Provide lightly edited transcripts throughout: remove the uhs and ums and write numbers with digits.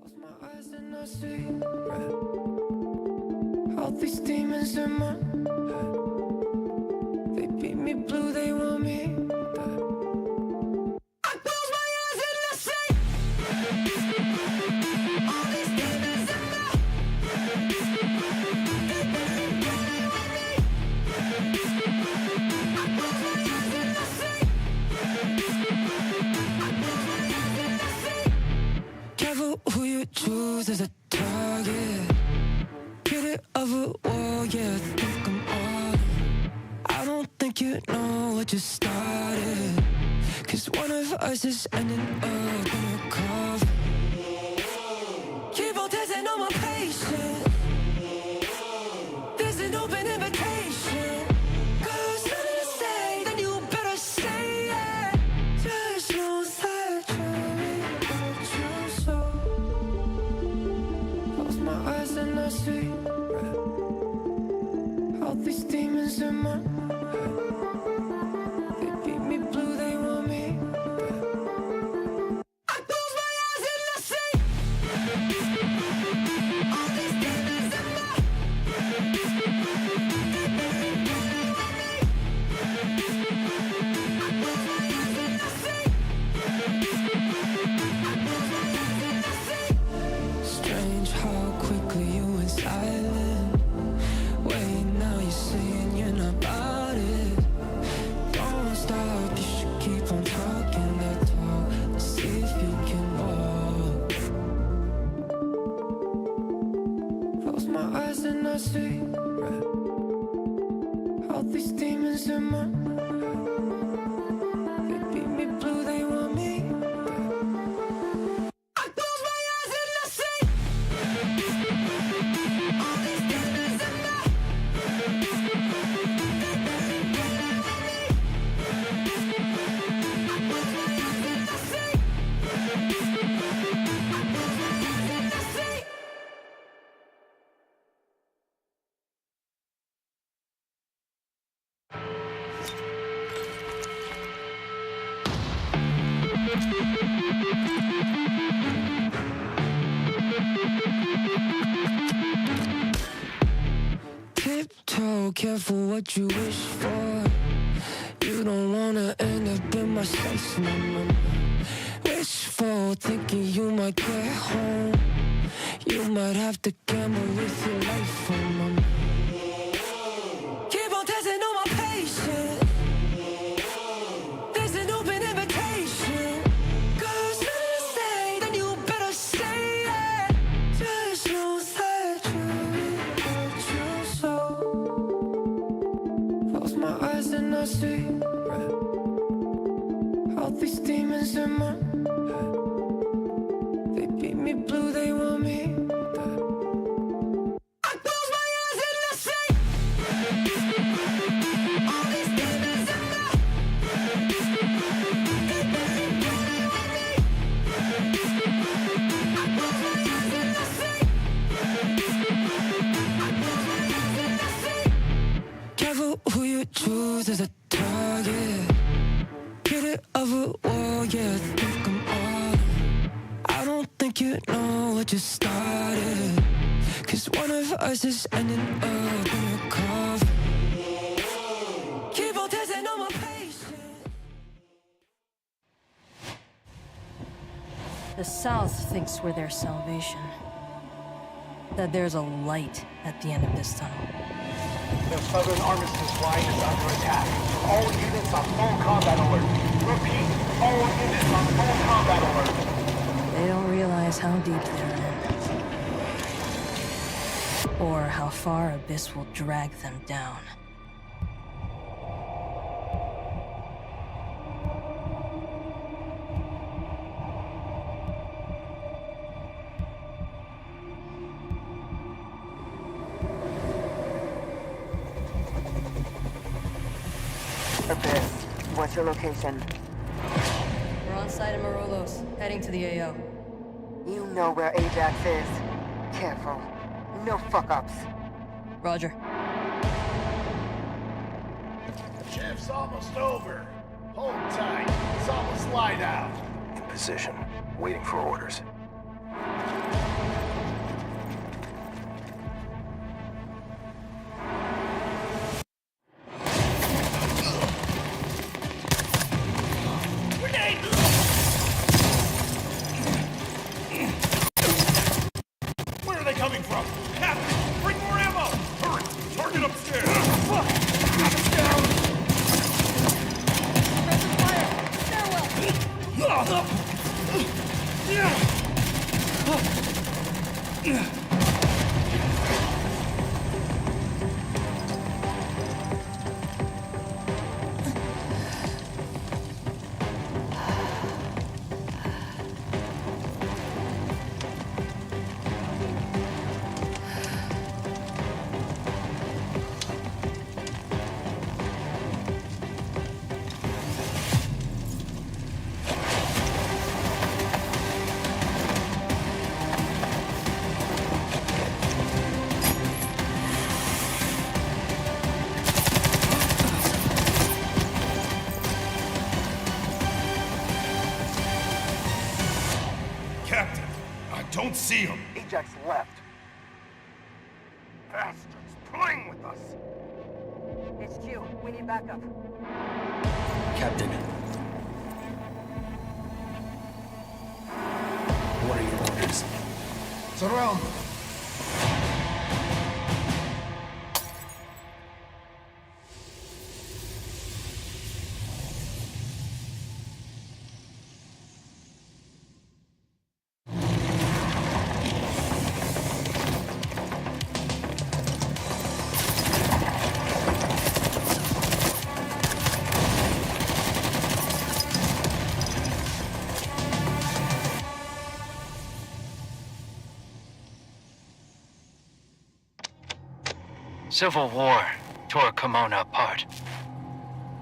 Close my eyes and I see red. All these demons in my head. They beat me blue, they want me dead. I close my eyes and I see all these demons in my head. They beat me blue, they want me dead. I close my eyes and I see. I close my eyes and I see. Careful who you choose as a target. Get it of a war, yeah, think I'm on. I don't think you know what you started. Cause one of us is ending up in a coffin. Keep on testing on my patience. There's an open invitation. Cause nothing to say, then you better say it. Just know that you're able to so. Close my eyes and I see red. All these demons in my head. They beat me blue, they want me dead. I close my eyes and I see all these demons in my head. They beat me blue, they want me dead. I close my eyes and I see. I close my eyes and I see. Strange how quickly you went silent. Wait, now you're saying you're not about it. Don't stop, you should keep on talking that talk. Let's see if you can walk. Close my eyes and I see red. All these demons in my head. They beat me blue, they want me dead. I close my eyes and I see all these demons in my head. Tiptoe, careful what you wish for. You don't wanna end up in my space, no, no, no. Wishful thinking you might get home. You might have to gamble with your life, oh, no, no. Keep on testing on my patience. There's an open invitation. Cause nothing to say, then you better say it. Just know that you're able to so. Close my eyes and I see red. All these demons in my head. They beat me blue, they want me dead. I close my eyes and I see all these demons in my head. They beat me blue, they want me dead. I close my eyes and I see. I close my eyes and I see. Careful who you choose as a target. Get it of a war, yeah, think I'm on. I don't think you know what you started. Cause one of us is ending up in a coffin. Keep on testing on my patience. The South thinks we're their salvation. That there's a light at the end of this tunnel. The Southern Armistice Line is under attack. All units on full combat alert. Repeat, all units on full combat alert. They don't realize how deep they're in. Or how far Abis will drag them down. Abis, what's your location? We're on site in Morolos, heading to the AO. You know where Ajax is. Careful. No fuck-ups. Roger. Shift's almost over. Hold tight. It's almost light out. In position, waiting for orders. Captain, I don't see him. Ajax left. Bastards, playing with us. HQ, we need backup. Captain. What are your orders? Surround. Civil War tore Kimona apart.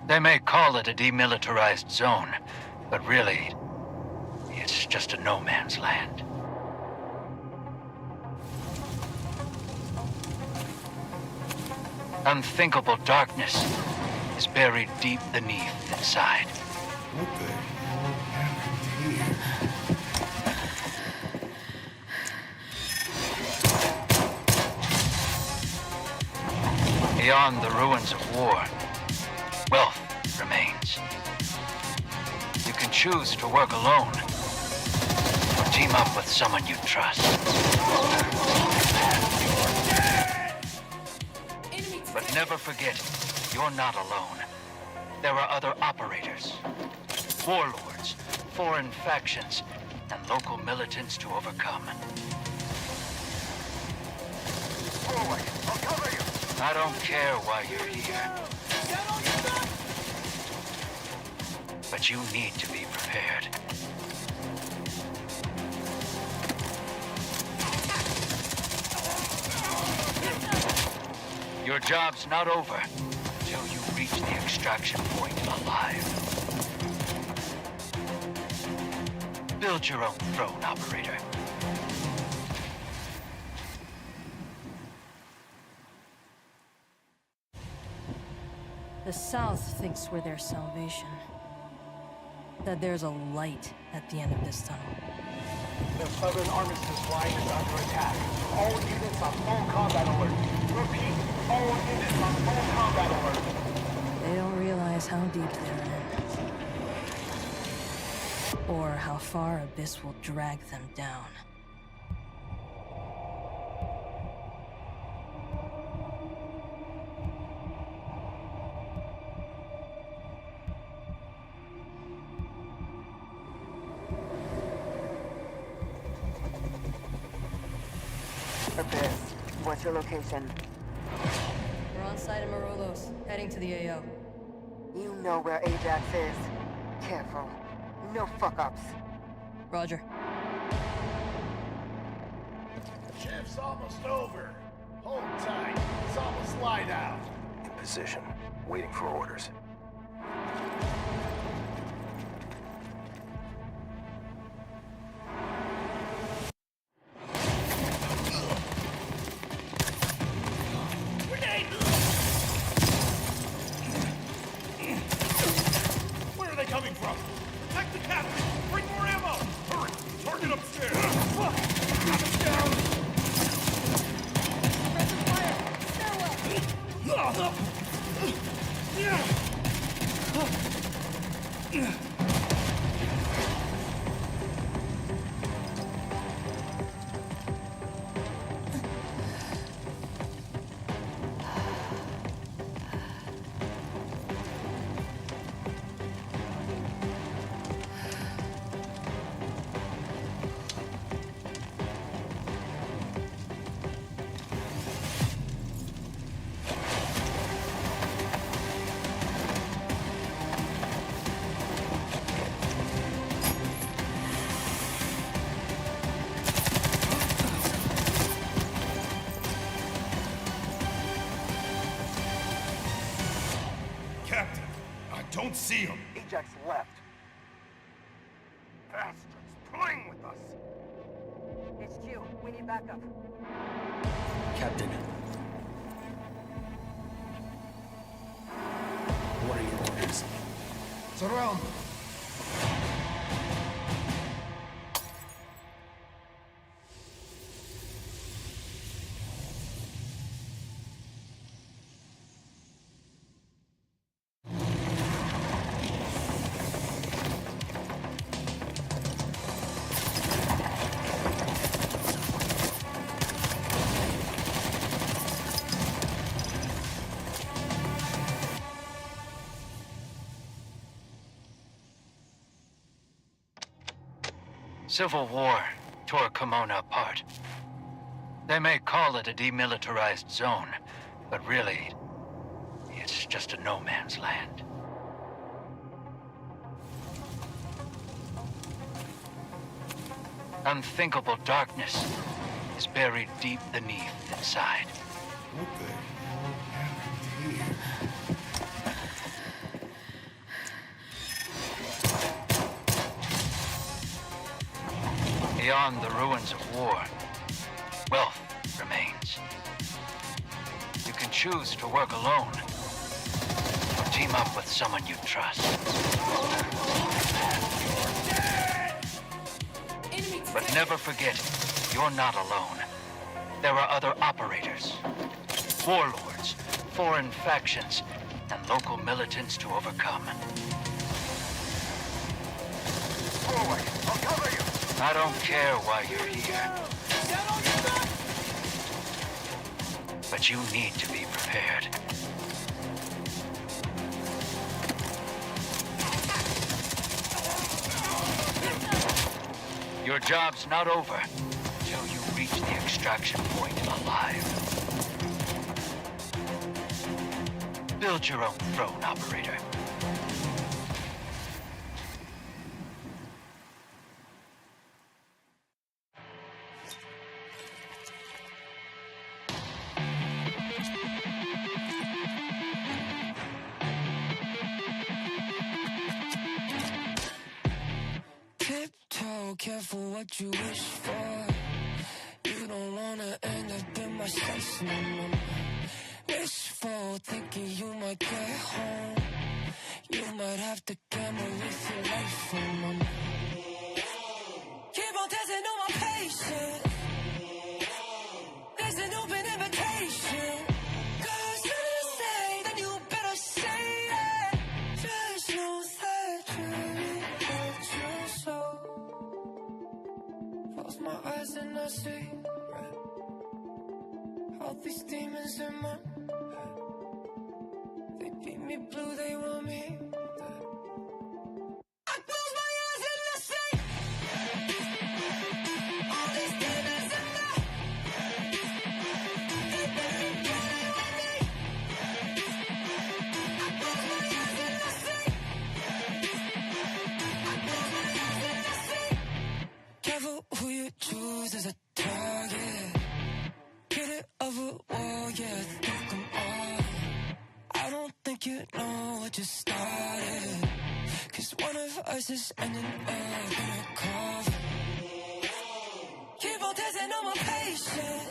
They may call it a demilitarized zone, but really, it's just a no-man's land. Unthinkable darkness is buried deep beneath inside. What the hell happened here? Beyond the ruins of war, wealth remains. You can choose to work alone, or team up with someone you trust. But never forget, you're not alone. There are other operators, warlords, foreign factions, and local militants to overcome. Forward, I'll cover you. I don't care why you're here. But you need to be prepared. Your job's not over until you reach the extraction point alive. Build your own throne, operator. The South thinks we're their salvation. That there's a light at the end of this tunnel. The Southern Armistice line is under attack. All units on full combat alert. Repeat, all units on full combat alert. They don't realize how deep they're in. Or how far Abis will drag them down. Abis, what's your location? We're on site in Morolos, heading to the AO. You know where Ajax is. Careful. No fuck-ups. Roger. Shift's almost over. Hold tight. It's almost light out. In position, waiting for orders. Where are they coming from? Protect the captain! Bring more ammo! Hurry! Target upstairs! Fuck! Got us down! Pressure fire! Stairwell! Yeah! see him. Ajax left. Bastards playing with us. HQ, we need backup. Captain. What are your orders? Surround. Civil War tore Kimona apart. They may call it a demilitarized zone, but really, it's just a no-man's land. Unthinkable darkness is buried deep beneath inside. What the hell happened here? Beyond the ruins of war, wealth remains. You can choose to work alone, or team up with someone you trust. But never forget, you're not alone. There are other operators, warlords, foreign factions, and local militants to overcome. Forward. I'll cover you. I don't care why you're here, but you need to be prepared. Your job's not over until you reach the extraction point alive. Build your own throne, operator. Tiptoe, careful what you wish for. You don't wanna end up in my space no more. Wishful thinking you might get home. You might have to gamble with your life for a moment. Keep on testing on my patience. There's an open invitation. 'Cause you say, then you better say it. There's no surgery that you saw. Close my eyes and I see red. All these demons in my head. They beat me blue, they want me dead. I close my eyes and I see all these demons in my head. They beat me blue, they want me. I close my eyes and I see. I close my eyes and I see. Careful who you choose as a target. Get it over war, yeah, think I'm on. I don't think you know what you started. 'Cause one of us is ending up in a coffin. Keep on testing on my patience.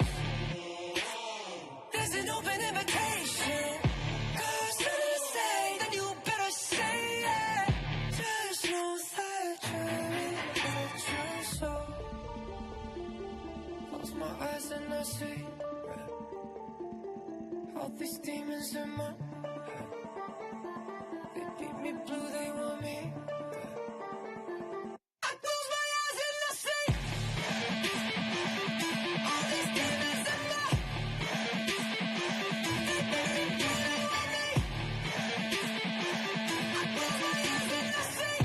There's an open invitation. 'Cause you say, then you better say it. There's no surgery that you saw. Close my eyes and I see red. All these demons in my head. They beat me blue, they want me dead. I close my eyes and I see all these demons in my head. They beat me blue, they want me. I close my eyes and I see.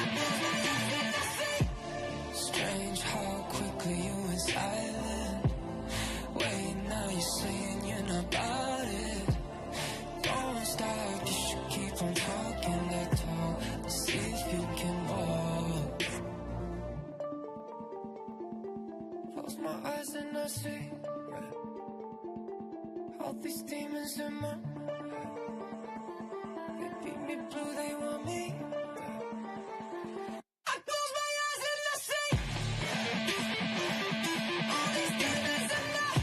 I close my eyes and I see. Strange how quickly you went silent. Wait, now you're saying you're not about it. Don't stop, you should keep on talking that talk. Let's see if you can walk. Close my eyes and I see red. All these demons in my head. Do they want me? I close my eyes and I see all these demons in my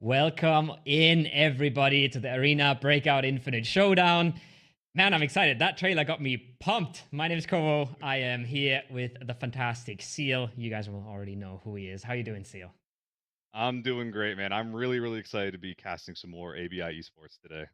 Welcome in, everybody, to the Arena Breakout Infinite Showdown. Man, I'm excited. That trailer got me pumped. My name is Kovo. I am here with the fantastic Seal. You guys will already know who he is. How you doing, Seal? I'm doing great, man. I'm really, really excited to be casting some more ABI esports today.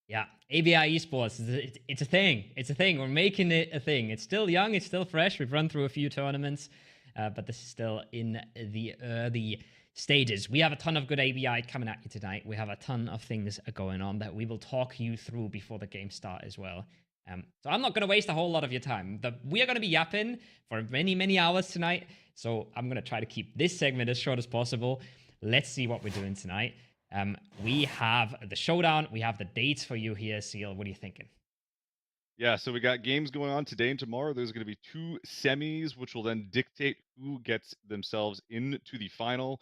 Yeah, ABI esports, it's a thing. It's a thing. We're making it a thing. It's still young. It's still fresh. We've run through a few tournaments, but this is still in the early stages. We have a ton of good ABI coming at you tonight. We have a ton of things going on that we will talk you through before the game start as well. So I'm not going to waste a whole lot of your time. We are going to be yapping for many, many hours tonight. So I'm going to try to keep this segment as short as possible. Let's see what we're doing tonight. We have the showdown. We have the dates for you here, Seal. What are you thinking? Yeah, so we got games going on today and tomorrow. There's going to be 2 semis, which will then dictate who gets themselves into the final.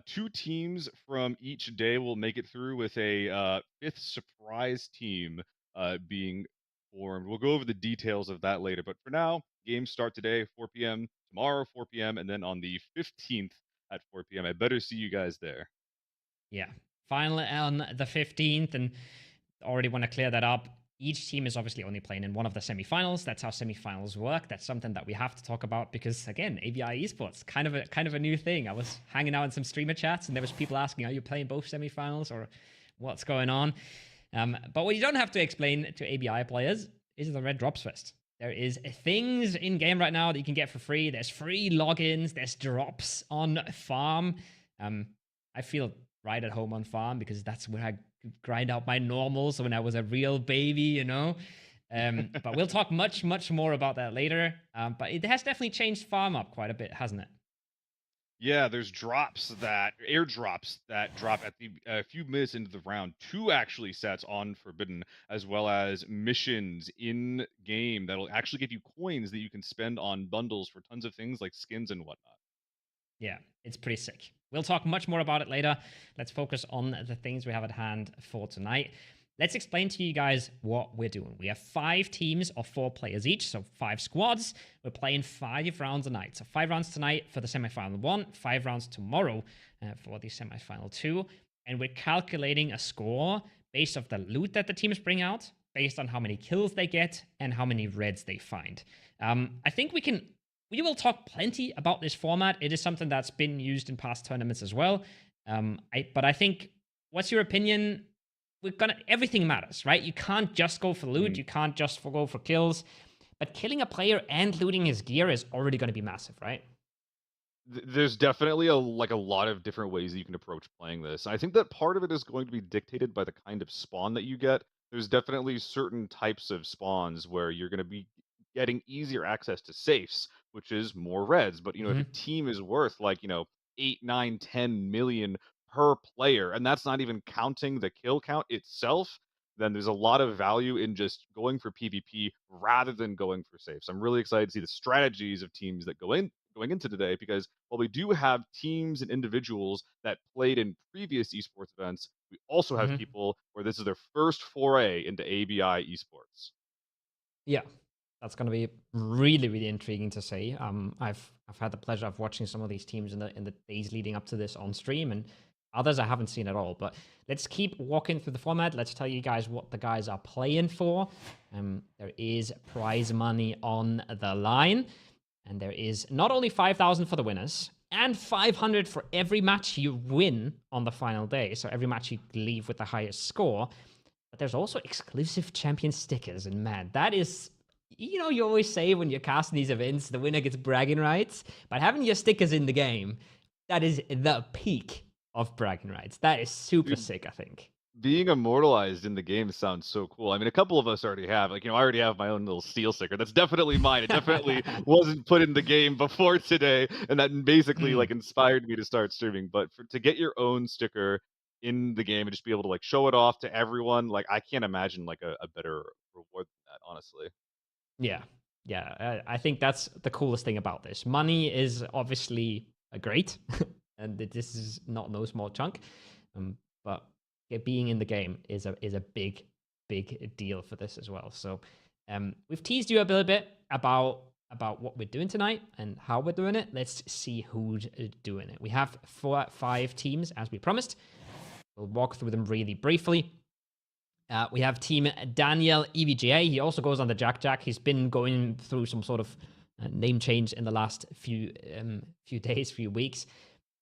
2 teams from each day will make it through, with a 5th surprise team being formed. We'll go over the details of that later, but for now, games start today, 4 p.m., tomorrow, 4 p.m., and then on the 15th at 4 p.m. I better see you guys there. Yeah, final on the 15th, and already want to clear that up. Each team is obviously only playing in one of the semifinals. That's how semifinals work. That's something that we have to talk about because, again, ABI esports, kind of a new thing. I was hanging out in some streamer chats, and there was people asking, "Are you playing both semifinals, or what's going on?" But what you don't have to explain to ABI players is the Red Drops Fest. There is things in game right now that you can get for free. There's free logins. There's drops on farm. I feel right at home on farm because that's where I grind out my normals when I was a real baby, you know. But we'll talk much more about that later. But it has definitely changed farm up quite a bit, hasn't it? Yeah, there's airdrops that drop at the a few minutes into the round. 2 actually sets on Forbidden, as well as missions in game that'll actually give you coins that you can spend on bundles for tons of things like skins and whatnot. Yeah, it's pretty sick. We'll talk much more about it later. Let's focus on the things we have at hand for tonight. Let's explain to you guys what we're doing. We have 5 teams of 4 players each, so 5 squads. We're playing 5 rounds a night. So 5 rounds tonight for the semifinal 1, 5 rounds tomorrow for the semifinal 2. And we're calculating a score based off the loot that the teams bring out, based on how many kills they get, and how many reds they find. I think we will talk plenty about this format. It is something that's been used in past tournaments as well. But I think, what's your opinion? Everything matters, right? You can't just go for loot. You can't just go for kills. But killing a player and looting his gear is already going to be massive, right? There's definitely a lot of different ways that you can approach playing this. I think that part of it is going to be dictated by the kind of spawn that you get. There's definitely certain types of spawns where you're going to be getting easier access to safes, which is more reds. But if a team is worth 8, 9, 10 million per player, and that's not even counting the kill count itself, then there's a lot of value in just going for PvP rather than going for safes. I'm really excited to see the strategies of teams that going into today, because while we do have teams and individuals that played in previous esports events, we also have people where this is their first foray into ABI esports. Yeah, that's going to be really intriguing to see. I've had the pleasure of watching some of these teams in the days leading up to this on stream, and others I haven't seen at all. But let's keep walking through the format. Let's tell you guys what the guys are playing for. There is prize money on the line, and there is not only 5,000 for the winners and 500 for every match you win on the final day. So every match you leave with the highest score. But there's also exclusive champion stickers, and man, that is, you always say when you're casting these events, the winner gets bragging rights. But having your stickers in the game, that is the peak of bragging rights. That is super sick, I think. being immortalized in the game sounds so cool. I mean, a couple of us already have. Like, I already have my own little steel sticker. That's definitely mine. It definitely wasn't put in the game before today, and that basically like Mm, inspired me to start streaming. But to get your own sticker in the game and just be able to like show it off to everyone, like I can't imagine like a better reward than that, honestly. yeah, yeah. I think that's the coolest thing about this. Money is obviously great, and this is not no small chunk. But being in the game is a big deal for this as well. So we've teased you a little bit about what we're doing tonight and how we're doing it. Let's see who's doing it. We have 5 teams as we promised. We'll walk through them really briefly. We have team Daniel EVGA. He also goes on the Jack Jack. He's been going through some sort of name change in the last few days, few weeks.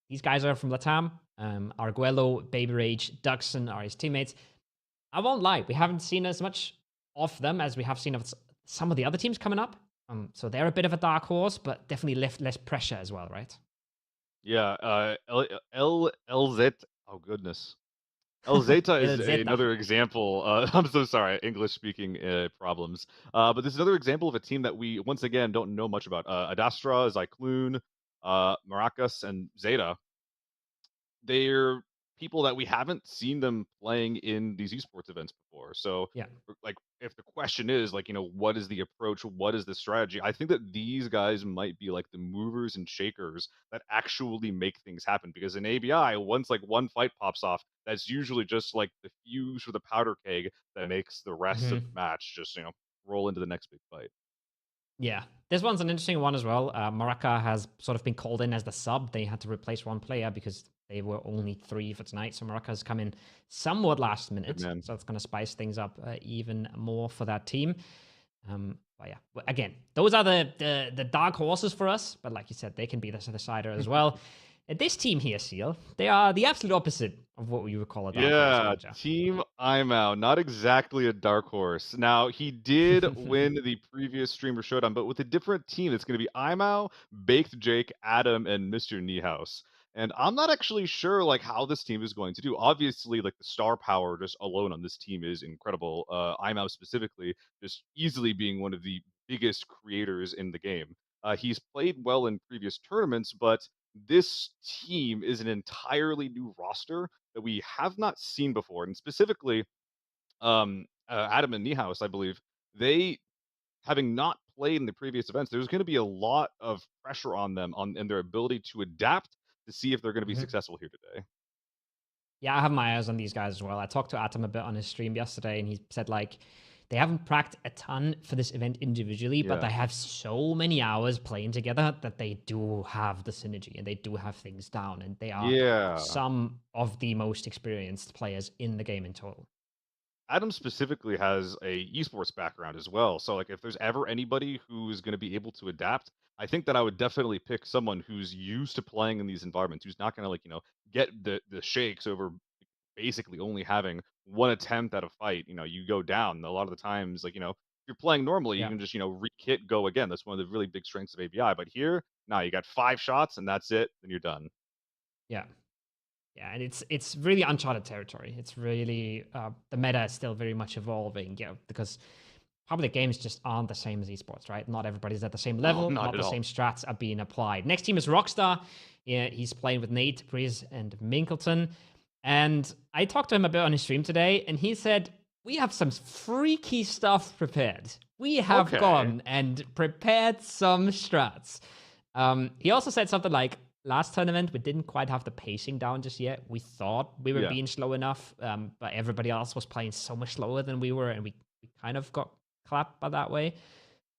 These guys are from Latam. Arguello, Baby Rage, Duxon are his teammates. I won't lie, we haven't seen as much of them as we have seen of some of the other teams coming up. So they're a bit of a dark horse, but definitely less pressure as well, right? Yeah, LZ. Oh goodness. El Zeta is El Zeta. another example. I'm so sorry, English speaking problems. But this is another example of a team that we once again don't know much about. Adastra, Zyklun, Maracas, and Zeta. They're people that we haven't seen them playing in these esports events before. So, Yeah. like, if the question is like, what is the approach? What is the strategy? I think that these guys might be like the movers and shakers that actually make things happen. Because in ABI, once like one fight pops off, that's usually just like the fuse or the powder keg that makes the rest of the Hmm. match just roll into the next big fight. Yeah, this one's an interesting one as well. Maraca has sort of been called in as the sub. They had to replace one player because they were only 3 for tonight. So Maraca has come in somewhat last Good minute. man. So it's going to spice things up even more for that team. But yeah, again, those are the dark horses for us. But like you said, they can be the decider as well. This team here, Seal, they are the absolute opposite of what we would call a dark horse Yeah, manager. Team Imao, not exactly a dark horse. Now, he did win the previous Streamer Showdown, but with a different team. It's going to be Imao, Baked Jake, Adam, and Mr. Niehaus. And I'm not actually sure like how this team is going to do. Obviously, like the star power just alone on this team is incredible. Imao specifically, just easily being one of the biggest creators in the game. He's played well in previous tournaments, but this team is an entirely new roster that we have not seen before, and specifically, Adam and Niehaus, I believe, they having not played in the previous events, there's going to be a lot of pressure on them on and their ability to adapt to see if they're going to be Mhm. successful here today. Yeah, I have my eyes on these guys as well. I talked to Atom a bit on his stream yesterday, and he said like they haven't practiced a ton for this event individually, but Yeah, they have so many hours playing together that they do have the synergy and they do have things down, and they are yeah. some of the most experienced players in the game in total. Adam specifically has a esports background as well. So like if there's ever anybody who's going to be able to adapt, I think that I would definitely pick someone who's used to playing in these environments, who's not going to like, get the shakes over basically only having one attempt at a fight. You go down a lot of the times like, if you're playing normally, you Yeah, can just, re-kit, go again. That's one of the really big strengths of ABI. But here, now you got 5 shots and that's it, then you're done. yeah. Yeah, and it's really uncharted territory. It's really the meta is still very much evolving, because public games just aren't the same as esports, right? Not everybody's at the same No, level. not Not at the all. same strats are being applied. Next team is Rockstar. Yeah, he's playing with Nate, Breeze, and Minkleton. And I talked to him a bit on his stream today, and he said we have some freaky stuff prepared. We have Okay. gone and prepared some strats. He also said something like, last tournament, we didn't quite have the pacing down just yet. We thought we were Yeah. being slow enough, but everybody else was playing so much slower than we were, and we kind of got clapped by that way.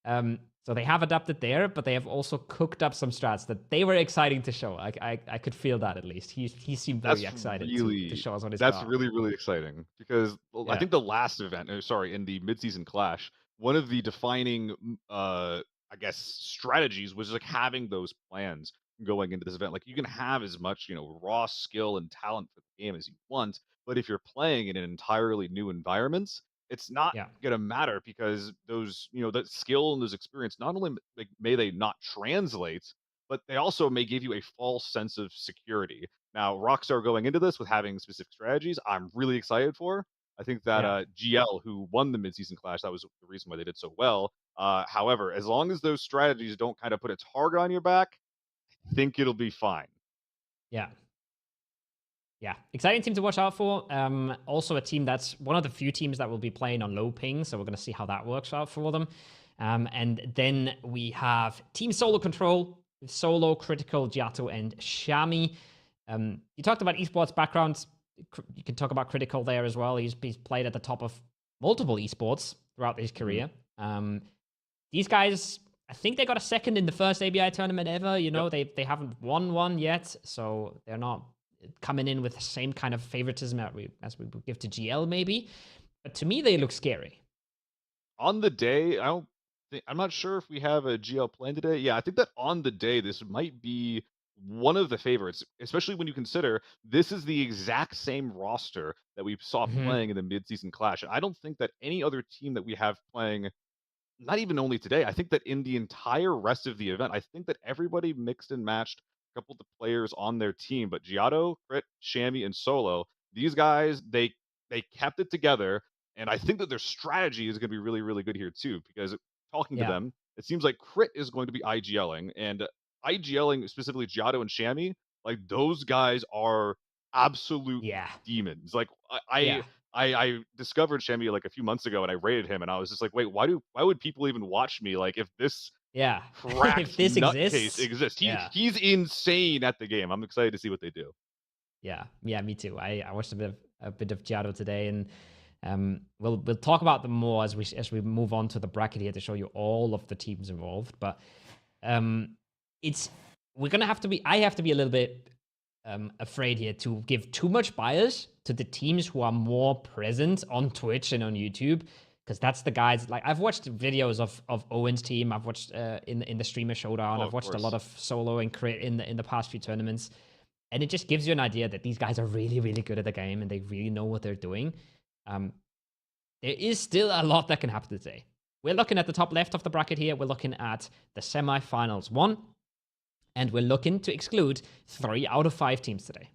So they have adapted there, but they have also cooked up some strats that they were exciting to show. I could feel that at least. He seemed very That's excited to really show us what he's that's got. really, really exciting because I Yeah, think the last event, sorry, in the midseason clash, one of the defining, I guess, strategies was like having those plans going into this event. Like you can have as much, raw skill and talent for the game as you want, but if you're playing in an entirely new environment, it's not yeah, gonna matter because those, that skill and those experience not only like may they not translate, but they also may give you a false sense of security. Now, Rockstar going into this with having specific strategies, I'm really excited for. I think that Yeah. GL, who won the midseason clash, that was the reason why they did so well. However, as long as those strategies don't kind of put a target on your back, I think it'll be fine. Yeah. Yeah, exciting team to watch out for. Also, a team that's one of the few teams that will be playing on low ping, so we're going to see how that works out for them. And then we have Team Solo Control with Solo, Critical, Giotto, and Shami. You talked about esports backgrounds. You can talk about Critical there as well. He's played at the top of multiple esports throughout his career. These guys, I think they got a second in the first ABI tournament ever. You know, they haven't won one yet, so they're not coming in with the same kind of favoritism as we would give to GL maybe. But to me, they look scary. On the day, I'm not sure if we have a GL plan today. Yeah, I think that on the day, this might be one of the favorites, especially when you consider this is the exact same roster that we saw playing in the midseason clash. And I don't think that any other team that we have playing, not even only today, I think that in the entire rest of the event, I think that everybody mixed and matched a couple of the players on their team, but Giotto, Crit, Shami, and Solo, these guys, they kept it together, and I think that their strategy is going to be really, really good here too, because talking to them, it seems like Crit is going to be IGLing, and IGLing, specifically Giotto and Shami, like those guys are absolute demons. Like I discovered Shami like a few months ago, and I rated him, and I was just like, wait, why would people even watch me? Like, if this cracked if this nutcase exists, he's insane at the game. I'm excited to see what they do. Yeah, me too. I watched a bit of Giotto today, and we'll talk about them more as we move on to the bracket here to show you all of the teams involved. But we're gonna have to be. I have to be a little bit afraid here to give too much bias to the teams who are more present on Twitch and on YouTube, because that's the guys. Like, I've watched videos of Owen's team. I've watched in the streamer showdown. I've watched a lot of Solo and Crit in the past few tournaments, and it just gives you an idea that these guys are really, really good at the game and they really know what they're doing. There is still a lot that can happen today. We're looking at the top left of the bracket here. We're looking at the semifinals 1. And we're looking to exclude 3 out of 5 teams today.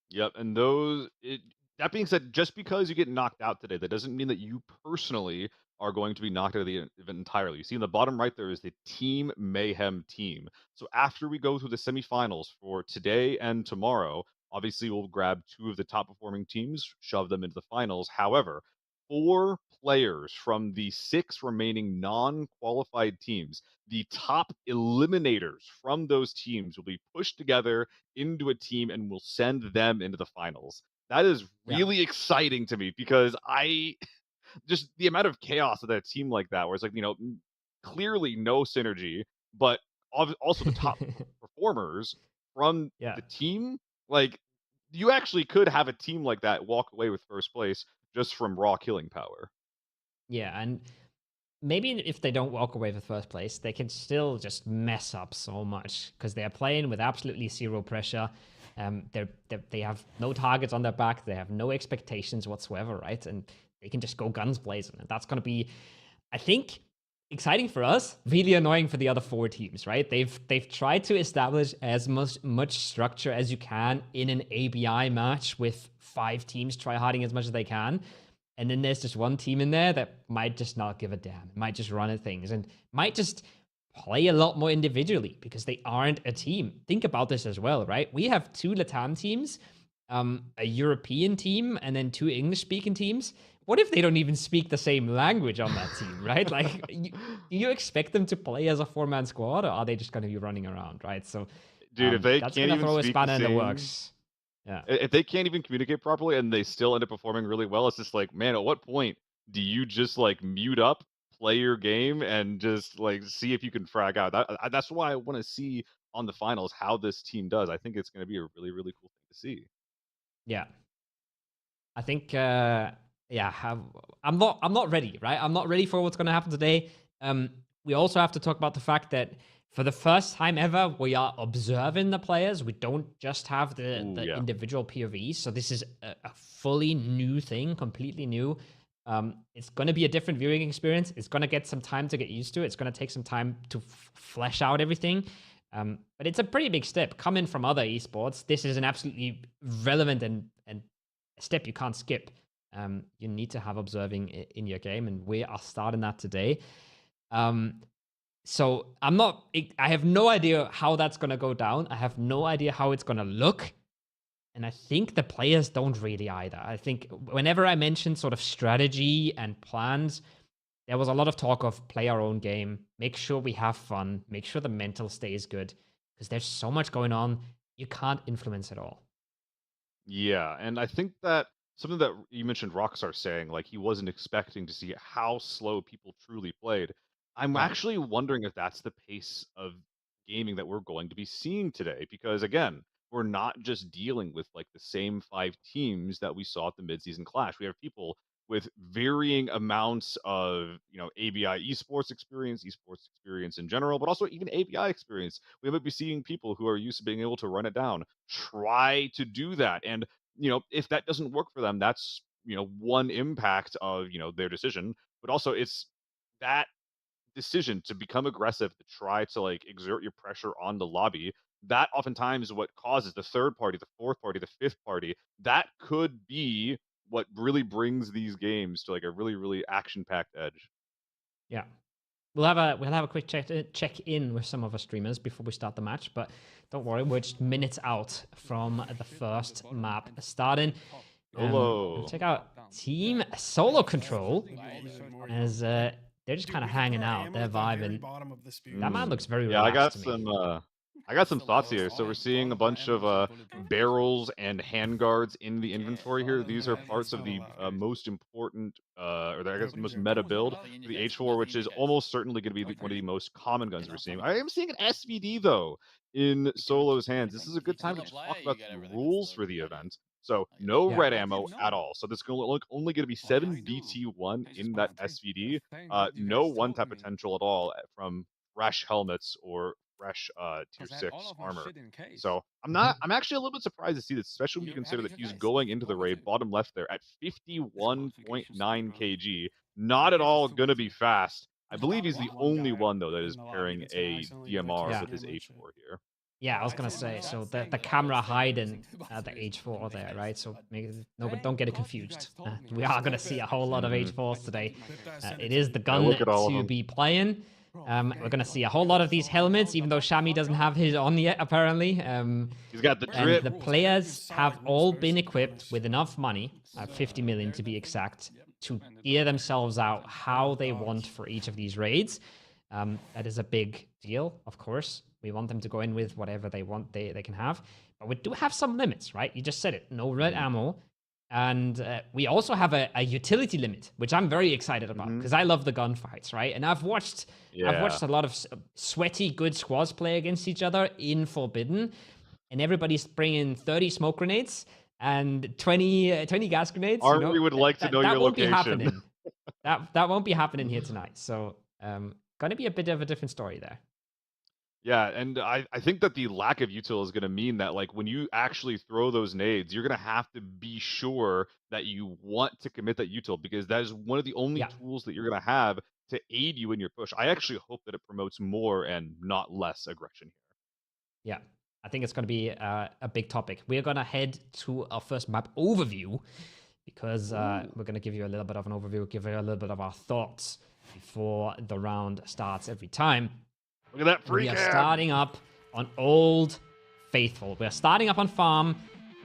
Yep, and that being said, just because you get knocked out today, that doesn't mean that you personally are going to be knocked out of the event entirely. You see in the bottom right there is the Team Mayhem team. So after we go through the semifinals for today and tomorrow, obviously we'll grab 2 of the top performing teams, shove them into the finals. However, 4 players from the 6 remaining non-qualified teams, the top eliminators from those teams, will be pushed together into a team and will send them into the finals. That is really exciting to me, because just the amount of chaos of that team like that, where it's like, clearly no synergy, but also the top performers from the team, like, you actually could have a team like that walk away with first place just from raw killing power. Yeah, and maybe if they don't walk away with first place, they can still just mess up so much, because they are playing with absolutely zero pressure. They have no targets on their back. They have no expectations whatsoever, right? And they can just go guns blazing. And that's going to be, I think, exciting for us, really annoying for the other 4 teams, right? They've tried to establish as much structure as you can in an ABI match with 5 teams tryharding as much as they can. And then there's just one team in there that might just not give a damn. It might just run at things and might just play a lot more individually because they aren't a team. Think about this as well, right? We have 2 LATAM teams, a European team, and then 2 English-speaking teams. What if they don't even speak the same language on that team, right? Like, do you expect them to play as a 4-man squad, or are they just going to be running around, right? So, dude, if they that's can't going to even throw a speak spanner the in the same, works. Yeah. If they can't even communicate properly and they still end up performing really well, it's just like, man, at what point do you just like mute up, play your game, and just like see if you can frag out? That's why I want to see on the finals how this team does. I think it's going to be a really, really cool thing to see. Yeah. I think, I'm not ready, right? I'm not ready for what's going to happen today. We also have to talk about the fact that for the first time ever, we are observing the players. We don't just have the individual POVs. So this is a fully new thing, completely new. It's going to be a different viewing experience. It's going to get some time to get used to. It's going to take some time to flesh out everything. But it's a pretty big step. Coming from other esports, this is an absolutely relevant and a step you can't skip. You need to have observing in your game, and we are starting that today. So I have no idea how that's going to go down. I have no idea how it's going to look. And I think the players don't really either. I think whenever I mentioned sort of strategy and plans, there was a lot of talk of play our own game, make sure we have fun, make sure the mental stays good, because there's so much going on, you can't influence it all. Yeah, and I think that something that you mentioned Rockstar saying, like he wasn't expecting to see how slow people truly played. I'm Yeah. actually wondering if that's the pace of gaming that we're going to be seeing today. Because again, we're not just dealing with like the same 5 teams that we saw at the midseason clash. We have people with varying amounts of, ABI esports experience in general, but also even ABI experience. We might be seeing people who are used to being able to run it down try to do that. And, if that doesn't work for them, that's, one impact of, their decision. But also it's that decision to become aggressive, to try to like exert your pressure on the lobby, that oftentimes is what causes the third party, the fourth party, the fifth party. That could be what really brings these games to like a really, really action-packed edge. Yeah. We'll have a quick check in with some of our streamers before we start the match, but don't worry, we're just minutes out from the first map starting. Solo. Check out Team Solo Control as they're just kind of hanging out, they're vibing. That man looks very Yeah, relaxed to me. I got some thoughts here. So we're seeing a bunch of barrels and handguards in the inventory here. These are parts of the most important, or I guess the most meta build for the H4, which is almost certainly going to be one of the most common guns we're seeing. I am seeing an SVD though in Solo's hands. This is a good time to just talk about the rules for the event. So no red ammo at all. So this is going to look only going to be 7 BT1 in that SVD. No one-tap potential at all from fresh helmets or fresh tier 6 armor. So I'm actually a little bit surprised to see this, especially when you consider that he's going into the raid bottom left there at 51.9 kg. Not at all gonna be fast. I believe he's the only one though that is pairing a DMR with his H4 here. Yeah, I was gonna say, so the camera hiding the H4 there, right? So but don't get it confused. We are gonna see a whole lot of H4s today. It is the gun to be playing. We're gonna see a whole lot of these helmets, even though Shami doesn't have his on yet, apparently. He's got the drip. And the players have all been equipped with enough money, 50 million to be exact, to gear themselves out how they want for each of these raids. That is a big deal, of course. We want them to go in with whatever they want, they can have. But we do have some limits, right? You just said it, no red ammo. And we also have a utility limit, which I'm very excited about because I love the gunfights, right? And I've watched a lot of sweaty, good squads play against each other in Forbidden, and everybody's bringing 30 smoke grenades and 20 gas grenades. Armory would like to know your location. That won't be happening. That won't be happening here tonight. So, going to be a bit of a different story there. Yeah, and I think that the lack of util is going to mean that, like, when you actually throw those nades, you're going to have to be sure that you want to commit that util, because that is one of the only tools that you're going to have to aid you in your push. I actually hope that it promotes more and not less aggression here. Yeah, I think it's going to be a big topic. We're going to head to our first map overview, because we're going to give you a little bit of an overview, give you a little bit of our thoughts before the round starts every time. Look at that free We are starting up on Old Faithful. We are starting up on Farm.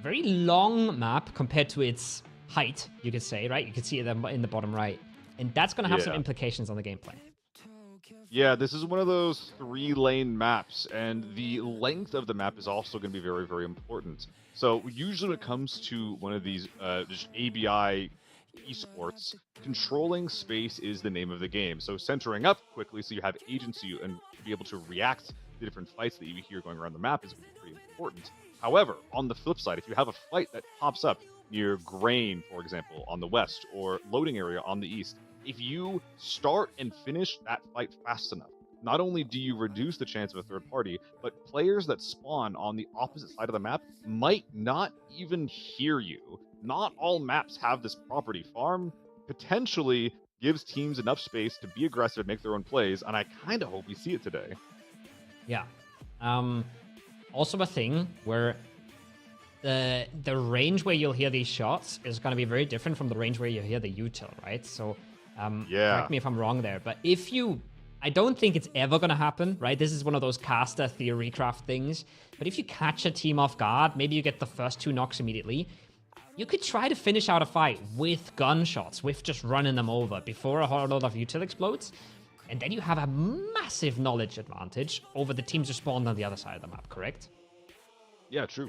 Very long map compared to its height, you could say, right? You can see it in the bottom right. And that's going to have some implications on the gameplay. Yeah, this is one of those 3-lane maps, and the length of the map is also going to be very, very important. So usually when it comes to one of these just ABI esports, controlling space is the name of the game. So centering up quickly so you have agency and be able to react to the different fights that you hear going around the map is pretty important. However, on the flip side, if you have a fight that pops up near Grain, for example, on the west, or loading area on the east, if you start and finish that fight fast enough, not only do you reduce the chance of a third party, but players that spawn on the opposite side of the map might not even hear you. Not all maps have this property. Farm potentially gives teams enough space to be aggressive and make their own plays, and I kind of hope we see it today. Yeah. Also a thing where the range where you'll hear these shots is going to be very different from the range where you hear the util, right? So correct me if I'm wrong there, but I don't think it's ever going to happen, right? This is one of those caster theory craft things. But if you catch a team off guard, maybe you get the first 2 knocks immediately, you could try to finish out a fight with gunshots, with just running them over before a whole lot of util explodes. And then you have a massive knowledge advantage over the teams who spawned on the other side of the map, correct? Yeah, true.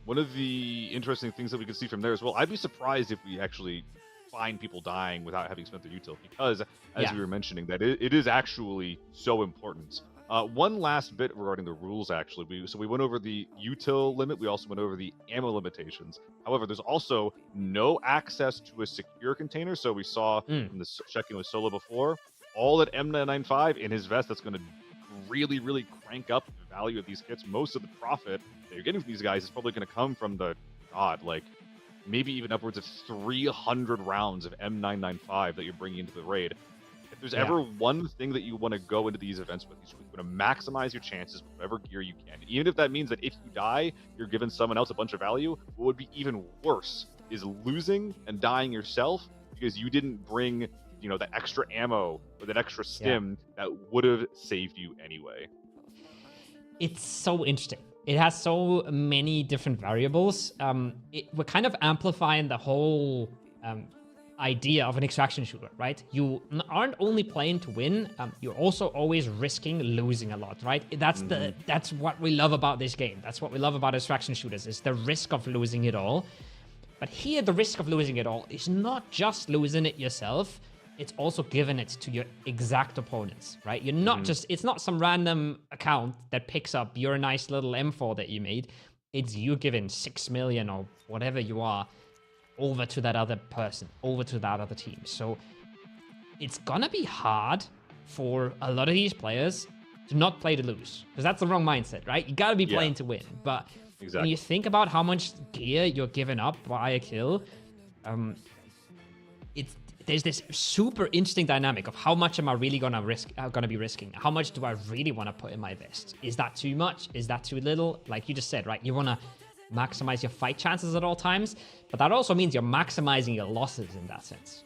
One of the interesting things that we can see from there as well, I'd be surprised if we actually find people dying without having spent their util, because, as we were mentioning, that it is actually so important. One last bit regarding the rules, actually. We went over the util limit. We also went over the ammo limitations. However, there's also no access to a secure container. So we saw from the checking with Solo before, all at M995 in his vest, that's going to really, really crank up the value of these kits. Most of the profit that you're getting from these guys is probably going to come from the, maybe even upwards of 300 rounds of M995 that you're bringing into the raid. If there's ever one thing that you want to go into these events with, you're going to maximize your chances with whatever gear you can. Even if that means that if you die, you're giving someone else a bunch of value, what would be even worse is losing and dying yourself because you didn't bring, that extra ammo or that extra stim that would have saved you anyway. It's so interesting. It has so many different variables. We're kind of amplifying the whole idea of an extraction shooter, right? You aren't only playing to win, you're also always risking losing a lot, right? That's what we love about this game. That's what we love about extraction shooters, is the risk of losing it all. But here, the risk of losing it all is not just losing it yourself, it's also giving it to your exact opponents, right? You're not just, it's not some random account that picks up your nice little M4 that you made. It's you giving 6 million or whatever you are over to that other person, over to that other team. So it's gonna be hard for a lot of these players to not play to lose, because that's the wrong mindset, right? You gotta be playing to win. But when you think about how much gear you're giving up by a kill, there's this super interesting dynamic of how much am I really gonna be risking? How much do I really want to put in my vest? Is that too much? Is that too little? Like you just said, right? You want to maximize your fight chances at all times, but that also means you're maximizing your losses in that sense.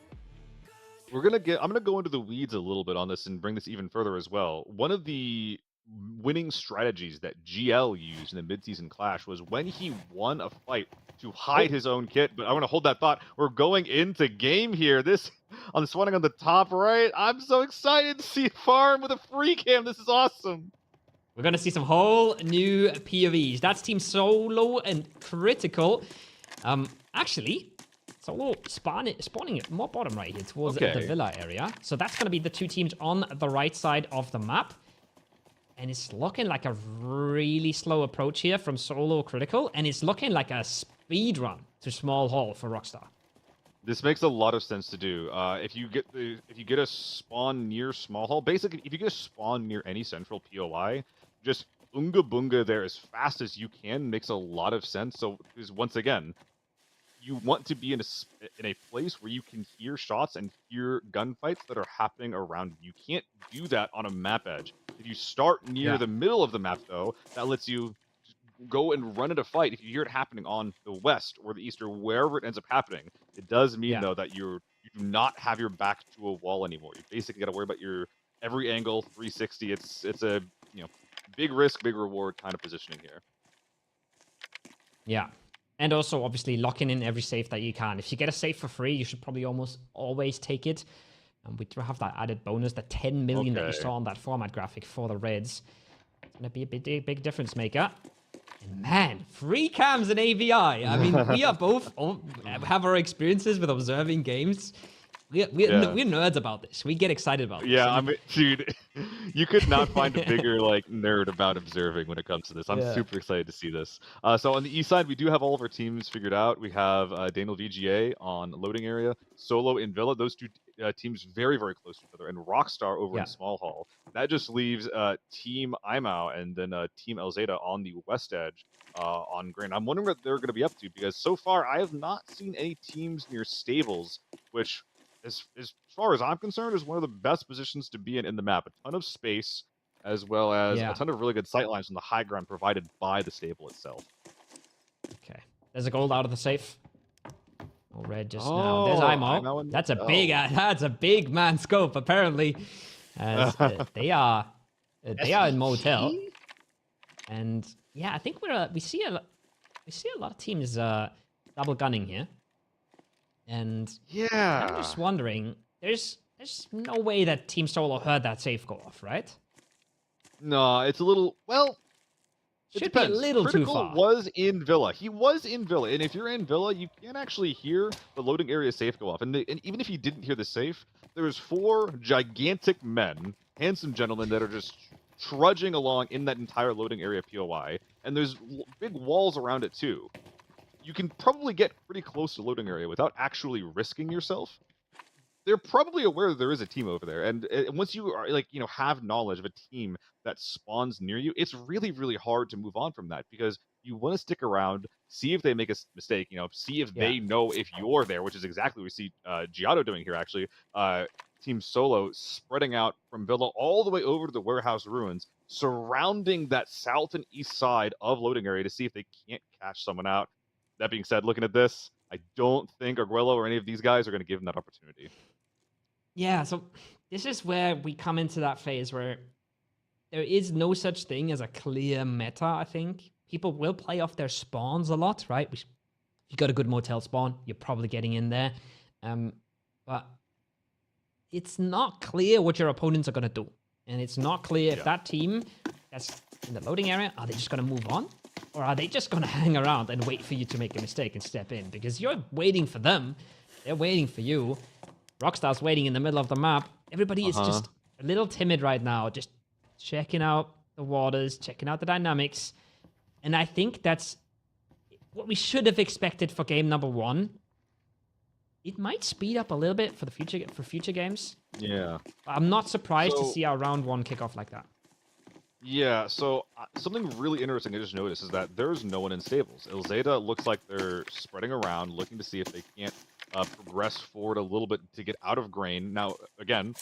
I'm gonna go into the weeds a little bit on this and bring this even further as well. One of the winning strategies that GL used in the mid-season clash was when he won a fight to hide his own kit. But I want to hold that thought. We're going into game here. I'm spawning on the top right. I'm so excited to see Farm with a free cam. This is awesome. We're going to see some whole new POVs. That's Team Solo and Critical. Actually, Solo spawning it more bottom right here towards the villa area. So that's going to be the two teams on the right side of the map. And it's looking like a really slow approach here from Solo Critical. And it's looking like a speed run to Small Hall for Rockstar. This makes a lot of sense to do. If you get a spawn near Small Hall, basically, if you get a spawn near any central POI, just unga bunga there as fast as you can makes a lot of sense. So, because once again, you want to be in a place where you can hear shots and hear gunfights that are happening around you. You can't do that on a map edge. If you start near the middle of the map, though, that lets you go and run at a fight. If you hear it happening on the west or the east or wherever it ends up happening, it does mean though that you do not have your back to a wall anymore. You basically got to worry about your every angle, 360. It's a big risk, big reward kind of positioning here. Yeah. And also, obviously, locking in every safe that you can. If you get a safe for free, you should probably almost always take it. And we do have that added bonus, the 10 million that you saw on that format graphic for the Reds. It's going to be a big difference maker. And man, free cams and AVI. I mean, we are both have our experiences with observing games. We're nerds about this. We get excited about this. Yeah, I mean, dude, you could not find a bigger nerd about observing when it comes to this. I'm super excited to see this. So on the east side, we do have all of our teams figured out. We have Daniel VGA on loading area, Solo in Villa. Those two teams very, very close to each other, and Rockstar over in Small Hall. That just leaves Team Imao and then Team El Zeta on the west edge on Grand. I'm wondering what they're going to be up to, because so far I have not seen any teams near stables, which, as far as I'm concerned, is one of the best positions to be in the map. A ton of space, as well as Yeah. a ton of really good sight lines from the high ground provided by the stable itself. Okay. There's a gold out of the safe. All red just now. Oh, There's I'm IMO. now in That's a the- big oh. that's a big man scope apparently. As they are in motel. And yeah, I think we see a lot of teams double gunning here. And Yeah. I'm just wondering, there's no way that Team Solo heard that safe go off, right? No, it's a little, well, it Should be a depends. little too Critical far. was in Villa. He was in Villa, and if you're in Villa, you can actually hear the loading area safe go off. And even if you didn't hear the safe, there's 4 gigantic men, handsome gentlemen, that are just trudging along in that entire loading area POI, and there's big walls around it too. You can probably get pretty close to loading area without actually risking yourself. They're probably aware that there is a team over there, and once you are have knowledge of a team that spawns near you, it's really, really hard to move on from that because you want to stick around, see if they make a mistake, see if they know if you're there, which is exactly what we see Giotto doing here. Actually, Team Solo spreading out from Villa all the way over to the warehouse ruins, surrounding that south and east side of loading area to see if they can't catch someone out. That being said, looking at this, I don't think Arguello or any of these guys are going to give them that opportunity. Yeah, so this is where we come into that phase where there is no such thing as a clear meta, I think. People will play off their spawns a lot, right? If you got a good motel spawn, you're probably getting in there. But it's not clear what your opponents are going to do. And it's not clear if that team that's in the loading area, are they just going to move on? Or are they just going to hang around and wait for you to make a mistake and step in? Because you're waiting for them. They're waiting for you. Rockstar's waiting in the middle of the map. Everybody is just a little timid right now, just checking out the waters, checking out the dynamics. And I think that's what we should have expected for game number 1. It might speed up a little bit for the future games. Yeah. I'm not surprised to see our round 1 kick off like that. Yeah, so something really interesting I just noticed is that there's no one in stables. Ilzada looks like they're spreading around, looking to see if they can't progress forward a little bit to get out of grain. Now, again,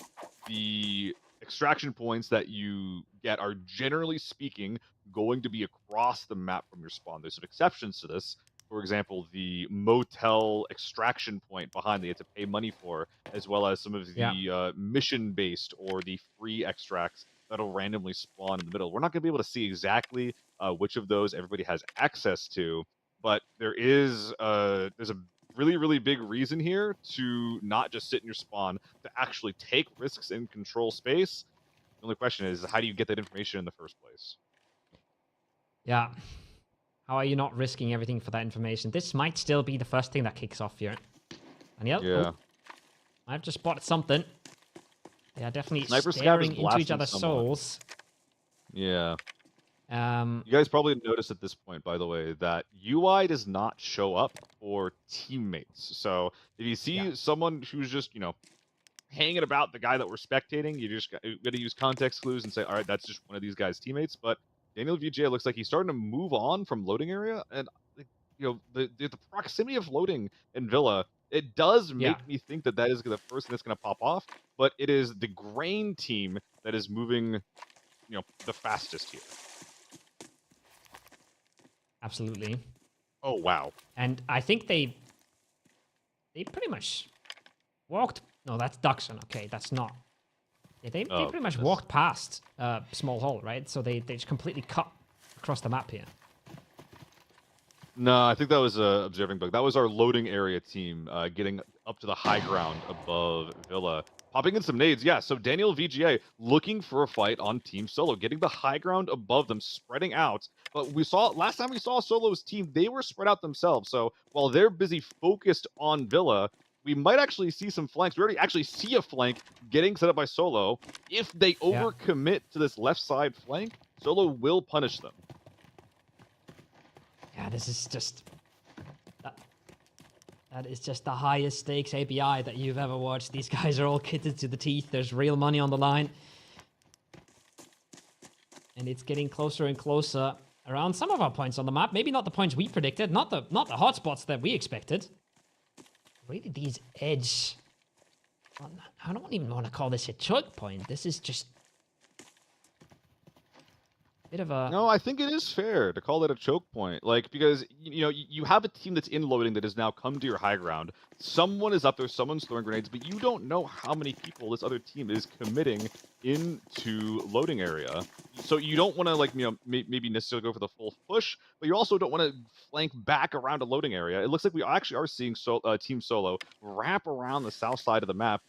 the extraction points that you get are generally speaking going to be across the map from your spawn. There's some exceptions to this. For example, the motel extraction point behind that you have to pay money for, as well as some of the mission-based or the free extracts that'll randomly spawn in the middle. We're not going to be able to see exactly which of those everybody has access to, but there's a really, really big reason here to not just sit in your spawn, to actually take risks and control space. The only question is, how do you get that information in the first place? Yeah. How are you not risking everything for that information? This might still be the first thing that kicks off here. Danielle? Yeah. I've just spotted something. They are definitely Sniper Scav is staring into each blasting other's someone. souls. Yeah. You guys probably noticed at this point, by the way, that UI does not show up for teammates. So if you see someone who's just, hanging about the guy that we're spectating, you just got to use context clues and say, all right, that's just one of these guys' teammates. But Daniel VJ looks like he's starting to move on from loading area, and the proximity of loading in Villa, it does make me think that is the first thing that's going to pop off. But it is the grain team that is moving, the fastest here. Absolutely. Oh wow! And I think they pretty much walked. No, that's Duxon. Okay, that's not. Yeah, they pretty much walked past Small Hole, right? So they just completely cut across the map here. No, I think that was Observing Bug. That was our loading area team getting up to the high ground above Villa. Popping in some nades, yeah. So Daniel VGA looking for a fight on Team Solo, getting the high ground above them, spreading out. But last time we saw Solo's team, they were spread out themselves. So while they're busy focused on Villa, we might actually see some flanks. We already actually see a flank getting set up by Solo. If they overcommit to this left side flank, Solo will punish them. Yeah, this is just... That is just the highest stakes API that you've ever watched. These guys are all kitted to the teeth. There's real money on the line. And it's getting closer and closer around some of our points on the map. Maybe not the points we predicted, not the hotspots that we expected. Really, these edge... I don't even want to call this a choke point. This is just... Bit of a No, I think it is fair to call it a choke point. Like, because, you have a team that's in loading that has now come to your high ground. Someone is up there, someone's throwing grenades, but you don't know how many people this other team is committing into loading area. So you don't want to, like, maybe necessarily go for the full push, but you also don't want to flank back around a loading area. It looks like we actually are seeing Team Solo wrap around the south side of the map.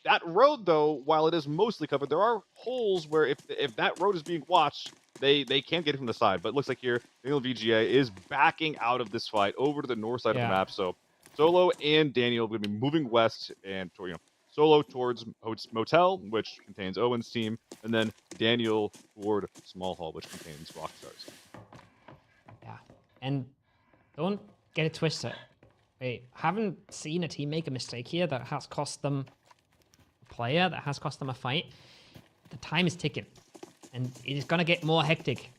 That road, though, while it is mostly covered, there are holes where if that road is being watched, they can get it from the side. But it looks like here, Daniel VGA is backing out of this fight over to the north side of the map. So Solo and Daniel will be moving west and Solo towards Motel, which contains Owen's team, and then Daniel toward Small Hall, which contains Rockstar's. Yeah, and don't get it twisted. I haven't seen a team make a mistake here that has cost them player, that has cost them a fight. The time is ticking, and it is going to get more hectic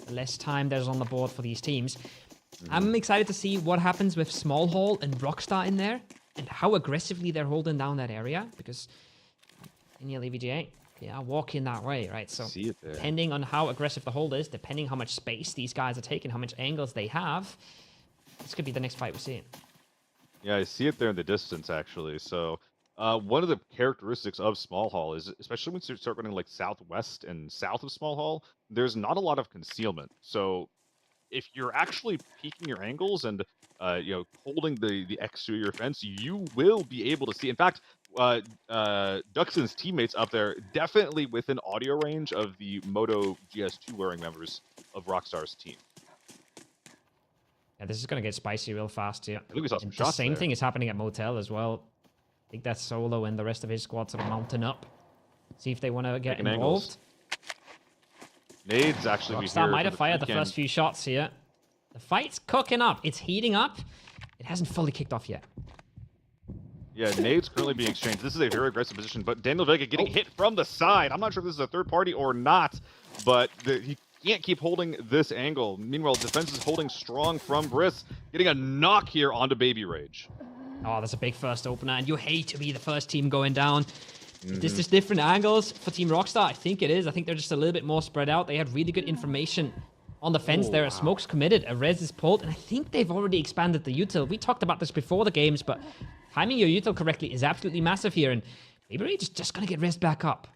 the less time there's on the board for these teams. I'm excited to see what happens with Small Hall and Rockstar in there, and how aggressively they're holding down that area, because Daniel EVGA, walking that way, right? So depending on how aggressive the hold is, depending how much space these guys are taking, how much angles they have, this could be the next fight we're seeing. Yeah, I see it there in the distance, actually. So one of the characteristics of Small Hall is, especially when you start running like southwest and south of Small Hall, there's not a lot of concealment. So if you're actually peeking your angles and holding the exterior fence, you will be able to see. In fact, Duxon's teammates up there definitely within audio range of the Moto GS2 wearing members of Rockstar's team. Yeah, this is going to get spicy real fast here. I think we saw some The shots same there. thing is happening at Motel as well. I think that's Solo and the rest of his squads are mounting up. See if they want to get Taking involved. Nades actually be Rockstar here might for have fired the weekend. first few shots here. The fight's cooking up. It's heating up. It hasn't fully kicked off yet. Yeah, nades currently being exchanged. This is a very aggressive position, but Daniel Vega getting hit from the side. I'm not sure if this is a third party or not, but he can't keep holding this angle. Meanwhile, defense is holding strong from Briss, getting a knock here onto Baby Rage. Oh, that's a big first opener, and you hate to be the first team going down. Is this just different angles for Team Rockstar? I think it is. I think they're just a little bit more spread out. They had really good information on the fence there. A smoke's committed, a res is pulled, and I think they've already expanded the util. We talked about this before the games, but timing your util correctly is absolutely massive here, and Baby Rage is just going to get res back up.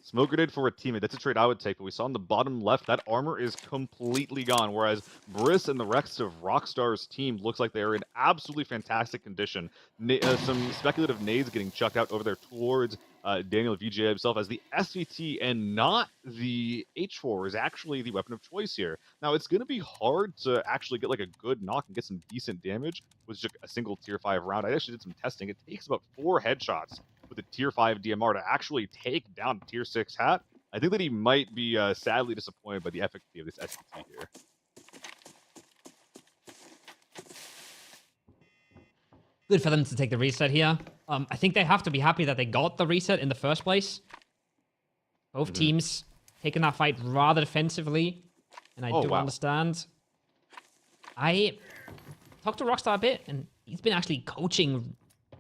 Smoke grenade for a teammate. That's a trade I would take, but we saw on the bottom left, that armor is completely gone, whereas Briss and the rest of Rockstar's team looks like they are in absolutely fantastic condition. Some speculative nades getting chucked out over there towards Daniel VGA himself, as the SVT and not the H4 is actually the weapon of choice here. Now, it's going to be hard to actually get like a good knock and get some decent damage with just a single tier 5 round. I actually did some testing. It takes about 4 headshots with a tier 5 DMR to actually take down tier 6 hat. I think that he might be sadly disappointed by the efficacy of this SVT here. Good for them to take the reset here. I think they have to be happy that they got the reset in the first place. Both teams taking that fight rather defensively, and I do understand. I talked to Rockstar a bit, and he's been actually coaching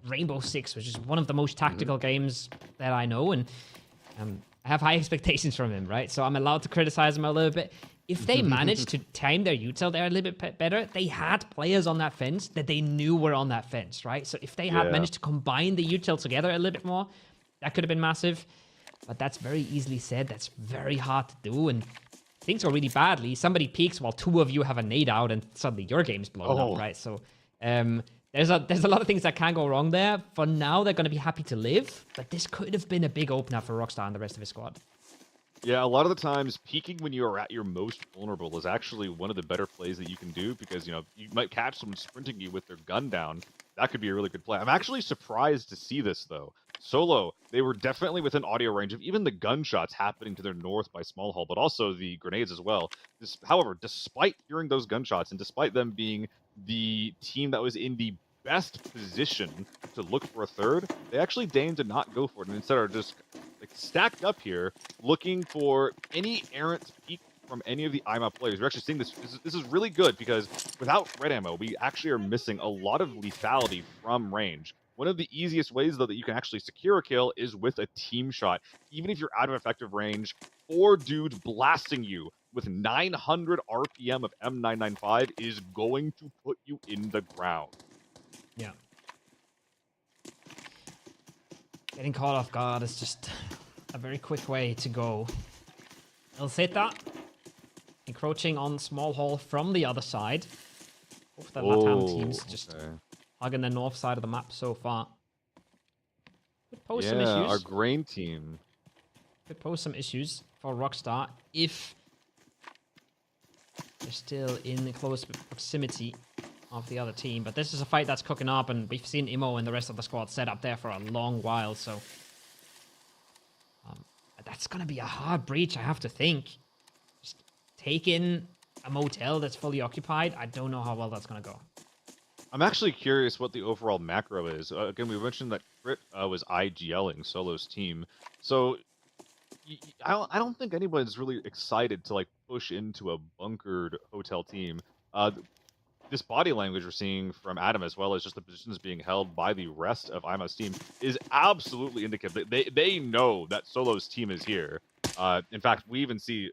Rainbow Six, which is one of the most tactical games that I know, and I have high expectations from him, right? So I'm allowed to criticize him a little bit. If they managed to time their util there a little bit better, they had players on that fence that they knew were on that fence, right? So if they had managed to combine the util together a little bit more, that could have been massive. But that's very easily said. That's very hard to do, and things go really badly. Somebody peeks while 2 of you have a nade out, and suddenly your game's blown up, right? So there's a lot of things that can go wrong there. For now, they're going to be happy to live, but this could have been a big opener for Rockstar and the rest of his squad. Yeah, a lot of the times, peeking when you are at your most vulnerable is actually one of the better plays that you can do, because, you might catch someone sprinting you with their gun down. That could be a really good play. I'm actually surprised to see this, though. Solo, they were definitely within audio range of even the gunshots happening to their north by Small Hall, but also the grenades as well. However, despite hearing those gunshots, and despite them being the team that was in the best position to look for a third, they actually deigned to not go for it, and instead are just stacked up here, looking for any errant peek from any of the IMA players. We're actually seeing this. This is really good, because without red ammo, we actually are missing a lot of lethality from range. One of the easiest ways, though, that you can actually secure a kill is with a team shot. Even if you're out of effective range, 4 dudes blasting you with 900 RPM of M995 is going to put you in the ground. Yeah. Getting caught off guard is just a very quick way to go. El Zeta encroaching on small hall from the other side. Both the Latam teams just hugging the north side of the map so far. Could pose some issues. Our grain team. Could pose some issues for Rockstar if they're still in close proximity of the other team. But this is a fight that's cooking up, and we've seen Imo and the rest of the squad set up there for a long while, so that's going to be a hard breach, I have to think. Just take in a motel that's fully occupied. I don't know how well that's going to go. I'm actually curious what the overall macro is. Again, we mentioned that Crit was IGLing Solo's team. So I don't think anyone's really excited to like push into a bunkered hotel team. This body language we're seeing from Adam, as well as just the positions being held by the rest of IMA's team, is absolutely indicative. They know that Solo's team is here. In fact, we even see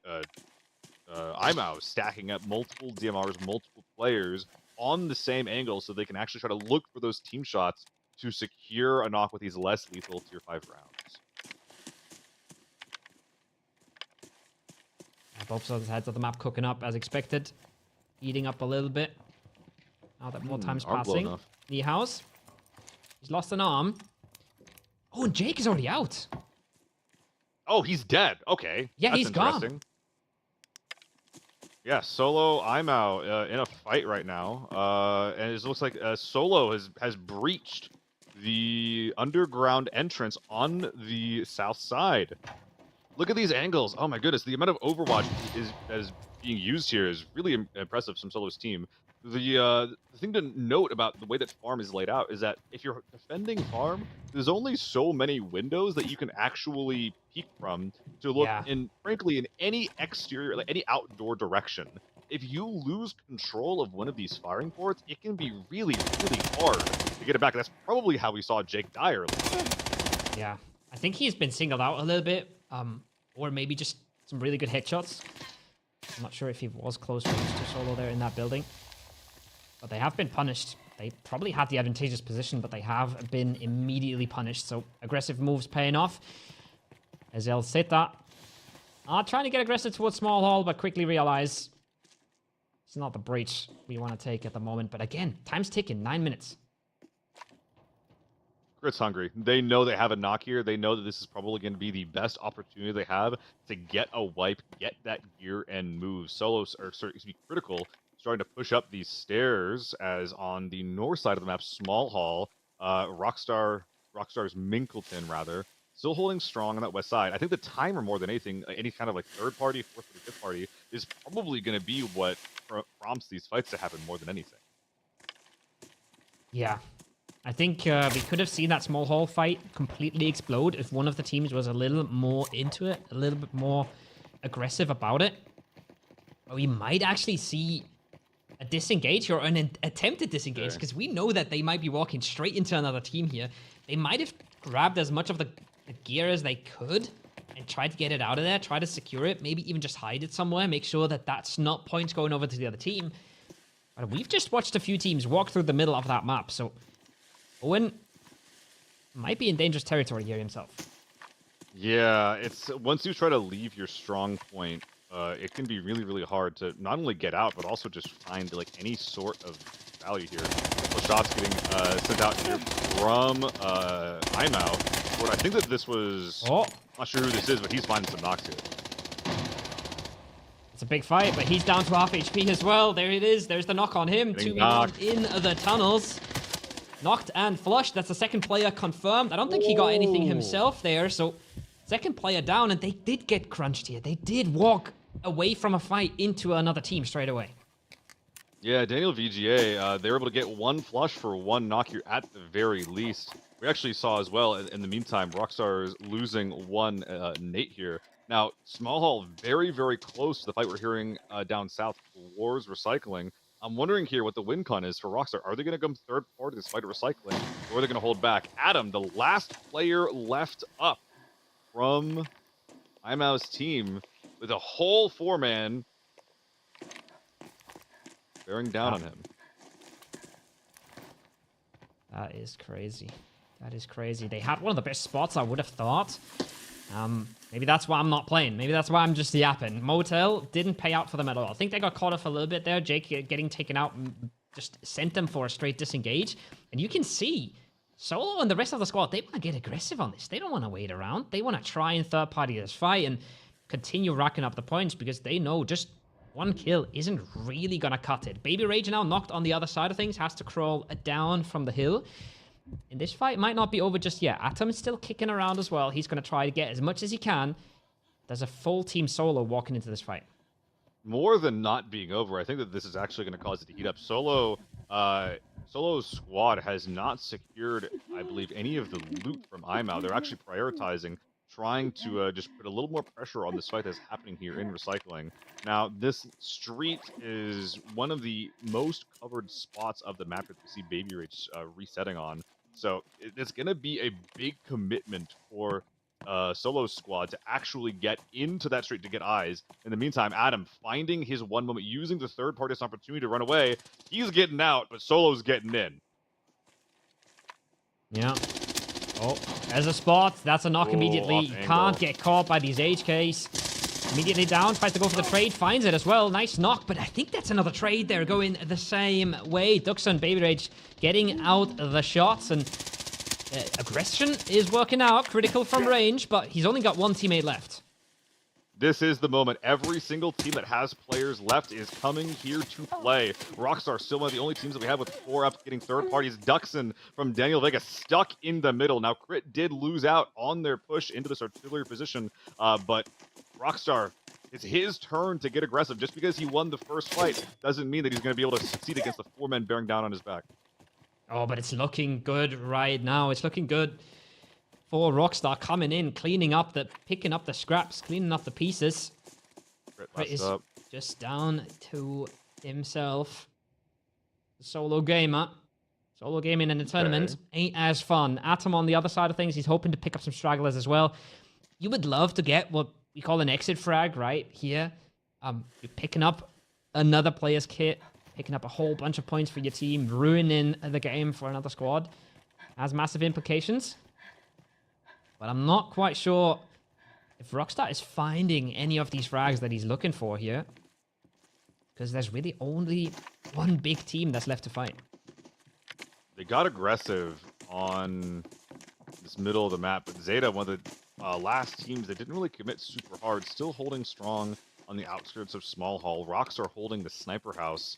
IMAO stacking up multiple DMRs, multiple players on the same angle, so they can actually try to look for those team shots to secure a knock with these less lethal tier 5 rounds. Both sides of the map cooking up as expected. Heating up a little bit. Now that more time's passing. Niehaus. He's lost an arm. Oh, and Jake is already out. Oh, he's dead. Okay. Yeah, that's he's gone. Yeah, Solo, I'm out in a fight right now. And it looks like Solo has breached the underground entrance on the south side. Look at these angles. Oh my goodness, the amount of Overwatch that is being used here is really impressive from Solo's team. The thing to note about the way that farm is laid out is that if you're defending farm, there's only so many windows that you can actually peek from to look in, frankly, in any exterior, like any outdoor direction. If you lose control of one of these firing ports, it can be really, really hard to get it back. That's probably how we saw Jake die earlier. Yeah, I think he's been singled out a little bit, or maybe just some really good headshots. I'm not sure if he was close range to Solo there in that building. But they have been punished. They probably had the advantageous position, but they have been immediately punished. So aggressive moves paying off. As El Zeta trying to get aggressive towards small hall, but quickly realize it's not the breach we want to take at the moment. But again, time's ticking. 9 minutes. Crit's hungry. They know they have a knock here. They know that this is probably going to be the best opportunity they have to get a wipe, get that gear, and move. Critical starting to push up these stairs, as on the north side of the map, small hall, Rockstar's Minkleton, rather, still holding strong on that west side. I think the timer, more than anything, any kind of like third party, fourth party, fifth party, is probably going to be what prompts these fights to happen more than anything. Yeah. I think we could have seen that small hall fight completely explode if one of the teams was a little more into it, a little bit more aggressive about it. But we might actually see a disengage or an attempted disengage, because we know that they might be walking straight into another team here. They might have grabbed as much of the gear as they could and tried to get it out of there, try to secure it, maybe even just hide it somewhere, make sure that that's not points going over to the other team. But we've just watched a few teams walk through the middle of that map, so Owen might be in dangerous territory here himself. Yeah, it's once you try to leave your strong point, it can be really, really hard to not only get out, but also just find like any sort of value here. A couple shots getting sent out here from IMAO. But I think that this was... not sure who this is, but he's finding some knocks here. It's a big fight, but he's down to half HP as well. There it is. There's the knock on him. Getting 2 men in the tunnels. Knocked and flushed. That's the second player confirmed. I don't think he got anything himself there, so second player down, and they did get crunched here. They did walk away from a fight into another team straight away. Yeah, Daniel VGA, they were able to get one flush for one knock here at the very least. We actually saw as well, in the meantime, Rockstar is losing one Nate here. Now, Small Hall very, very close to the fight we're hearing down south towards Recycling. I'm wondering here what the win con is for Rockstar. Are they going to come third party to this fight at Recycling, or are they going to hold back? Adam, the last player left up from IMAU's team with a whole 4-man bearing down on him. That is crazy. That is crazy. They had one of the best spots, I would have thought. Maybe that's why I'm not playing. Maybe that's why I'm just yapping. Motel didn't pay out for them at all. I think they got caught off a little bit there. Jake getting taken out just sent them for a straight disengage. And you can see Solo and the rest of the squad, they want to get aggressive on this. They don't want to wait around. They want to try and third party this fight and continue racking up the points because they know just one kill isn't really going to cut it. Baby Rage now knocked on the other side of things, has to crawl down from the hill. And this fight might not be over just yet. Atom is still kicking around as well. He's going to try to get as much as he can. There's a full team Solo walking into this fight. More than not being over, I think that this is actually going to cause it to heat up. Solo's squad has not secured, I believe, any of the loot from IMAU. They're actually prioritizing trying to just put a little more pressure on this fight that's happening here in Recycling. Now, this street is one of the most covered spots of the map that we see Baby Rage resetting on. So it's going to be a big commitment for Solo's squad to actually get into that street to get eyes. In the meantime, Adam finding his one moment, using the third party's opportunity to run away. He's getting out, but Solo's getting in. Yeah. Oh, there's a spot. That's a knock immediately. You can't get caught by these HKs. Immediately down, tries to go for the trade, finds it as well. Nice knock, but I think that's another trade there going the same way. Duxon, Baby Rage getting out the shots, and aggression is working out. Critical from range, but he's only got one teammate left. This is the moment. Every single team that has players left is coming here to play. Rockstar still one of the only teams that we have with 4 up getting third parties. Duxon from Daniel Vega stuck in the middle. Now, Crit did lose out on their push into this artillery position, but Rockstar, it's his turn to get aggressive. Just because he won the first fight doesn't mean that he's going to be able to succeed against the 4 men bearing down on his back. Oh, but it's looking good right now. It's looking good for Rockstar coming in, picking up the scraps, cleaning up the pieces. Crit is just down to himself. Solo gamer. Solo gaming in the tournament ain't as fun. Atom on the other side of things, he's hoping to pick up some stragglers as well. You would love to get what we call an exit frag right here. You're picking up another player's kit, picking up a whole bunch of points for your team, ruining the game for another squad. Has massive implications. But I'm not quite sure if Rockstar is finding any of these frags that he's looking for here. Because there's really only one big team that's left to fight. They got aggressive on this middle of the map, but Zeta, one of the last teams that didn't really commit super hard, still holding strong on the outskirts of Small Hall. Rockstar holding the sniper house.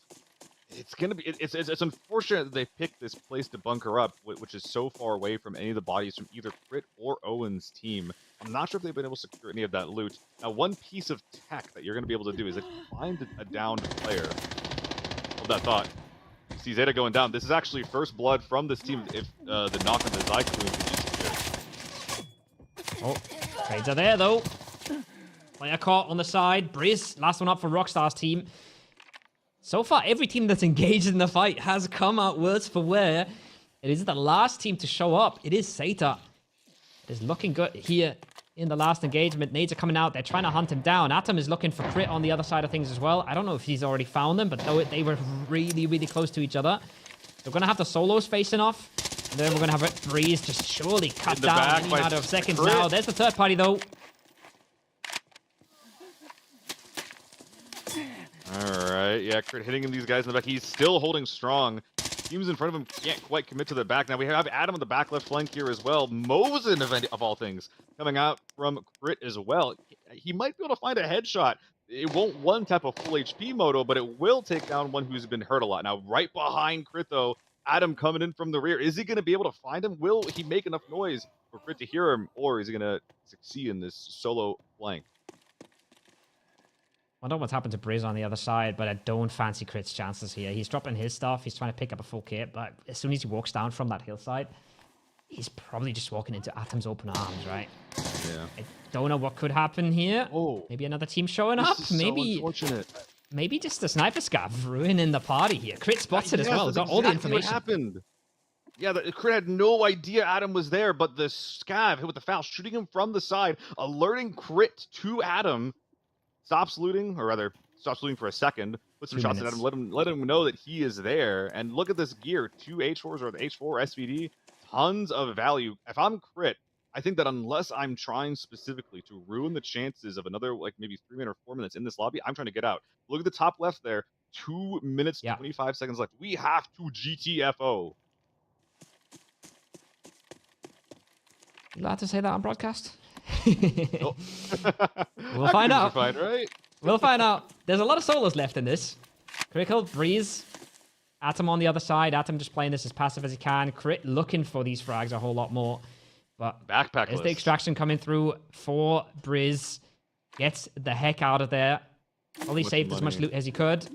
It's gonna be. It's unfortunate that they picked this place to bunker up, which is so far away from any of the bodies from either Crit or Owen's team. I'm not sure if they've been able to secure any of that loot. Now, one piece of tech that you're gonna be able to do is if you find a downed player. Hold that thought. You see Zeta going down. This is actually first blood from this team. If the knock on the Zyklon could be secured. Oh, trades are there though. Player caught on the side. Briz, last one up for Rockstar's team. So far, every team that's engaged in the fight has come out worse for wear. It is the last team to show up. It is Zeta. It is looking good here in the last engagement. Nades are coming out. They're trying to hunt him down. Atom is looking for Crit on the other side of things as well. I don't know if he's already found them, but they were really, really close to each other. We're going to have the solos facing off. And then we're going to have it Breeze just surely cut down in a matter of seconds now. There's the third party, though. Alright, yeah, Crit hitting him, these guys in the back. He's still holding strong. Teams in front of him can't quite commit to the back. Now we have Adam on the back left flank here as well. Mosin, of all things, coming out from Crit as well. He might be able to find a headshot. It won't one-tap a full HP moto, but it will take down one who's been hurt a lot. Now, right behind Crit, though, Adam coming in from the rear. Is he going to be able to find him? Will he make enough noise for Crit to hear him, or is he going to succeed in this solo flank? I don't know what's happened to Briz on the other side, but I don't fancy Crit's chances here. He's dropping his stuff. He's trying to pick up a full kit, but as soon as he walks down from that hillside, he's probably just walking into Atom's open arms, right? Yeah. I don't know what could happen here. Oh, maybe another team showing up. Maybe, so unfortunate. Maybe just the sniper scav ruining the party here. Crit spots it as well. Got all the information. What happened? Yeah, the Crit had no idea Adam was there, but the Scav hit with the foul, shooting him from the side, alerting Crit to Adam. Stops looting, or rather, stops looting for a second. Put some 2 shots at Adam, minutes. let him know that he is there. And look at this gear: 2 H4s or the H4 SVD, tons of value. If I'm Crit, I think that unless I'm trying specifically to ruin the chances of another like maybe 3 minutes or 4 minutes in this lobby, I'm trying to get out. Look at the top left there. 2 minutes Yeah. 25 seconds left. We have to GTFO. You allowed to say that on broadcast? Nope. We'll find out. Fine, right? We'll find out. There's a lot of solos left in this. Critical, Breeze, Atom on the other side. Atom just playing this as passive as he can. Crit looking for these frags a whole lot more. But Backpack there's the list. extraction coming through for Breeze. Gets the heck out of there. Probably Much saved as much money. loot as he could.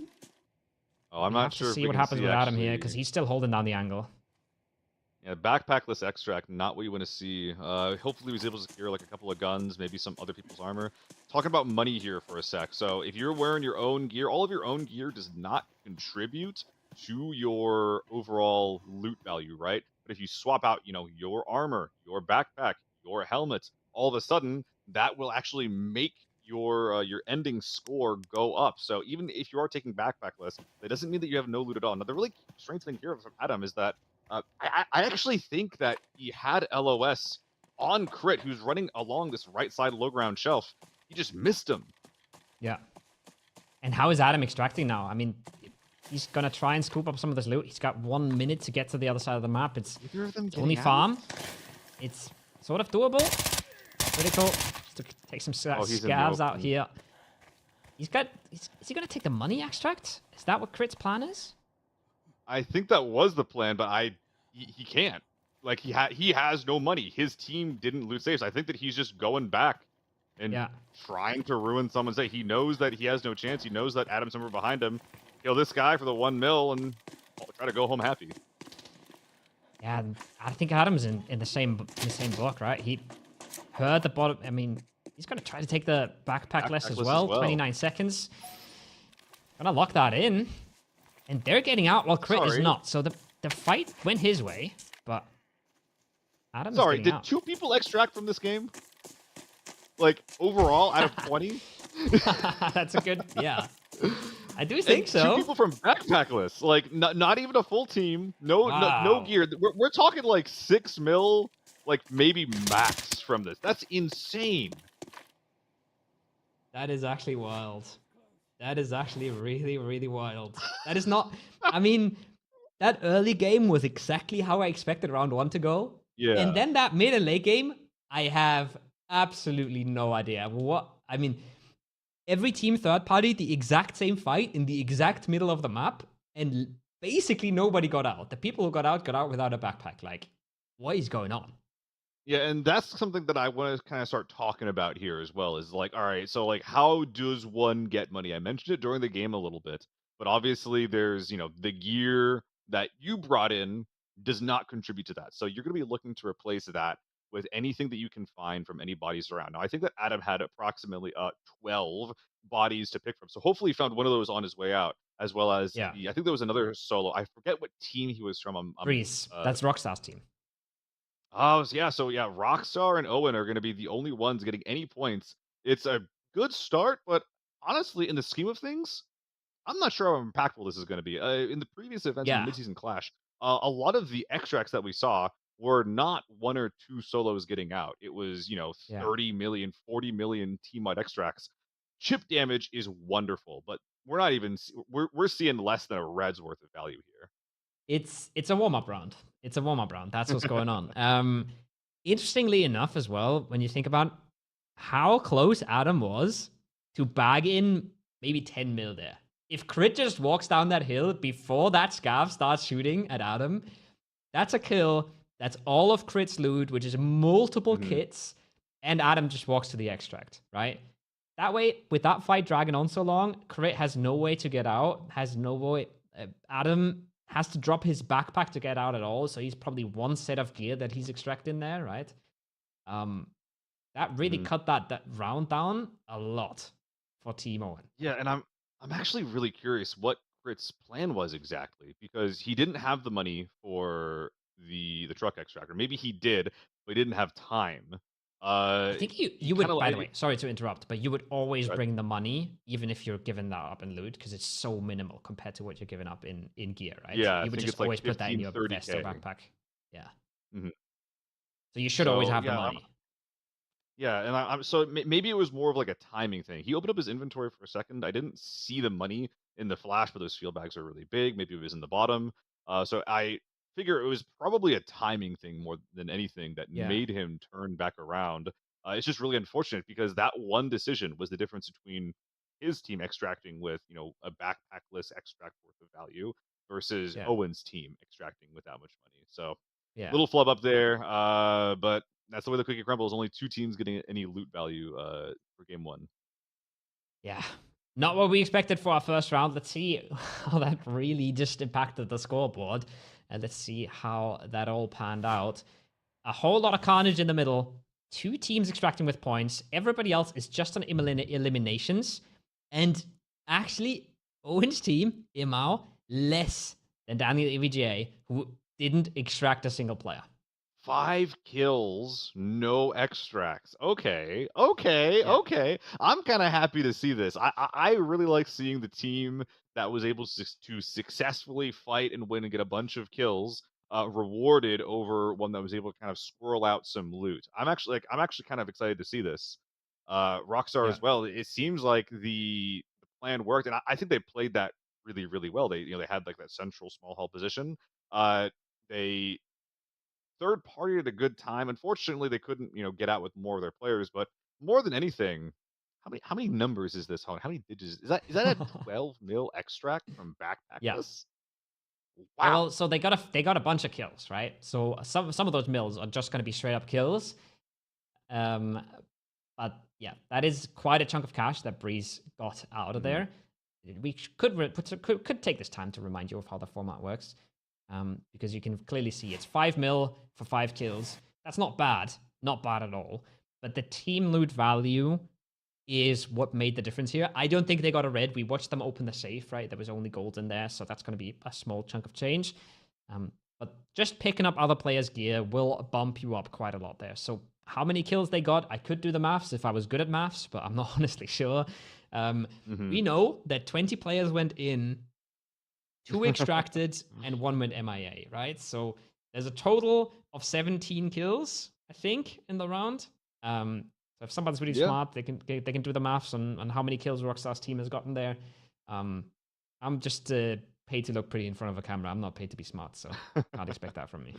Oh, I'm We'll not have sure to if see we what can happens with Adam here, actually- because he's still holding down the angle. Yeah, backpackless extract, not what you want to see. Hopefully he was able to secure like a couple of guns, maybe some other people's armor. Talking about money here for a sec. So if you're wearing your own gear, all of your own gear does not contribute to your overall loot value, right? But if you swap out, your armor, your backpack, your helmet, all of a sudden that will actually make your ending score go up. So even if you are taking backpackless, that doesn't mean that you have no loot at all. Now the really strange thing here from Adam is that I actually think that he had LOS on Crit, who's running along this right side low ground shelf. He just missed him. Yeah. And how is Adam extracting now? I mean, he's going to try and scoop up some of this loot. He's got 1 minute to get to the other side of the map. It's only farm. It's sort of doable. Critical. Just to take some scavs out here. Is he going to take the money extract? Is that what Crit's plan is? I think that was the plan, but he can't. Like he has no money. His team didn't loot safes. I think that he's just going back and trying to ruin someone's day. He knows that he has no chance. He knows that Adam's somewhere behind him. Kill this guy for the 1 mil and try to go home happy. Yeah, I think Adam's in the same book, right? He heard the bottom. I mean, he's going to try to take the backpack list as well. 29 seconds. Gonna lock that in. And they're getting out while Crit is not. So the fight went his way, but Adam's Sorry, getting did out. 2 people extract from this game? Like, overall, out of 20? That's a good, yeah. I do think and so. 2 people from backpackless. Like, not even a full team. No gear. We're talking like 6 mil, like maybe max from this. That's insane. That is actually wild. That is actually really, really wild. That is not... I mean, that early game was exactly how I expected round 1 to go. Yeah. And then that mid and late game, I have absolutely no idea. What... I mean, every team third party, the exact same fight in the exact middle of the map, and basically nobody got out. The people who got out without a backpack. Like, what is going on? Yeah, and that's something that I want to kind of start talking about here as well, is like, all right, so like how does one get money? I mentioned it during the game a little bit, but obviously there's, the gear that you brought in does not contribute to that. So you're going to be looking to replace that with anything that you can find from any bodies around. Now, I think that Adam had approximately 12 bodies to pick from. So hopefully he found one of those on his way out, as well as I think there was another solo. I forget what team he was from. Breeze. That's Rockstar's team. Oh, yeah. So, yeah, Rockstar and Owen are going to be the only ones getting any points. It's a good start, but honestly, in the scheme of things, I'm not sure how impactful this is going to be. In the previous events in the Midseason Clash, a lot of the extracts that we saw were not 1 or 2 solos getting out. It was, 30 million, 40 million team-wide extracts. Chip damage is wonderful, but we're not even... We're seeing less than a red's worth of value here. It's a warm-up round. It's a warm-up round. That's what's going on. Interestingly enough as well, when you think about how close Adam was to bag in maybe 10 mil there. If Crit just walks down that hill before that Scav starts shooting at Adam, that's a kill. That's all of Crit's loot, which is multiple kits, and Adam just walks to the extract, right? That way, with that fight dragging on so long, Crit has no way to get out, has no way... Adam has to drop his backpack to get out at all, so he's probably 1 set of gear that he's extracting there, right? That really cut that round down a lot for Team Owen. Yeah, and I'm actually really curious what Crit's plan was exactly, because he didn't have the money for the truck extractor. Maybe he did, but he didn't have time. I think He you kind would, of by the like way, sorry to interrupt, but you would always bring the money, even if you're giving that up in loot, because it's so minimal compared to what you're giving up in gear, right? yeah, I You would think just it's like always put that in 15, your vest or 30K. backpack. Yeah. Mhm. So you should always So have the yeah, money. yeah, and I'm so maybe it was more of like a timing thing. He opened up his inventory for a second. I didn't see the money in the flash, but those field bags are really big. Maybe it was in the bottom. So I figure it was probably a timing thing more than anything that Yeah. made him turn back around. It's just really unfortunate because that one decision was the difference between his team extracting with a backpackless extract worth of value versus Yeah. Owen's team extracting with that much money. So Yeah. little flub up there, but that's the way the cookie crumbles. Only two teams getting any loot value for game one. Yeah. Not what we expected for our first round. Let's see how that really just impacted the scoreboard. And let's see how that all panned out. A whole lot of carnage in the middle. Two teams extracting with points. Everybody else is just on eliminations. And actually, Owen's team, Imao, less than Daniel EVGA, who didn't extract a single player. 5 kills, no extracts. Okay, okay, Yeah. okay. I'm kind of happy to see this. I really like seeing the team that was able to successfully fight and win and get a bunch of kills rewarded over one that was able to kind of squirrel out some loot. I'm actually kind of excited to see this. Rockstar Yeah. as well. It seems like the plan worked, and I think they played that really really well. They had like that central small hall position. They third party at a good time. Unfortunately, they couldn't, get out with more of their players. But more than anything, how many numbers is this? How many digits is that a 12 mil extract from Yeah. Backpackless? Yeah, Wow. well, so they got a bunch of kills, right? So some of those mills are just going to be straight up kills. Um, but yeah, that is quite a chunk of cash that Breeze got out of Mhm. there. We could take this time to remind you of how the format works, because you can clearly see it's 5 mil for 5 kills. That's not bad at all. But the team loot value is what made the difference here. I don't think they got a red. We watched them open the safe, right? There was only gold in there, so that's going to be a small chunk of change. But just picking up other players' gear will bump you up quite a lot there. So how many kills they got, I could do the maths if I was good at maths, but I'm not honestly sure. We Mhm. know that 20 players went in, 2 extracted, and 1 went MIA, right? So there's a total of 17 kills, I think, in the round. So if somebody's really Yeah. smart, they can do the maths on how many kills Rockstar's team has gotten there. I'm just paid to look pretty in front of a camera. I'm not paid to be smart, so can't expect that from me.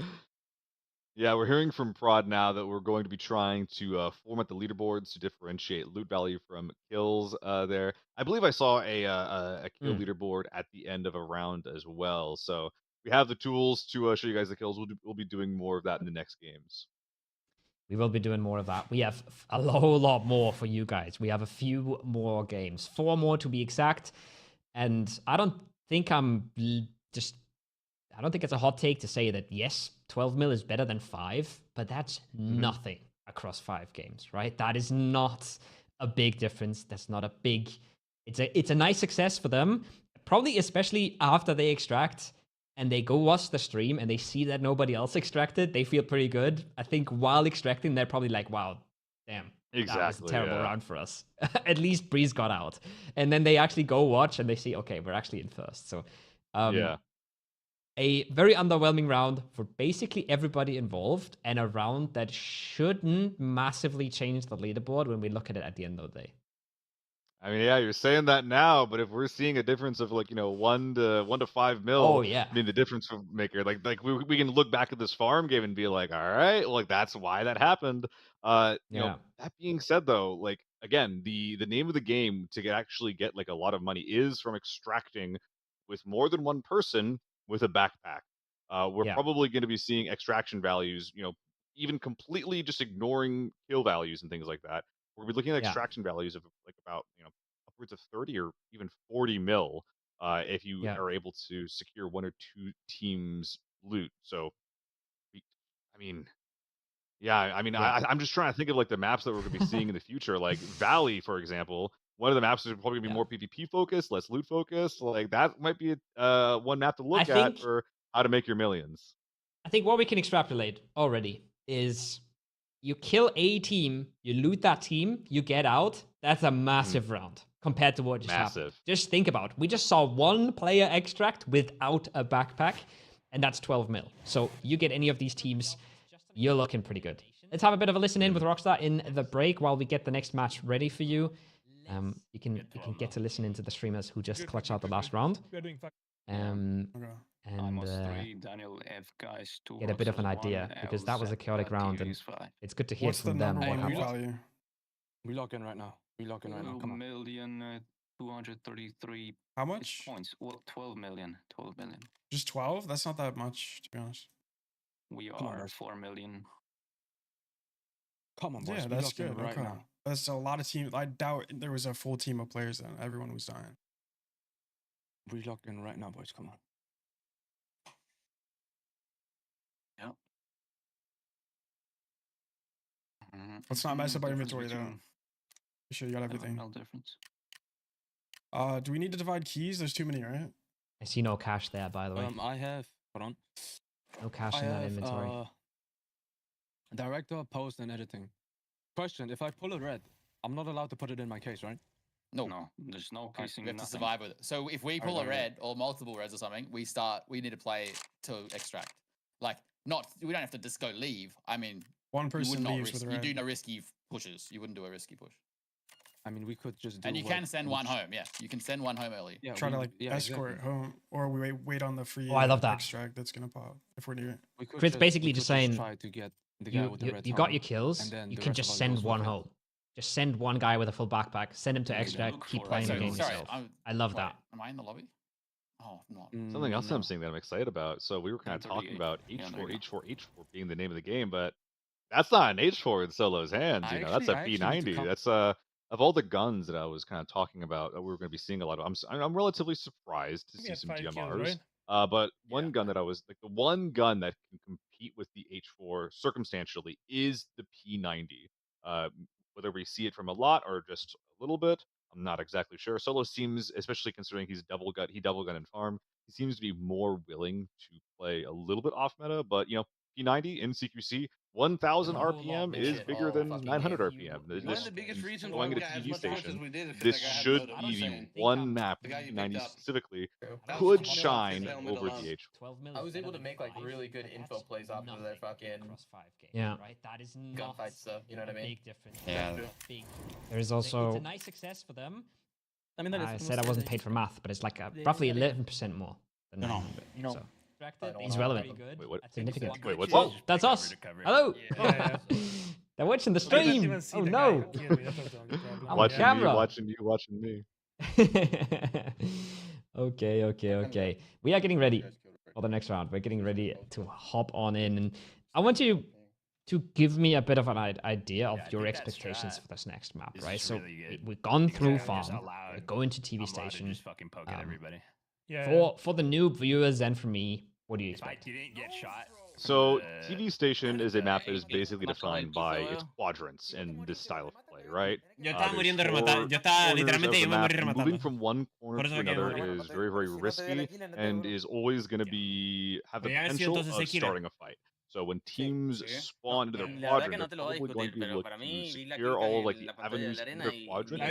Yeah, we're hearing from Prod now that we're going to be trying to format the leaderboards to differentiate loot value from kills. There, I believe I saw a kill Mm. leaderboard at the end of a round as well. So we have the tools to show you guys the kills. We'll be doing more of that in the next games. We will be doing more of that. We have a whole lot more for you guys. We have a few more games, 4 more to be exact. And I don't think I don't think it's a hot take to say that yes, 12 mil is better than 5, but that's Hmm. nothing across 5 games, right? That is not a big difference. That's not a big. It's a nice success for them, probably especially after they extract and they go watch the stream and they see that nobody else extracted. They feel pretty good. I think while extracting, they're probably like, "Wow, damn, that was a Exactly. terrible Yeah. round for us. At least Breeze got out." And then they actually go watch and they see, okay, we're actually in first. So, Yeah. a very underwhelming round for basically everybody involved, and a round that shouldn't massively change the leaderboard when we look at it at the end of the day. I mean, yeah, you're saying that now, but if we're seeing a difference of like 1 to 5 Oh mil, yeah, I mean the difference maker, like we can look back at this farm game and be like, all right, like that's why that happened. yeah, That being said though, like again, the name of the game to actually get like a lot of money is from extracting with more than one person with a backpack. We're yeah, probably going to be seeing extraction values, even completely just ignoring kill values and things like that. We're looking at yeah, extraction values of like about upwards of 30 or even 40 mil if you yeah, are able to secure one or two teams loot. So we- I mean, yeah, I mean, yeah, I'm just trying to think of like the maps that we're going to be seeing in the future. Like Valley, for example, one of the maps is probably going to be yeah. more PvP focused, less loot focused. Like that might be one map to I look at think for how to make your millions. I think what we can extrapolate already is you kill a team, you loot that team, you get out. That's a massive round compared to what just happened. Just think about it. We just saw one player extract without a backpack, and that's 12 mil. So you get any of these teams, you're looking pretty good. Let's have a bit of a listen in with Rockstar in the break while we get the next match ready for you. You can get to listen into the streamers who just clutch out the last round. And get a bit of an idea, because that was a chaotic round, and it's good to hear from them. What's the number one value? We lock in right now. Come on. 2,233,000 How much? Points. Well, 12 million. 12 million. Just 12? That's not that much, to be honest. We are 4 million. Come on, boys. Yeah, that's good. Right now. That's a lot of teams. I doubt there was a full team of players then. Everyone was dying. We lock in right now, boys. Come on. Yep. Let's not mess up our inventory though. Be sure you got everything. No difference. Do we need to divide keys? There's too many, right? I see no cash there, by the way. I have. Hold on. No cash in that inventory. Director, post, and editing. Question: if I pull a red, I'm not allowed to put it in my case, right? No, there's no casing. We have to survive with it. So if we pull a red or multiple reds or something, we need to play to extract. Like, we don't have to just go leave. I mean, one person leaves with a red. You do no risky pushes. You wouldn't do a risky push. I mean, we could just do. And you can send one home. Yeah, you can send one home early. Yeah, try to escort home, or we wait on the free. I love that extract that's gonna pop if we're near it. Chris basically just saying, try to get the guy with the red you got your kills. You can just send one home. Just send one guy with a full backpack. Send him to extract. Keep playing the game yourself. I love that. Am I in the lobby? Oh, I'm not. Something else I'm seeing that I'm excited about. So we were kind of talking about H4 being the name of the game, but that's not an H4 in Solo's hands. You know, that's a P90. That's of all the guns that I was kind of talking about that we were going to be seeing a lot of. I'm relatively surprised to see some GMRs. But one gun that I was like, the one gun that can compete with the H4 circumstantially is the P90. Whether we see it from a lot or just a little bit, I'm not exactly sure. Solo seems, especially considering he double gun in farm, he seems to be more willing to play a little bit off meta. But you know, P90 in CQC, 1,000 RPM is bigger than 900 RPM. One of the biggest reasons why going we to got as TV much push as station, we did is this should be the one map, P90 specifically, could shine over the H. I was able to make like really good info plays off of their fucking right. That is gunfight stuff. You know what I mean? Big difference. Yeah. There's also. It's a nice success for them. I mean, I said I wasn't paid for math, but it's like roughly 11% more than 900. So. He's relevant. Wait, what? Significant. Wait, what's Whoa, that's us. Hello. They're watching the stream. Oh no. Watching me. Okay. We are getting ready for the next round. We're getting ready to hop on in, and I want you to give me a bit of an idea of your expectations for this next map, right? So we've gone through farm, we're going to TV station. Just fucking poke at everybody. For the noob viewers and for me, what do you expect? You didn't get shot. So TV station is a map that is basically defined by its quadrants in this style of play, right? Moving from one corner to another is very, very risky and is always going to have the potential of starting a fight. So when teams spawn into their quadrant, they're probably going to be looking to secure all like the avenues in their quadrant.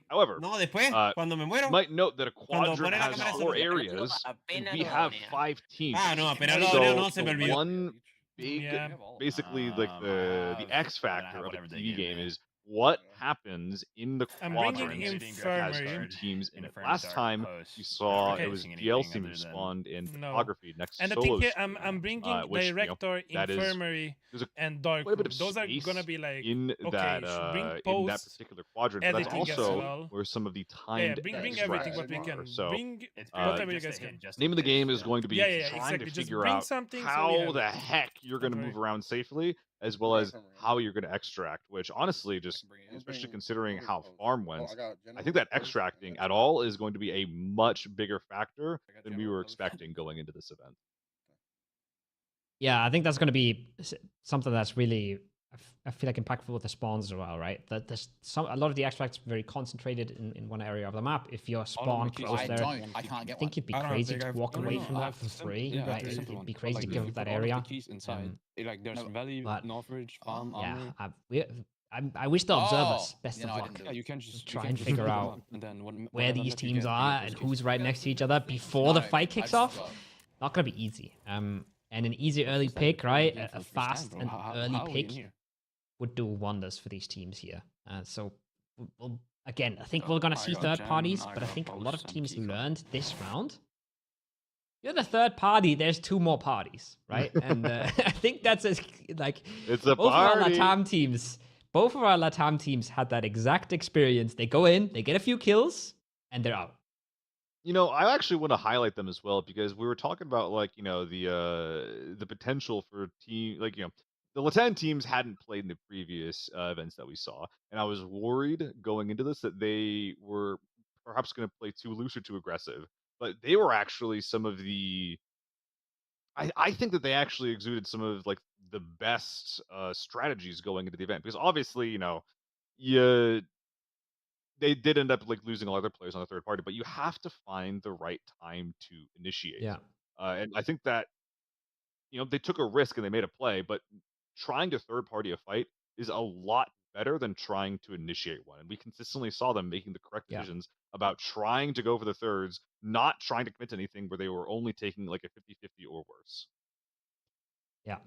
However, you might note that a quadrant has 4 areas, and we have 5 teams. So one big, basically like the X factor of a TV game is what happens in the quadrant that has 2 teams in it. Last time you saw it was DL team who spawned in photography next to Solo. I'm bringing Director, Infirmary, and Dark Room. Those are gonna be like in that particular quadrant. But that's also where some of the timed bring everything what we can. So bring whatever you guys can. Name of the game is going to be trying to figure out how the heck you're going to move around safely, as well as how you're going to extract, which honestly, just especially considering how farm went, I think that extracting at all is going to be a much bigger factor than we were expecting going into this event. Yeah, I think that's going to be something that's really I feel like impactful with the spawns as well, right? That there's a lot of the extracts very concentrated in one area of the map. If your spawn close there, I can't get I think it'd be crazy to walk away from that for free, right? It'd be crazy to give up that area. The keys inside. Like there's Valley, Northridge, Farm, yeah, Armory. I wish the observers best of I luck. didn't do Yeah, it. you can just Try you and can figure just out and then where whatever these map you teams get, you are get and those who's keys. right next to each other before the fight kicks off. forgot. Not gonna be easy. And an easy early pick, right? A fast and early pick would do wonders for these teams here. So again, I think we're gonna see third parties, but I think a lot of teams learned this round. You're the third party. There's two more parties, right? And I think that's like it's a both party. Of our LATAM teams. Both of our LATAM teams had that exact experience. They go in, they get a few kills, and they're out. You know, I actually want to highlight them as well because we were talking about like the potential for team like the Latin teams hadn't played in the previous events that we saw, and I was worried going into this that they were perhaps going to play too loose or too aggressive, but they were actually some of the. I think that they actually exuded some of like the best strategies going into the event because obviously you they did end up like losing all other players on the third party, but you have to find the right time to initiate. Yeah. And I think that they took a risk and they made a play, but trying to third party a fight is a lot better than trying to initiate one. And we consistently saw them making the correct decisions about trying to go for the thirds, not trying to commit to anything where they were only taking like a 50-50 or worse. Yeah.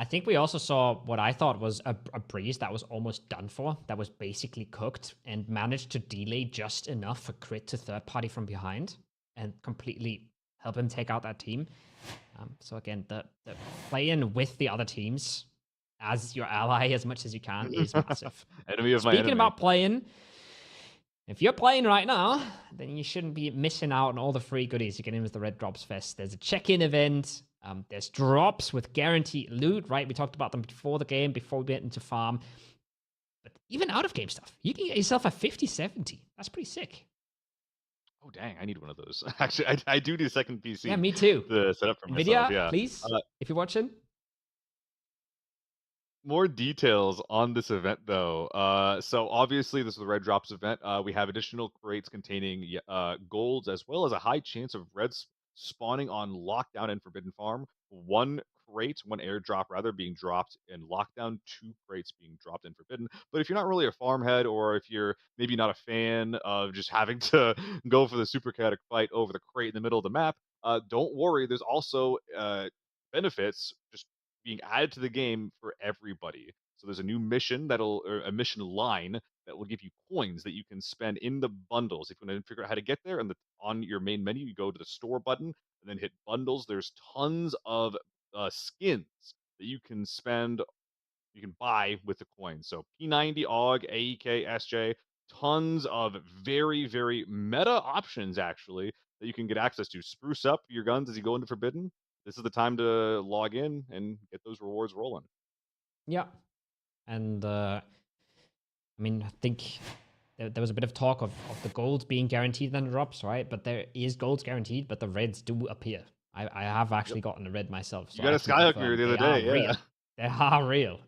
I think we also saw what I thought was a Breeze that was almost done for, that was basically cooked and managed to delay just enough for crit to third party from behind and completely help him take out that team. So again, the play-in with the other teams as your ally as much as you can is massive. Enemy of my enemy. Speaking about playing, if you're playing right now, then you shouldn't be missing out on all the free goodies you get in with the Red Drops Fest. There's a check-in event. There's drops with guaranteed loot, right? We talked about them before the game, before we went into farm. But even out of game stuff, you can get yourself a 50-70. That's pretty sick. Oh, dang. I need one of those. Actually, I do need a second PC. Yeah, me too. To set up for myself. Yeah. Please, if you're watching. More details on this event, though. So obviously, this is the Red Drops event. We have additional crates containing golds, as well as a high chance of reds spawning on Lockdown and Forbidden Farm. One airdrop rather, being dropped in Lockdown, 2 crates being dropped in Forbidden. But if you're not really a farm head, or if you're maybe not a fan of just having to go for the super chaotic fight over the crate in the middle of the map, don't worry. There's also benefits just being added to the game for everybody. So there's a new mission or a mission line that will give you coins that you can spend in the bundles. If you want to figure out how to get there, and on your main menu, you go to the store button and then hit bundles. There's tons of skins that you can spend, you can buy with the coins. So P90, AUG, AEK, SJ, tons of very, very meta options actually that you can get access to. Spruce up your guns as you go into Forbidden. This is the time to log in and get those rewards rolling. Yeah. And I mean, I think there was a bit of talk of the golds being guaranteed in the drops, right? But there is golds guaranteed, but the reds do appear. I have actually gotten a red myself. So you got a Skyhook mirror the other day, yeah. Real. They are real.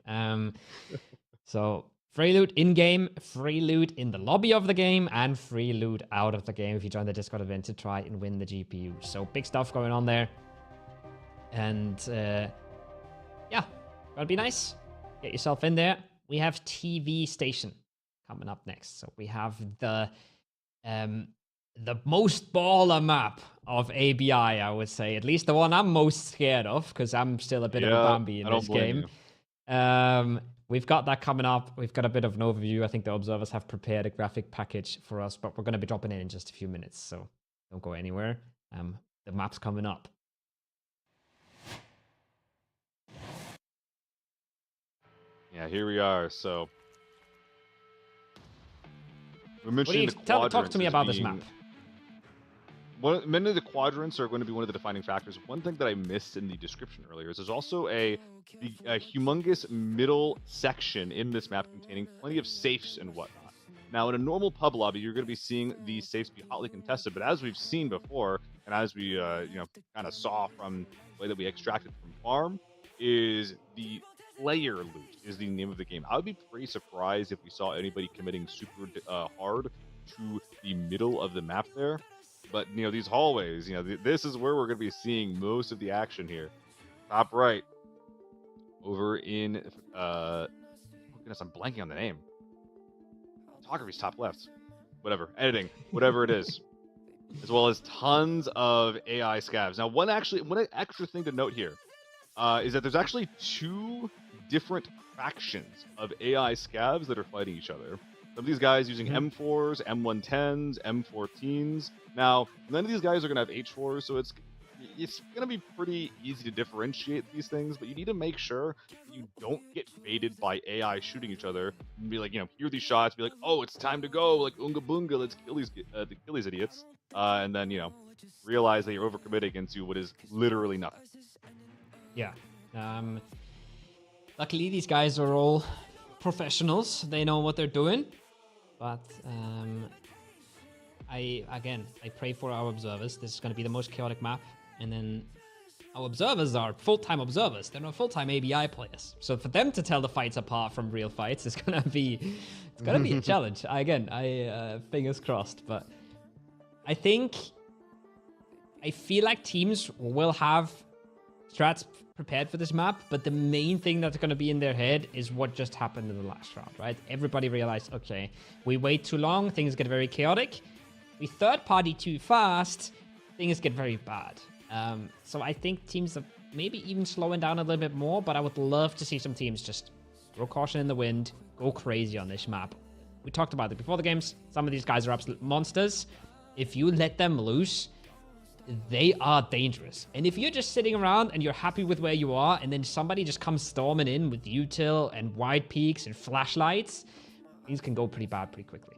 So free loot in-game, free loot in the lobby of the game, and free loot out of the game if you join the Discord event to try and win the GPU. So big stuff going on there. And yeah, gonna be nice. Get yourself in there. We have TV Station coming up next. So we have the most baller map of ABI, I would say. At least the one I'm most scared of, because I'm still a bit of a Bambi in this game. We've got that coming up. We've got a bit of an overview. I think the observers have prepared a graphic package for us, but we're going to be dropping in just a few minutes, so don't go anywhere. The map's coming up. Yeah, here we are. So we mentioned the quadrants. Talk to me about this map. Many of the quadrants are going to be one of the defining factors. One thing that I missed in the description earlier is there's also a humongous middle section in this map containing plenty of safes and whatnot. Now, in a normal pub lobby, you're going to be seeing these safes be hotly contested, but as we've seen before, and as we kind of saw from the way that we extracted from farm, is the player loot is the name of the game. I would be pretty surprised if we saw anybody committing super hard to the middle of the map there. But, these hallways, this is where we're going to be seeing most of the action here. Top right. Over in, oh goodness, I'm blanking on the name. Photography's top left. Whatever. Editing. Whatever it is. As well as tons of AI scavs. Now, one extra thing to note here is that there's actually 2 different factions of AI scavs that are fighting each other. Some of these guys using M4s, M110s, M14s. Now, none of these guys are going to have H4s, so it's going to be pretty easy to differentiate these things, but you need to make sure that you don't get baited by AI shooting each other and be like, hear these shots, be like, oh, it's time to go, like, unga boonga, let's kill these idiots. And then, realize that you're overcommitting into what is literally nothing. Yeah. Luckily, these guys are all professionals. They know what they're doing. But I pray for our observers. This is going to be the most chaotic map. And then our observers are full-time observers. They're not full-time ABI players. So for them to tell the fights apart from real fights is going to be a challenge. I fingers crossed. But I feel like teams will have strats prepared for this map, but the main thing that's going to be in their head is what just happened in the last round, right? Everybody realized, okay, we wait too long, things get very chaotic. We third party too fast, things get very bad. So I think teams are maybe even slowing down a little bit more, but I would love to see some teams just throw caution in the wind, go crazy on this map. We talked about it before the games. Some of these guys are absolute monsters. If you let them loose, they are dangerous. And if you're just sitting around and you're happy with where you are, and then somebody just comes storming in with util and wide peaks and flashlights, things can go pretty bad pretty quickly.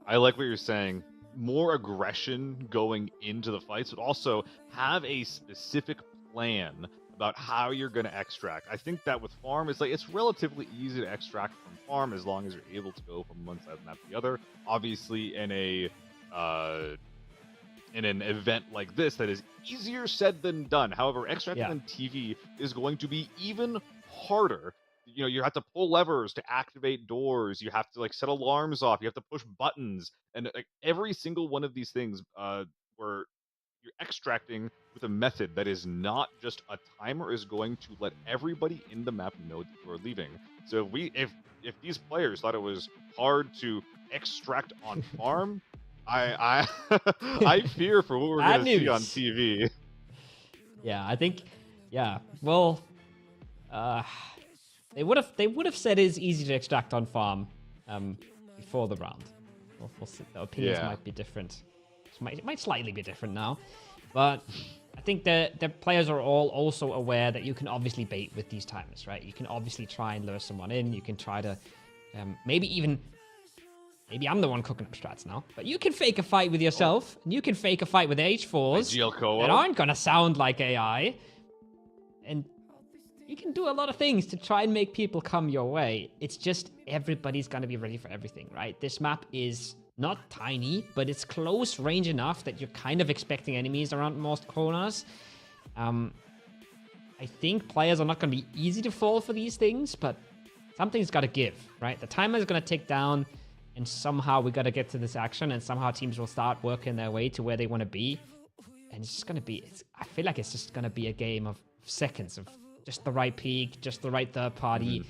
I like what you're saying. More aggression going into the fights, but also have a specific plan about how you're going to extract. I think that with farm, it's relatively easy to extract from farm as long as you're able to go from one side of the map to the other. Obviously, in an event like this, that is easier said than done. However, extracting on TV is going to be even harder. You have to pull levers to activate doors. You have to set alarms off. You have to push buttons, and every single one of these things where you're extracting with a method that is not just a timer is going to let everybody in the map know that you're leaving. So if these players thought it was hard to extract on farm, I fear for what we're going to see on TV. Yeah, I think, well, they would have said it's easy to extract on farm before the round. We'll see. The opinions might be different. It might slightly be different now, but I think the players are all also aware that you can obviously bait with these timers, right? You can obviously try and lure someone in. You can try to maybe I'm the one cooking up strats now, but you can fake a fight with yourself, and you can fake a fight with H4s that aren't gonna sound like AI, and you can do a lot of things to try and make people come your way. It's just everybody's gonna be ready for everything, right? This map is not tiny, but it's close range enough that you're kind of expecting enemies around most corners. I think players are not gonna be easy to fall for these things, but something's gotta give, right? The timer is gonna tick down, and somehow we got to get to this action, and somehow teams will start working their way to where they want to be. And it's just going to be, I feel like it's just going to be a game of seconds of just the right peak, just the right third party.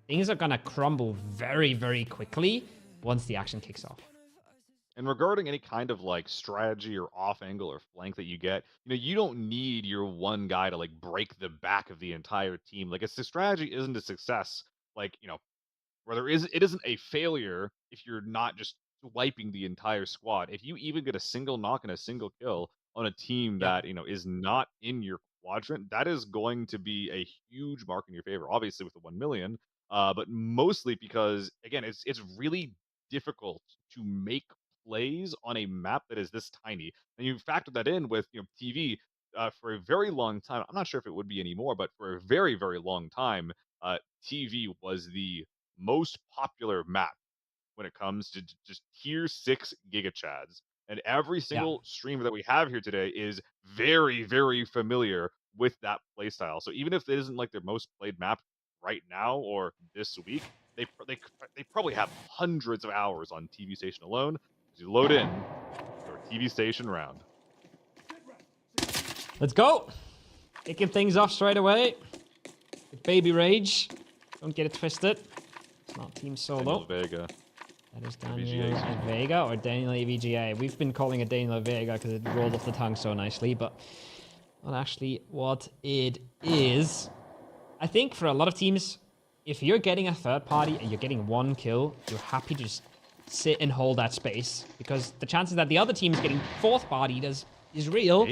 Things are going to crumble very, very quickly once the action kicks off. And regarding any kind of strategy or off angle or flank that you get, you don't need your one guy to break the back of the entire team. It's the strategy isn't a success. Where it isn't a failure if you're not just wiping the entire squad. If you even get a single knock and a single kill on a team that is not in your quadrant, that is going to be a huge mark in your favor. Obviously with the 1 million, but mostly because again, it's really difficult to make plays on a map that is this tiny. And you factor that in with TV for a very long time. I'm not sure if it would be anymore, but for a very, very long time, TV was the most popular map when it comes to just tier 6 gigachads. And every single streamer that we have here today is very, very familiar with that playstyle. So even if it isn't like their most played map right now or this week, they probably have hundreds of hours on TV Station alone. As you load in your TV Station round. Let's go. Kicking things off straight away. With Baby Rage. Don't get it twisted. It's not Team Solo. Daniel Vega. That is Daniel Vega or Daniel AVGA. We've been calling it Daniel Vega because it rolled off the tongue so nicely, but not actually what it is. I think for a lot of teams, if you're getting a third party and you're getting one kill, you're happy to just sit and hold that space because the chances that the other team is getting fourth party is real.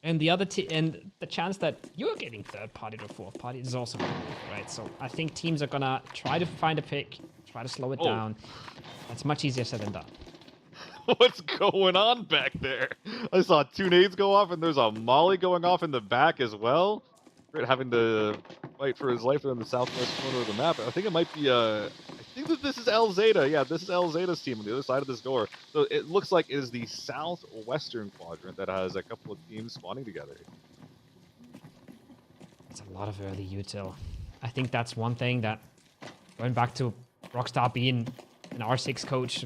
And the chance that you're getting third party to fourth party is also real, right? So I think teams are gonna try to find a pick, try to slow it down. That's much easier said than done. What's going on back there? I saw 2 nades go off, and there's a molly going off in the back as well. Crit having to fight for his life in the southwest corner of the map. I think it might be I think that this is El Zeta. Yeah, this is El Zeta's team on the other side of this door. So it looks like it is the southwestern quadrant that has a couple of teams spawning together. It's a lot of early util. I think that's one thing that, going back to Rockstar being an R6 coach,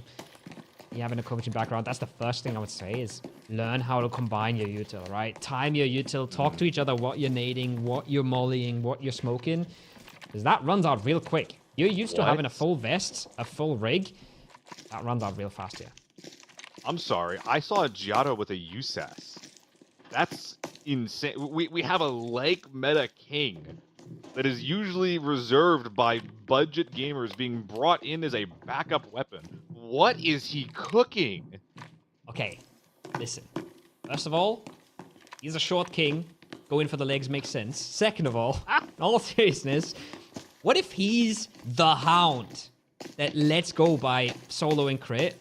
you having a coaching background, that's the first thing I would say is learn how to combine your util, right? Time your util, talk to each other what you're nading, what you're mollying, what you're smoking, because that runs out real quick. You're used to having a full vest, a full rig. That runs out real fast here. I'm sorry. I saw a Giotto with a USAS. That's insane. We have a Lake Meta King that is usually reserved by budget gamers being brought in as a backup weapon. What is he cooking? Okay, listen. First of all, he's a short king. Going for the legs makes sense. Second of all, in all seriousness, what if he's the hound that lets go by solo and crit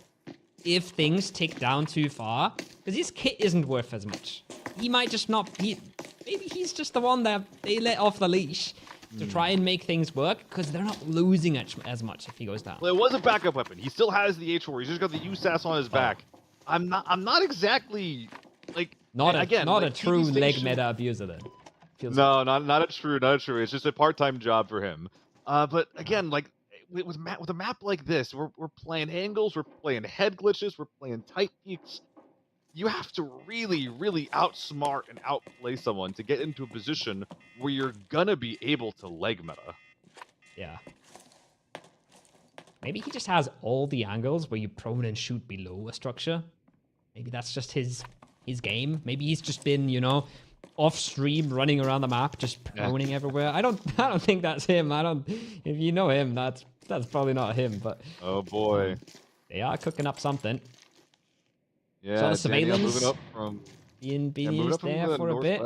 if things tick down too far? Because his kit isn't worth as much. He might just not... maybe he's just the one that they let off the leash to try and make things work, because they're not losing as much if he goes down. Well, it was a backup weapon. He still has the H4. He's just got the USAS on his back. I'm not exactly like not a true TV leg Station... meta abuser then. No, not a true. It's just a part-time job for him. But again, like with a map like this, we're playing angles, we're playing head glitches, we're playing tight peaks. You have to really, really outsmart and outplay someone to get into a position where you're gonna be able to leg meta. Yeah. Maybe he just has all the angles where you prone and shoot below a structure. Maybe that's just his game. Maybe he's just been, off stream running around the map, just proning everywhere. I don't think that's him. If you know him, that's probably not him, but oh boy. They are cooking up something. Yeah, so the surveillance moving up from being used there for a bit.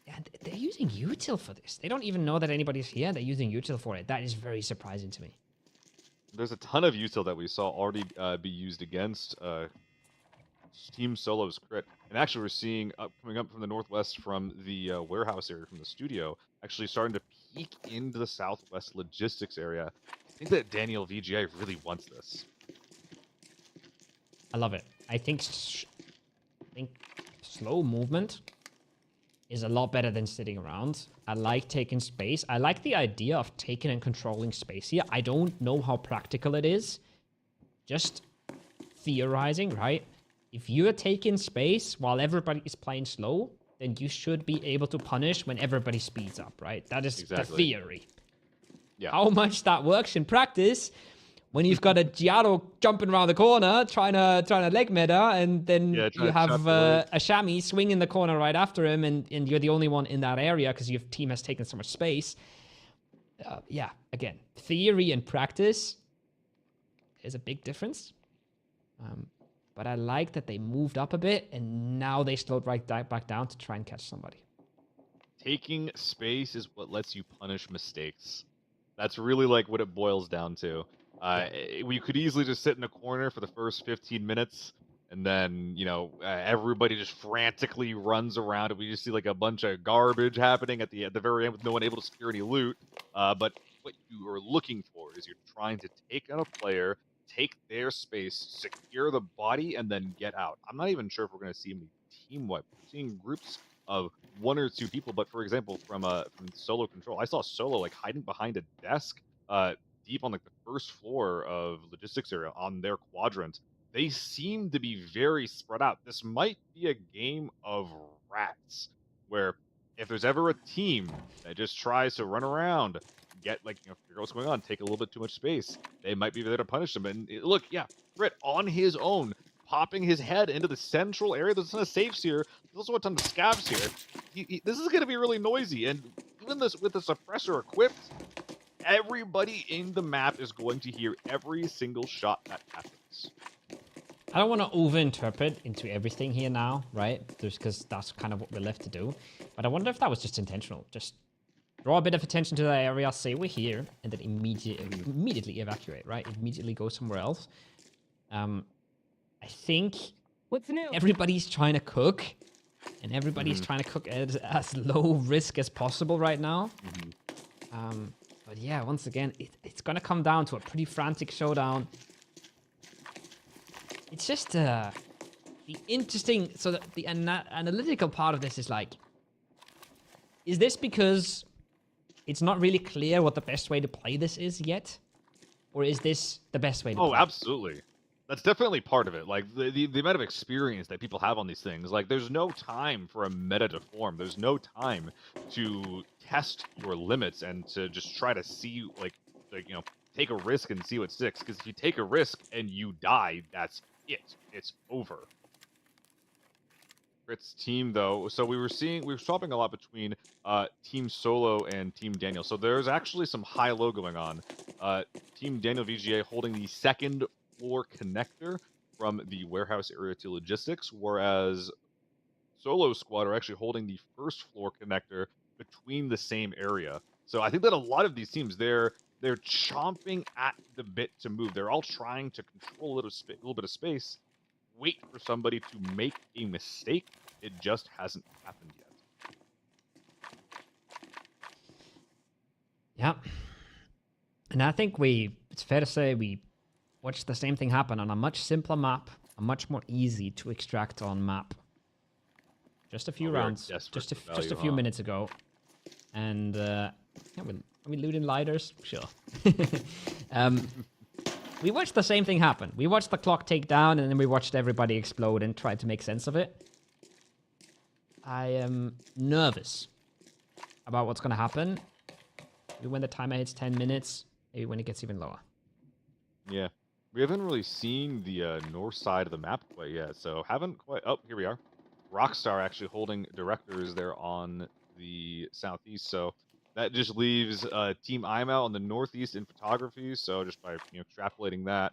Yeah, they're using util for this. They don't even know that anybody's here. They're using util for it. That is very surprising to me. There's a ton of util that we saw already be used against Team Solo's crit. And actually we're seeing coming up from the northwest from the warehouse area from the studio, actually starting to peek into the southwest logistics area. I think that Daniel VGA really wants this. I love it. I think slow movement is a lot better than sitting around. I like taking space. I like the idea of taking and controlling space here. I don't know how practical it is. Just theorizing, right? If you're taking space while everybody is playing slow, then you should be able to punish when everybody speeds up, right? That is the theory. Yeah. How much that works in practice when you've got a Giotto jumping around the corner trying to leg meta, and then you have a Shami swing in the corner right after him, and you're the only one in that area because your team has taken so much space. Yeah, again, theory and practice is a big difference. But I like that they moved up a bit, and now they slowed right back down to try and catch somebody. Taking space is what lets you punish mistakes. That's really like what it boils down to. We could easily just sit in a corner for the first 15 minutes, and then, everybody just frantically runs around, and we just see like a bunch of garbage happening at the very end with no one able to secure any loot. But what you are looking for is you're trying to take out a player, take their space, secure the body, and then get out. I'm not even sure if we're going to see any team wipe. We're seeing groups of one or two people. But for example, from solo control, I saw solo like hiding behind a desk, deep on like the first floor of logistics area on their quadrant. They seem to be very spread out. This might be a game of rats, where if there's ever a team that just tries to run around, get like, figure out what's going on, take a little bit too much space, they might be there to punish them. And look, yeah, Brit on his own, popping his head into the central area. There's a ton of safes here. There's also a ton of scavs here. This is going to be really noisy, and even this with the suppressor equipped, everybody in the map is going to hear every single shot that happens. I don't want to overinterpret into everything here now, right? Just because that's kind of what we're left to do. But I wonder if that was just intentional. Just draw a bit of attention to that area, say we're here, and then immediately evacuate, right? Immediately go somewhere else. I think what's new? Everybody's trying to cook, and everybody's trying to cook at as low risk as possible right now. But yeah, once again, it's going to come down to a pretty frantic showdown. It's just the interesting, so the analytical part of this is like, is this because it's not really clear what the best way to play this is yet? Or is this the best way to play? Oh, absolutely. That's definitely part of it. Like, the amount of experience that people have on these things. Like, there's no time for a meta to form. There's no time to test your limits and to just try to see, like take a risk and see what sticks. Because if you take a risk and you die, that's it. It's over. Brit's team, though, so we were swapping a lot between Team Solo and Team Daniel. So there's actually some high-low going on. Team Daniel VGA holding the second floor connector from the warehouse area to logistics, whereas Solo Squad are actually holding the first floor connector between the same area. So I think that a lot of these teams, they're chomping at the bit to move. They're all trying to control a little bit of space, wait for somebody to make a mistake. It just hasn't happened yet. Yeah. And I think it's fair to say we watched the same thing happen on a much simpler map, a much more easy to extract on map. Just a few rounds, just a few minutes ago. And yeah, are we looting lighters? Sure. We watched the same thing happen. We watched the clock take down, and then we watched everybody explode and try to make sense of it. I am nervous about what's going to happen. Maybe when the timer hits 10 minutes, maybe when it gets even lower. Yeah. We haven't really seen the north side of the map quite yet, so haven't quite... Oh, here we are. Rockstar actually holding directors there on the southeast, so that just leaves Team IMAL on the northeast in photography, so just by extrapolating that,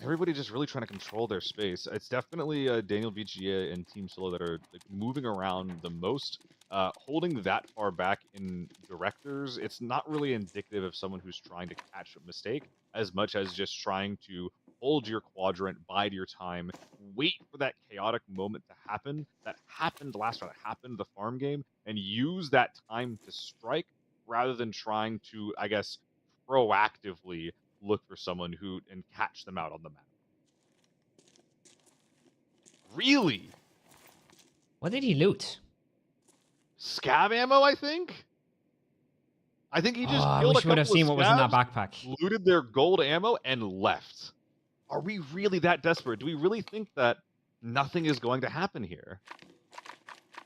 everybody just really trying to control their space. It's definitely Daniel VGA and Team Solo that are moving around the most. Holding that far back in directors, it's not really indicative of someone who's trying to catch a mistake as much as just trying to hold your quadrant, bide your time, wait for that chaotic moment to happen. That happened last round, that happened the farm game, and use that time to strike rather than trying to, I guess, proactively look for someone and catch them out on the map. Really? What did he loot? Scav ammo, I think? I think he just killed I a wish couple we would have seen of what was in that scavs, backpack. looted their gold ammo, and left. Are we really that desperate? Do we really think that nothing is going to happen here?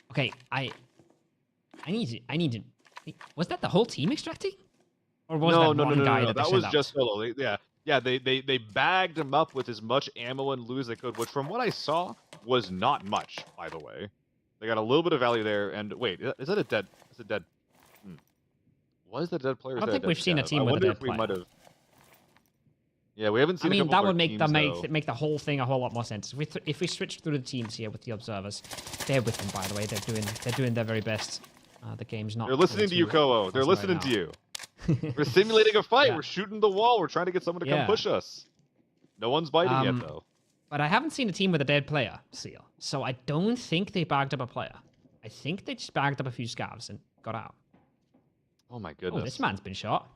Okay, I need to... Was that the whole team extracting? Or was that one guy that they that sent was out? just Solo. They bagged him up with as much ammo and loot as they could, which from what I saw was not much, by the way. They got a little bit of value there, and wait, is that a dead? Is it dead? Was the dead player? I don't think we've seen a team with a dead player. Might have. Yeah, we haven't seen. I mean, that would make the whole thing a whole lot more sense. If we switch through the teams here with the observers, they're with them, by the way. They're doing their very best. The game's not. They're listening to you, Koho. They're listening to you. We're simulating a fight. Yeah. We're shooting the wall. We're trying to get someone to come push us. No one's biting yet, though. But I haven't seen a team with a dead player, Seal. So I don't think they bagged up a player. I think they just bagged up a few scavs and got out. Oh my goodness. Oh, this man's been shot.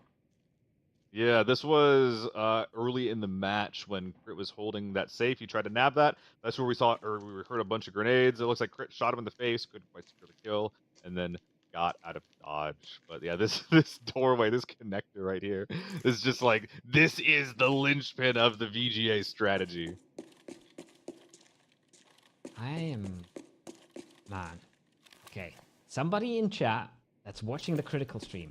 Yeah, this was early in the match when Crit was holding that safe. He tried to nab that. That's where we saw, or we heard a bunch of grenades. It looks like Crit shot him in the face, couldn't quite secure the kill, and then got out of dodge. But yeah, this doorway, this connector right here, is just like, this is the linchpin of the VGA strategy. Man. Okay. Somebody in chat that's watching the critical stream,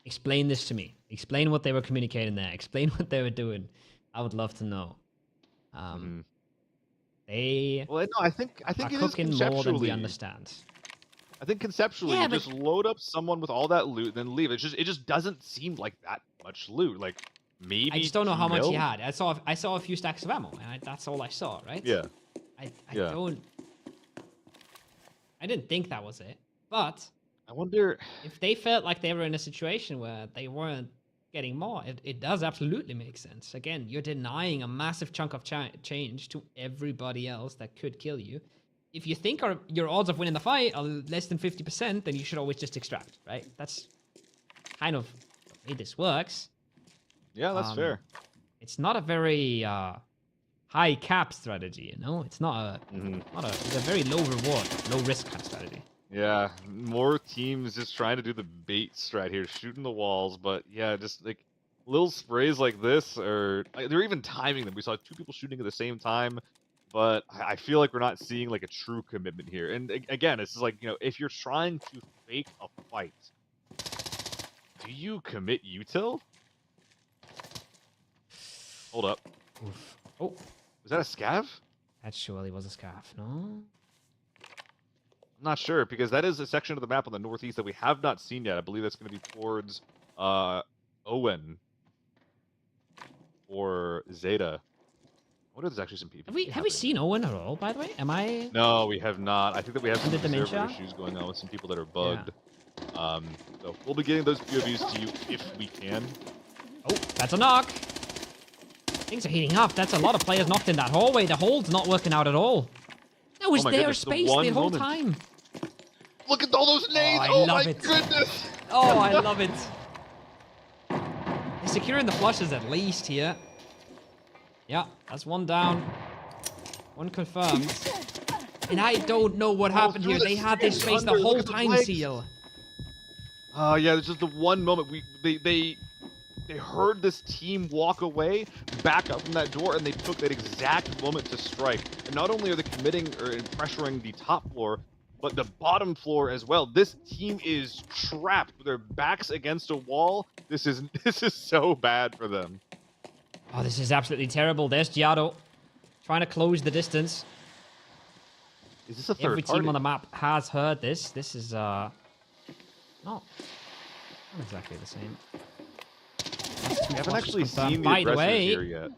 explain this to me. Explain what they were communicating there. Explain what they were doing. I would love to know. They well, no, I think are it is cooking more than we conceptually. understand. I think conceptually, you just load up someone with all that loot, then leave. It just doesn't seem like that much loot. Like maybe I just don't know 2 how much he mil? had. I saw a few stacks of ammo, and that's all I saw. Right? Yeah. I Yeah. don't. I didn't think that was it, but I wonder if they felt like they were in a situation where they weren't getting more. It does absolutely make sense. Again, you're denying a massive chunk of change to everybody else that could kill you. If you think your odds of winning the fight are less than 50%, then you should always just extract, right? That's kind of the way this works. Yeah, that's fair. It's not a very high cap strategy, you know? It's not it's a very low reward, low risk kind of strategy. Yeah, more teams just trying to do the bait strat here, shooting the walls, but yeah, just like little sprays like this, or they're even timing them. We saw 2 people shooting at the same time, but I feel like we're not seeing like a true commitment here. And again, it's just like, you know, if you're trying to fake a fight, do you commit util? Hold up. Oof. Oh, was that a scav? That surely was a scav, no? I'm not sure, because that is a section of the map on the northeast that we have not seen yet. I believe that's going to be towards Owen or Zeta. I wonder if there's actually some people. Have we seen Owen at all, by the way? Am I? No, we have not. I think that we have some Under server dementia? issues going on with some people that are bugged. Yeah. So we'll be getting those POVs to you if we can. Oh, that's a knock. Things are heating up. That's a lot of players knocked in that hallway. The hold's not working out at all. That was their space the whole time. Look at all those nades! I Oh love my it. goodness! Oh, I love it. They're securing the flushes at least here. Yeah, that's one down. One confirmed. And I don't know what happened here. They had this space the whole time, Seal. Oh yeah, there's just the one moment they heard this team walk away, back up from that door, and they took that exact moment to strike. And not only are they committing or pressuring the top floor, but the bottom floor as well. This team is trapped with their backs against a wall. This is so bad for them. Oh, this is absolutely terrible. There's Giotto trying to close the distance. Is this a third Every party? team on the map has heard this. This is not exactly the same. We haven't actually seen the By the aggressors way, here yet.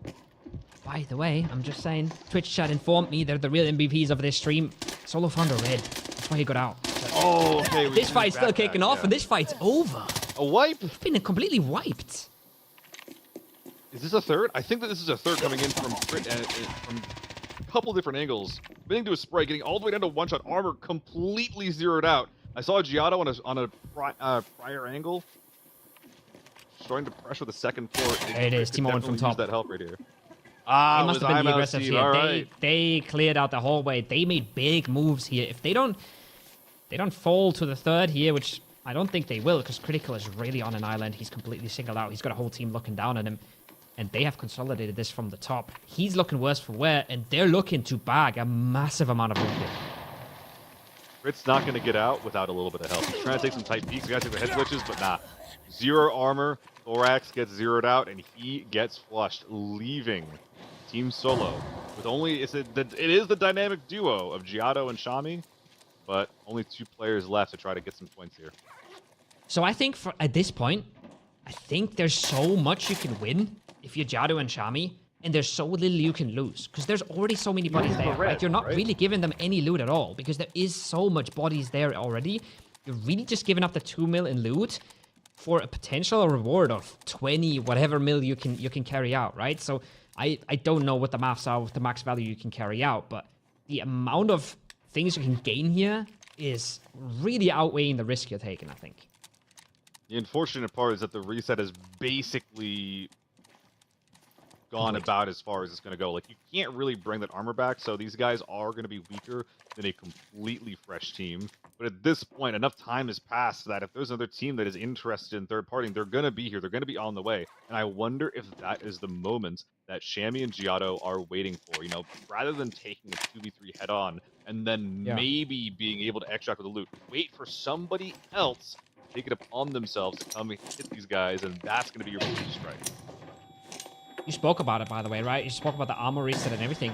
By the way, I'm just saying, Twitch chat informed me they're the real MVPs of this stream. Solo found a red. That's why he got out. Oh, okay. This fight's still kicking off, and this fight's over. A wipe? We've been completely wiped. Is this a third? I think that this is a third coming in from from a couple different angles. Getting to a spray, getting all the way down to one-shot armor, completely zeroed out. I saw Giotto on a prior angle, starting to pressure the second floor. There it is, Team Owen from top. That help right here. They must have been the aggressors here. Right. They cleared out the hallway. They made big moves here. If they don't fall to the third here, which I don't think they will, because Critical is really on an island. He's completely singled out. He's got a whole team looking down on him. And they have consolidated this from the top. He's looking worse for wear, and they're looking to bag a massive amount of loot here. Crit's not going to get out without a little bit of help. He's trying to take some tight peeks. He got to take the head glitches, but nah. Zero armor. Thorax gets zeroed out, and he gets flushed, leaving Team Solo with only it is the dynamic duo of Giotto and Shami, but only 2 players left to try to get some points here. So I think at this point, I think there's so much you can win if you're Giotto and Shami, and there's so little you can lose, because there's already so many bodies there. Right? You're not really giving them any loot at all, because there is so much bodies there already. You're really just giving up the 2 mil in loot for a potential reward of 20 whatever mil you can carry out, right? So I don't know what the maths are with the max value you can carry out, but the amount of things you can gain here is really outweighing the risk you're taking, I think. The unfortunate part is that the reset has basically gone about as far as it's going to go. Like, you can't really bring that armor back, so these guys are going to be weaker than a completely fresh team. But at this point, enough time has passed that if there's another team that is interested in third partying, they're going to be here. They're going to be on the way. And I wonder if that is the moment that Shammy and Giotto are waiting for. You know, rather than taking a 2v3 head-on and then maybe being able to extract with the loot, wait for somebody else to take it upon themselves to come and hit these guys, and that's going to be your first strike. You spoke about it, by the way, right? You spoke about the armor reset and everything.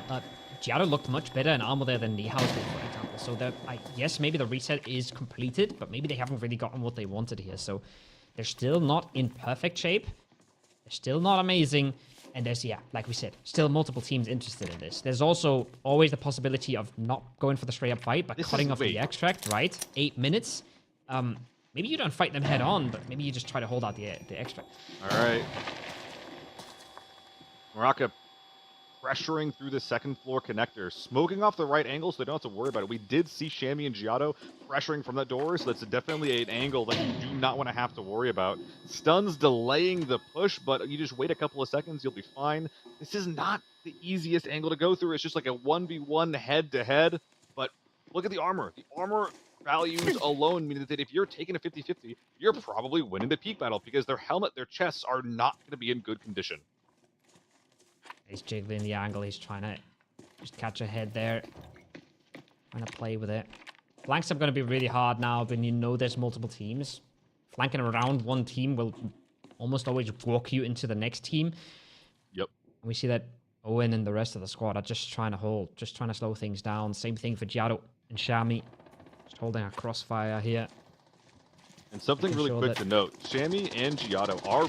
Giotto looked much better in armor there than Niehaus did, for example. So yes, maybe the reset is completed, but maybe they haven't really gotten what they wanted here. So they're still not in perfect shape. They're still not amazing. And there's, like we said, still multiple teams interested in this. There's also always the possibility of not going for the straight-up fight, but cutting off the extract, right? 8 minutes. Maybe you don't fight them head-on, but maybe you just try to hold out the extract. All right. Moraka pressuring through the second floor connector, smoking off the right angle so they don't have to worry about it. We did see Shammy and Giotto pressuring from that door, so that's definitely an angle that you do not want to have to worry about. Stuns delaying the push, but you just wait a couple of seconds, you'll be fine. This is not the easiest angle to go through. It's just like a 1v1 head-to-head, but look at the armor. The armor values alone mean that if you're taking a 50-50, you're probably winning the peak battle because their helmet, their chests are not going to be in good condition. He's jiggling the angle. He's trying to just catch a head there. Trying to play with it. Flanks are going to be really hard now, but you know there's multiple teams. Flanking around one team will almost always walk you into the next team. Yep. And we see that Owen and the rest of the squad are just trying to hold, just trying to slow things down. Same thing for Giotto and Shammy. Just holding a crossfire here. And something really quick to note, Shammy and Giotto are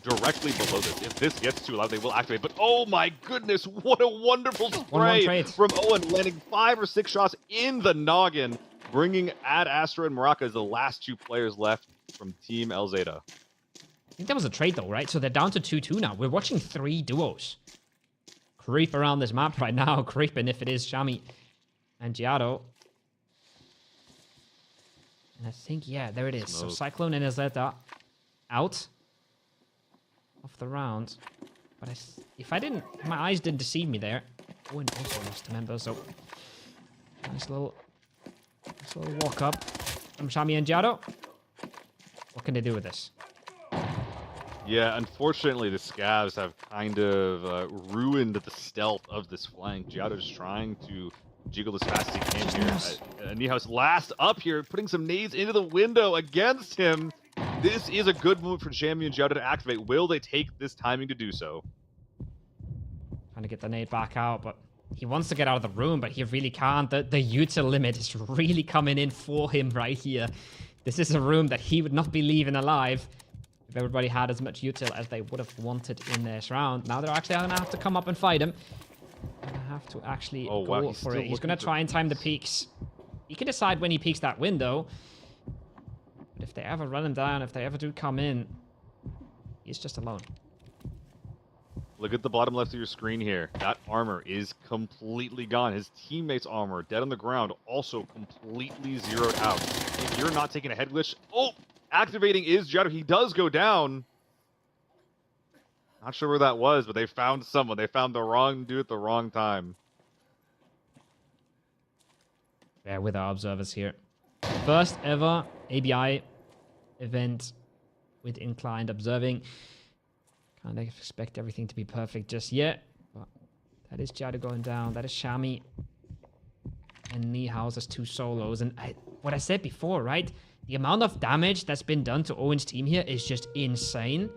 directly below this. If this gets too loud, they will activate. But oh my goodness, what a wonderful spray from Owen, landing 5 or 6 shots in the noggin, bringing Ad Astra and Moraka as the last 2 players left from Team El Zeta. I think that was a trade though, right? So they're down to 2-2 now. We're watching 3 duos creep around this map right now, creeping if it is Shammy and Giotto. And I think, yeah, there it is. So Cyclone and El Zeta out of the round, but if my eyes didn't deceive me there. Owen also lost a member, so nice little walk up from Shammy and Giotto. What can they do with this? Yeah, unfortunately, the Scavs have kind of ruined the stealth of this flank. Giotto's trying to jiggle as fast as he can here. Niehaus last up here, putting some nades into the window against him. This is a good move for Shammy and Giotto to activate. Will they take this timing to do so? Trying to get the nade back out, but he wants to get out of the room, but he really can't. The util limit is really coming in for him right here. This is a room that he would not be leaving alive if everybody had as much util as they would have wanted in this round. Now they're actually going to have to come up and fight him. They're going to have to actually go for it. He's going to try and time the peaks. He can decide when he peeks that window. But if they ever run him down, if they ever do come in, he's just alone. Look at the bottom left of your screen here. That armor is completely gone. His teammates' armor, dead on the ground, also completely zeroed out. If you're not taking a head glitch... Oh! Activating is Giotto. He does go down. Not sure where that was, but they found someone. They found the wrong dude at the wrong time. Yeah, with our observers here. First ever ABI event with inclined observing. Can't expect everything to be perfect just yet, but that is Giotto going down. That is Shammy and Niehaus as 2 solos. And what I said before, right? The amount of damage that's been done to Owen's team here is just insane.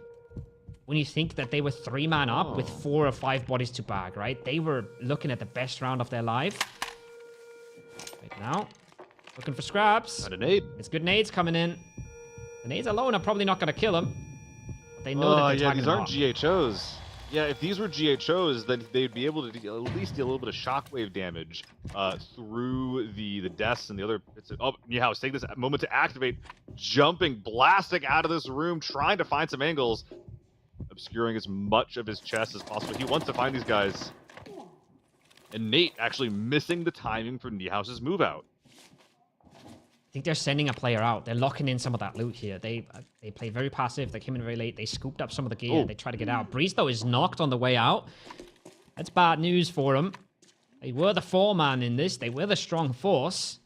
When you think that they were 3-man up with 4 or 5 bodies to bag, right? They were looking at the best round of their life. Right now, looking for scraps. Got a nade. It's good nades coming in. The nades alone are probably not going to kill him. But they know that they're yeah, these aren't hard. GHOs. Yeah, if these were GHOs, then they'd be able to at least deal a little bit of shockwave damage through the deaths and the other bits. Oh, Niehaus, take this moment to activate. Jumping, blasting out of this room, trying to find some angles. Obscuring as much of his chest as possible. He wants to find these guys. And Nate actually missing the timing for Niehaus's move out. I think they're sending a player out. They're locking in some of that loot here. They played very passive. They came in very late. They scooped up some of the gear. They tried to get out. Breeze, though, is knocked on the way out. That's bad news for them. They were the 4-man in this. They were the strong force.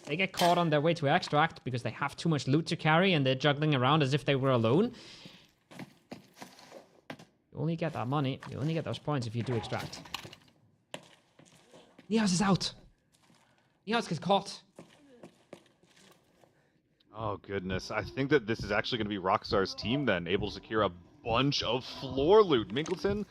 They get caught on their way to extract because they have too much loot to carry and they're juggling around as if they were alone. You only get that money. You only get those points if you do extract. Niaz is out. Niaz gets caught. Oh, goodness. I think that this is actually going to be Rockstar's team then, able to secure a bunch of floor loot. Minkleton,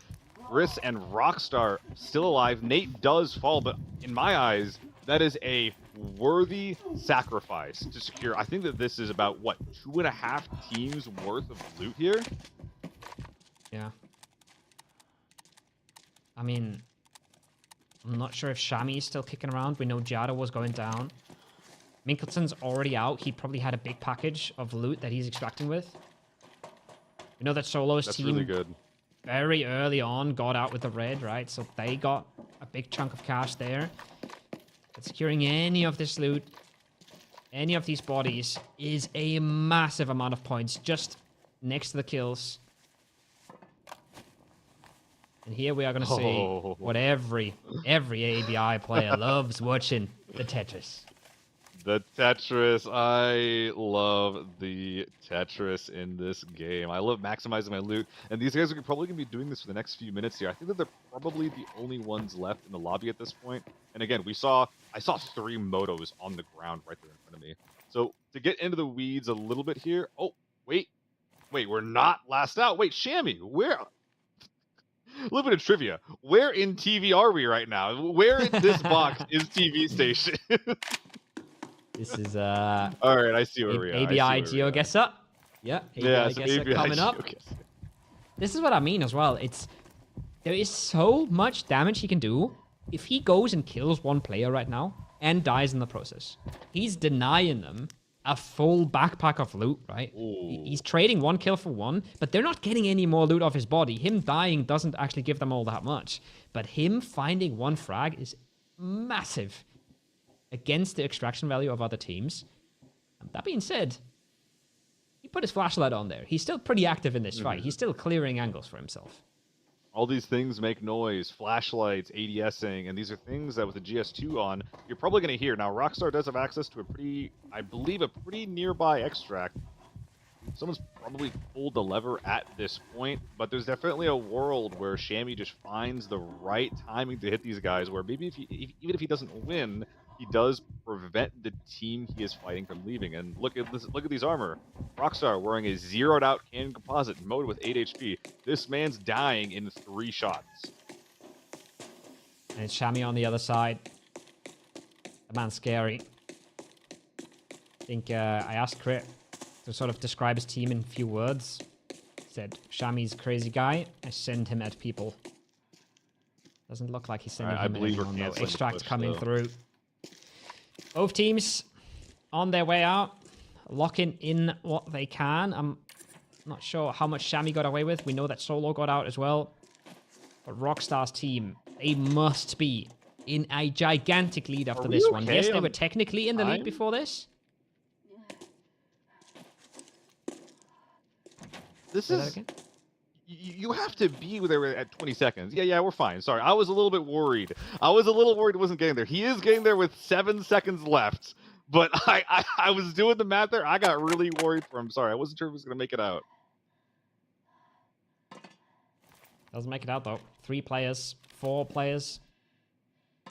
Chris, and Rockstar still alive. Nate does fall, but in my eyes, that is a worthy sacrifice to secure. I think that this is about, what, 2.5 teams worth of loot here? Yeah. I mean, I'm not sure if Shami is still kicking around. We know Jada was going down. Minkleton's already out. He probably had a big package of loot that he's extracting with. We know that Solo's That's team really good. very early on got out with the red, right? So they got a big chunk of cash there. But securing any of this loot, any of these bodies, is a massive amount of points just next to the kills. And here we are going to see what every ABI player loves watching, the Tetris. The Tetris. I love the Tetris in this game. I love maximizing my loot. And these guys are probably going to be doing this for the next few minutes here. I think that they're probably the only ones left in the lobby at this point. And again, I saw 3 motos on the ground right there in front of me. So to get into the weeds a little bit here. Oh, wait, we're not last out. Wait, Shammy, where? A little bit of trivia. Where in TV are we right now? Where in this box is TV station? This is all right. I see where we are. ABI GeoGuessr. Yeah, ABI GeoGuessr coming up. This is what I mean as well. There is so much damage he can do. If he goes and kills one player right now and dies in the process, he's denying them a full backpack of loot, right? He's trading 1 kill for 1, but they're not getting any more loot off his body. Him dying doesn't actually give them all that much. But him finding 1 frag is massive against the extraction value of other teams. That being said, he put his flashlight on there. He's still pretty active in this fight. He's still clearing angles for himself. All these things make noise, flashlights, ADSing, and these are things that with the GS2 on, you're probably going to hear. Now, Rockstar does have access to I believe a pretty nearby extract. Someone's probably pulled the lever at this point, but there's definitely a world where Shammy just finds the right timing to hit these guys, where maybe even if he doesn't win, he does prevent the team he is fighting from leaving. And look at this! Look at these armor. Rockstar wearing a zeroed out cannon composite mode with 8 HP. This man's dying in 3 shots. And it's Shammy on the other side. The man's scary. I think I asked Crit to sort of describe his team in a few words. He said, Shammy's crazy guy. I send him at people. Doesn't look like he's sending him at anyone, though. Extract coming through. Both teams on their way out, locking in what they can. I'm not sure how much Shammy got away with. We know that Solo got out as well. But Rockstar's team, they must be in a gigantic lead after this one. Yes, they were technically in the lead before this. This is... You have to be there at 20 seconds. Yeah, we're fine. Sorry, I was a little bit worried. I was a little worried it wasn't getting there. He is getting there with 7 seconds left. But I was doing the math there. I got really worried for him. Sorry, I wasn't sure if he was going to make it out. Doesn't make it out, though. 3 players, 4 players.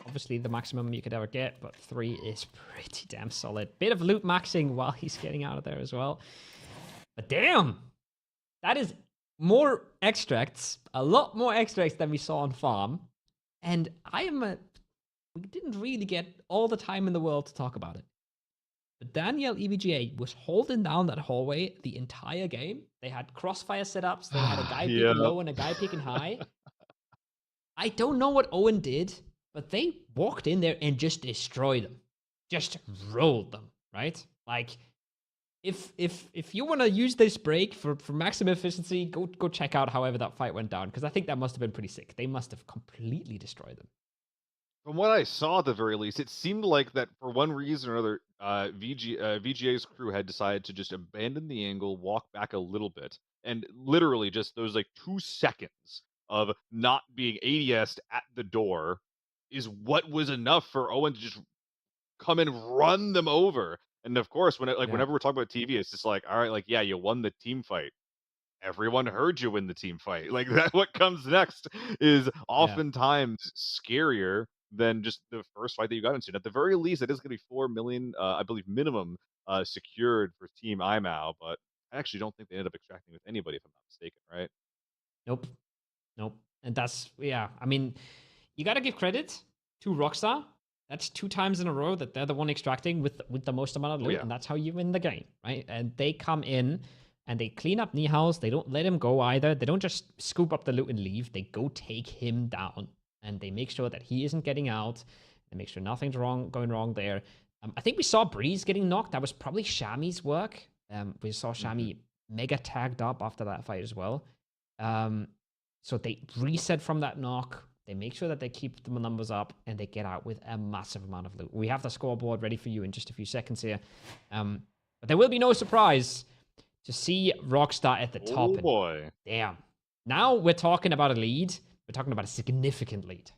Obviously, the maximum you could ever get, but 3 is pretty damn solid. Bit of loot maxing while he's getting out of there as well. But damn! That is... more extracts, a lot more extracts than we saw on farm. And we didn't really get all the time in the world to talk about it. But Daniel EVGA was holding down that hallway the entire game. They had crossfire setups. They had a guy peeking low and a guy peeking high. I don't know what Owen did, but they walked in there and just destroyed them. Just rolled them, right? Like... If you want to use this break for maximum efficiency, go check out however that fight went down, because I think that must have been pretty sick. They must have completely destroyed them. From what I saw at the very least, it seemed like that for one reason or another, VGA's crew had decided to just abandon the angle, walk back a little bit, and literally just those like 2 seconds of not being ADS'd at the door is what was enough for Owen to just come and run them over. And of course, Yeah. whenever we're talking about TV, it's just like, all right, like yeah, you won the team fight. Everyone heard you win the team fight. Like that, what comes next is oftentimes scarier than just the first fight that you got into. And at the very least, it is going to be 4 million, I believe, minimum secured for Team IMAO. But I actually don't think they ended up extracting with anybody, if I'm not mistaken, right? Nope. Nope. And that's, yeah, I mean, you got to give credit to Rockstar. That's 2 times in a row that they're the one extracting with the most amount of loot, and that's how you win the game, right? And they come in and they clean up Nihals. They don't let him go either. They don't just scoop up the loot and leave. They go take him down, and they make sure that he isn't getting out. They make sure nothing's going wrong there. I think we saw Breeze getting knocked. That was probably Shami's work. We saw Shami mega tagged up after that fight as well. So they reset from that knock. They make sure that they keep the numbers up, and they get out with a massive amount of loot. We have the scoreboard ready for you in just a few seconds here. But there will be no surprise to see Rockstar at the top. Oh boy. Damn. Now we're talking about a lead. We're talking about a significant lead.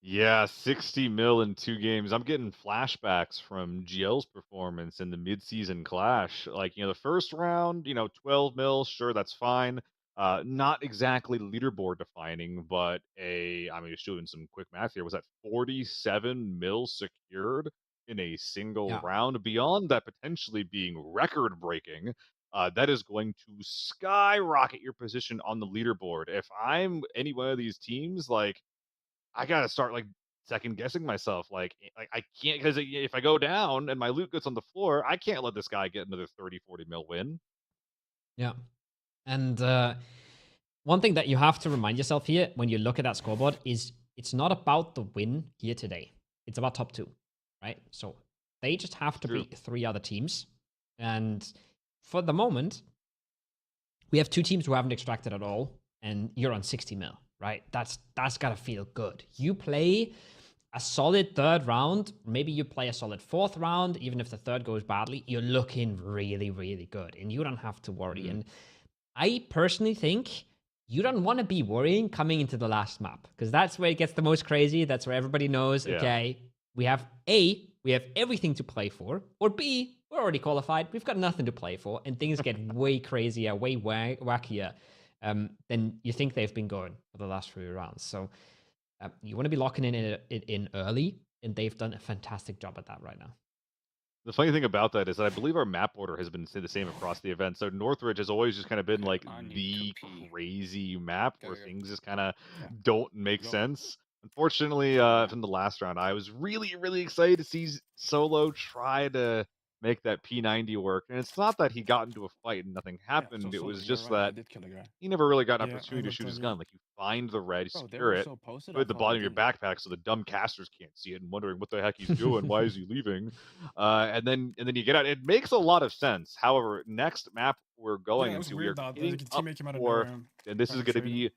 Yeah, 60 mil in 2 games. I'm getting flashbacks from GL's performance in the mid-season clash. Like, the first round, 12 mil, sure, that's fine. Not exactly leaderboard defining, but just doing some quick math here. Was that 47 mil secured in a single round? Beyond that potentially being record breaking, that is going to skyrocket your position on the leaderboard. If I'm any one of these teams, like, I gotta start second guessing myself. Like I can't, because if I go down and my loot gets on the floor, I can't let this guy get another 30, 40 mil win. Yeah. And one thing that you have to remind yourself here when you look at that scoreboard is it's not about the win here today. It's about top 2, right? So they just have to beat 3 other teams. And for the moment, we have 2 teams who haven't extracted at all, and you're on 60 mil, right? That's gotta feel good. You play a solid 3rd round, maybe you play a solid 4th round, even if the 3rd goes badly, you're looking really, really good, and you don't have to worry. And I personally think you don't want to be worrying coming into the last map, because that's where it gets the most crazy. That's where everybody knows, okay, we have everything to play for, or B, we're already qualified, we've got nothing to play for, and things get way crazier, way wackier than you think they've been going for the last few rounds. So you want to be locking in early, and they've done a fantastic job at that right now. The funny thing about that is that I believe our map order has been the same across the event. So Northridge has always just kind of been like the crazy map where things just kind of don't make sense. Unfortunately, from the last round, I was really, really excited to see Solo try to make that P90 work. And it's not that he got into a fight and nothing happened. It was just that he never really got an opportunity to shoot his gun. Like, you find the red, secure it, put it at the bottom of your backpack so the dumb casters can't see it and wondering what the heck he's doing. Why is he leaving? And then you get out. It makes a lot of sense. However, next map we're going into, we're hitting up for, and this is going to be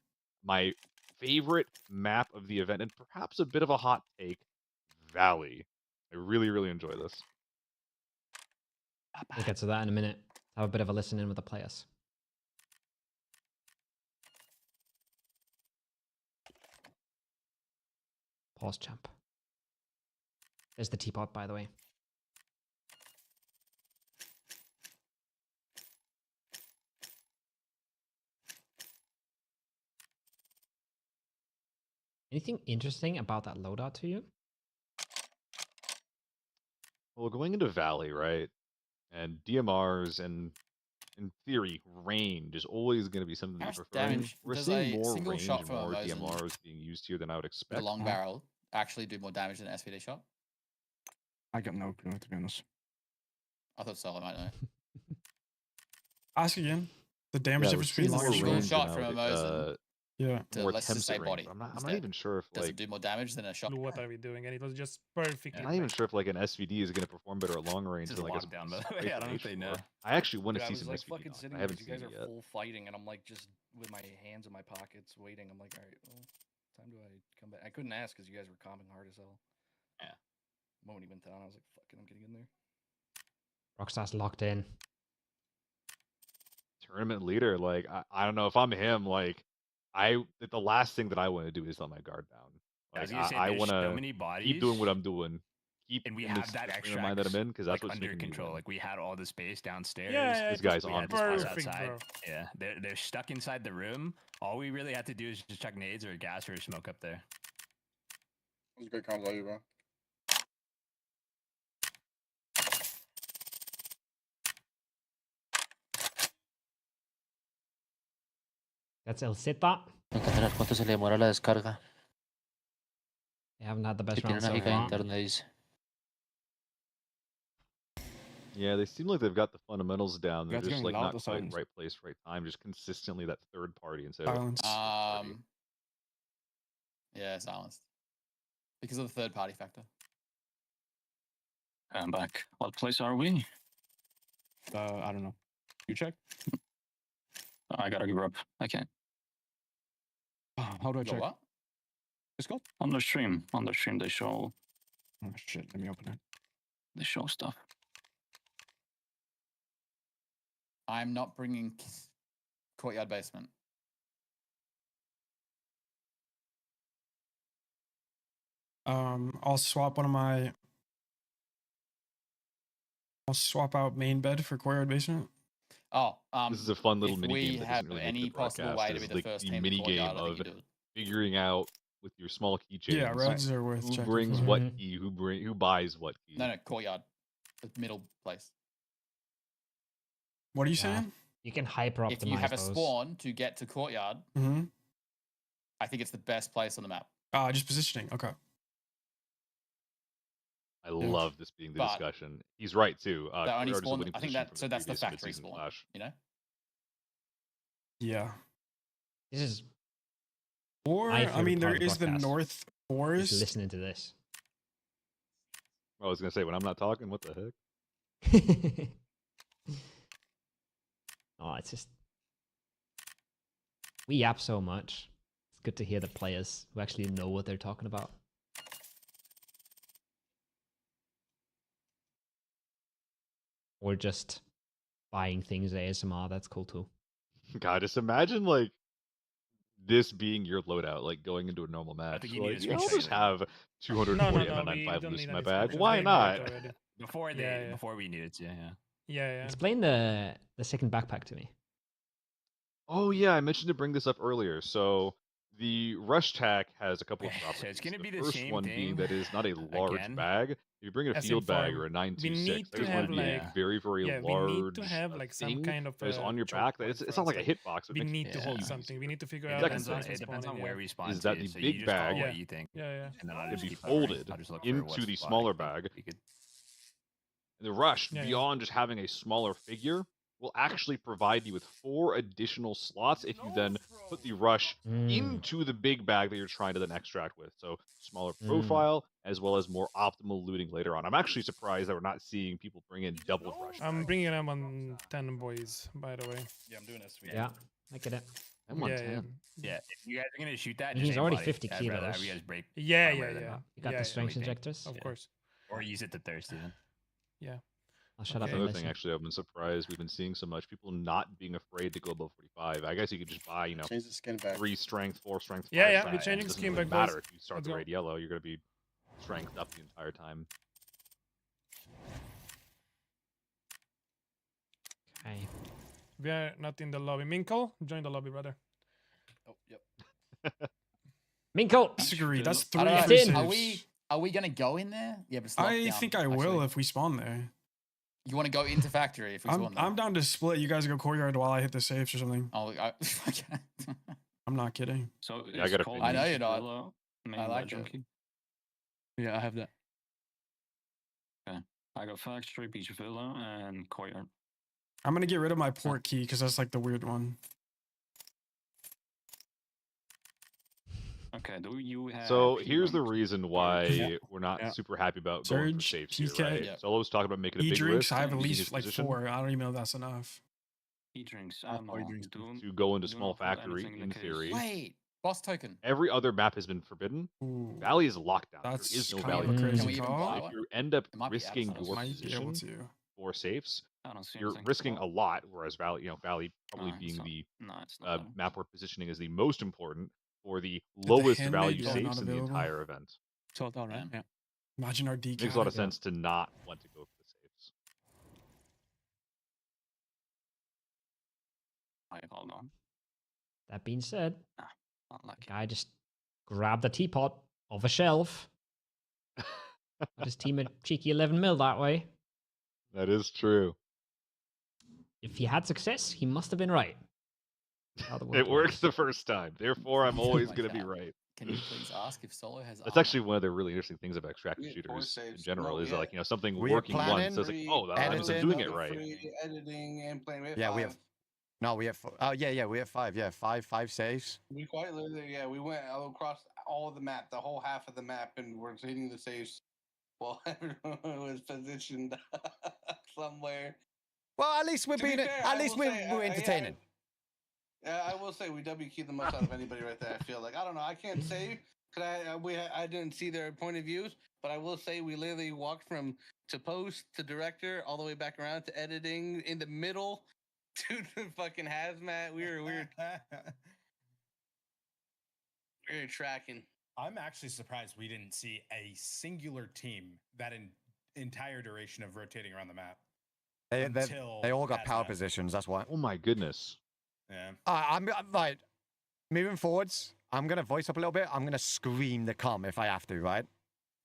my favorite map of the event, and perhaps a bit of a hot take, Valley. I really, really enjoy this. We'll get to that in a minute. Have a bit of a listen in with the players. Pause, champ. There's the teapot, by the way. Anything interesting about that loadout to you? Well, going into Valley, right? And DMRs and, in theory, range is always going to be something that you prefer. We're seeing more range and more DMRs being used here than I would expect. The long barrel actually do more damage than an SVD shot? I got no clue, to be honest. I thought Solo might know. Ask again. The damage difference between a single shot from a Mosin. To let's just say body. I'm not even sure if does it do more damage than a shot. What are we doing? And it was just perfect. I'm not even sure if an SVD is going to perform better at long range than a lockdown, by the way. I don't know if they know. I actually want to see some like SVD. Fucking sitting I haven't you seen guys it are yet. full fighting, and I'm like just with my hands in my pockets waiting. I'm like, all right. Well. time do I come back? I couldn't ask because you guys were comping hard as hell. Yeah. Moment he went down, I was like, fuck it, I'm getting in there. Rockstar's locked in. Tournament leader, like I don't know if I'm him, like the last thing that I want to do is let my guard down. Like I want so to many bodies, keep doing what I'm doing. and we in have this that frame of mind that I'm in because that's like what's under making me control. win. Like we had all the space downstairs. Yeah, This guy's on perfect, outside. bro. Yeah, they're stuck inside the room. All we really have to do is just chuck nades or gas or smoke up there. Those great comms all you, bro. That's El Zeta. Hay que ver cuánto se le demora la descarga. They haven't had the best Que tiene round una so giga far. interna, dice. Yeah, they seem like they've got the fundamentals down. They're Guys just getting like loud not or quite silence? right place, right time. Just consistently that third party instead of Silence. Yeah, silenced. Because of the third party factor. I'm back. What place are we? I don't know. You check? I gotta give up. I can't. How do I Yo, check? what? It's called? On the stream they show Oh shit, let me open it. stuff. I'm not bringing courtyard basement. I'll swap out main bed for courtyard basement. Oh, this is a fun little if mini we game that have doesn't really any make the possible broadcast. way to be It's the like first the team mini in game courtyard, I of think you do it. figuring out with your small keychains. Yeah, reds are with who check brings info. what key, who buys what key. No, courtyard. The middle place. What are you Yeah. saying? You can hyper optimize If you have a those. spawn to get to courtyard, Mm-hmm. I think it's the best place on the map. Just positioning. Okay. I love this being the But discussion. He's right too. the only Courtyard is a spawn, winning I think position that from so that's the previous factory mid-season spawn. Clash. You know. Yeah. This is. Or my I favorite mean, there part of is the broadcast. North Just Forest. listening to this. I was gonna say when I'm not talking, what the heck? Oh, it's just we yap so much. It's good to hear the players who actually know what they're talking about. Or just buying things ASMR. That's cool too. God, just imagine like this being your loadout, like going into a normal match. think you need Like, a yeah, I'll screenshot. just have 240 No, M95 don't loose need in my any bag. screenshots. Why They know not? it already. Before we needed to, yeah. Yeah. Explain the second backpack to me. Oh yeah, I mentioned to bring this up earlier. So the Rush Tack has a couple of Okay, so properties. it's gonna be the first same one being thing that it is not a large again. bag. If you bring a As in field bag for- or a we 926, need that to is going have, to be a like- very, very yeah, large we need to have like some thing kind of that is on your choke back. point It's for not like a us. hitbox. We need to hold something. We need to figure out. Second when thing things It depends spawn on in, where yeah. we spawn. is that to, the so big you just call bag what you think. Yeah. And then I'll to just be keep covering. folded I'll just look for into what's the spot smaller I think bag. we could- The Rush, Yeah. beyond just having a smaller figure, will actually provide you with 4 additional slots if you then put the Rush into the big bag that you're trying to then extract with. So smaller profile, as well as more optimal looting later on. I'm actually surprised that we're not seeing people bring in double Rush. I'm bringing them on 10 boys, by the way. Yeah, I'm doing this. Yeah, I get it. I'm on Yeah, 10. Yeah, if you guys are gonna shoot that, And just he's say, already buddy, 50 I'd rather have kilos. you guys break Yeah. armor than not. You got Yeah, the strength everything. injectors. Of course. Or use it to thirst even. Yeah. I'll shut up Okay. and Another thing, listen. actually, I've been surprised we've been seeing so much people not being afraid to go above 45. I guess you could just buy, Change the skin back. 3 strength, 4 strength. Yeah, 5 yeah, strength. we're changing It doesn't skin really back, matter boys. if you start Let's the go. raid yellow, you're going to be strength up the entire time. Okay. We are not in the lobby. Minkle, join the lobby, brother. Oh, yep. Minko! Disagree. That's I 3 don't free know, saves. Are we gonna go in there? Yeah, but it's locked I down, think I will actually. if we spawn there. You want to go into factory if we spawn there? I'm down to split. You guys go courtyard while I hit the safes or something. Oh, okay. I'm not kidding. So Yeah, I gotta called finish. I know you're Beach not. Villa, main I like bedroom it. key. Yeah, I have that. Okay. I got Factory, Beach Villa, and Courtyard. I'm gonna get rid of my port key because that's like the weird one. Okay, do you have... So P1 here's the key? reason why Yeah. we're not Yeah. super happy about going for Surge, safes here, PK. right? Yeah. Solo's talking about making a big E-drinks, risk I have at using least his like position 4. I don't even know if that's enough. E-drinks, Ah, ammo, E-drinks. do to go into do small not put factory anything in in the case. theory. Wait, Boss token. Every other map has been forbidden. Ooh, Valley is locked down. that's There is no kind Valley. of a Can crazy we even call. buy If one? you end up It might be risking Abis, your Might be able position to. for safes, I don't see you're anything. risking a lot. Whereas Valley, Valley probably No, being it's the not. No, it's not. letting. map where positioning is the most important for the Did the lowest handmade value not safes in the available? entire event. Sold out, right? Damn. Yeah. Imagine our Makes a lot of decap. sense to not want to go for the safes. I call no. That being said, Nah, not the lucky. guy just grabbed a teapot off a shelf. Got his team a cheeky 11 mil that way. That is true. If he had success, he must have been right. How the It world works works. the first time. Therefore, I'm Something always like going to be that. right. Can you please ask if Solo has That's armor? actually one of the really interesting things about extracted We had 4 shooters in saves. general No, is yeah. like, something We are working once. planning, So it's like, oh, I must be editing. doing it right. Free editing and playing. Yeah, we have. No, we have. Oh, yeah, we have 5. Yeah, five saves. We quite literally, yeah, we went across all of the map, the whole half of the map, and we're hitting the saves while everyone was positioned somewhere. Well, at least we're To be being. fair, At I least will we're, say, we're entertaining. I will say we WQ the most out of anybody right there. I feel like I don't know. I can't say because I didn't see their point of views, but I will say we literally walked from to post to director all the way back around to editing in the middle to the fucking hazmat. We were tracking. I'm actually surprised we didn't see a singular team that entire duration of rotating around the map. They all got power positions. That's why. Oh my goodness. Yeah. I'm like moving forwards. I'm gonna voice up a little bit. I'm gonna scream the comm if I have to. Right.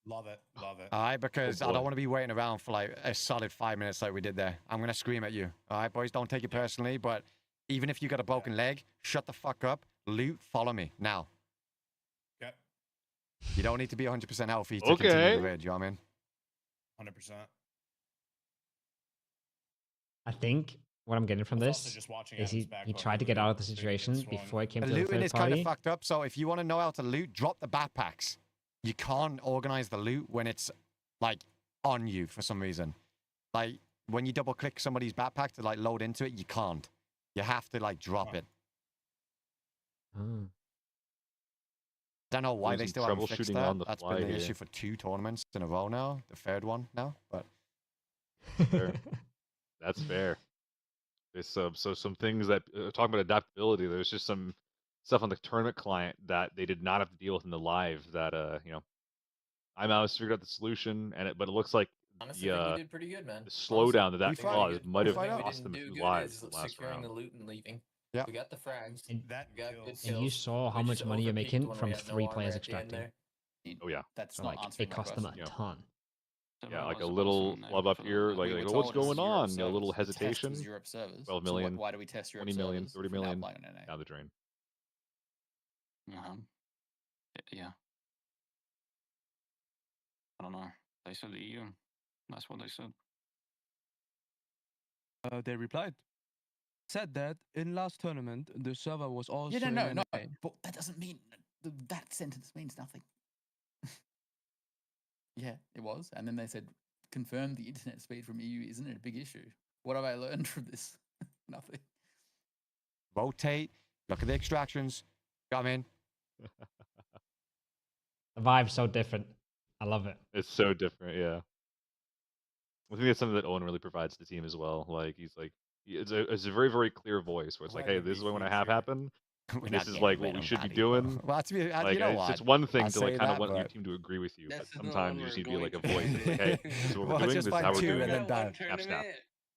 Love it. Love it. All right, because Oh, I don't boy. want to be waiting around for like a solid 5 minutes like we did there. I'm gonna scream at you. All right, boys, don't take it personally, but even if you got a broken leg, shut the fuck up. Loot, follow me now. Yep. You don't need to be 100% healthy to continue the ridge. You know what I mean? 100%. I think what I'm getting from I was also this just watching is Adam's he back tried to before get out of the the situation swung. before he came The to the looting third is kind of party. fucked up. So if you want to know how to loot, drop the backpacks. You can't organize the loot when it's like on you for some reason. Like when you double click somebody's backpack to like load into it, you can't. You have to like drop it. Don't know why they still haven't fixed that. That's been the issue for 2 tournaments in a row now. The third one now, but Fair. That's fair. There's some things that talking about adaptability. There's just some stuff on the tournament client that they did not have to deal with in the live. That IMOUS figured out the solution, but it looks like Honestly, I think we did pretty good, man. the slowdown that Honestly, caused might have the thing we cost didn't them a do few good lives is in the last securing round. the loot and leaving. Yeah. We got the frags. And, We got good and you kills. saw how We much just money you're overpeaked making when we from had no 3 armor players at the end extracting. there. Oh yeah. That's So not like answering it my cost them a question. ton. Yeah, like a little flub up here, like what's told it was going Europe on? A servers. little The test hesitation. was Europe servers. 12 So million. why do we test Europe 20 million, servers 30 if we're now million playing on NA? down the drain. Yeah. I don't know. They said EU. That's what they said. They replied. Said that in last tournament, the server was also Yeah, no, in no. NA. But that doesn't mean that sentence means nothing. Yeah, it was. And then they said, confirm the internet speed from EU isn't it a big issue. What have I learned from this? Nothing. rotate. Look at the extractions. Come in. The vibe's so different. I love it. It's so different, yeah. I think that's something that Owen really provides to the team as well. Like it's a very, very clear voice where it's like, hey, this is what we're gonna have happen. We're This not is getting like rid what we of should be Daddy, bro. doing. Well, to be, Like, you know it's what? one thing I'll to like say kind of that, want your but- team to agree with you, but That's the sometimes you one just we're need to be like a going voice. to. Like, hey, this is what we're Well, doing. just This is find how we're 2 doing and it. then die. Snap, snap.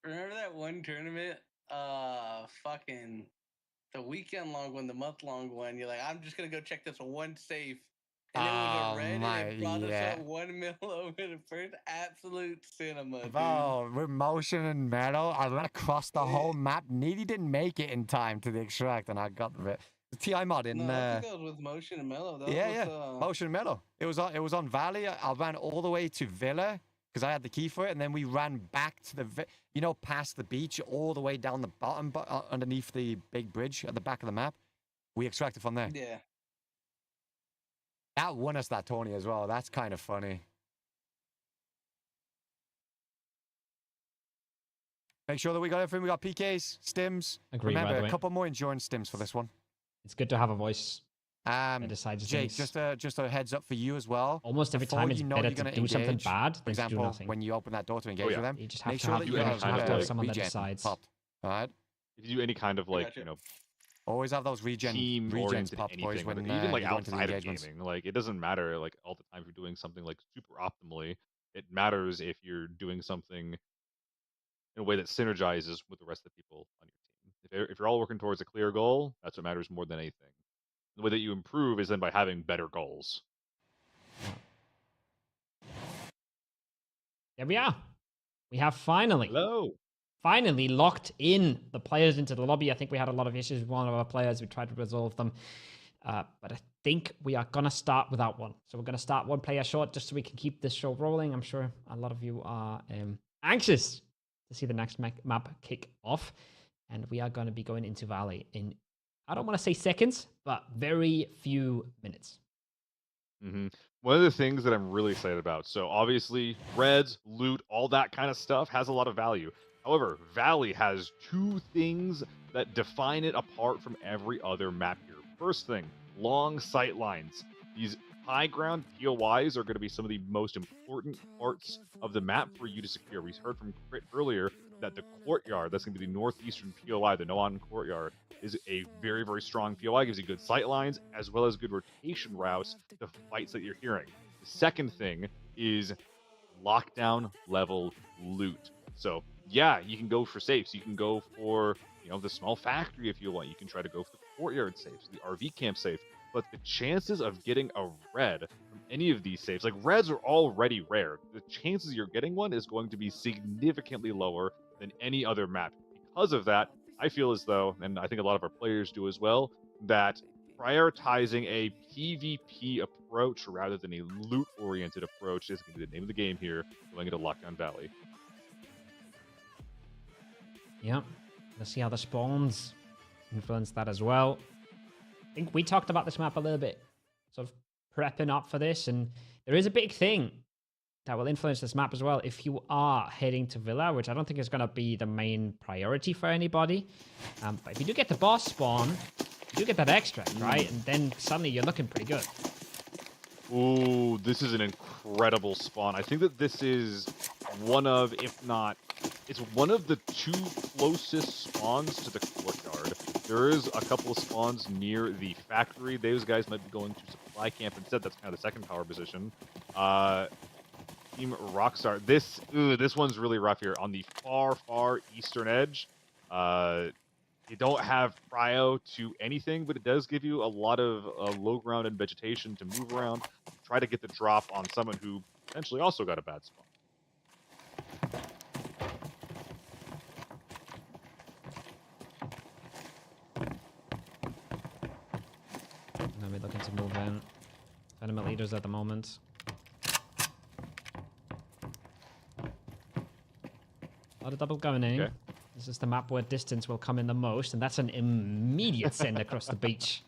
Remember that one tournament? Fucking the weekend long one, the month long one. You're like, I'm just gonna go check this one safe. And it was a red and it brought us up 1 mil over the first. Absolute cinema, dude. Bro, with motion and metal, I went across the whole map. Nearly didn't make it in time to the extract, and I got the TI mod in. No, I think that was with motion and mellow. That Yeah, was, motion and metal. It was on Valley. I ran all the way to Villa because I had the key for it, and then we ran back to the past the beach, all the way down the bottom, underneath the big bridge at the back of the map. We extracted from there. Yeah. That won us that tourney as well. That's kind of funny. Make sure that we got everything. We got PKs, stims. Agree, by Remember, the a way. couple more endurance stims for this one. It's good to have a voice decides Jake, things. just a heads up for you as well. Almost every Before time it's you know better you're to gonna do something engage, bad for than to do example, nothing. when you open that door to engage yeah. with them, You just make have to sure have, that you you have have to have someone that regen decides. popped. All right. If you do any kind of like, you know, Always have those regens team-oriented popped, boys, anything, when even like you go into the outside of engagements. gaming, like it doesn't matter like all the time if you're doing something like super optimally. It matters if you're doing something in a way that synergizes with the rest of the people on your team. If you're all working towards a clear goal, that's what matters more than anything. The way that you improve is then by having better goals. There we are. We have finally locked in the players into the lobby. I think we had a lot of issues with one of our players. We tried to resolve them. But I think we are going to start without one. So we're going to start one player short just so we can keep this show rolling. I'm sure a lot of you are anxious to see the next map kick off. And we are going to be going into Valley in, I don't want to say seconds, but very few minutes. One of the things that I'm really excited about, so obviously reds, loot, all that kind of stuff has a lot of value. However, Valley has two things that define it apart from every other map here. First thing, long sight lines. These high ground POIs are going to be some of the most important parts of the map for you to secure. We heard from Crit earlier that the courtyard, that's going to be the northeastern POI, the Noan courtyard, is a very, very strong POI, gives you good sight lines as well as good rotation routes to fights that you're hearing. The second thing is lockdown level loot. So yeah, you can go for safes. You can go for, you know, the small factory if you want. You can try to go for the courtyard safes, the RV camp safe. But the chances of getting a red from any of these safes, like reds are already rare. The chances you're getting one is going to be significantly lower than any other map. Because of that, I feel as though, and I think a lot of our players do as well, that prioritizing a PvP approach rather than a loot-oriented approach is going to be the name of the game here, going into Lockdown Valley. Yep. Let's see how the spawns influence that as well. I think we talked about this map a little bit, sort of prepping up for this, and there is a big thing that will influence this map as well. If you are heading to Villa, which I don't think is going to be the main priority for anybody, but if you do get the boss spawn, you do get that extract, right? And then suddenly you're looking pretty good. Ooh, this is an incredible spawn. I think that this is one of, if not, it's one of the two closest spawns to the courtyard. There is a couple of spawns near the factory. Those guys might be going to supply camp instead. That's kind of the second power position. Team Rockstar. This one's really rough here. On the far eastern edge, you don't have prio to anything, but it does give you a lot of low ground and vegetation to move around. Try to get the drop on someone who potentially also got a bad spawn. We're looking to move in. Tournament leaders at the moment. A lot of double gunning. Okay. This is the map where distance will come in the most, and that's an immediate send across the beach.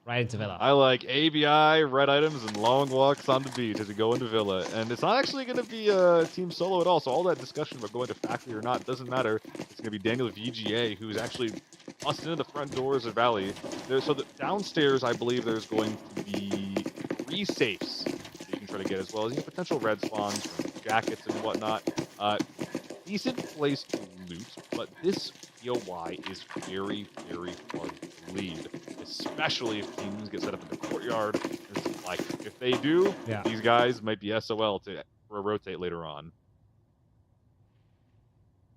Right into Villa. I like ABI, red items, and long walks on the beach as we go into Villa. And it's not actually going to be a team solo at all, so all that discussion about going to factory or not doesn't matter. It's going to be Daniel VGA, who's actually busted into the front doors of Valley. So downstairs, I believe there's going to be 3 safes that you can try to get, as well as potential red spawns, jackets, and whatnot. Decent place to loot, but this POI is very, very hard to lead, especially if teams get set up in the courtyard. Like, if they do, these guys might be SOL for a rotate later on.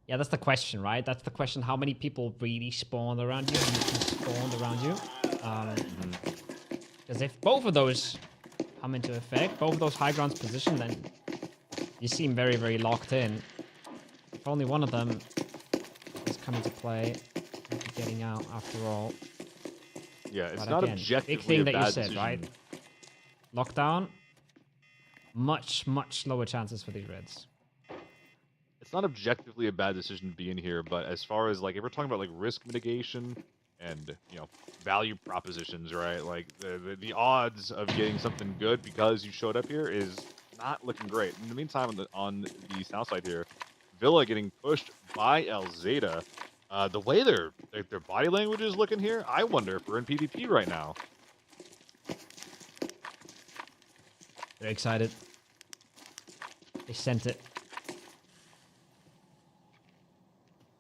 Yeah, that's the question, right? That's the question. How many people really spawn around you? How many people spawned around you? Because if both of those come into effect, both of those high grounds position, then you seem very, very locked in. If only one of them is coming to play, getting out after all. Yeah, it's but not again, objectively big thing a that bad you said, decision. right? Lockdown, much lower chances for these reds. It's not objectively a bad decision to be in here, but as far as, like, if we're talking about, like, risk mitigation and, value propositions, right? Like, the odds of getting something good because you showed up here is not looking great. In the meantime, on the south side here, Villa getting pushed by El Zeta. The way their body language is looking here, I wonder if we're in PvP right now. Very excited. They sent it.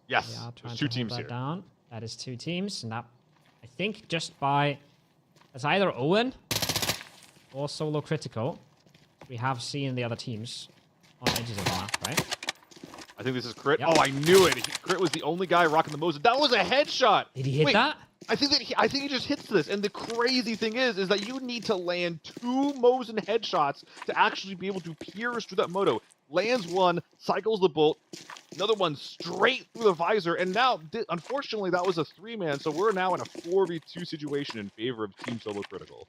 Yes, They are trying there's two to hold teams that here. down. That is 2 teams. And that, I think, just by... It's either Owen or Solo Critical. We have seen the other teams on edges of the map, right? I think this is Crit. Yep. Oh, I knew it. Crit was the only guy rocking the Mosin. That was a headshot. Did he hit Wait, that? I think he just hits this. And the crazy thing is that you need to land 2 Mosin headshots to actually be able to pierce through that moto. Lands one, cycles the bolt, another one straight through the visor, and now, unfortunately, that was a 3-man, so we're now in a 4v2 situation in favor of Team Solo Critical.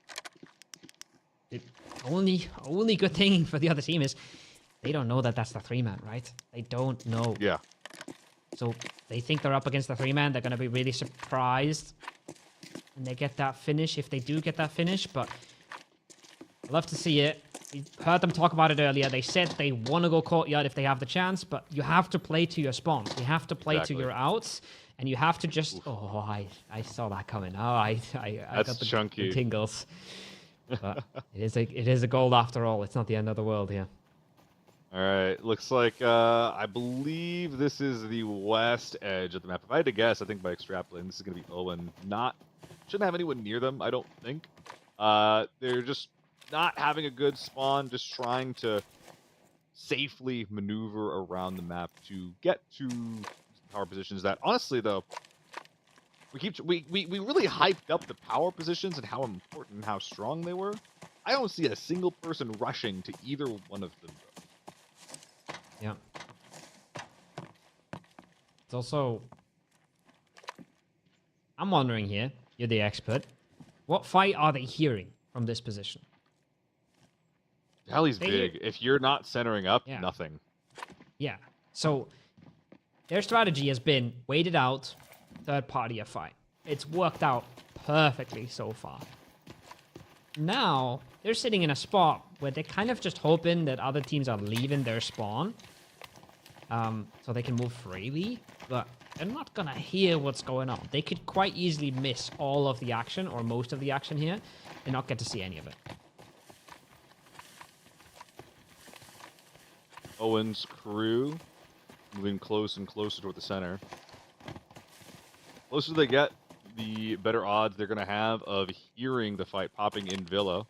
The only good thing for the other team is they don't know that that's the 3-man, right? They don't know. Yeah. So they think they're up against the 3-man. They're going to be really surprised when they get that finish, if they do get that finish. But I love to see it. We heard them talk about it earlier. They said they want to go courtyard if they have the chance, but you have to play to your spawns. You have to play to your outs, and you have to just... Oof. Oh, I saw that coming. Oh, I got the tingles. But it is a gold after all. It's not the end of the world here. All right, looks like I believe this is the west edge of the map. If I had to guess, I think by extrapolating, this is going to be Owen. Shouldn't have anyone near them, I don't think. They're just not having a good spawn, just trying to safely maneuver around the map to get to power positions that, honestly, though, we really hyped up the power positions and how important and how strong they were. I don't see a single person rushing to either one of them, though. Yeah. It's also... I'm wondering here, you're the expert, what fight are they hearing from this position? Alley's big. If you're not centering up, nothing. Yeah. So their strategy has been wait it out, third party a fight. It's worked out perfectly so far. Now they're sitting in a spot where they're kind of just hoping that other teams are leaving their spawn, so they can move freely, but they're not gonna hear what's going on. They could quite easily miss all of the action or most of the action here and not get to see any of it. Owen's crew moving close and closer toward the center. Closer they get, the better odds they're going to have of hearing the fight popping in Villa.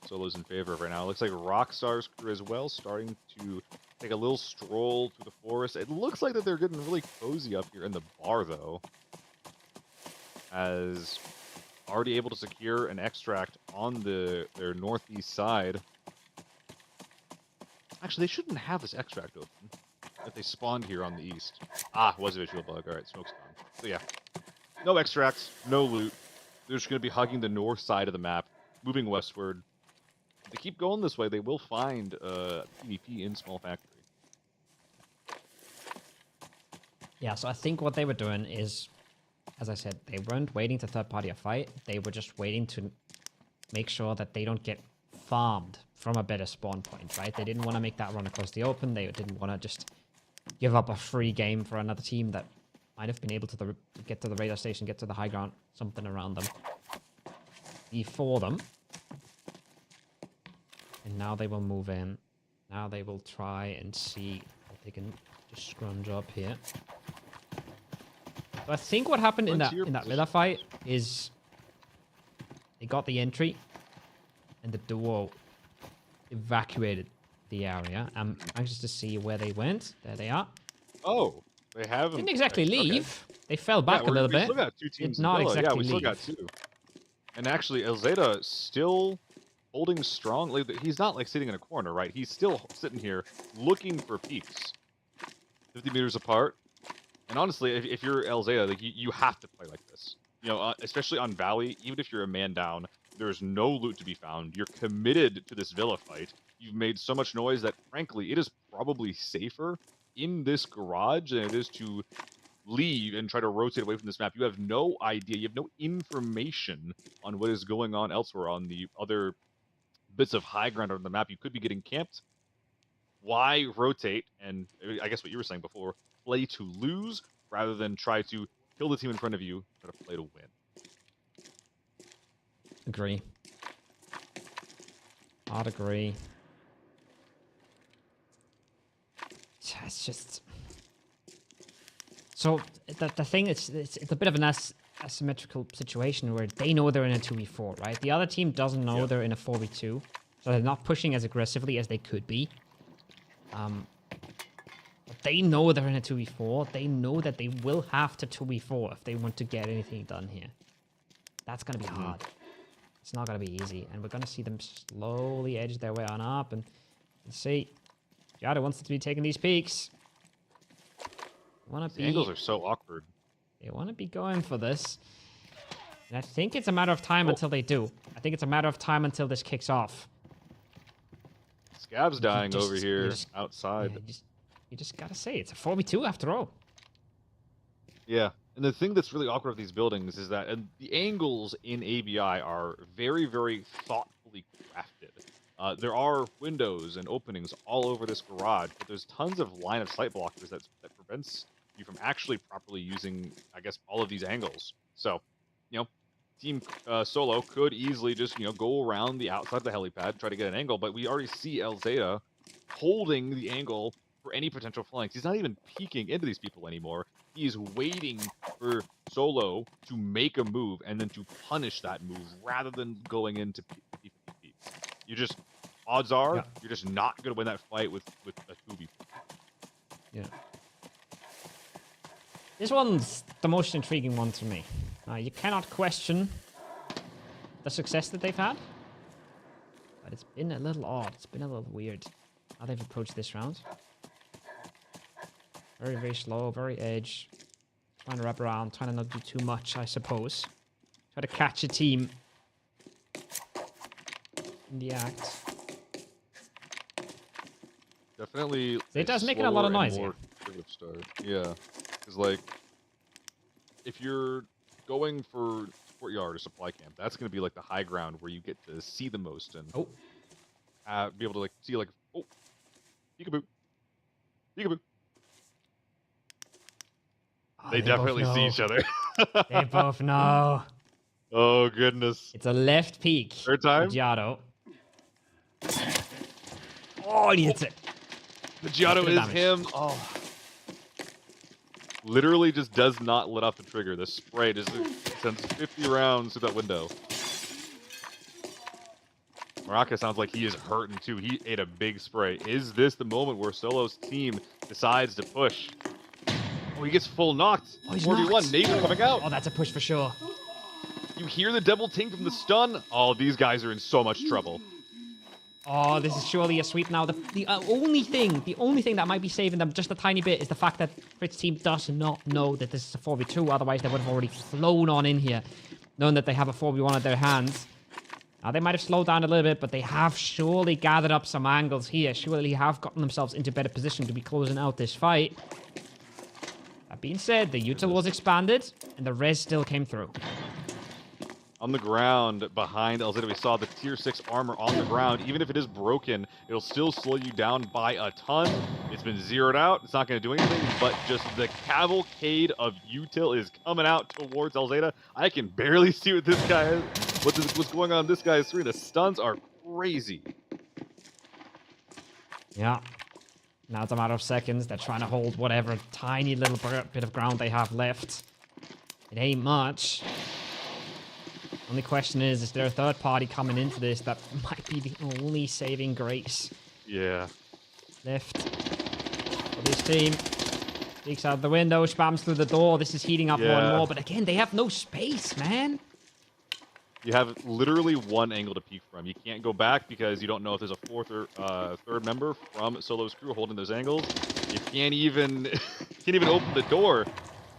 Solo's in favor of right now. It looks like Rockstar's crew as well, starting to take a little stroll through the forest. It looks like that they're getting really cozy up here in the bar, though. As already able to secure an extract on their northeast side. Actually, they shouldn't have this extract open if they spawned here on the east. Ah, was a visual bug. All right, smoke's gone. So yeah, no extracts, no loot. They're just going to be hugging the north side of the map, moving westward. If they keep going this way, they will find PvP in Small Factory. Yeah, so I think what they were doing is, as I said, they weren't waiting to third party a fight. They were just waiting to make sure that they don't get farmed from a better spawn point, right? They didn't want to make that run across the open. They didn't want to just give up a free game for another team that might have been able to get to the radar station, get to the high ground, something around them. Before them. And now they will move in. Now they will try and see if they can just scrunch up here. So I think what happened in that Villa fight is they got the entry and the duo evacuated the area. I'm anxious to see where they went. There they are. Oh, they haven't. Didn't exactly leave. Okay. They fell back a little bit. We still got 2 teams. Did not exactly we leave. still got 2. And actually, Elzada still holding strong. Like, he's not like sitting in a corner, right? He's still sitting here looking for peaks. 50 meters apart. And honestly, if you're Elzada, like you have to play like this. You know, especially on Valley, even if you're a man down, there's no loot to be found. You're committed to this Villa fight. You've made so much noise that, frankly, it is probably safer in this garage than it is to leave and try to rotate away from this map. You have no idea. You have no information on what is going on elsewhere on the other bits of high ground on the map. You could be getting camped. Why rotate? And I guess what you were saying before, play to lose rather than try to kill the team in front of you, try to play to win. Agree. I'd agree. It's just... So, the thing is, it's a bit of an asymmetrical situation where they know they're in a 2v4, right? The other team doesn't know they're in a 4v2, so they're not pushing as aggressively as they could be. But they know they're in a 2v4. They know that they will have to 2v4 if they want to get anything done here. That's going to be hard. It's not going to be easy, and we're going to see them slowly edge their way on up, and let's see. Giada wants to be taking these peaks. The angles are so awkward. They want to be going for this. And I think it's a matter of time until they do. I think it's a matter of time until this kicks off. Scab's dying over here outside. Yeah, you just gotta say, it's a 4v2 after all. Yeah, and the thing that's really awkward with these buildings is that the angles in ABI are very, very thoughtfully crafted. There are windows and openings all over this garage, but there's tons of line of sight blockers that prevents you from actually properly using, I guess, all of these angles. So, Team Solo could easily just, go around the outside of the helipad, try to get an angle, but we already see El Zeta holding the angle for any potential flanks. He's not even peeking into these people anymore. He is waiting for Solo to make a move and then to punish that move rather than going into PvP. You just, odds are, you're just not going to win that fight with a 2v4. Yeah. This one's the most intriguing one to me. You cannot question the success that they've had, but it's been a little odd. It's been a little weird how they've approached this round. Very, very slow, very edge. Trying to wrap around, trying to not do too much, I suppose. Try to catch a team in the act. Definitely. It does making a lot of noise here. Start. Yeah, because if you're going for courtyard or supply camp, that's going to be the high ground where you get to see the most and be able to see peekaboo, peekaboo. They definitely see each other. They both know. Oh goodness! It's a left peek. Third time. Giotto. Oh, he hits it. The Giotto is him. Oh. Literally just does not let off the trigger. The spray just sends 50 rounds through that window. Maraka sounds like he is hurting too. He ate a big spray. Is this the moment where Solo's team decides to push? Oh, he gets full knocked. Oh, he's 41. Nate coming out. Oh, that's a push for sure. You hear the double ting from the stun. Oh, these guys are in so much trouble. Oh, this is surely a sweep now. The only thing that might be saving them just a tiny bit is the fact that Fritz team does not know that this is a 4v2. Otherwise, they would have already flown on in here, knowing that they have a 4v1 at their hands. Now, they might have slowed down a little bit, but they have surely gathered up some angles here. Surely have gotten themselves into better position to be closing out this fight. That being said, the util was expanded, and the res still came through. On the ground behind El Zeta, we saw the tier 6 armor on the ground. Even if it is broken, it'll still slow you down by a ton. It's been zeroed out. It's not going to do anything, but just the cavalcade of util is coming out towards El Zeta. I can barely see what this guy is. What's going on in this guy's screen. The stuns are crazy. Yeah. Now it's a matter of seconds. They're trying to hold whatever tiny little bit of ground they have left. It ain't much. Only question is there a third party coming into this that might be the only saving grace? Yeah. Left. For this team. Peeks out the window, spams through the door. This is heating up more and more. But again, they have no space, man. You have literally one angle to peek from. You can't go back because you don't know if there's a fourth or third member from Solo's crew holding those angles. You can't even open the door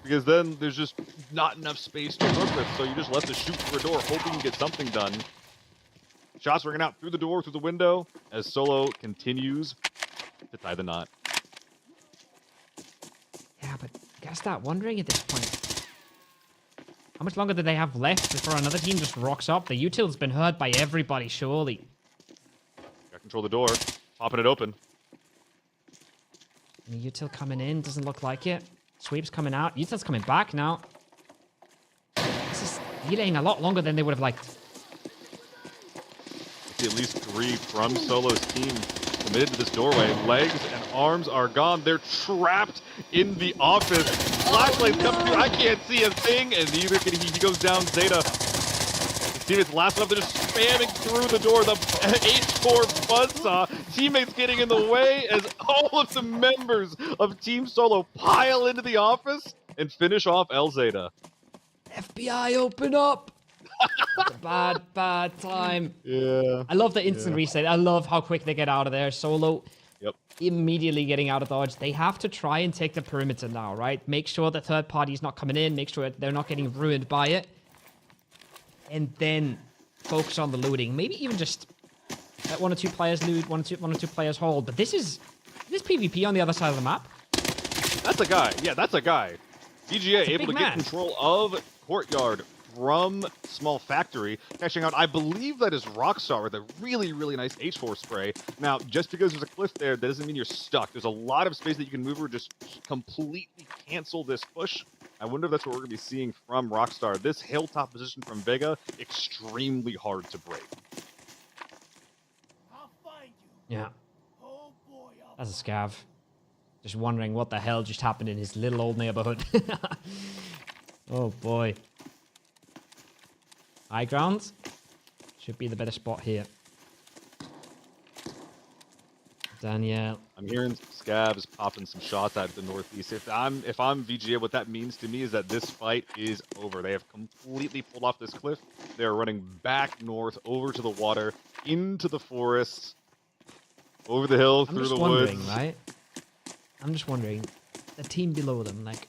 because then there's just not enough space to work with. So you just left to shoot through a door, hoping you get something done. Shots ringing out through the door, through the window, as Solo continues to tie the knot. Yeah, but you gotta start wondering at this point. How much longer do they have left before another team just rocks up? The util's been heard by everybody, surely. Got control of the door, popping it open. And the util coming in, doesn't look like it. Sweep's coming out, util's coming back now. This is delaying a lot longer than they would have liked. see at least 3 from Solo's team committed to this doorway. Legs and arms are gone. They're trapped in the office. Flashlight comes through. I can't see a thing, and neither can he. He goes down. Zeta. His teammates last up. They're just spamming through the door. The H4 buzzsaw. Teammates getting in the way as all of the members of Team Solo pile into the office and finish off El Zeta. FBI, open up! It's a bad time. Yeah. I love the instant reset. I love how quick they get out of there. Solo immediately getting out of dodge. They have to try and take the perimeter now, right? Make sure the third party's not coming in. Make sure they're not getting ruined by it. And then focus on the looting. Maybe even just let 1 or 2 players loot, 1 or 2 players hold. But this PvP on the other side of the map. That's a guy. Yeah, that's a guy. VGA able to get control of Courtyard from Small Factory. Catching out, I believe that is Rockstar with a really, really nice H4 spray. Now, just because there's a cliff there, that doesn't mean you're stuck. There's a lot of space that you can move or just completely cancel this push. I wonder if that's what we're going to be seeing from Rockstar. This hilltop position from Vega, extremely hard to break. Yeah. That's a scav. Just wondering what the hell just happened in his little old neighborhood. Oh boy. High ground should be the better spot here. Danielle. I'm hearing scavs popping some shots out of the northeast. If I'm VGA, what that means to me is that this fight is over. They have completely pulled off this cliff. They're running back north, over to the water, into the forest, over the hill, through the woods. Right? I'm just wondering, the team below them, like,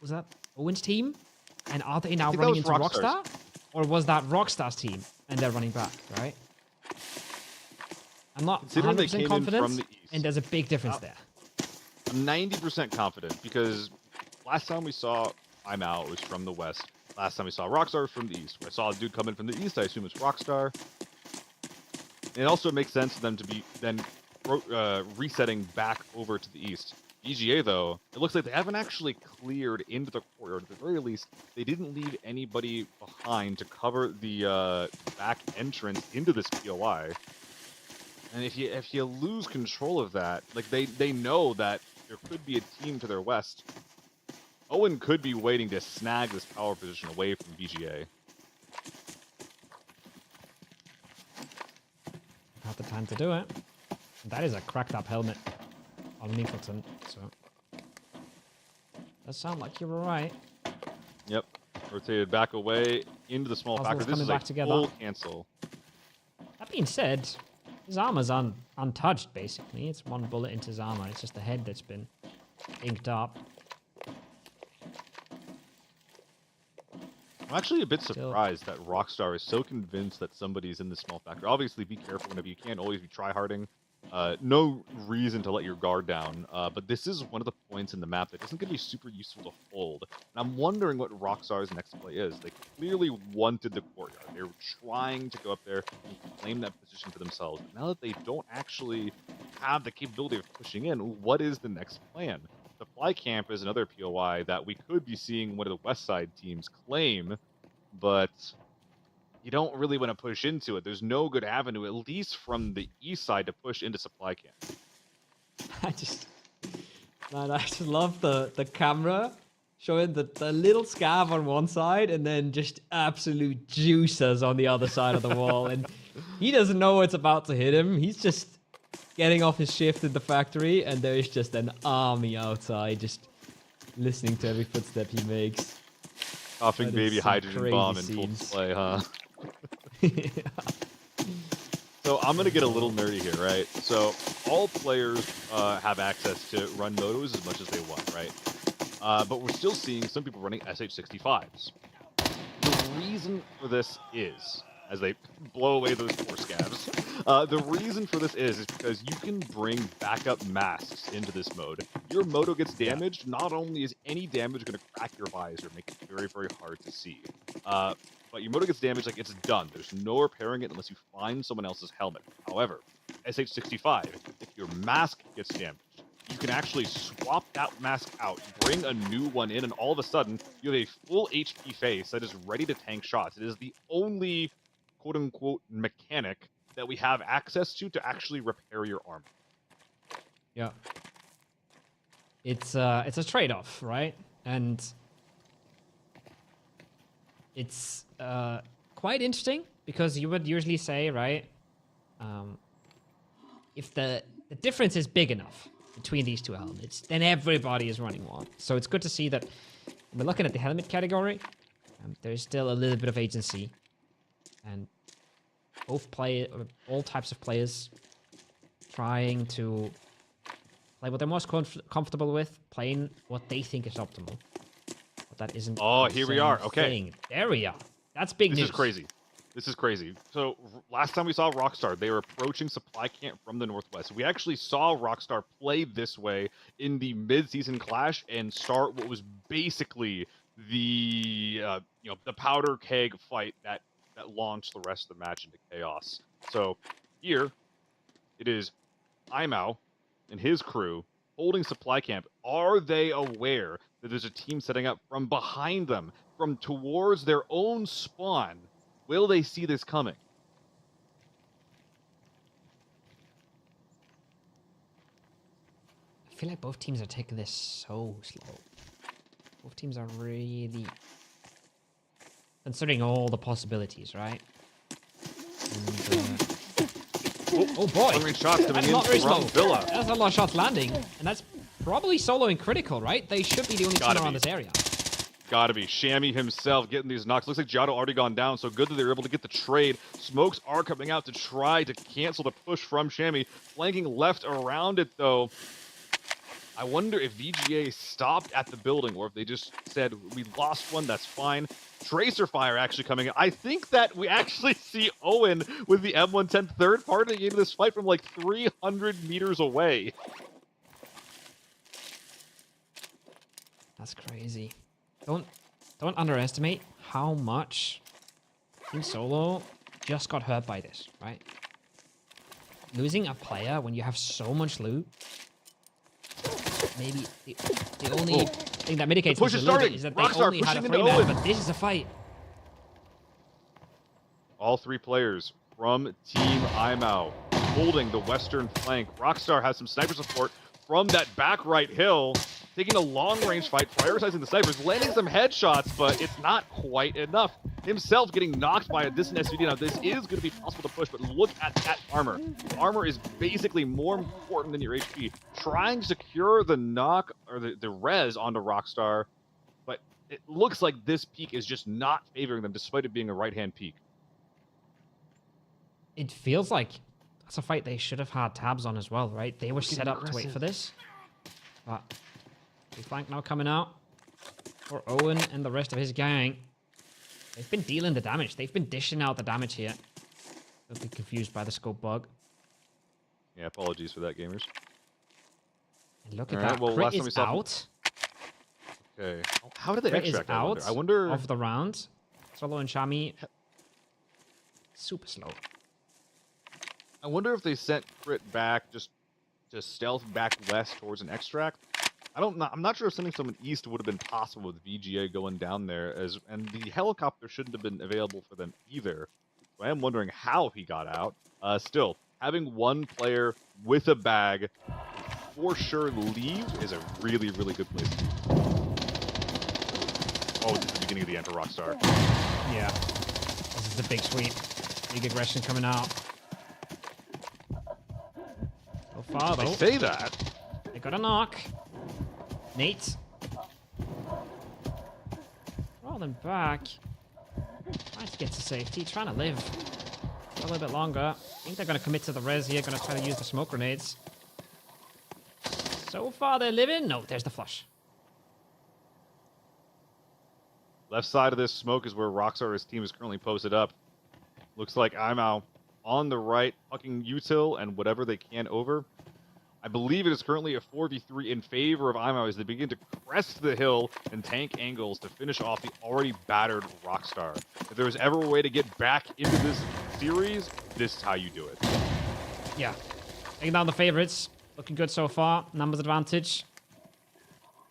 was that Owen's team? And are they now running into Rockstar? Or was that Rockstar's team and they're running back, right? I'm not 100% confident, and there's a big difference there. I'm 90% confident because last time we saw I'm Out was from the west. Last time we saw Rockstar was from the east. When I saw a dude come in from the east, I assume it's Rockstar. And it also makes sense for them to be then resetting back over to the east. EGA, though, it looks like they haven't actually cleared into the courtyard. At the very least, they didn't leave anybody behind to cover the back entrance into this POI. And if you lose control of that, like they know that there could be a team to their west. Owen could be waiting to snag this power position away from VGA. Have the time to do it. That is a cracked up helmet on Mingleton, so that sound like you were right. Yep. Rotated back away into the small factory. This is a full cancel. That being said, his armor's untouched, basically. It's 1 bullet into his armor. It's just the head that's been inked up. I'm actually a bit surprised that Rockstar is so convinced that somebody's in this small factory. Obviously, be careful whenever you can't always be tryharding. No reason to let your guard down, but this is one of the points in the map that isn't going to be super useful to hold. And I'm wondering what Rockstar's next play is. They clearly wanted the courtyard. They were trying to go up there and claim that position for themselves. But now that they don't actually have the capability of pushing in, what is the next plan? The fly camp is another POI that we could be seeing one of the West Side teams claim, but you don't really want to push into it. There's no good avenue, at least from the east side, to push into supply camp. I just love the camera showing the little scav on one side and then just absolute juicers on the other side of the wall. And he doesn't know what's about to hit him. He's just getting off his shift in the factory, and there's just an army outside just listening to every footstep he makes. Coughing baby hydrogen bomb in full display, huh? Yeah. So I'm going to get a little nerdy here, right? So all players have access to run motos as much as they want, right? But we're still seeing some people running SH65s. The reason for this is, as they blow away those poor scavs, the reason for this is because you can bring backup masks into this mode. Your moto gets damaged, not only is any damage going to crack your visor, make it very, very hard to see, but your moto gets damaged, like, it's done. There's no repairing it unless you find someone else's helmet. However, SH65, if your mask gets damaged, you can actually swap that mask out, bring a new one in, and all of a sudden, you have a full HP face that is ready to tank shots. It is the only quote-unquote mechanic that we have access to actually repair your armor. Yeah. It's a trade-off, right? And it's quite interesting because you would usually say, right, if the difference is big enough between these two helmets, then everybody is running one. So it's good to see that we're looking at the helmet category. There's still a little bit of agency, and all types of players trying to play what they're most comfortable with, playing what they think is optimal. But that isn't. Oh, here we are. Okay. Thing. There we are. That's big news. This is crazy. This is crazy. So last time we saw Rockstar, they were approaching supply camp from the northwest. We actually saw Rockstar play this way in the mid-season clash and start what was basically the the powder keg fight that launched the rest of the match into chaos. So here it is Imao and his crew holding supply camp. Are they aware that there's a team setting up from behind them, from towards their own spawn? Will they see this coming? I feel like both teams are taking this so slow. Both teams are really considering all the possibilities, right? And, oh boy! Long-range shots coming that's in not very from slow. Villa. That's a lot of shots landing, and that's probably soloing critical, right? They should be the only team around this area. Gotta be. Shammy himself getting these knocks. Looks like Giotto already gone down, so good that they were able to get the trade. Smokes are coming out to try to cancel the push from Shammy. Flanking left around it, though. I wonder if VGA stopped at the building, or if they just said, we lost one, that's fine. Tracer fire actually coming in. I think that we actually see Owen with the M110 third party into this fight from like 300 meters away. That's crazy. Don't underestimate how much Team Solo just got hurt by this, right? Losing a player when you have so much loot, maybe the only thing that mitigates this a little bit is that they only had a 3-man, but this is a fight. All three players from Team Imao holding the western flank. Rockstar has some sniper support from that back right hill. Taking a long-range fight, prioritizing the snipers, landing some headshots, but it's not quite enough. Himself getting knocked by a distant SVD. Now, this is going to be possible to push, but look at that armor. The armor is basically more important than your HP. Trying to secure the knock, or the res onto Rockstar, but it looks like this peak is just not favoring them, despite it being a right-hand peak. It feels like that's a fight they should have had tabs on as well, right? They were set up to wait for this. But the flank now coming out for Owen and the rest of his gang. They've been dealing the damage. They've been dishing out the damage here. Don't be confused by the scope bug. Yeah, apologies for that, gamers. And look at that. Well, Crit is out. Okay. How did they Crit extract? is out I wonder of the round. Solo and Shami super slow. I wonder if they sent Crit back just to stealth back west towards an extract. I'm not sure if sending someone east would have been possible with VGA going down there, and the helicopter shouldn't have been available for them either. So I am wondering how he got out. Still, having one player with a bag for sure leave is a really, really good place to be. Oh, this is the beginning of the end for Rockstar. Yeah. This is the big sweep. Big aggression coming out. So far, though. I say that. They got a knock. Nate. Roll them back. Trying to get to safety. Trying to live a little bit longer. I think they're going to commit to the res here. Going to try to use the smoke grenades. So far, they're living. No, there's the flush. Left side of this smoke is where Rockstar's team is currently posted up. Looks like Imao on the right, fucking util and whatever they can over. I believe it is currently a 4v3 in favor of Imao as they begin to crest the hill and tank angles to finish off the already battered Rockstar. If there was ever a way to get back into this series, this is how you do it. Yeah. Taking down the favorites. Looking good so far. Numbers advantage.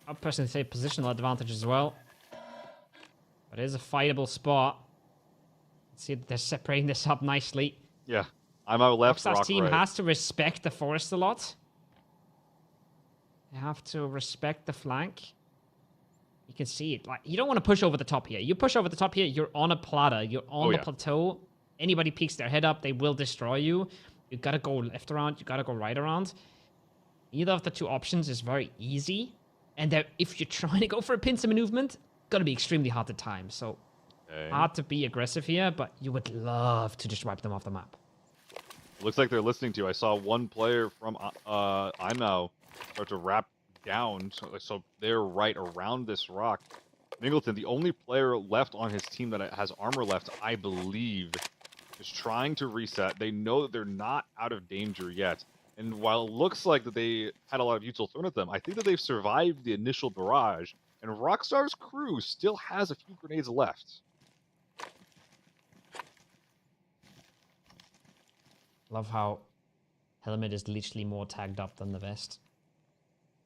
I'd personally say positional advantage as well. But it is a fightable spot. See, they're separating this up nicely. Yeah. I'm out left, Rockstar's Rock team right. has to respect the forest a lot. They have to respect the flank. You can see it. Like, you don't want to push over the top here. You push over the top here, you're on a platter. You're on the plateau. Anybody peeks their head up, they will destroy you. You gotta go left around. You gotta go right around. Either of the two options is very easy. And if you're trying to go for a pincer movement, gonna be extremely hard to time. So hard to be aggressive here, but you would love to just wipe them off the map. Looks like they're listening to you. I saw one player from IMO start to wrap down, so they're right around this rock. Mingleton, the only player left on his team that has armor left, I believe, is trying to reset. They know that they're not out of danger yet. And while it looks like that they had a lot of util thrown at them, I think that they've survived the initial barrage, and Rockstar's crew still has a few grenades left. Love how helmet is literally more tagged up than the vest.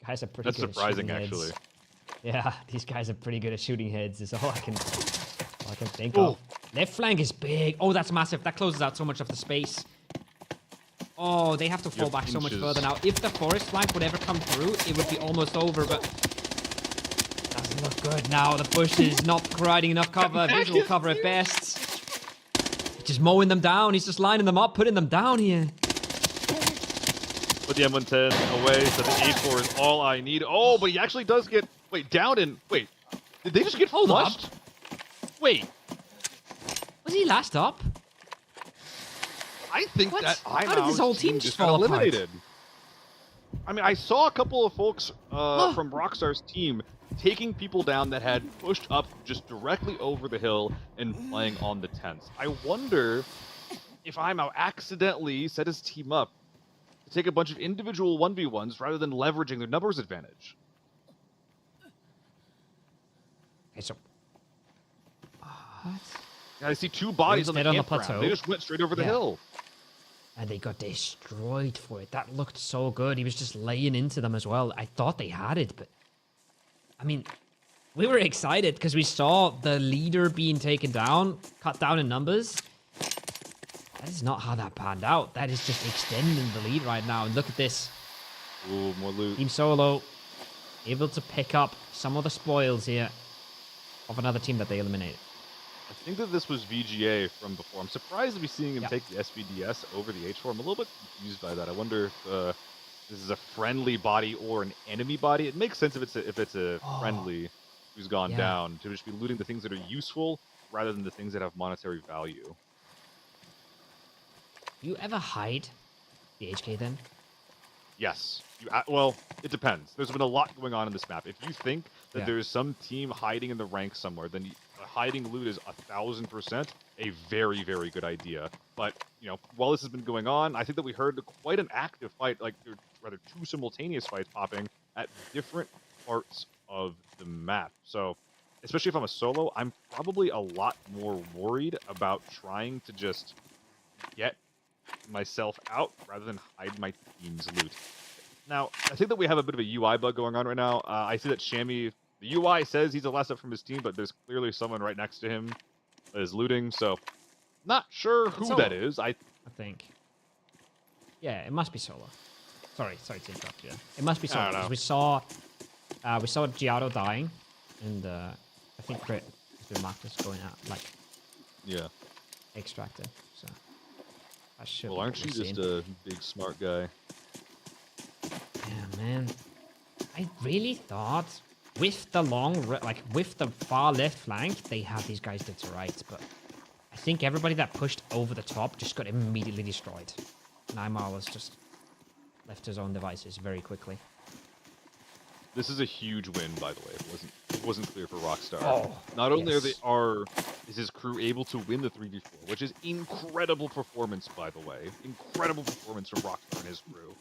Guys are pretty good surprising, at shooting actually. heads. Yeah, these guys are pretty good at shooting heads. Is all I can think of. Left flank is big. Oh, that's massive. That closes out so much of the space. Oh, they have to fall back so much further now. If the forest flank would ever come through, it would be almost over, but doesn't look good now. The bush is not providing enough cover. Visual cover at best. Just mowing them down. He's just lining them up, putting them down here. Put the M110 away, so the A4 is all I need. Oh, but he actually does get... Wait, down in... Wait, did they just get flushed? Wait. Was he last up? I think What? that How did this whole team just fall apart? eliminated. I mean, I saw a couple of folks from Rockstar's team taking people down that had pushed up just directly over the hill and playing on the tents. I wonder if IMO accidentally set his team up to take a bunch of individual 1v1s rather than leveraging their numbers advantage. Okay, so... I see two bodies on the plateau. plateau. They just went straight over the hill. And they got destroyed for it. That looked so good. He was just laying into them as well. I thought they had it, but... I mean, we were excited because we saw the leader being taken down, cut down in numbers. That is not how that panned out. That is just extending the lead right now. And look at this. Ooh, more loot. Team Solo able to pick up some of the spoils here of another team that they eliminated. I think that this was VGA from before. I'm surprised to be seeing him take the SVDS over the H4. I'm a little bit confused by that. I wonder if this is a friendly body or an enemy body. It makes sense if it's a friendly who's gone down to just be looting the things that are useful rather than the things that have monetary value. You ever hide the HK then? Yes. Well, it depends. There's been a lot going on in this map. If you think that there's some team hiding in the ranks somewhere, then hiding loot is 1000% a very, very good idea. But, you know, while this has been going on, I think that we heard quite an active fight, like, rather two simultaneous fights popping at different parts of the map. So, especially if I'm a solo, I'm probably a lot more worried about trying to just get myself out rather than hide my team's loot. Now, I think that we have a bit of a UI bug going on right now. I see that Shammy, the UI says he's the last up from his team, but there's clearly someone right next to him that is looting, so not sure who that is. I think. Yeah, it must be Solo. Sorry to interrupt you. It must be Solo because we saw Giotto dying, and I think Crit has been marked as going out, like, extracted. So that should. Well, aren't you just a big smart guy? Yeah, man. I really thought with the with the far left flank, they had these guys dead to right, but I think everybody that pushed over the top just got immediately destroyed. Neymar was just left to his own devices very quickly. This is a huge win, by the way. It wasn't clear for Rockstar. Oh, Not only is his crew able to win the 3v4, which is incredible performance, by the way. Incredible performance from Rockstar and his crew.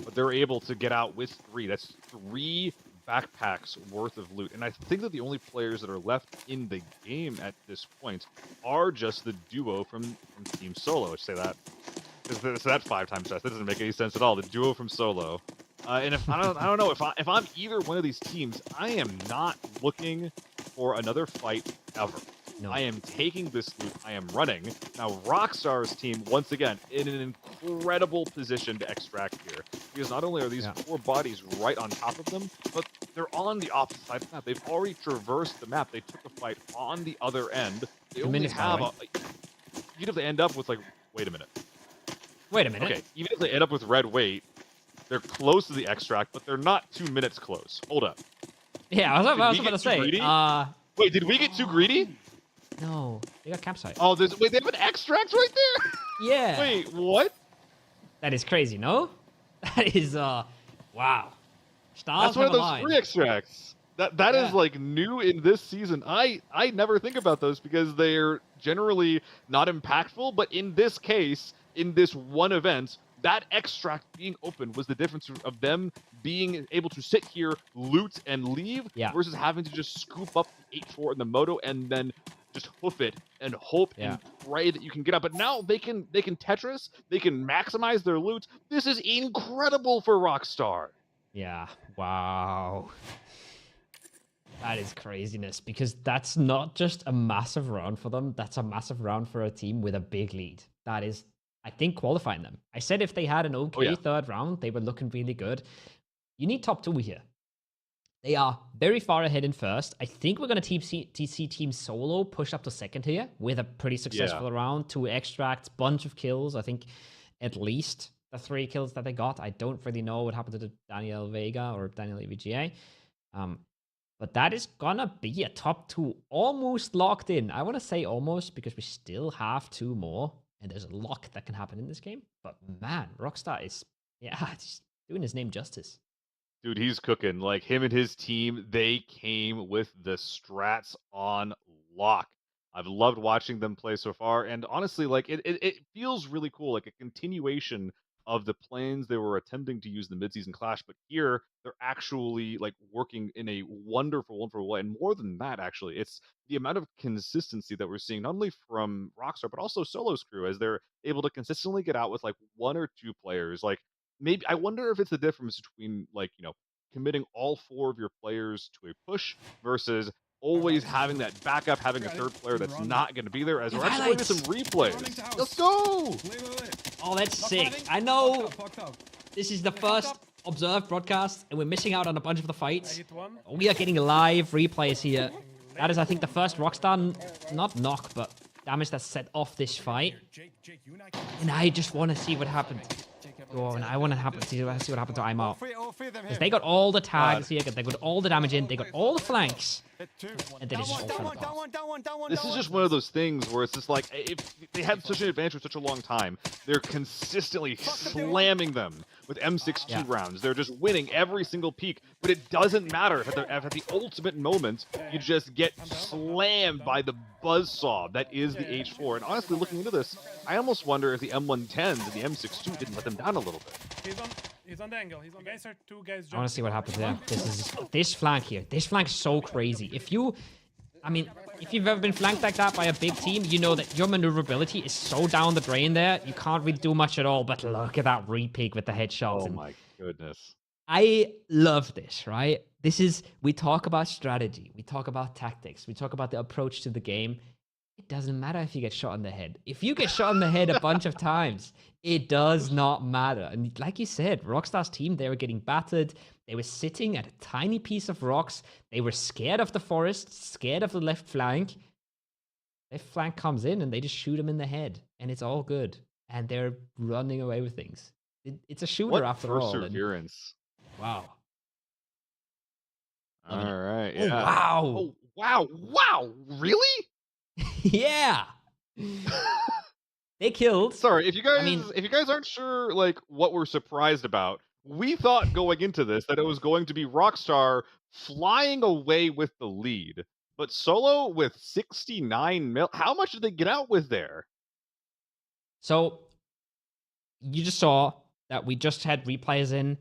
But they're able to get out with 3. That's 3 backpacks worth of loot. And I think that the only players that are left in the game at this point are just the duo from Team Solo. Say that. Because that 5 times test, that doesn't make any sense at all. The duo from Solo. And if I don't know, if I'm either one of these teams, I am not looking for another fight ever. No. I am taking this loot. I am running. Now, Rockstar's team, once again, in an incredible position to extract here. Because not only are these 4 bodies right on top of them, but they're on the opposite side of the map. They've already traversed the map. They took a fight on the other end. They only have even if they end up with, like, wait a minute. Wait a minute. Okay, even if they end up with red weight, they're close to the extract, but they're not 2 minutes close. Hold up. Yeah, I was about to say. Wait, did we get too greedy? No, they got campsite. Oh, wait, they have an extract right there? Yeah. Wait, what? That is crazy, no? That is, wow. Stars That's one of those aligned. free extracts. That is like new in this season. I never think about those because they're generally not impactful, but in this case, in this one event, that extract being open was the difference of them being able to sit here, loot, and leave versus having to just scoop up the H4 and the Moto and then just hoof it and hope and pray that you can get up. But now they can Tetris, they can maximize their loot. This is incredible for Rockstar. Yeah, wow. That is craziness because that's not just a massive round for them. That's a massive round for a team with a big lead. That is, I think, qualifying them. I said if they had an okay third round, they were looking really good. You need top 2 here. They are very far ahead in first. I think we're going to see Team Solo push up to second here with a pretty successful round. 2 extracts, bunch of kills. I think at least the 3 kills that they got. I don't really know what happened to Daniel Vega or Daniel EVGA. But that is gonna be a top 2 almost locked in. I want to say almost because we still have 2 more. And there's a lot that can happen in this game. But man, Rockstar is, just doing his name justice. Dude, he's cooking. Like, him and his team, they came with the strats on lock. I've loved watching them play so far. And honestly, like, it feels really cool. Like, a continuation of the plans they were attempting to use in the midseason clash, but here they're actually like working in a wonderful way. And more than that, actually, it's the amount of consistency that we're seeing not only from Rockstar but also Solo's crew as they're able to consistently get out with like 1 or 2 players. Like, maybe I wonder if it's the difference between like, committing all 4 of your players to a push versus always having that backup, having a third player that's not going to be there. As we're actually going to some replays. Let's go! Oh, that's sick. I know this is the first observed broadcast, and we're missing out on a bunch of the fights. We are getting live replays here. That is, I think, the first Rockstar, not knock, but damage that set off this fight. And I just want to see what happened. Oh, and I want to see what happened to Aimar. Because they got all the tags here, they got all the damage in, they got all the flanks. And then it's just all fell apart. This is just one of those things where it's just like, if they had such an advantage for such a long time, they're consistently slamming them with M62 rounds. They're just winning every single peak, but it doesn't matter. At the ultimate moment, you just get slammed by the buzzsaw that is the H4. And honestly, looking into this, I almost wonder if the M110s and the M62 didn't let them down a little bit. He's on the angle. He's on the guys are 2 guys. I want to see what happens there. This flank here. This flank is so crazy. If you've ever been flanked like that by a big team, you know that your maneuverability is so down the drain there. You can't really do much at all. But look at that re-peek with the headshots. Oh my goodness. I love this, right? We talk about strategy. We talk about tactics. We talk about the approach to the game. It doesn't matter if you get shot in the head. If you get shot in the head a bunch of times, it does not matter. And like you said, Rockstar's team, they were getting battered. They were sitting at a tiny piece of rocks. They were scared of the forest, scared of the left flank. Left flank comes in and they just shoot him in the head. And it's all good. And they're running away with things. It's a shooter after all. Perseverance. Wow. All right. Oh, wow. Oh, wow. Wow. Really? Yeah. They killed. Sorry, if you guys aren't sure like what we're surprised about, we thought going into this that it was going to be Rockstar flying away with the lead. But Solo with 69 mil, how much did they get out with there? So you just saw that we just had replays in.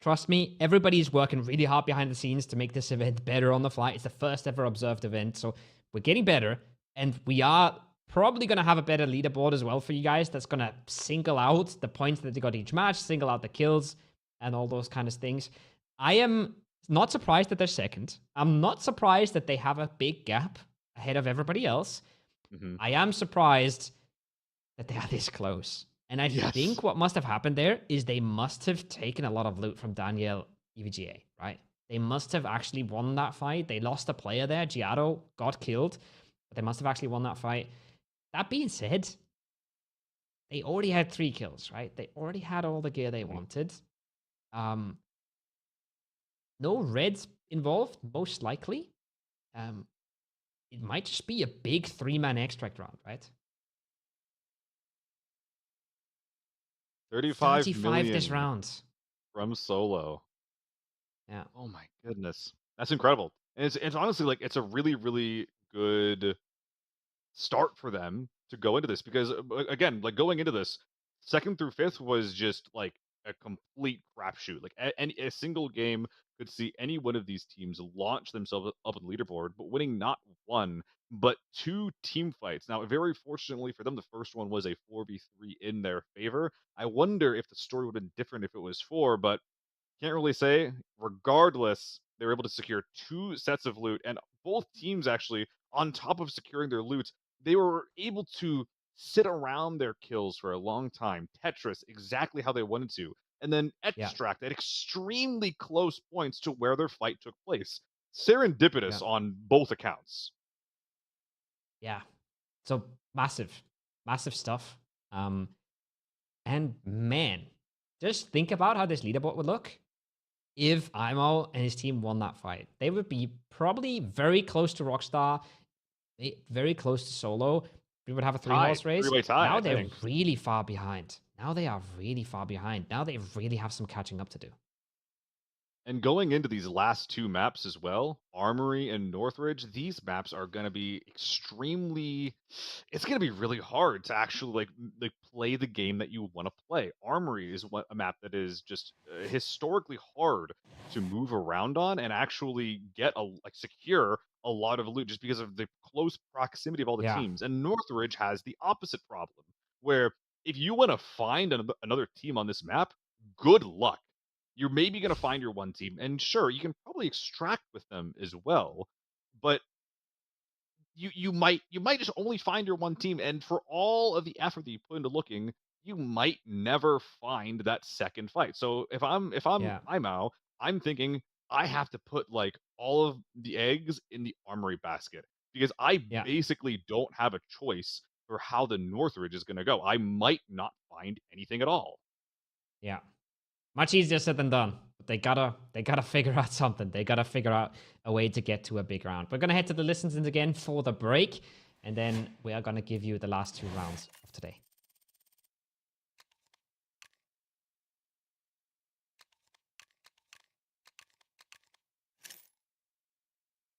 Trust me, everybody's working really hard behind the scenes to make this event better on the fly. It's the first ever observed event, so we're getting better. And we are probably going to have a better leaderboard as well for you guys that's going to single out the points that they got each match, single out the kills, and all those kind of things. I am not surprised that they're second. I'm not surprised that they have a big gap ahead of everybody else. Mhm. I am surprised that they are this close. And I think what must have happened there is they must have taken a lot of loot from Daniel EVGA, right? They must have actually won that fight. They lost a player there. Giotto got killed, but they must have actually won that fight. That being said, they already had 3 kills, right? They already had all the gear they wanted. No reds involved, most likely. It might just be a big 3-man extract round, right? 35 million this round from Solo. Yeah. Oh my goodness, that's incredible. And it's honestly like it's a really really good start for them to go into this because again, like going into this, 2nd through 5th was just like a complete crapshoot. Like a single game could see any one of these teams launch themselves up on the leaderboard, but winning not 1 but 2 team fights. Now, very fortunately for them, the first one was a 4v3 in their favor. I wonder if the story would have been different if it was 4, but can't really say. Regardless, they were able to secure 2 sets of loot, and both teams actually, on top of securing their loot, they were able to sit around their kills for a long time, Tetris exactly how they wanted to, and then extract at extremely close points to where their fight took place. Serendipitous on both accounts. Yeah. So massive stuff. And man, just think about how this leaderboard would look if Imo and his team won that fight. They would be probably very close to Rockstar, very close to Solo. We would have a 3-horse race. Three-way tie, Now I they're think. really far behind. Now they are really far behind. Now they really have some catching up to do. And going into these last 2 maps as well, Armory and Northridge, these maps are going to be extremely it's going to be really hard to actually like play the game that you want to play. Armory is a map that is just historically hard to move around on and actually get secure a lot of loot just because of the close proximity of all the teams. And Northridge has the opposite problem where if you want to find another team on this map, good luck. You're maybe going to find your one team, and sure, you can probably extract with them as well, but you might just only find your one team, and for all of the effort that you put into looking, you might never find that second fight. So if I'm IMO, I'm thinking I have to put like all of the eggs in the Armory basket because I basically don't have a choice for how the Northridge is going to go. I might not find anything at all. Yeah. Much easier said than done. But they gotta figure out something. They gotta figure out a way to get to a big round. We're gonna head to the listens again for the break, and then we are gonna give you the last 2 rounds of today.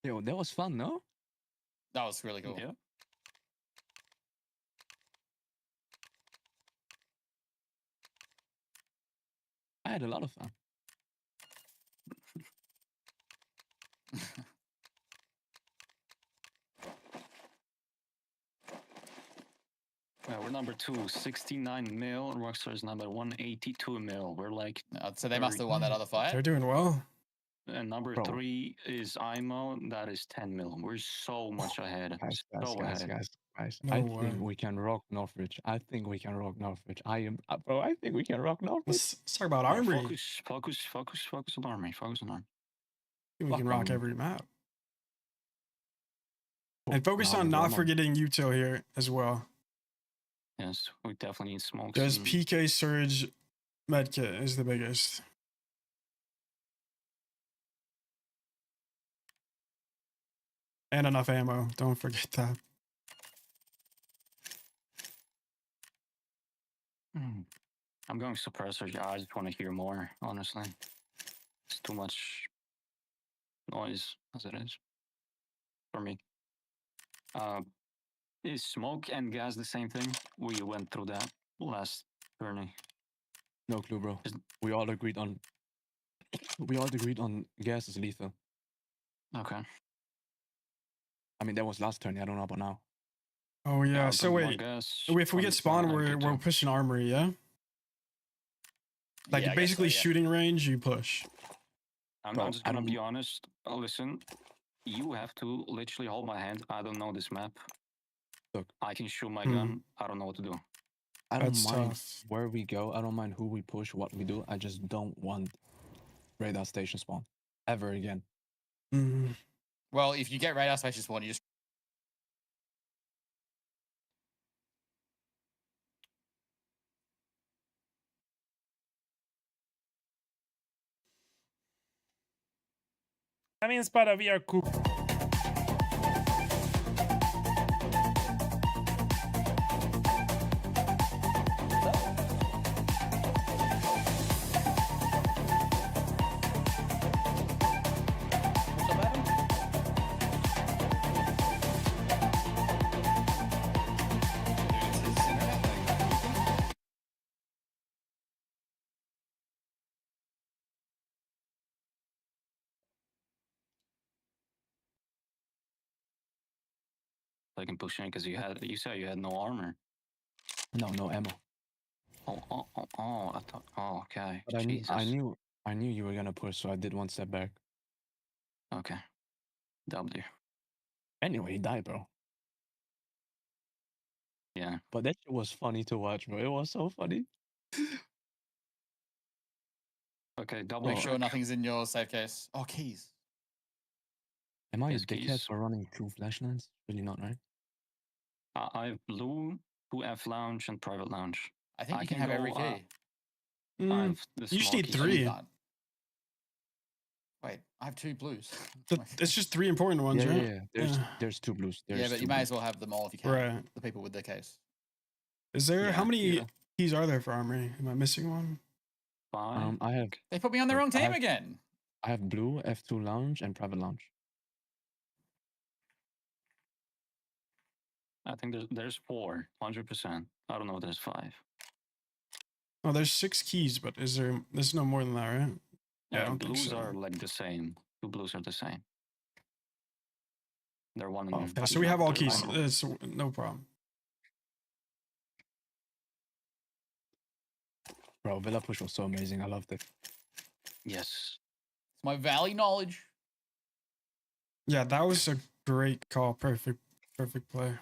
Yo, that was fun, no? That was really cool. Yeah. I had a lot of fun. Yeah, we're number 2, 69 mil. Rockstar is number 182 mil. We're like. So they must have won that other fight. They're doing well. And number 3 is IMO. That is 10 mil. We're so much ahead. Guys. No I way. think we can rock Northridge. I think we can rock Northridge. I think we can rock Northridge. Let's talk about Armory. Focus on Armory. Focus on Armory. We can rock every map. And focus on not forgetting Util here as well. Yes, we definitely need smokes. Because PK Surge Medkit is the biggest. And enough ammo. Don't forget that. I'm going suppressor. Yeah, I just want to hear more, honestly. It's too much noise as it is for me. Is smoke and gas the same thing? We went through that last journey. No clue, bro. We all agreed on gas is lethal. Okay. I mean, that was last turn. I don't know about now. Oh yeah. So wait, if we get spawned, we're pushing Armory, yeah. Like basically shooting range, you push. I'm just gonna be honest. Listen, You have to literally hold my hand. I don't know this map. Look, I can shoot my gun. I don't know what to do. I don't That's mind tough. where we go. I don't mind who we push, what we do. I just don't want radar station spawn ever again. Well, if you get radar station spawn, you just I mean, Spada, we are cooked. I can push in because you said you had no armor. No ammo. Oh, I thought. Oh, okay. But Jesus. I knew you were gonna push, so I did one step back. Okay. W. Anyway, he died, bro. Yeah. But that shit was funny to watch, bro. It was so funny. Okay, double. make sure nothing's in your safe case. Oh, keys. Am I a Yes, dickhead keys. for running 2 flashlands? Really not, right? I have blue, 2F lounge, and private lounge. I think you can have every key. I have the You just small need key. 3. Wait, I have 2 blues. It's just 3 important ones, right? There's 2 blues. Yeah, but you may as well have them all if you can. Right. The people with their case. Is there how many yeah. keys are there for armory? Am I missing one? 5. I have. They put me on the wrong team again. I have blue, F2 lounge, and private lounge. I think there's 4, 100%. I don't know if there's 5. Oh, there's 6 keys, but there's no more than that, right? Yeah, I don't think blues so. are like the same. 2 blues are the same. They're one. Oh, okay, so we have all keys. It's no problem. Bro, Villa push was so amazing. I loved it. Yes. It's my valley knowledge. Yeah, that was a great call. Perfect play.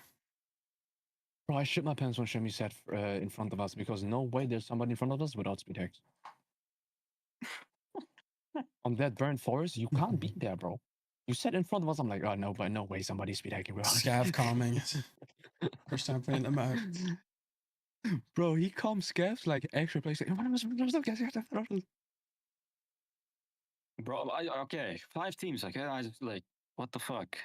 Bro, I shit my pants when Shemi sat in front of us because no way there's somebody in front of us without speed hacks. On that burnt forest, you can't be there, bro. You sat in front of us. I'm like, oh no, but no way somebody's speed hacking. Scav calming. First time playing them out. Bro, he calms Scavs like extra place. Bro, okay, 5 teams. Okay, I just like, what the fuck?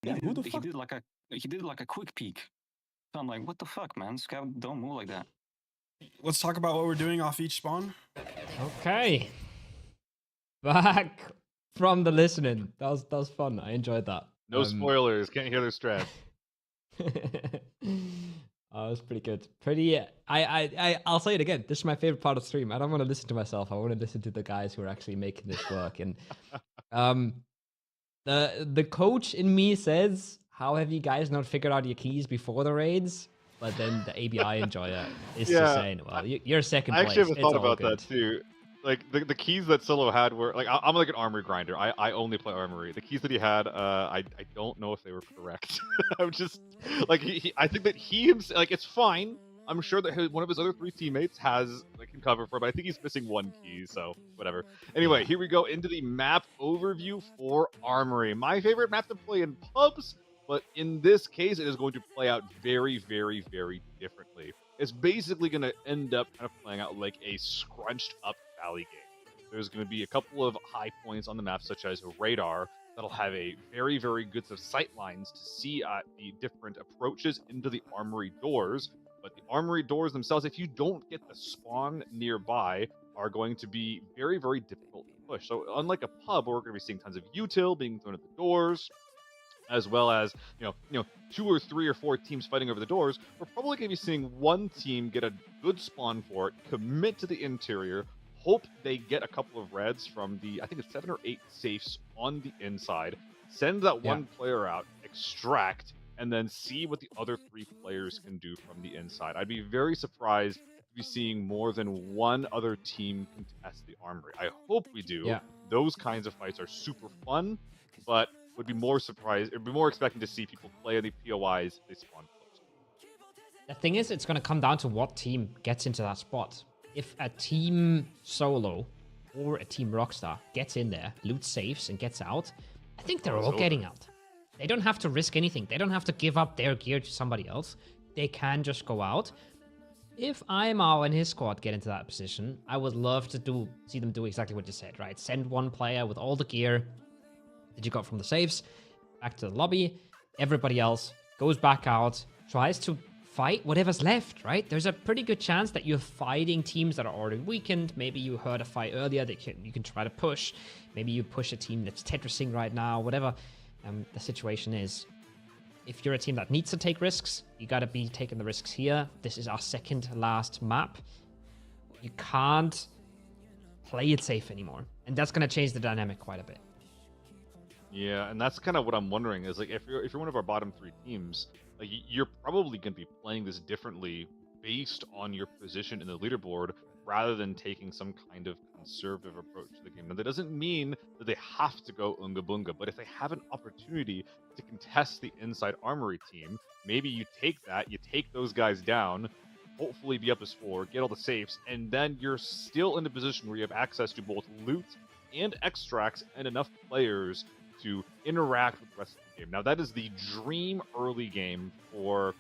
Yeah, who the fuck? He did like a quick peek. So I'm like, what the fuck, man? Scout don't move like that. Let's talk about what we're doing off each spawn. Okay. Back from the listening. That was fun. I enjoyed that. No spoilers. Can't hear their strats. Oh, it was pretty good. I'll say it again. This is my favorite part of the stream. I don't want to listen to myself. I want to listen to the guys who are actually making this work. And the coach in me says, "How have you guys not figured out your keys before the raids?" But then the ABI enjoyer is just saying, "Well, you're second place." I actually haven't thought about good. that too. Like the keys that Solo had were like I'm like an armory grinder. I only play armory. The keys that he had, I don't know if they were correct. I'm just like I think that he himself, like, it's fine. I'm sure that one of his other 3 teammates has can cover for it, but I think he's missing 1 key, so whatever. Anyway, here we go into the map overview for armory. My favorite map to play in pubs, but in this case, it is going to play out very, very, very differently. It's basically going to end up kind of playing out like a scrunched up valley game. There's going to be a couple of high points on the map, such as a radar, that'll have a very, very good set of sight lines to see the different approaches into the armory doors. But the armory doors themselves, if you don't get the spawn nearby, are going to be very, very difficult to push. So unlike a pub where we're going to be seeing tons of util being thrown at the doors, as well as, you know, 2 or 3 or 4 teams fighting over the doors, we're probably going to be seeing one team get a good spawn for it, commit to the interior, hope they get a couple of reds from the, I think it's 7 or 8 safes on the inside, send that one player out, extract, and then see what the other 3 players can do from the inside. I'd be very surprised to be seeing more than one other team contest the armory. I hope we do. Yeah. Those kinds of fights are super fun, but would be more surprised, or be more expecting to see people play in the POIs if they spawn close. The thing is, it's going to come down to what team gets into that spot. If a team solo or a team Rockstar gets in there, loot safes, and gets out, I think they're all getting out. They don't have to risk anything. They don't have to give up their gear to somebody else. They can just go out. If Aimao and his squad get into that position, I would love to see them do exactly what you said, right? Send one player with all the gear that you got from the safes back to the lobby. Everybody else goes back out, tries to fight whatever's left, right? There's a pretty good chance that you're fighting teams that are already weakened. Maybe you heard a fight earlier that you can try to push. Maybe you push a team that's Tetrising right now, whatever the situation is. If you're a team that needs to take risks, you got to be taking the risks here. This is our second last map. You can't play it safe anymore. And that's going to change the dynamic quite a bit. Yeah, and that's kind of what I'm wondering is, like, if you're one of our bottom 3 teams, like, you're probably going to be playing this differently based on your position in the leaderboard rather than taking some kind of conservative approach to the game. Now, that doesn't mean that they have to go Unga Bunga, but if they have an opportunity to contest the inside armory team, maybe you take that, you take those guys down, hopefully be up to score, get all the safes, and then you're still in a position where you have access to both loot and extracts and enough players to interact with the rest of the game. Now, that is the dream early game for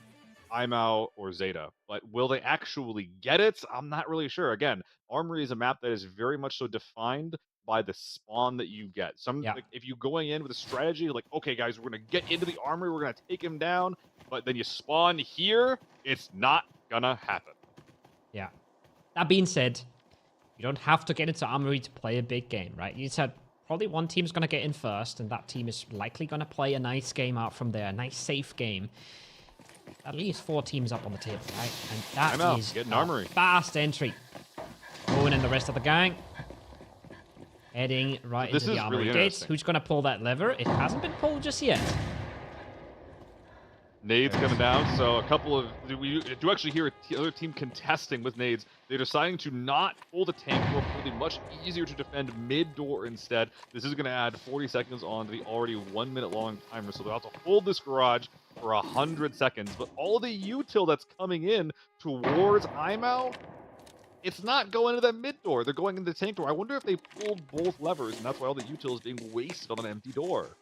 Aimao or Zeta, but will they actually get it? I'm not really sure. Again, Armory is a map that is very much so defined by the spawn that you get. Like, if you going in with a strategy like, okay, guys, we're going to get into the Armory, we're going to take him down, but then you spawn here, it's not gonna happen. Yeah. That being said, you don't have to get into Armory to play a big game, right? You said probably one team's going to get in first, and that team is likely going to play a nice game out from there, a nice safe game. At least 4 teams up on the table, right? And that is getting Armory. Fast entry. Owen and the rest of the gang heading right into the Armory gates. Who's going to pull that lever? It hasn't been pulled just yet. Nades coming down, so a couple of... We do actually hear the other team contesting with nades. They're deciding to not pull the tank door, really much easier to defend mid-door instead. This is going to add 40 seconds on to the already 1 minute long timer, so they'll have to hold this garage for 100 seconds. But all the util that's coming in towards Aimao, it's not going into that mid-door. They're going into the tank door. I wonder if they pulled both levers, and that's why all the util is being wasted on an empty door.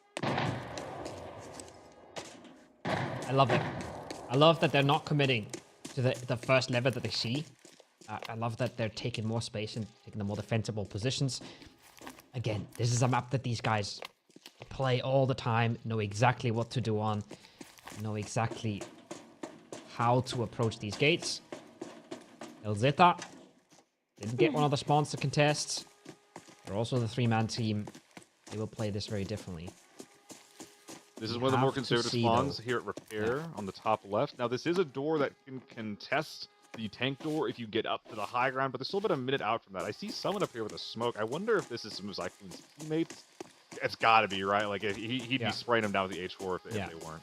I love it. I love that they're not committing to the first lever that they see. I love that they're taking more space and taking the more defensible positions. Again, this is a map that these guys play all the time, know exactly what to do on, know exactly how to approach these gates. El Zeta didn't get one of the spawns to contest. They're also the 3-man team. They will play this very differently. This is one of the more conservative spawns here at Repair on the top left. Now, this is a door that can contest the tank door if you get up to the high ground, but there's still about a minute out from that. I see someone up here with a smoke. I wonder if this is some of Zyklon's teammates. It's got to be, right? Like, he'd be spraying them down with the H4 if they weren't.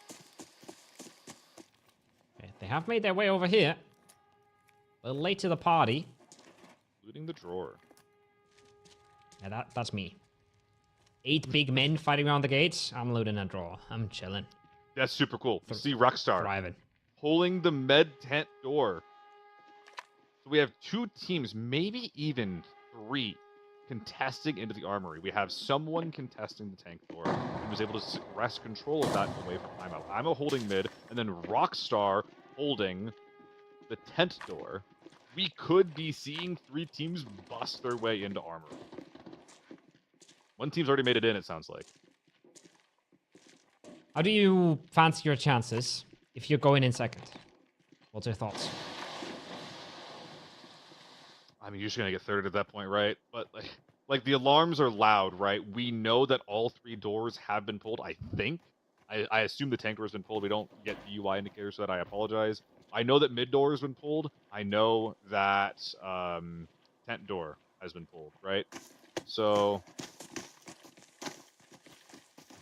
Okay, they have made their way over here. A little late to the party. Looting the drawer. Yeah, that's me. 8 big men fighting around the gates. I'm looting a drawer. I'm chilling. That's super cool. To see Rockstar thriving, pulling the med tent door. So we have 2 teams, maybe even 3, contesting into the armory. We have someone contesting the tank door and was able to wrest control of that away from Aimao. Aimao holding mid, and then Rockstar holding the tent door. We could be seeing 3 teams bust their way into armory. One team's already made it in, it sounds like. How do you fancy your chances if you're going in second? What's your thoughts? I mean, you're just going to get third at that point, right? But, like the alarms are loud, right? We know that all 3 doors have been pulled, I think. I assume the tank door has been pulled. We don't get the UI indicators for that. I apologize. I know that mid door has been pulled. I know that tent door has been pulled, right? So...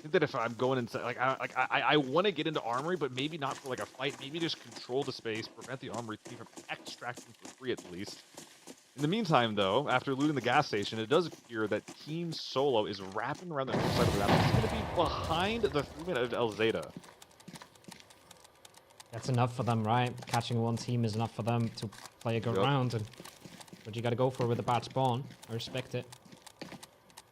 think that if I'm going inside, I want to get into armory, but maybe not for like a fight. Maybe just control the space, prevent the armory team from extracting for free at least. In the meantime, though, after looting the gas station, it does appear that Team Solo is wrapping around the north side of the map. It's going to be behind the 3-man of El Zeta. That's enough for them, right? Catching one team is enough for them to play a good round. And what you got to go for with a bad spawn. I respect it.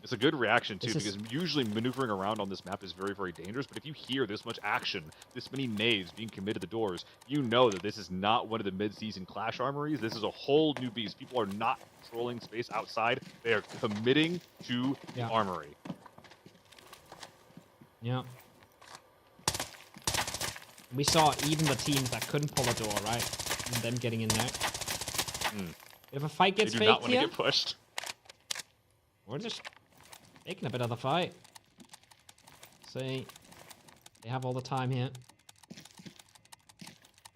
It's a good reaction, too, because usually maneuvering around on this map is very, very dangerous. But if you hear this much action, this many nades being committed to the doors, you know that this is not one of the mid-season Clash armories. This is a whole new beast. People are not controlling space outside. They are committing to the armory. Yeah. We saw even the teams that couldn't pull a door, right? And them getting in there. If a fight gets they do faked not want to here, get pushed. we're just making a bit of the fight. See, they have all the time here.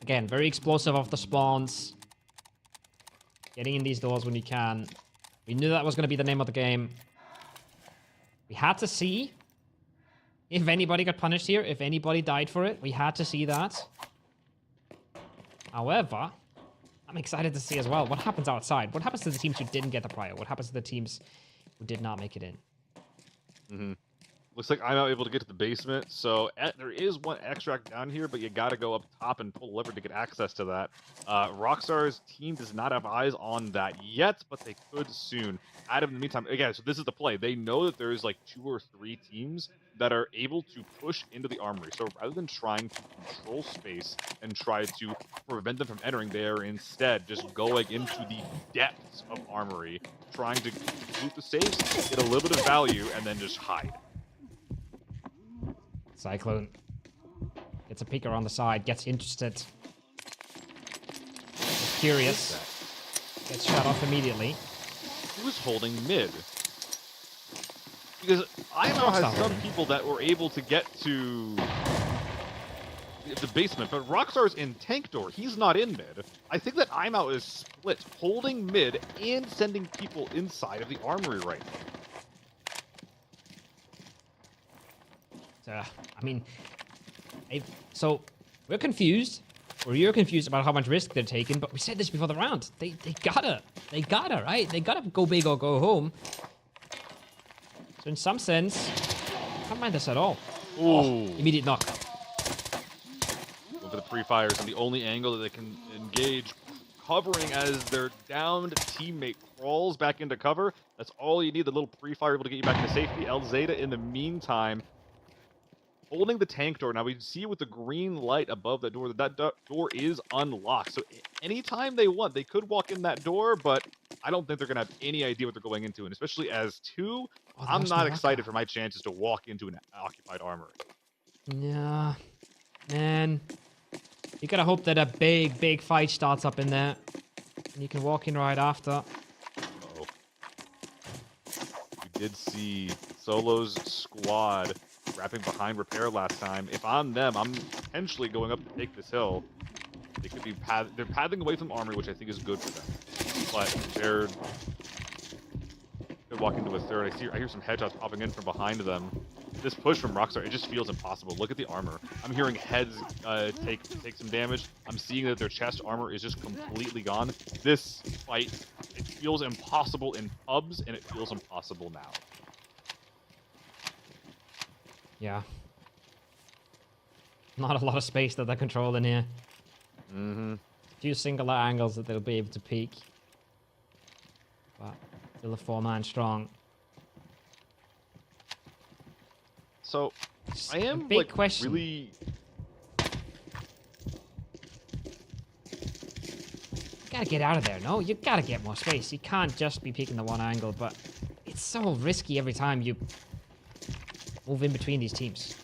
Again, very explosive off the spawns. Getting in these doors when you can. We knew that was going to be the name of the game. We had to see if anybody got punished here, if anybody died for it. We had to see that. However, I'm excited to see as well what happens outside. What happens to the teams who didn't get the prior? What happens to the teams who did not make it in? Looks like I'm not able to get to the basement, so there is one extract down here, but you got to go up top and pull a lever to get access to that. Rockstar's team does not have eyes on that yet, but they could soon. Adam, in the meantime, again, so this is the play. They know that there's like 2 or 3 teams that are able to push into the armory. So rather than trying to control space and try to prevent them from entering, they are instead just going into the depths of armory, trying to loot the safes, get a little bit of value, and then just hide. Cyclone gets a peeker on the side, gets interested. Gets curious. Gets shut off immediately. Who's holding mid? Because IMO has some people that were able to get to the basement, but Rockstar's in tank door. He's not in mid. I think that IMO is split, holding mid and sending people inside of the armory right now. I mean, so we're confused, or you're confused about how much risk they're taking, but we said this before the round. They gotta, right? They gotta go big or go home. So in some sense, I don't mind this at all. Ooh. Immediate knock. Going for the pre-fires, and the only angle that they can engage, covering as their downed teammate crawls back into cover. That's all you need, the little pre-fire able to get you back into safety. El Zeta, in the meantime, holding the tank door. Now we see with the green light above that door that door is unlocked. So anytime they want, they could walk in that door, but I don't think they're going to have any idea what they're going into. And especially as 2, I'm not excited for my chances to walk into an occupied armory. Yeah, man. You gotta hope that a big fight starts up in there. And you can walk in right after. We did see Solo's squad wrapping behind repair last time. If I'm them, I'm potentially going up to take this hill. They could be they're pathing away from armory, which I think is good for them. But they're walk into a third. I hear some headshots popping in from behind them. This push from Rockstar, it just feels impossible. Look at the armor. I'm hearing heads take some damage. I'm seeing that their chest armor is just completely gone. This fight, it feels impossible in pubs, and it feels impossible now. Yeah. Not a lot of space that they're controlling here. A few singular angles that they'll be able to peek. But still a 4-man strong. So, I am big like question. really. You gotta get out of there, no? You gotta get more space. You can't just be peeking the one angle, but it's so risky every time you move in between these teams.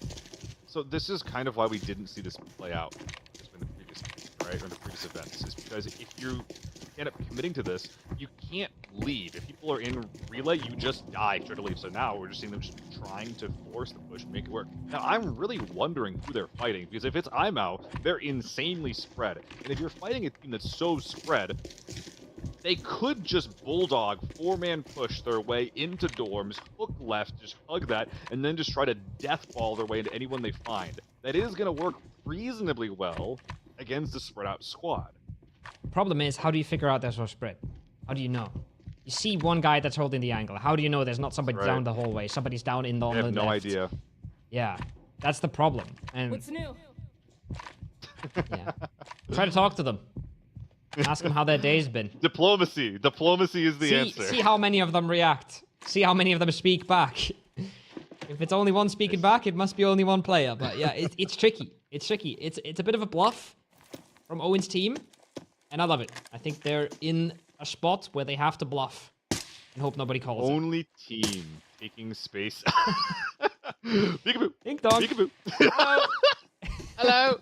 So this is kind of why we didn't see this play out in the previous games, right, or in the previous events, is because if you end up committing to this, you can't leave. If people are in relay, you just die straight to leave. So now we're just seeing them just trying to force the push and make it work. Now I'm really wondering who they're fighting, because if it's IMO, they're insanely spread. And if you're fighting a team that's so spread, They could just bulldog, 4-man push their way into dorms, hook left, just hug that, and then just try to deathball their way into anyone they find. That is going to work reasonably well against a spread out squad. Problem is, how do you figure out there's no spread? How do you know? You see one guy that's holding the angle. How do you know there's not somebody down the hallway? Somebody's down in the I have no idea. Yeah, that's the problem. And What's new? yeah, try to talk to them. Ask them how their day's been. Diplomacy. Diplomacy is the answer. See how many of them react. See how many of them speak back. If it's only one speaking back, it must be only one player. But yeah, it's tricky. It's tricky. It's a bit of a bluff from Owen's team, and I love it. I think they're in a spot where they have to bluff and hope nobody calls. Only team taking space. Peekaboo. Ding dong. Peekaboo. Hello.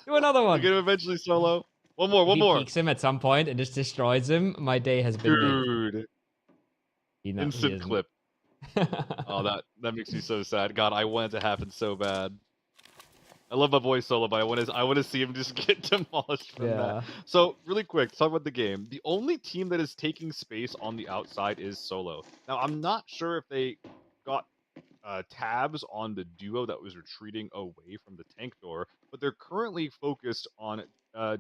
Do another one. You're gonna eventually solo. One more. One more. Peeks him at some point and just destroys him. My day has been Dude. made. Instant clip. Oh, that makes me so sad. God, I want it to happen so bad. I love my boy Solo, but I want to see him just get demolished from that. So, really quick, talk about the game. The only team that is taking space on the outside is Solo. Now, I'm not sure if they got tabs on the duo that was retreating away from the tank door, but they're currently focused on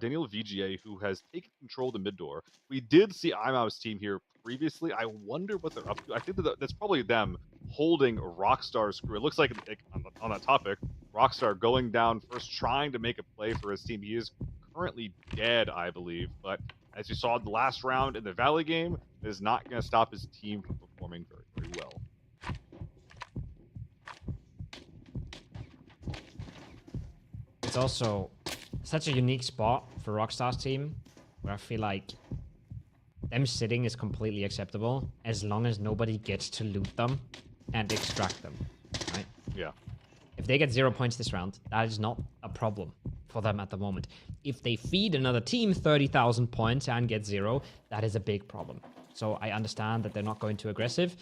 Daniel VGA, who has taken control of the mid door. We did see IMAU's team here previously. I wonder what they're up to. I think that's probably them holding Rockstar's crew. It looks like on that topic, Rockstar going down first, trying to make a play for his team. He is currently dead, I believe, but as you saw in the last round in the Valley game, it is not going to stop his team from performing very, very well. It's also such a unique spot for Rockstar's team, where I feel like them sitting is completely acceptable as long as nobody gets to loot them and extract them, right? Yeah. If they get 0 points this round, that is not a problem for them at the moment. If they feed another team 30,000 points and get 0, that is a big problem. So I understand that they're not going too aggressive.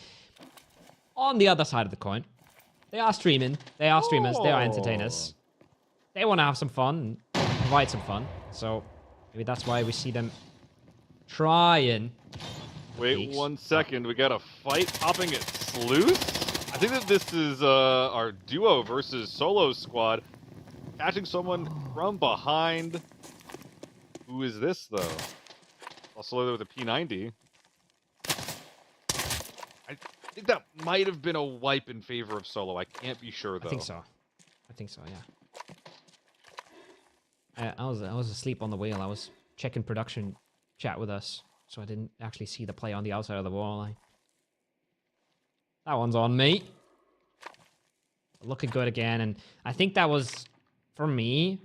On the other side of the coin, they are streaming. They are streamers. They are entertainers. They want to have some fun and provide some fun. So maybe that's why we see them trying. Wait 1 second. We got a fight popping at Sleuth. I think that this is our duo versus solo squad. Catching someone from behind. Who is this, though? Also with a P90. I think that might have been a wipe in favor of solo. I can't be sure, though. I think so. I think so, yeah. I was asleep on the wheel. I was checking production chat with us, so I didn't actually see the play on the outside of the wall. That one's on me. Looking good again, and I think that was, for me,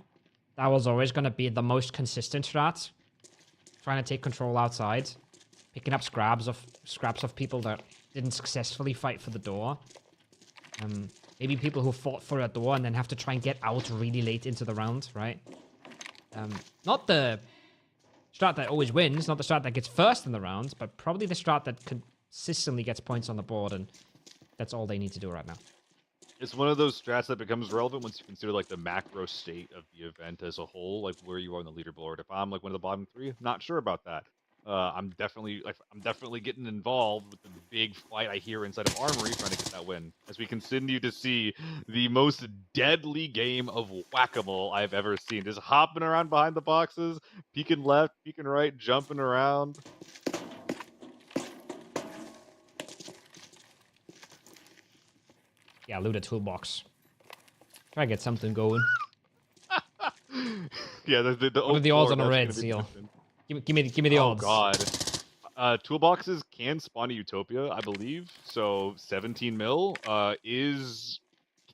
that was always going to be the most consistent strat. Trying to take control outside, picking up scraps of people that didn't successfully fight for the door. Maybe people who fought for a door and then have to try and get out really late into the round, right? Not the strat that always wins, not the strat that gets first in the round, but probably the strat that consistently gets points on the board, and that's all they need to do right now. It's one of those strats that becomes relevant once you consider like the macro state of the event as a whole, like where you are on the leaderboard. If I'm like one of the bottom three, I'm not sure about that. I'm definitely getting involved with the big fight I hear inside of Armory, trying to get that win. As we continue to see the most deadly game of whack-a-mole I've ever seen, just hopping around behind the boxes, peeking left, peeking right, jumping around. Yeah, loot a toolbox. Try to get something going. Yeah, what are the odds on a red seal? Give me the odds. Oh god. Toolboxes can spawn a Utopia, I believe. So 17 mil is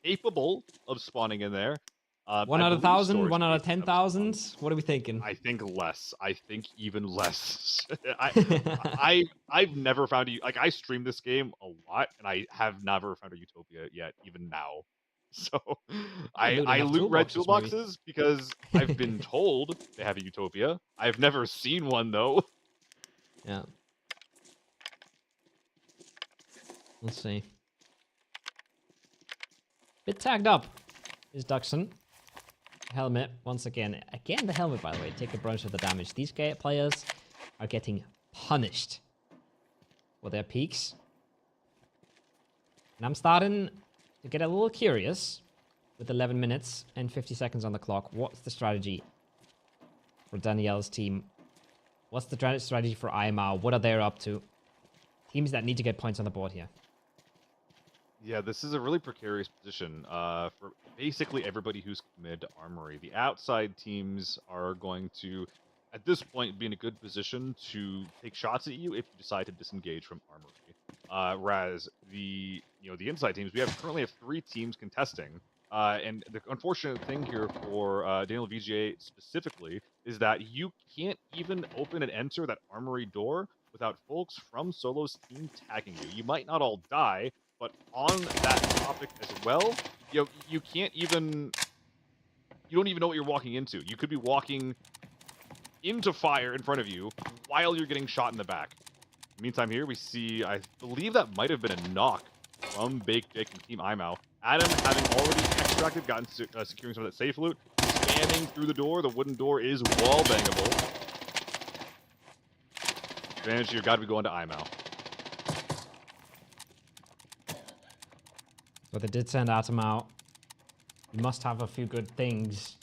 capable of spawning in there. 1 out of 1,000, 1 out of 10,000. What are we thinking? I think less. I think even less. I've never found I stream this game a lot, and I have never found a Utopia yet, even now. So I loot red toolboxes because I've been told they have a Utopia. I've never seen one though. Yeah. Let's see. Bit tagged up is Duxon. Helmet, once again. Again, the helmet, by the way. Take a brunt of the damage. These players are getting punished for their peaks. And I'm starting to get a little curious with 11 minutes and 50 seconds on the clock. What's the strategy for Danielle's team? What's the strategy for IMAO? What are they up to? Teams that need to get points on the board here. Yeah, this is a really precarious position for basically everybody who's committed to Armory. The outside teams are going to, at this point, be in a good position to take shots at you if you decide to disengage from Armory. Whereas the inside teams, we currently have 3 teams contesting. And the unfortunate thing here for Daniel VGA specifically is that you can't even open and enter that Armory door without folks from Solo's team tagging you. You might not all die, but on that topic as well, you can't even... You don't even know what you're walking into. You could be walking into fire in front of you while you're getting shot in the back. Meantime here, we see, I believe that might have been a knock from Bake Jake and Team IMAO. Adam, having already extracted, securing some of that safe loot, spamming through the door. The wooden door is wall bangable. Advantage here, gotta be going to IMAO. So they did send Atom out. You must have a few good things.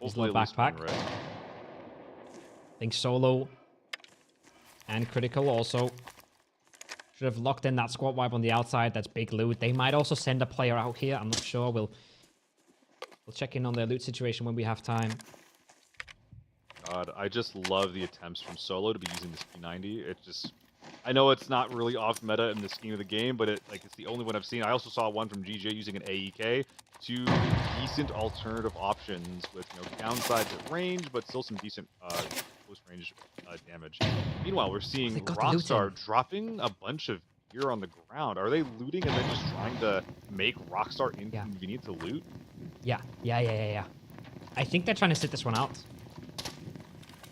His little backpack. Right? I think Solo and Critical also should have locked in that squad wipe on the outside. That's big loot. They might also send a player out here. I'm not sure. We'll check in on their loot situation when we have time. God, I just love the attempts from Solo to be using this P90. It just... I know it's not really off meta in the scheme of the game, but it's the only one I've seen. I also saw one from GJ using an AEK. 2 decent alternative options with downsides at range, but still some decent close range damage. Meanwhile, we're seeing Rockstar dropping a bunch of gear on the ground. Are they looting and then just trying to make Rockstar inconvenient to loot? Yeah. I think they're trying to sit this one out.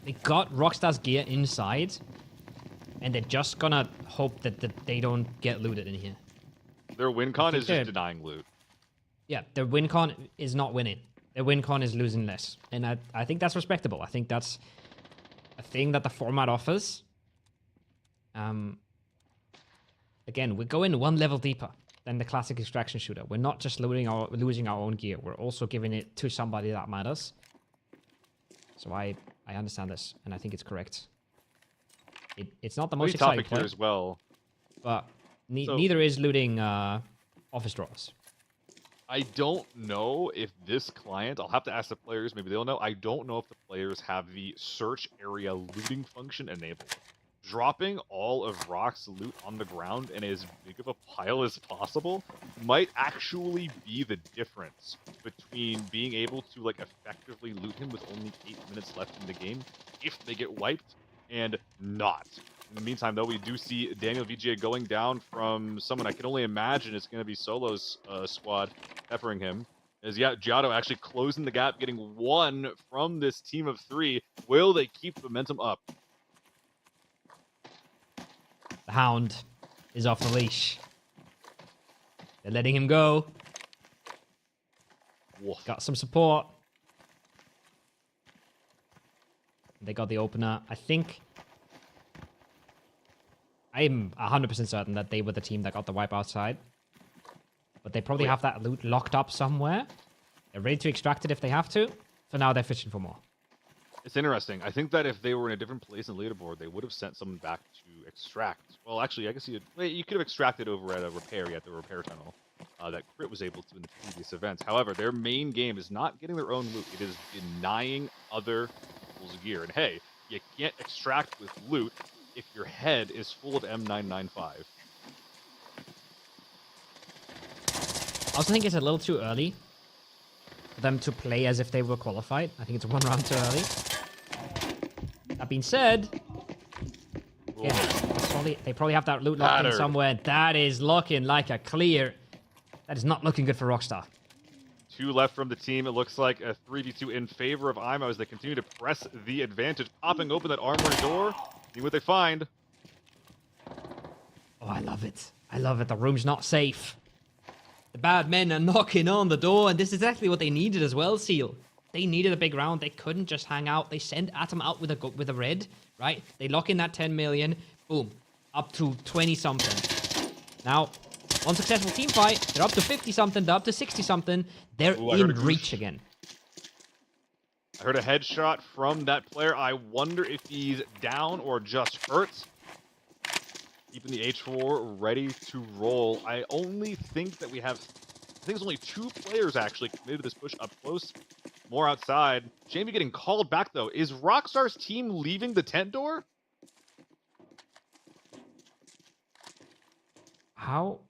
They got Rockstar's gear inside, and they're just gonna hope that they don't get looted in here. Their win con is just denying loot. Yeah, their win con is not winning. Their win con is losing less. And I think that's respectable. I think that's a thing that the format offers. Again, we're going one level deeper than the classic extraction shooter. We're not just losing our own gear. We're also giving it to somebody that matters. So I understand this, and I think it's correct. It's not the most exciting topic here as well. But neither is looting office drawers. I don't know if this client, I'll have to ask the players, maybe they'll know. I don't know if the players have the search area looting function enabled. Dropping all of Rock's loot on the ground in as big of a pile as possible might actually be the difference between being able to effectively loot him with only 8 minutes left in the game if they get wiped and not. In the meantime, though, we do see Daniel VGA going down from someone I can only imagine is going to be Solo's squad peppering him. As Giotto actually closing the gap, getting 1 from this team of 3. Will they keep the momentum up? The Hound is off the leash. They're letting him go. Woof. Got some support. They got the opener. I think... I'm 100% certain that they were the team that got the wipe outside. But they probably have that loot locked up somewhere. They're ready to extract it if they have to. For now, they're fishing for more. It's interesting. I think that if they were in a different place in the leaderboard, they would have sent someone back to extract. Well, actually, I guess you could have extracted over at a repair at the repair tunnel that Crit was able to in the previous events. However, their main game is not getting their own loot. It is denying other people's gear. And hey, you can't extract with loot if your head is full of M995. I also think it's a little too early for them to play as if they were qualified. I think it's 1 round too early. That being said, they probably have that loot locked in somewhere. That is looking like a clear. That is not looking good for Rockstar. 2 left from the team. It looks like a 3v2 in favor of IMO as they continue to press the advantage, popping open that armory door. See what they find. Oh, I love it. I love it. The room's not safe. The bad men are knocking on the door, and this is exactly what they needed as well, Seal. They needed a big round. They couldn't just hang out. They sent Atom out with a red, right? They lock in that 10 million. Boom. Up to 20-something. Now, one successful team fight. They're up to 50-something. They're up to 60-something. They're in reach again. I heard a headshot from that player. I wonder if he's down or just hurt. Keeping the H4 ready to roll. I only think that we have... I think there's only 2 players actually committed to this push up close. More outside. Jamie getting called back, though. Is Rockstar's team leaving the tent door? How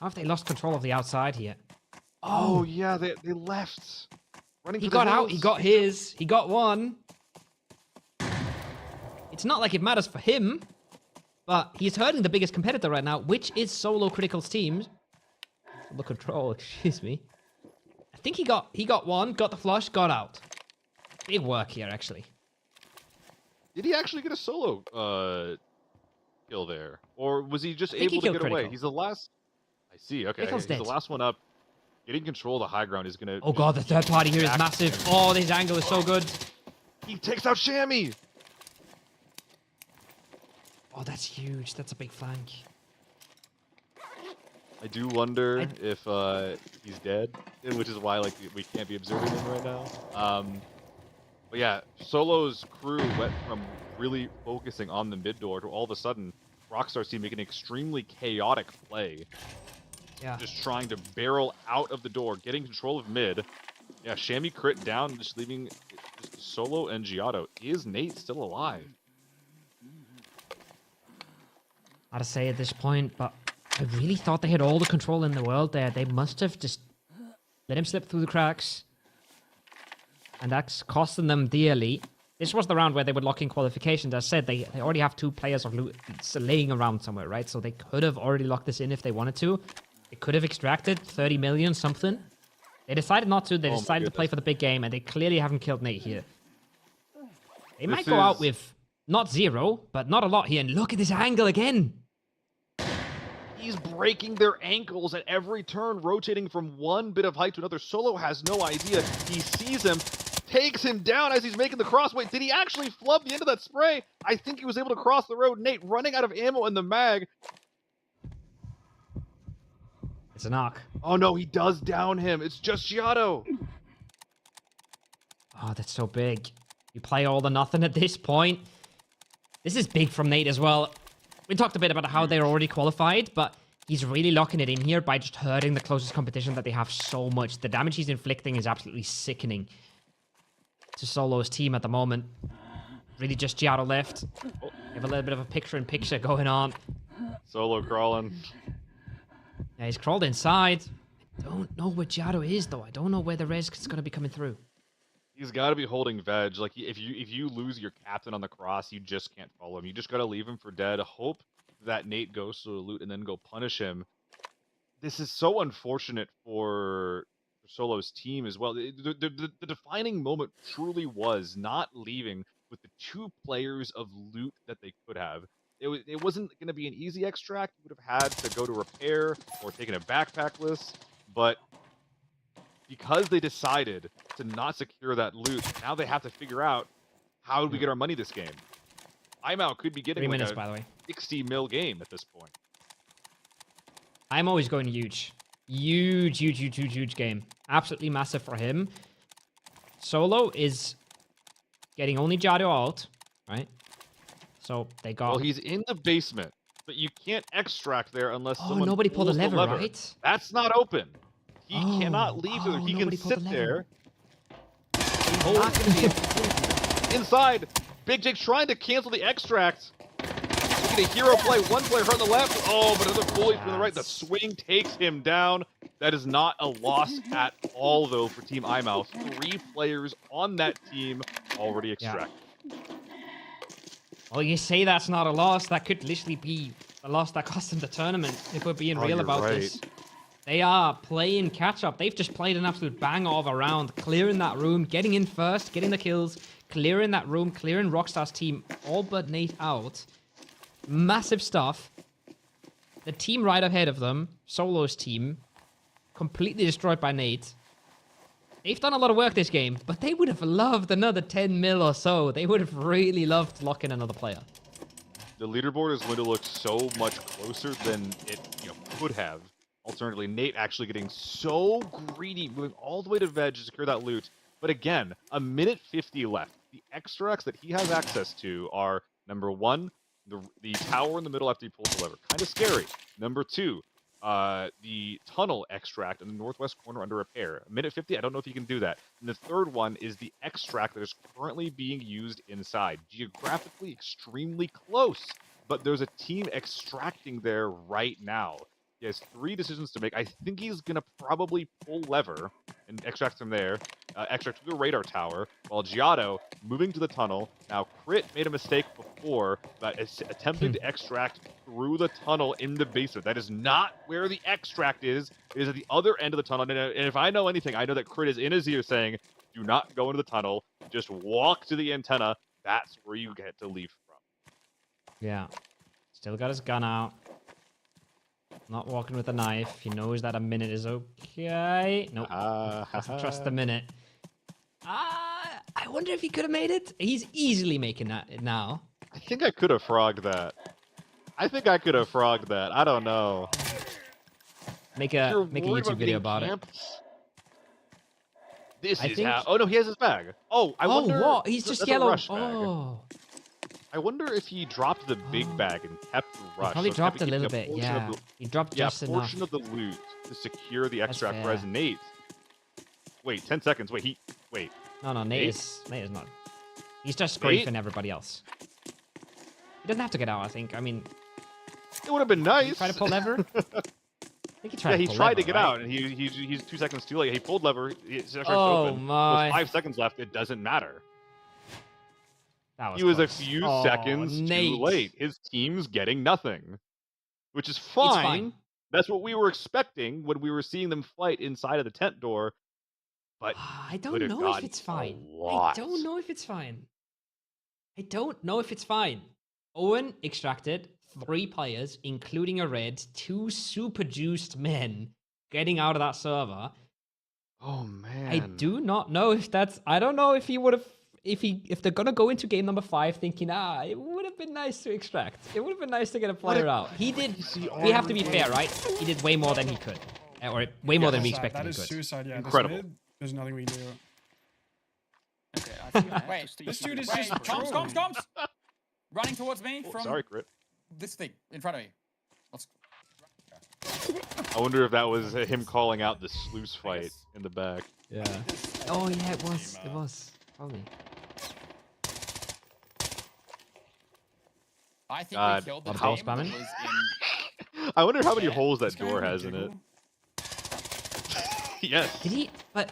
have they lost control of the outside here? Oh, yeah, they left. Running he for got the out. hills. He got his. He got one. It's not like it matters for him, but he's hurting the biggest competitor right now, which is Solo Critical's team. The control, excuse me. I think he got one, got the flush, got out. Big work here, actually. Did he actually get a solo kill there? Or was he just think he able to killed get away? Critical. He's the last... I see, okay. Critical's He's dead. the last one up. Getting control of the high ground is going to... Oh god, the third party here is massive. Oh, this angle is so good. He takes out Shammy! Oh, that's huge. That's a big flank. I do wonder if he's dead, which is why like we can't be observing him right now. But yeah, Solo's crew went from really focusing on the mid door to all of a sudden Rockstar's team making an extremely chaotic play. Yeah. Just trying to barrel out of the door, getting control of mid. Yeah, Shammy crit down, just leaving just Solo and Giotto. Is Nate still alive? Hard to say at this point, but I really thought they had all the control in the world there. They must have just let him slip through the cracks. And that's costing them dearly. This was the round where they would lock in qualifications. As I said, they already have 2 players of loot laying around somewhere, right? So they could have already locked this in if they wanted to. They could have extracted 30 million, something. They decided not to. They decided to play for the big game, and they clearly haven't killed Nate here. They might go out with not 0, but not a lot here. And look at this angle again. He's breaking their ankles at every turn, rotating from one bit of height to another. Solo has no idea. He sees him, takes him down as he's making the cross. Wait, did he actually flub the end of that spray? I think he was able to cross the road. Nate running out of ammo in the mag. It's a knock. Oh no, he does down him. It's just Giotto. Oh, that's so big. You play all or nothing at this point. This is big from Nate as well. We talked a bit about how they're already qualified, but he's really locking it in here by just hurting the closest competition that they have so much. The damage he's inflicting is absolutely sickening to Solo's team at the moment. Really just Giotto left. We have a little bit of a picture-in-picture going on. Solo crawling. Yeah, he's crawled inside. I don't know where Giotto is, though. I don't know where the res is going to be coming through. He's got to be holding veg. Like, if you lose your captain on the cross, you just can't follow him. You just got to leave him for dead. Hope that Nate goes to the loot and then go punish him. This is so unfortunate for Solo's team as well. The defining moment truly was not leaving with the 2 players of loot that they could have. It wasn't going to be an easy extract. You would have had to go to repair or taken a backpack list, but because they decided to not secure that loot, now they have to figure out how do we get our money this game. IMO could be getting 3 like minutes, a by the way. 60 mil game at this point. I'm always going huge. Huge game. Absolutely massive for him. Solo is getting only Giotto out, right? So they got... Well, he's in the basement, but you can't extract there unless someone nobody pulled the pulls lever, right? That's not open. He cannot leave. He can sit there. He's not going to be inside. Big Jake trying to cancel the extract. Look at a hero play. One player hurt on the left. Oh, but another bully from the right. The swing takes him down. That is not a loss at all, though, for Team iMouth. 3 players on that team already extracted. Yeah. Well, you say that's not a loss. That could literally be the loss that cost them the tournament, if we're being real about this. They are playing catch-up. They've just played an absolute banger of a round, clearing that room, getting in first, getting the kills, clearing that room, clearing Rockstar's team, all but Nate out. Massive stuff. the team right ahead of them, Solo's team, completely destroyed by Nate. They've done a lot of work this game, but they would have loved another 10 mil or so. They would have really loved to lock in another player. The leaderboard is going to look so much closer than it could have. Alternatively, Nate actually getting so greedy, moving all the way to veg to secure that loot. But again, a minute 50 left. The extracts that he has access to are, number one, the tower in the middle after he pulls the lever. Kind of scary. Number two, the tunnel extract in the northwest corner under repair. A minute 50, I don't know if you can do that. And the third one is the extract that is currently being used inside. Geographically extremely close, but there's a team extracting there right now. He has 3 decisions to make. I think he's going to probably pull lever and extract from there, extract to the radar tower, while Giotto moving to the tunnel. Now, Crit made a mistake before, but attempting to extract through the tunnel in the basement. That is not where the extract is. It is at the other end of the tunnel. And if I know anything, I know that Crit is in his ear saying, do not go into the tunnel. Just walk to the antenna. That's where you get to leave from. Yeah. Still got his gun out. Not walking with a knife. He knows that a minute is okay. Nope. Doesn't trust the minute. I wonder if he could have made it. He's easily making that now. I think I could have frogged that. I don't know. Make a YouTube video about it. This is how. Oh no, he has his bag. Oh, I wonder. Oh, what? He's just yellow. Oh. I wonder if he dropped the big bag and kept the rush. He probably dropped a little bit, yeah. He dropped just enough. A portion of the loot to secure the extract. Whereas Nate. Wait, 10 seconds. Wait, wait. No, Nate is not. He's just scraping everybody else. He doesn't have to get out, I think. I mean, it would have been nice. Try to pull lever. I think he tried. Yeah, he tried to get out, and he's 2 seconds too late. He pulled lever. Oh my! With 5 seconds left, it doesn't matter. He was a few seconds too late. His team's getting nothing, which is fine. That's what we were expecting when we were seeing them fight inside of the tent door. But I don't know if it's fine. I don't know if it's fine. I don't know if it's fine. Owen extracted 3 players, including a red, 2 super juiced men getting out of that server. Oh man. I do not know if that's. I don't know if he would have. If they're gonna go into game number 5 thinking, it would have been nice to extract. It would have been nice to get a player out. He did. We have to be fair, right? He did way more than he could, or way more than we expected he could. That is suicide. Yeah, incredible. There's nothing we can do. Okay, I think wait, this dude is just comms. Running towards me from. Sorry, Crit. This thing in front of me. Let's. I wonder if that was him calling out the sluice fight in the back. Yeah. Oh yeah, it was. It was. Probably. I think we killed the team that was in... I wonder how many holes that door has in it. Yes. Did he? But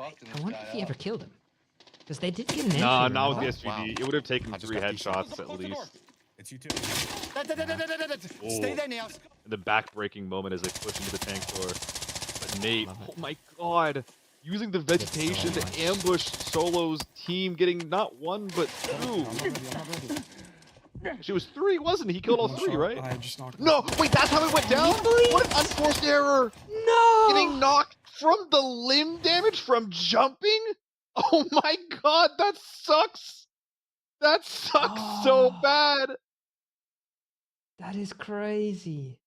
I wonder if he ever killed him. Because they did get an entry. No, not with the SVD. Wow. It would have taken 3 headshots at least. It's you too. Stay there, Niels. The back-breaking moment as they push into the tank door. But Nate, oh my god. Using the vegetation to ambush Solo's team, getting not 1, but 2. She was 3, wasn't he? He killed all 3, right? No, wait, that's how it went down? What an unforced error! No! Getting knocked from the limb damage from jumping? Oh my god, that sucks! That sucks so bad! That is crazy.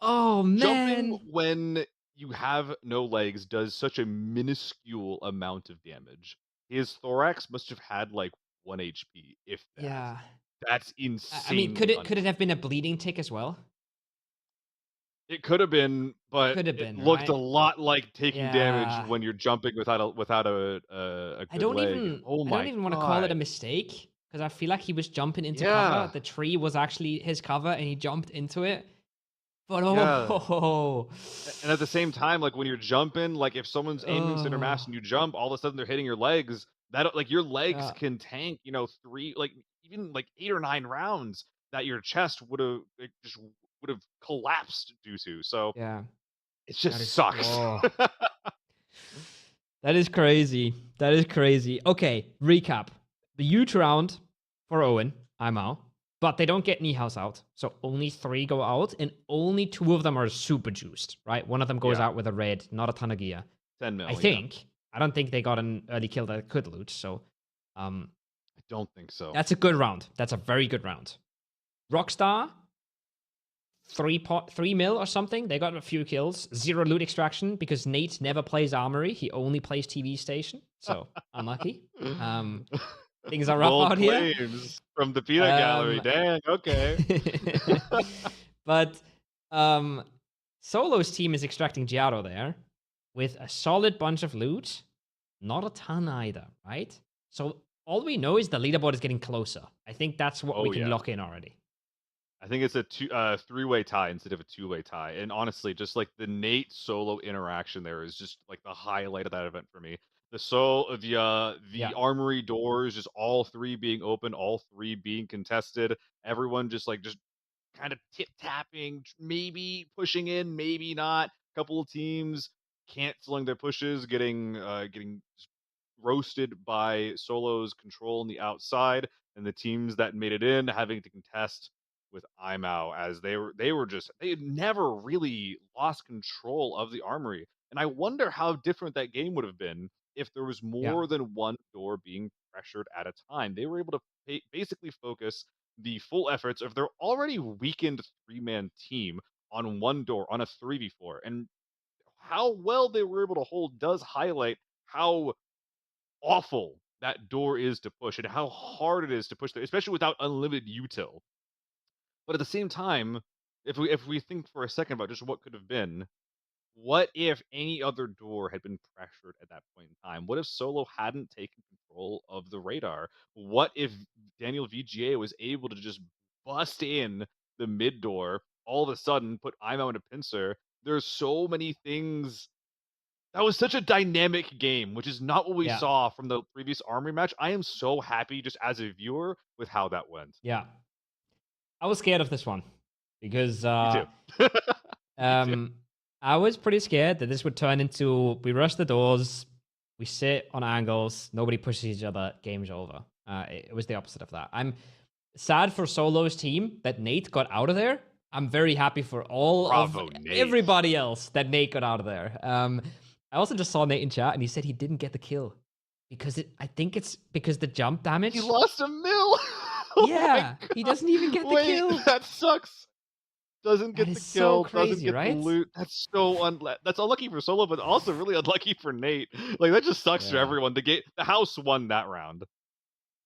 Oh, man. Jumping when you have no legs does such a minuscule amount of damage. His thorax must have had like 1 HP, if that. Yeah. That's insane. I mean, could it have been a bleeding tick as well? It could have been, but it looked a lot like taking damage when you're jumping without a good I don't leg. even Oh my I don't even want to call it a mistake because I feel like he was jumping into cover. The tree was actually his cover, and he jumped into it. But and at the same time, like when you're jumping, like if someone's aiming center mass and you jump, all of a sudden they're hitting your legs. That like your legs can tank, 3, like even like 8 or 9 rounds that your chest would have collapsed due to. So it just sucks. That is crazy. That is crazy. Okay, recap. The huge round for Owen. I'm out. But they don't get Nihals out. So only 3 go out, and only 2 of them are super juiced, right? One of them goes out with a red, not a ton of gear. 10 mil, I think. I don't think they got an early kill that could loot, so... I don't think so. That's a good round. That's a very good round. Rockstar, 3 mil or something. They got a few kills. 0 loot extraction because Nate never plays Armory. He only plays TV Station. So, unlucky. Things are rough Bold out here. claims from the peanut gallery. Dang, okay. But Solo's team is extracting Giotto there with a solid bunch of loot. Not a ton either, right? So all we know is the leaderboard is getting closer. I think that's what we can lock in already. I think it's a three-way tie instead of a two-way tie. And honestly, just like the Nate Solo interaction there is just like the highlight of that event for me. The armory doors, just all 3 being open, all 3 being contested. Everyone just kind of tip-tapping, maybe pushing in, maybe not. A couple of teams canceling their pushes, getting roasted by Solo's control on the outside, and the teams that made it in having to contest with Imao as they had never really lost control of the armory. And I wonder how different that game would have been if there was more than one door being pressured at a time. They were able to basically focus the full efforts of their already weakened 3-man team on one door on a 3v4. And how well they were able to hold does highlight how awful that door is to push and how hard it is to push there, especially without unlimited util. But at the same time, if we think for a second about just what could have been, what if any other door had been pressured at that point in time? What if Solo hadn't taken control of the radar? What if Daniel VGA was able to just bust in the mid door, all of a sudden put Imo in a pincer? There's so many things. That was such a dynamic game, which is not what we saw from the previous Armory match. I am so happy just as a viewer with how that went. Yeah. I was scared of this one because Me too. I was pretty scared that this would turn into we rush the doors, we sit on angles, nobody pushes each other, game's over. It was the opposite of that. I'm sad for Solo's team that Nate got out of there. I'm very happy for everybody else that Nate got out of there. I also just saw Nate in chat and he said he didn't get the kill because I think it's because the jump damage. He lost a mil. Yeah, he doesn't even get the kill. That sucks. Doesn't get the kill. So crazy, doesn't get right? the loot. That's so that's unlucky for Solo, but also really unlucky for Nate. Like that just sucks for everyone. The house won that round.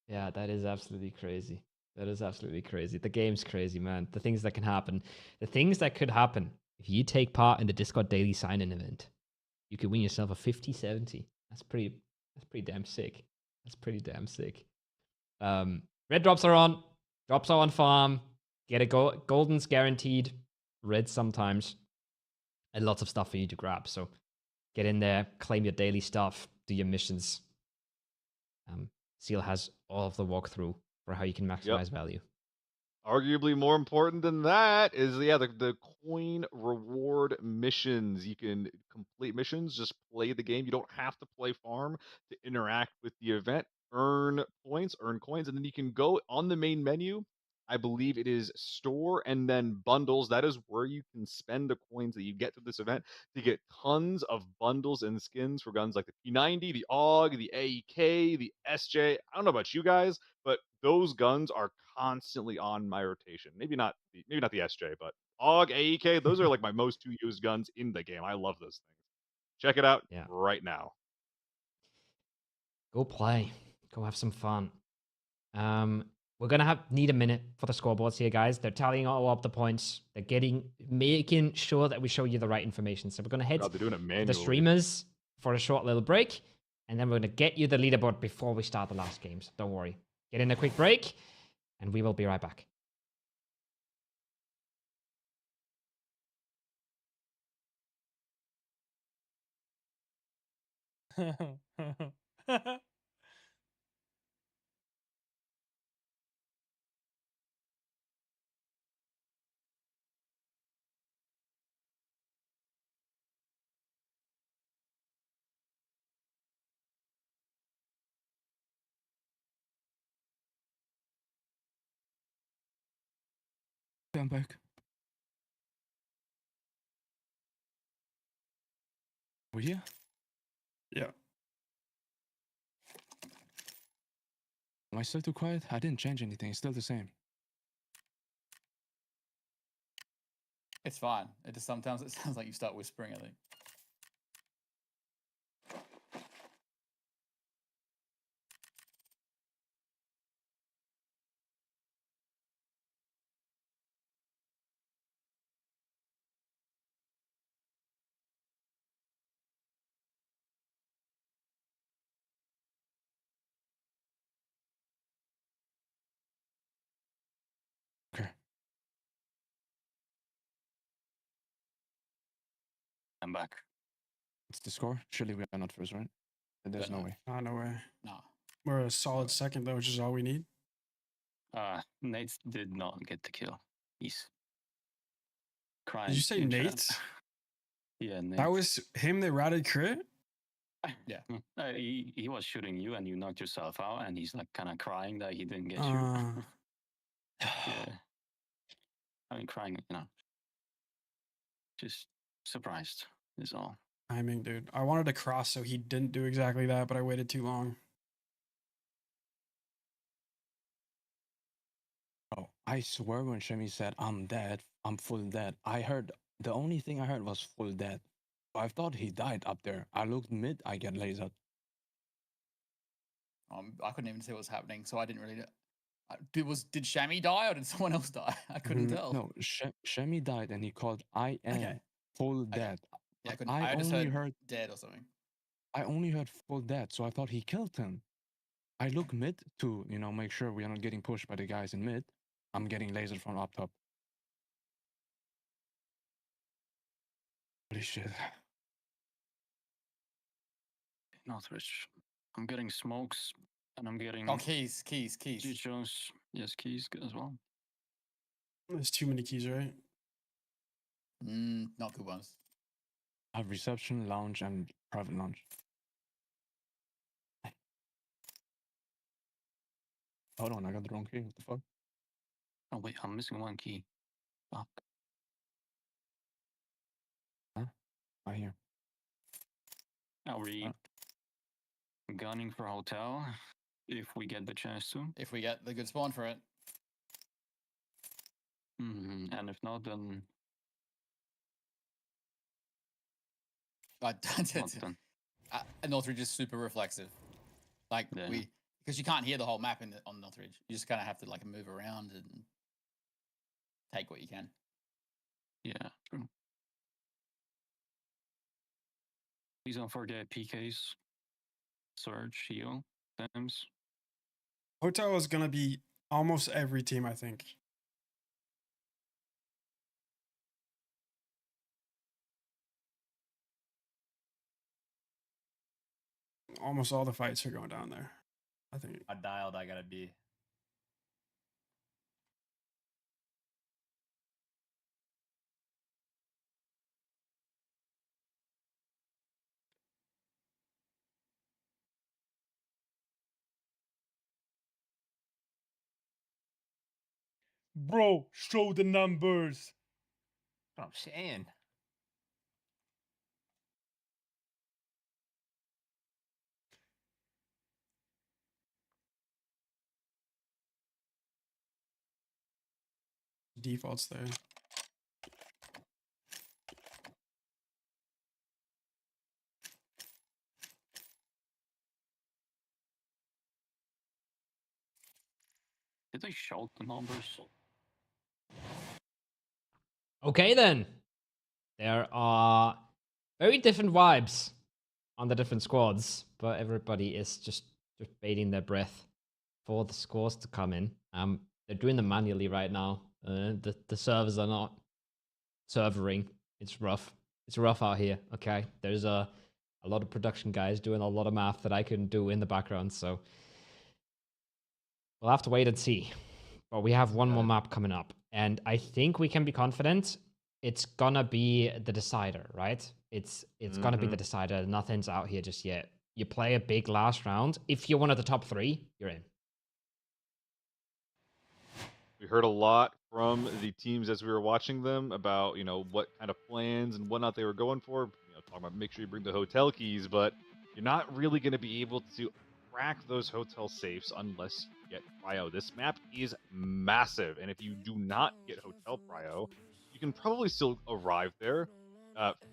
Yeah, that is absolutely crazy. That is absolutely crazy. The game's crazy, man. The things that can happen. The things that could happen if you take part in the Discord daily sign-in event. You could win yourself a 50-70. That's pretty damn sick. That's pretty damn sick. Red drops are on. Drops are on farm. Get a golden's guaranteed. Red sometimes. And lots of stuff for you to grab. So get in there, claim your daily stuff, do your missions. Seal has all of the walkthrough for how you can maximize value. Arguably more important than that is the coin reward missions. You can complete missions, just play the game. You don't have to play farm to interact with the event. Earn coins, and then you can go on the main menu. I believe it is store and then bundles. That is where you can spend the coins that you get through this event to get tons of bundles and skins for guns like the P90, the AUG, the AEK, the SJ. I don't know about you guys, but those guns are constantly on my rotation. Maybe not the SJ, but AUG, AEK, those are like my most 2 used guns in the game. I love those things. Check it out right now. Go play. Go have some fun. We're gonna need a minute for the scoreboards here, guys. They're tallying all up the points. They're making sure that we show you the right information. So we're gonna head to the streamers for a short little break, and then we're gonna get you the leaderboard before we start the last games. Don't worry. Get in a quick break, and we will be right back. I'm back. We here? Yeah. Am I still too quiet? I didn't change anything. It's still the same. It's fine. It just sometimes it sounds like you start whispering, I think. Okay. I'm back. What's the score? Surely we are not first, right? There's no way. No way. No. We're a solid second though, which is all we need. Nate did not get the kill. He's crying. Did you say in chat. Nate? Yeah, Nate. That was him that routed crit? Yeah. He was shooting you and you knocked yourself out, and he's like kind of crying that he didn't get you. Yeah. I mean, crying, just surprised is all. Timing, dude. I wanted to cross so he didn't do exactly that, but I waited too long. Oh, I swear when Shemi said, I'm dead, I'm full dead, the only thing I heard was full dead. I thought he died up there. I looked mid, I get lasered. I couldn't even see what was happening, so I didn't really. Did Shami die or did someone else die? I couldn't tell. No, Shemi died and he called, I am full dead. Yeah, But I just only heard dead or something. I only heard full dead, so I thought he killed him. I look mid to, make sure we are not getting pushed by the guys in mid. I'm getting lasered from up top. Holy shit. Northridge. I'm getting smokes and I'm getting. Oh, keys. Jones. Yes, keys as well. There's too many keys, right? Not good ones. I have reception, lounge, and private lounge. Hold on, I got the wrong key. What the fuck? Oh wait, I'm missing one key. Fuck. Huh? I hear. Are we gunning for hotel if we get the chance to? If we get the good spawn for it. And if not, then. Northridge is super reflexive. Like because you can't hear the whole map on Northridge. You just kind of have to like move around and take what you can. Yeah, true. Please don't forget PKs, Surge, Heal, Thames. Hotel is gonna be almost every team, I think. Almost all the fights are going down there, I think. I dialed, I gotta be. Bro, show the numbers. What I'm saying. Defaults there. Did they shout the numbers? Okay then. There are very different vibes on the different squads, but everybody is just waiting their breath for the scores to come in. They're doing them manually right now. The servers are not servering. It's rough. It's rough out here. Okay, there's a lot of production guys doing a lot of math that I couldn't do in the background, so we'll have to wait and see. But we have one more map coming up, and I think we can be confident it's gonna be the decider, right? It's gonna be the decider. Nothing's out here just yet. You play a big last round. If you're one of the top 3, you're in. We heard a lot from the teams as we were watching them about, what kind of plans and whatnot they were going for. Talking about make sure you bring the hotel keys, but you're not really going to be able to crack those hotel safes unless you get prio. This map is massive, and if you do not get hotel prio, you can probably still arrive there,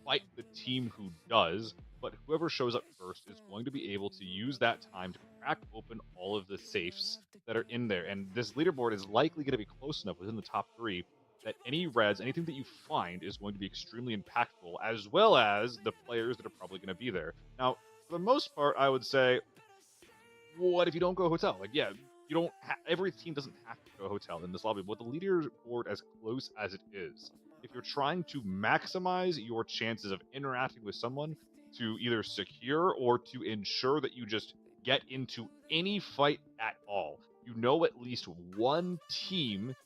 fight the team who does, but whoever shows up first is going to be able to use that time to crack open all of the safes that are in there. And this leaderboard is likely going to be close enough within the top 3 that any reds, anything that you find is going to be extremely impactful, as well as the players that are probably going to be there. Now, for the most part, I would say, what if you don't go hotel? You don't. Every team doesn't have to go hotel in this lobby. But the leaderboard, as close as it is, if you're trying to maximize your chances of interacting with someone to either secure or to ensure that you just get into any fight at all, at least one team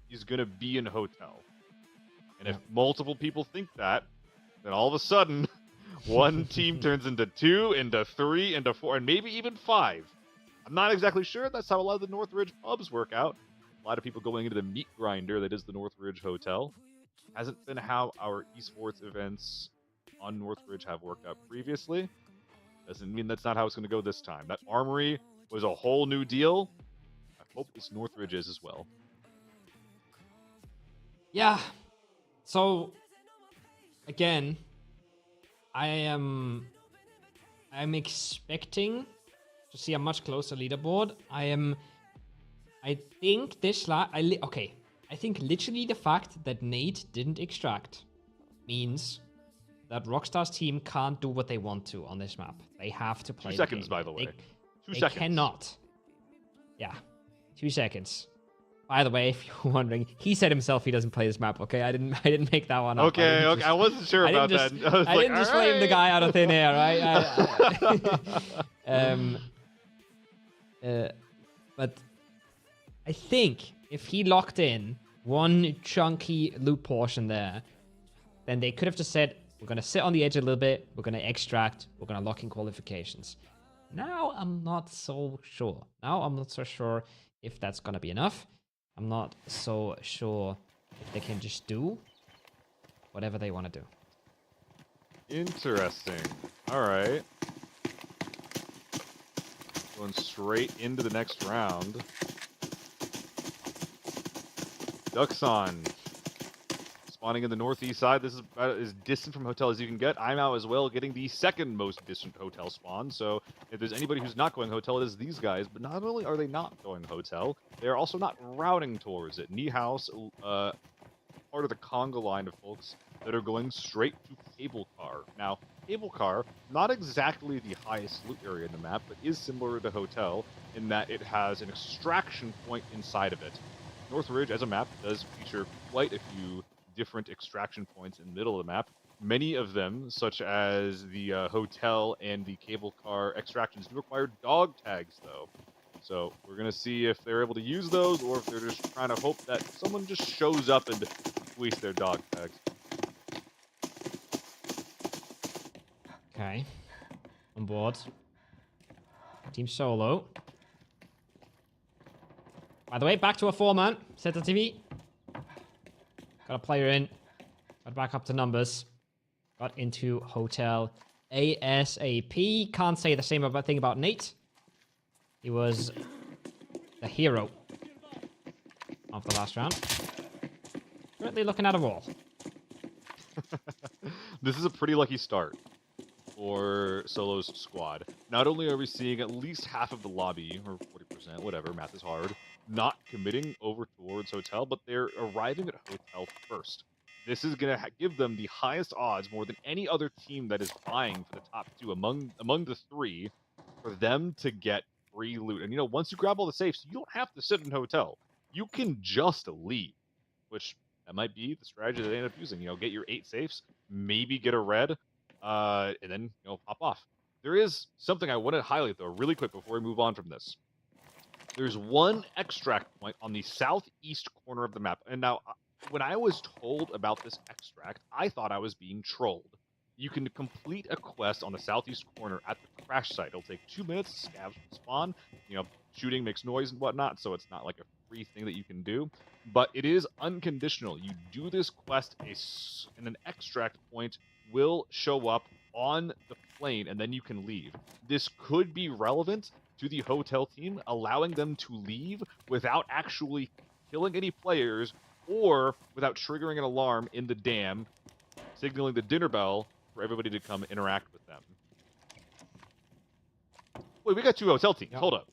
is going to be in hotel. And if multiple people think that, then all of a sudden, one team turns into 2, into 3, into 4, and maybe even 5. I'm not exactly sure. That's how a lot of the Northridge pubs work out. A lot of people going into the meat grinder that is the Northridge Hotel. Hasn't been how our esports events on Northridge have worked out previously. Doesn't mean that's not how it's going to go this time. That armory was a whole new deal. I hope this Northridge is as well. Yeah. So, again, I'm expecting to see a much closer leaderboard. I think this okay. I think literally the fact that Nate didn't extract means that Rockstar's team can't do what they want to on this map. They have to play 2 seconds, by the way. 2 seconds. They cannot. Yeah. 2 seconds. By the way, if you're wondering, he said himself he doesn't play this map. Okay, I didn't make that one up. Okay, I wasn't sure about that. I didn't just flame the guy out of thin air, right? But I think if he locked in one chunky loot portion there, then they could have just said, we're going to sit on the edge a little bit, we're going to extract, we're going to lock in qualifications. Now I'm not so sure. If that's going to be enough. I'm not so sure if they can just do whatever they want to do. Interesting. All right. Going straight into the next round. Duxon spawning in the northeast side. This is about as distant from hotel as you can get. I'm out as well, getting the second most distant hotel spawn. So if there's anybody who's not going hotel, it is these guys. But not only are they not going hotel, they are also not routing towards it. Niehaus, part of the conga line of folks that are going straight to Cable Car. Now, Cable Car, not exactly the highest loot area in the map, but is similar to Hotel in that it has an extraction point inside of it. Northridge, as a map, does feature quite a few different extraction points in the middle of the map. Many of them, such as the hotel and the cable car extractions, do require dog tags, though. So we're going to see if they're able to use those, or if they're just trying to hope that someone just shows up and waste their dog tags. Okay. On board. Team solo. By the way, back to a 4-man. Set the TV. Got a player in. Got back up to numbers. Got into hotel ASAP. Can't say the same thing about Nate. He was the hero of the last round. Currently looking at a wall. This is a pretty lucky start for Solo's squad. Not only are we seeing at least half of the lobby, or 40%, whatever, math is hard, not committing over towards hotel, but they're arriving at hotel first. This is going to give them the highest odds, more than any other team that is vying for the top 2 among the 3, for them to get free loot. And once you grab all the safes, you don't have to sit in hotel. You can just leave, which that might be the strategy that they end up using. Get your 8 safes, maybe get a red, and then pop off. There is something I want to highlight though, really quick before we move on from this. There's one extract point on the southeast corner of the map, and now when I was told about this extract, I thought I was being trolled. You can complete a quest on the southeast corner at the crash site. It'll take 2 minutes. Scavs will spawn. Shooting makes noise and whatnot, so it's not like a free thing that you can do, but it is unconditional. You do this quest, and an extract point will show up on the plane, and then you can leave. This could be relevant to the hotel team, allowing them to leave without actually killing any players or without triggering an alarm in the dam, signaling the dinner bell for everybody to come interact with them. Wait, we got 2 hotel teams. Hold up.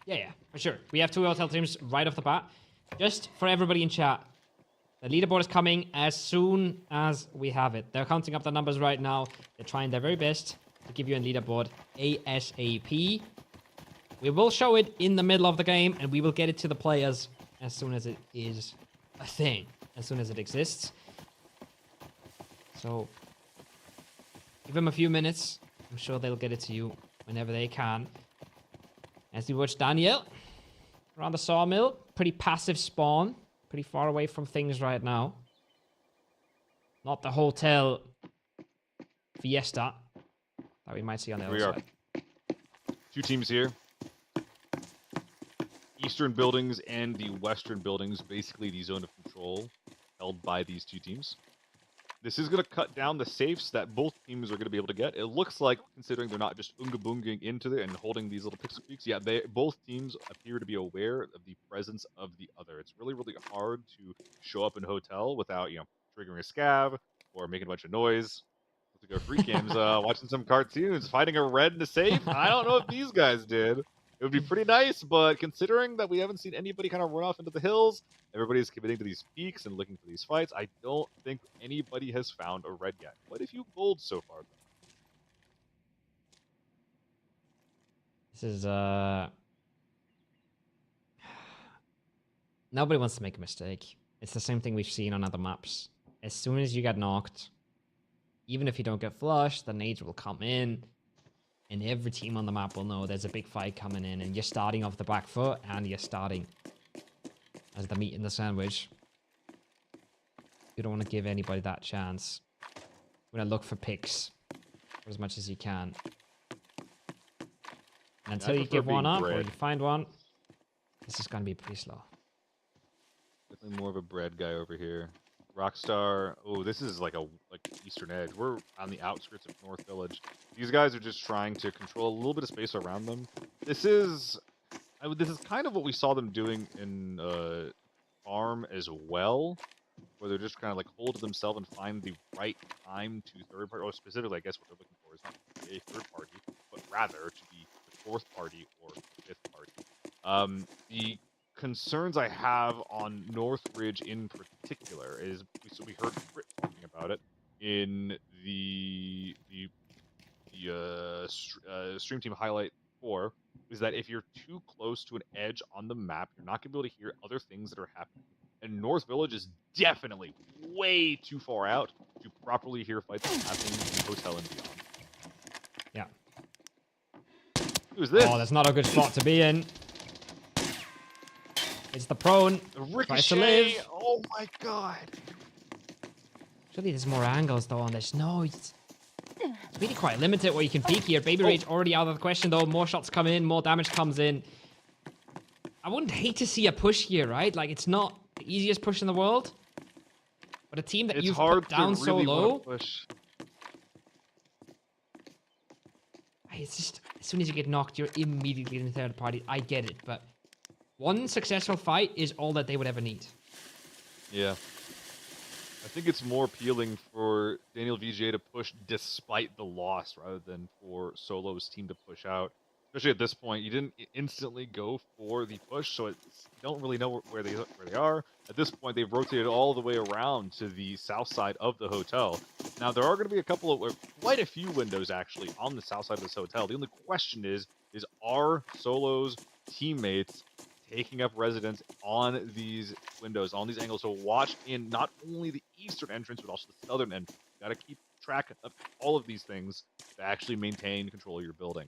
Yeah, for sure. We have 2 hotel teams right off the bat. Just for everybody in chat, the leaderboard is coming as soon as we have it. They're counting up the numbers right now. They're trying their very best to give you a leaderboard ASAP. We will show it in the middle of the game, and we will get it to the players as soon as it is a thing, as soon as it exists. So, give them a few minutes. I'm sure they'll get it to you whenever they can. As we watch Daniel around the sawmill, pretty passive spawn, pretty far away from things right now. Not the hotel fiesta that we might see on the other side. 2 teams here. Eastern buildings and the western buildings, basically the zone of control held by these 2 teams. This is going to cut down the safes that both teams are going to be able to get. It looks like, considering they're not just unga-boonging into it and holding these little pixel peaks, yeah, both teams appear to be aware of the presence of the other. It's really, really hard to show up in a hotel without, triggering a scav or making a bunch of noise. To go free games, watching some cartoons, finding a red in a safe. I don't know if these guys did. It would be pretty nice, but considering that we haven't seen anybody kind of run off into the hills, everybody's committing to these peaks and looking for these fights, I don't think anybody has found a red yet. Quite a few golds so far, though. This is, nobody wants to make a mistake. It's the same thing we've seen on other maps. As soon as you get knocked, even if you don't get flushed, the nades will come in. And every team on the map will know there's a big fight coming in, and you're starting off the back foot, and you're starting as the meat in the sandwich. You don't want to give anybody that chance. You want to look for picks for as much as you can. And until you give one up, or you find one, this is going to be pretty slow. Definitely more of a bread guy over here. Rockstar, oh, this is like Eastern Edge. We're on the outskirts of North Village. These guys are just trying to control a little bit of space around them. This is kind of what we saw them doing in Farm as well, where they're just kind of like hold to themselves and find the right time to third party. Or specifically, I guess what they're looking for is not a third party, but rather to be the 4th party or 5th party. The concerns I have on Northridge in particular is, so we heard Crit talking about it in the Stream Team Highlight 4, is that if you're too close to an edge on the map, you're not going to be able to hear other things that are happening. And North Village is definitely way too far out to properly hear fights happening in the hotel and beyond. Yeah. Who's this? Oh, that's not a good spot to be in. It's the prone. The ricochet. Tries to live. Oh my god. Surely there's more angles though on this. No, it's really quite limited what you can peek here. Baby Rage already out of the question though. More shots come in, more damage comes in. I wouldn't hate to see a push here, right? Like, it's not the easiest push in the world. But a team that you've put down so low. It's just, as soon as you get knocked, you're immediately in the third party. I get it, but one successful fight is all that they would ever need. Yeah. I think it's more appealing for Daniel VGA to push despite the loss rather than for Solo's team to push out. Especially at this point, you didn't instantly go for the push, so you don't really know where they are. At this point, they've rotated all the way around to the south side of the hotel. Now, there are going to be quite a few windows, actually, on the south side of this hotel. The only question is are Solo's teammates taking up residence on these windows, on these angles? So watch in not only the eastern entrance, but also the southern entrance. You got to keep track of all of these things to actually maintain control of your building.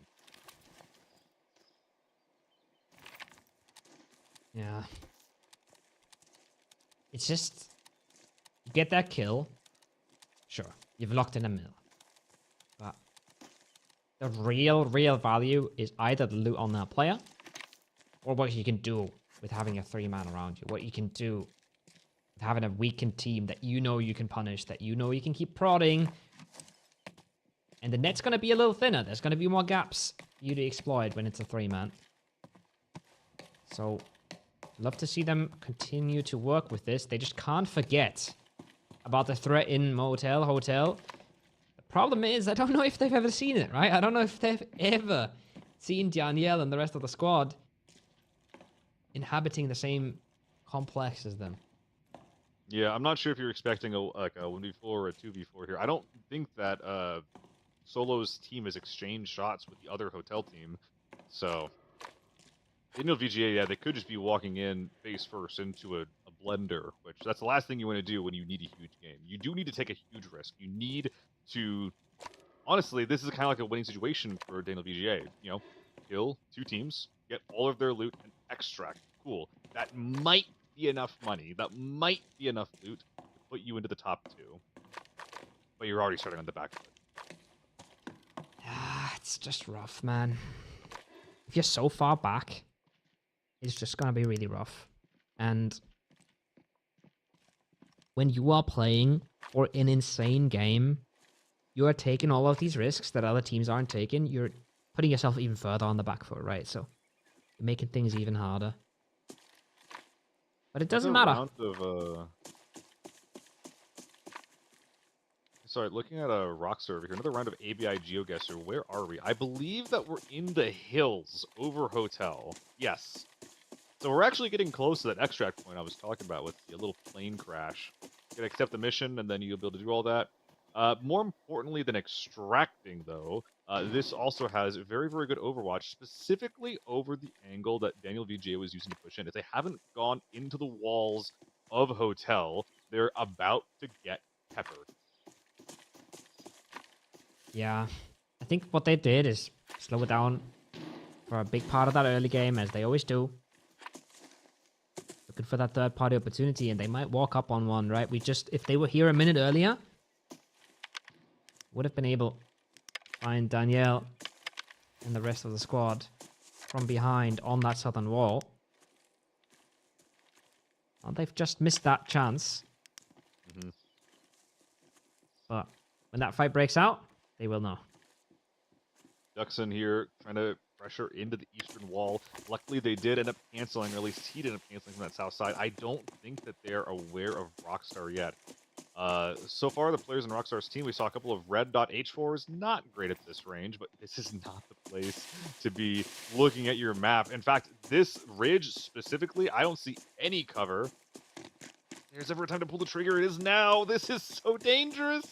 Yeah. It's just, you get that kill, sure, you've locked in a mill. But the real value is either the loot on that player, or what you can do with having a 3-man around you. What you can do with having a weakened team that you know you can punish, that you know you can keep prodding. And the net's going to be a little thinner. There's going to be more gaps for you to exploit when it's a 3-man. So, love to see them continue to work with this. They just can't forget about the threat in hotel. The problem is, I don't know if they've ever seen it, right? I don't know if they've ever seen Danielle and the rest of the squad inhabiting the same complex as them. Yeah, I'm not sure if you're expecting a 1v4 or a 2v4 here. I don't think that Solo's team has exchanged shots with the other hotel team. So, Daniel VGA, yeah, they could just be walking in face first into a blender, which that's the last thing you want to do when you need a huge game. You do need to take a huge risk. You need to... Honestly, this is kind of like a winning situation for Daniel VGA. You know, kill 2 teams, get all of their loot, and extract. Cool. That might be enough money. That might be enough loot to put you into the top 2. But you're already starting on the back foot. It's just rough, man. If you're so far back, it's just going to be really rough. And when you are playing for an insane game, you are taking all of these risks that other teams aren't taking. You're putting yourself even further on the back foot, right? So you're making things even harder. But it doesn't matter. Sorry, looking at a rock server here, another round of ABI GeoGuessr. Where are we? I believe that we're in the hills over hotel. Yes. So we're actually getting close to that extract point I was talking about with the little plane crash. You can accept the mission, and then you'll be able to do all that. More importantly than extracting, though, this also has very, very good overwatch, specifically over the angle that Daniel VGA was using to push in. If they haven't gone into the walls of hotel, they're about to get peppered. Yeah, I think what they did is slow it down for a big part of that early game, as they always do. Looking for that third-party opportunity, and they might walk up on one, right? If they were here a minute earlier, would have been able to find Danielle and the rest of the squad from behind on that southern wall. Well, they've just missed that chance. But when that fight breaks out, they will know. Duxon here trying to pressure into the eastern wall. Luckily, they did end up canceling, or at least he did end up canceling from that south side. I don't think that they're aware of Rockstar yet. So far, the players in Rockstar's team, we saw a couple of red dot H4s. Not great at this range, but this is not the place to be looking at your map. In fact, this ridge specifically, I don't see any cover. If there's ever a time to pull the trigger, it is now. This is so dangerous.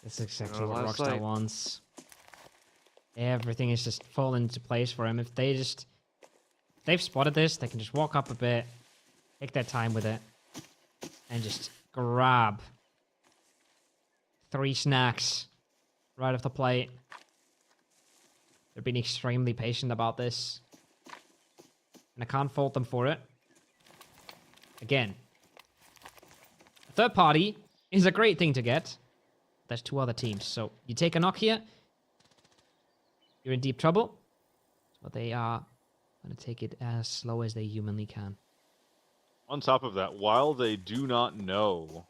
This is exactly what Rockstar wants. Everything is just falling into place for him. If they've spotted this, they can just walk up a bit, take their time with it, and just grab 3 snacks right off the plate. They're being extremely patient about this, and I can't fault them for it. Again, a third party is a great thing to get. There's 2 other teams, so you take a knock here, you're in deep trouble. But they are going to take it as slow as they humanly can. On top of that, while they do not know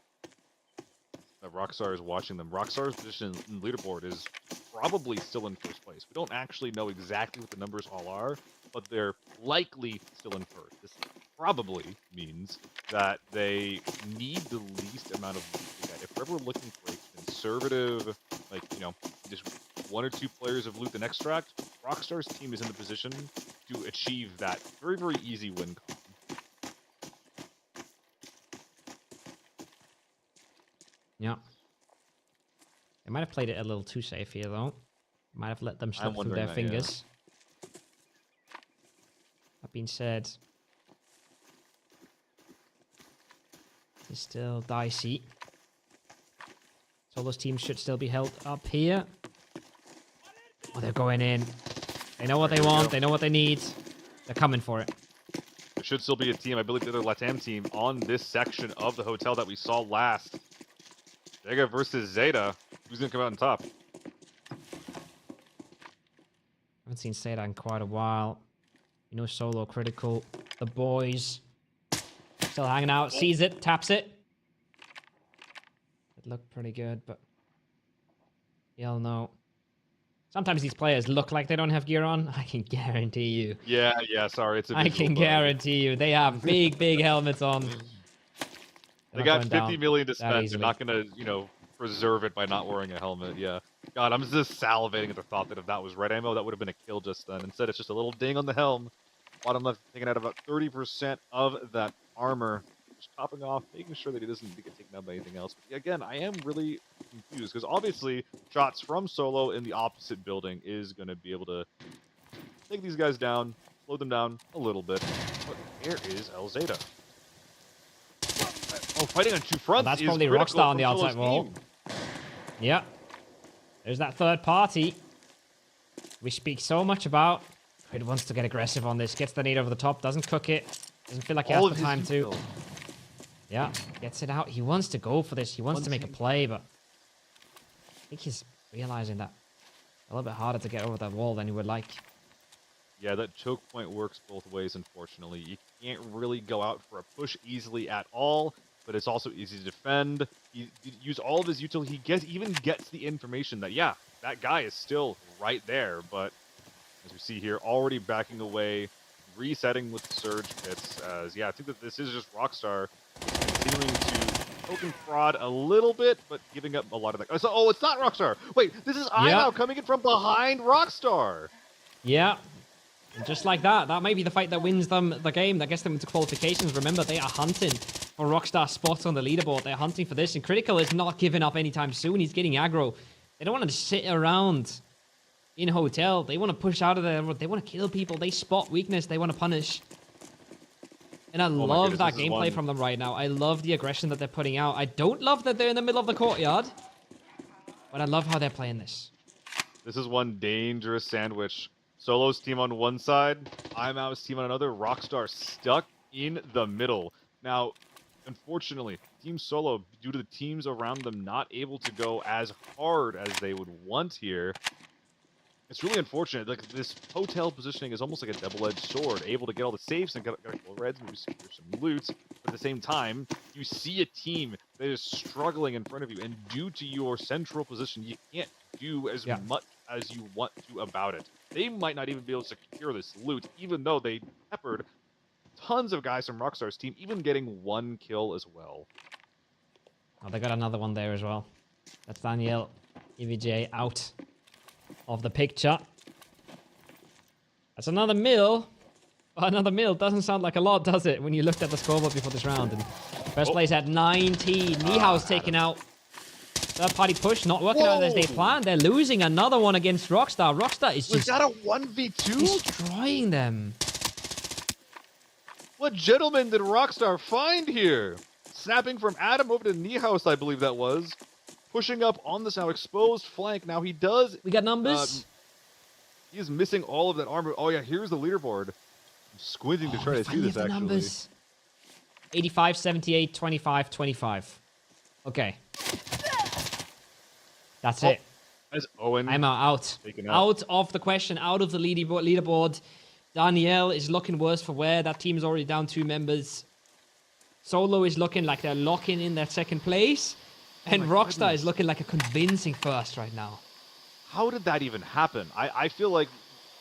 that Rockstar is watching them, Rockstar's position in the leaderboard is probably still in first place. We don't actually know exactly what the numbers all are, but they're likely still in first. This probably means that they need the least amount of loot to get. If we're ever looking for a conservative, like, you know, just 1 or 2 players of loot and extract, Rockstar's team is in the position to achieve that very, very easy win column. Yeah. They might have played it a little too safe here, though. Might have let them slip through their fingers. Yeah. That being said, it's still dicey. So those teams should still be held up here. Oh, they're going in. They know what they want. They know what they need. They're coming for it. There should still be a team, I believe the other LATAM team, on this section of the hotel that we saw last. Vega versus Zeta. Who's going to come out on top? Haven't seen Zeta in quite a while. You know, Solo, Critical, the boys. Still hanging out, sees it, taps it. It looked pretty good, but you'll know. Sometimes these players look like they don't have gear on. I can guarantee you. Yeah, sorry, it's a I visual can bug. guarantee you they have big helmets on. They got 50 million to spend. They're not gonna, preserve it by not wearing a helmet. Yeah. God, I'm just salivating at the thought that if that was red ammo, that would have been a kill just then. Instead, it's just a little ding on the helm. Bottom left taking out about 30% of that armor. Just topping off, making sure that he doesn't get taken out by anything else. But again, I am really confused because obviously shots from Solo in the opposite building is going to be able to take these guys down, slow them down a little bit. But where is El Zeta? Oh, fighting on two fronts. That's probably Rockstar on the outside wall. Yeah. There's that third party we speak so much about. It wants to get aggressive on this. Gets the nade over the top. Doesn't cook it. Doesn't feel like he has the time to. Yeah. Gets it out. He wants to go for this. He wants to make a play, but I think he's realizing that a little bit harder to get over that wall than he would like. Yeah, that choke point works both ways, unfortunately. You can't really go out for a push easily at all, but it's also easy to defend. You use all of his utility. He even gets the information that, yeah, that guy is still right there, but as we see here, already backing away, resetting with the surge pits. As yeah, I think that this is just Rockstar continuing to token fraud a little bit, but giving up a lot of that. Oh, it's not Rockstar. Wait, this is IMAU coming in from behind Rockstar. Yeah. And just like that, that may be the fight that wins them the game, that gets them into qualifications. Remember, they are hunting for Rockstar spots on the leaderboard. They're hunting for this, and Critical is not giving up anytime soon. He's getting aggro. They don't want to sit around in hotel. They want to push out of there. They want to kill people. They spot weakness. They want to punish. And I love that gameplay from them right now. I love the aggression that they're putting out. I don't love that they're in the middle of the courtyard, but I love how they're playing this. This is one dangerous sandwich. Solo's team on one side, IMAU's team on another, Rockstar stuck in the middle. Now, unfortunately, Team Solo, due to the teams around them not able to go as hard as they would want here, it's really unfortunate. Like, this hotel positioning is almost like a double-edged sword, able to get all the safes and get a couple of reds, maybe secure some loot. But at the same time, you see a team that is struggling in front of you, and due to your central position, you can't do as much as you want to about it. They might not even be able to secure this loot, even though they peppered tons of guys from Rockstar's team, even getting one kill as well. Oh, they got another one there as well. That's Daniel EVJ out of the picture. That's another mill. Another mill doesn't sound like a lot, does it, when you looked at the scoreboard before this round? And first place at 19. Nihau's taken out. Third party push not working out as they planned. They're losing another one against Rockstar. Rockstar is just... Was that a 1v2? Destroying them. What gentleman did Rockstar find here? Snapping from Adam over to Niehaus, I believe that was. Pushing up on this now exposed flank. Now he does... We got numbers? He is missing all of that armor. Oh yeah, here's the leaderboard. I'm squinting to try to see this, actually. Numbers. 85, 78, 25, 25. Okay. That's it. As Owen I'm out. Out of the question, out of the leaderboard. Danielle is looking worse for wear. That team is already down 2 members. Solo is looking like they're locking in their second place. And Rockstar is looking like a convincing first right now. How did that even happen? I feel like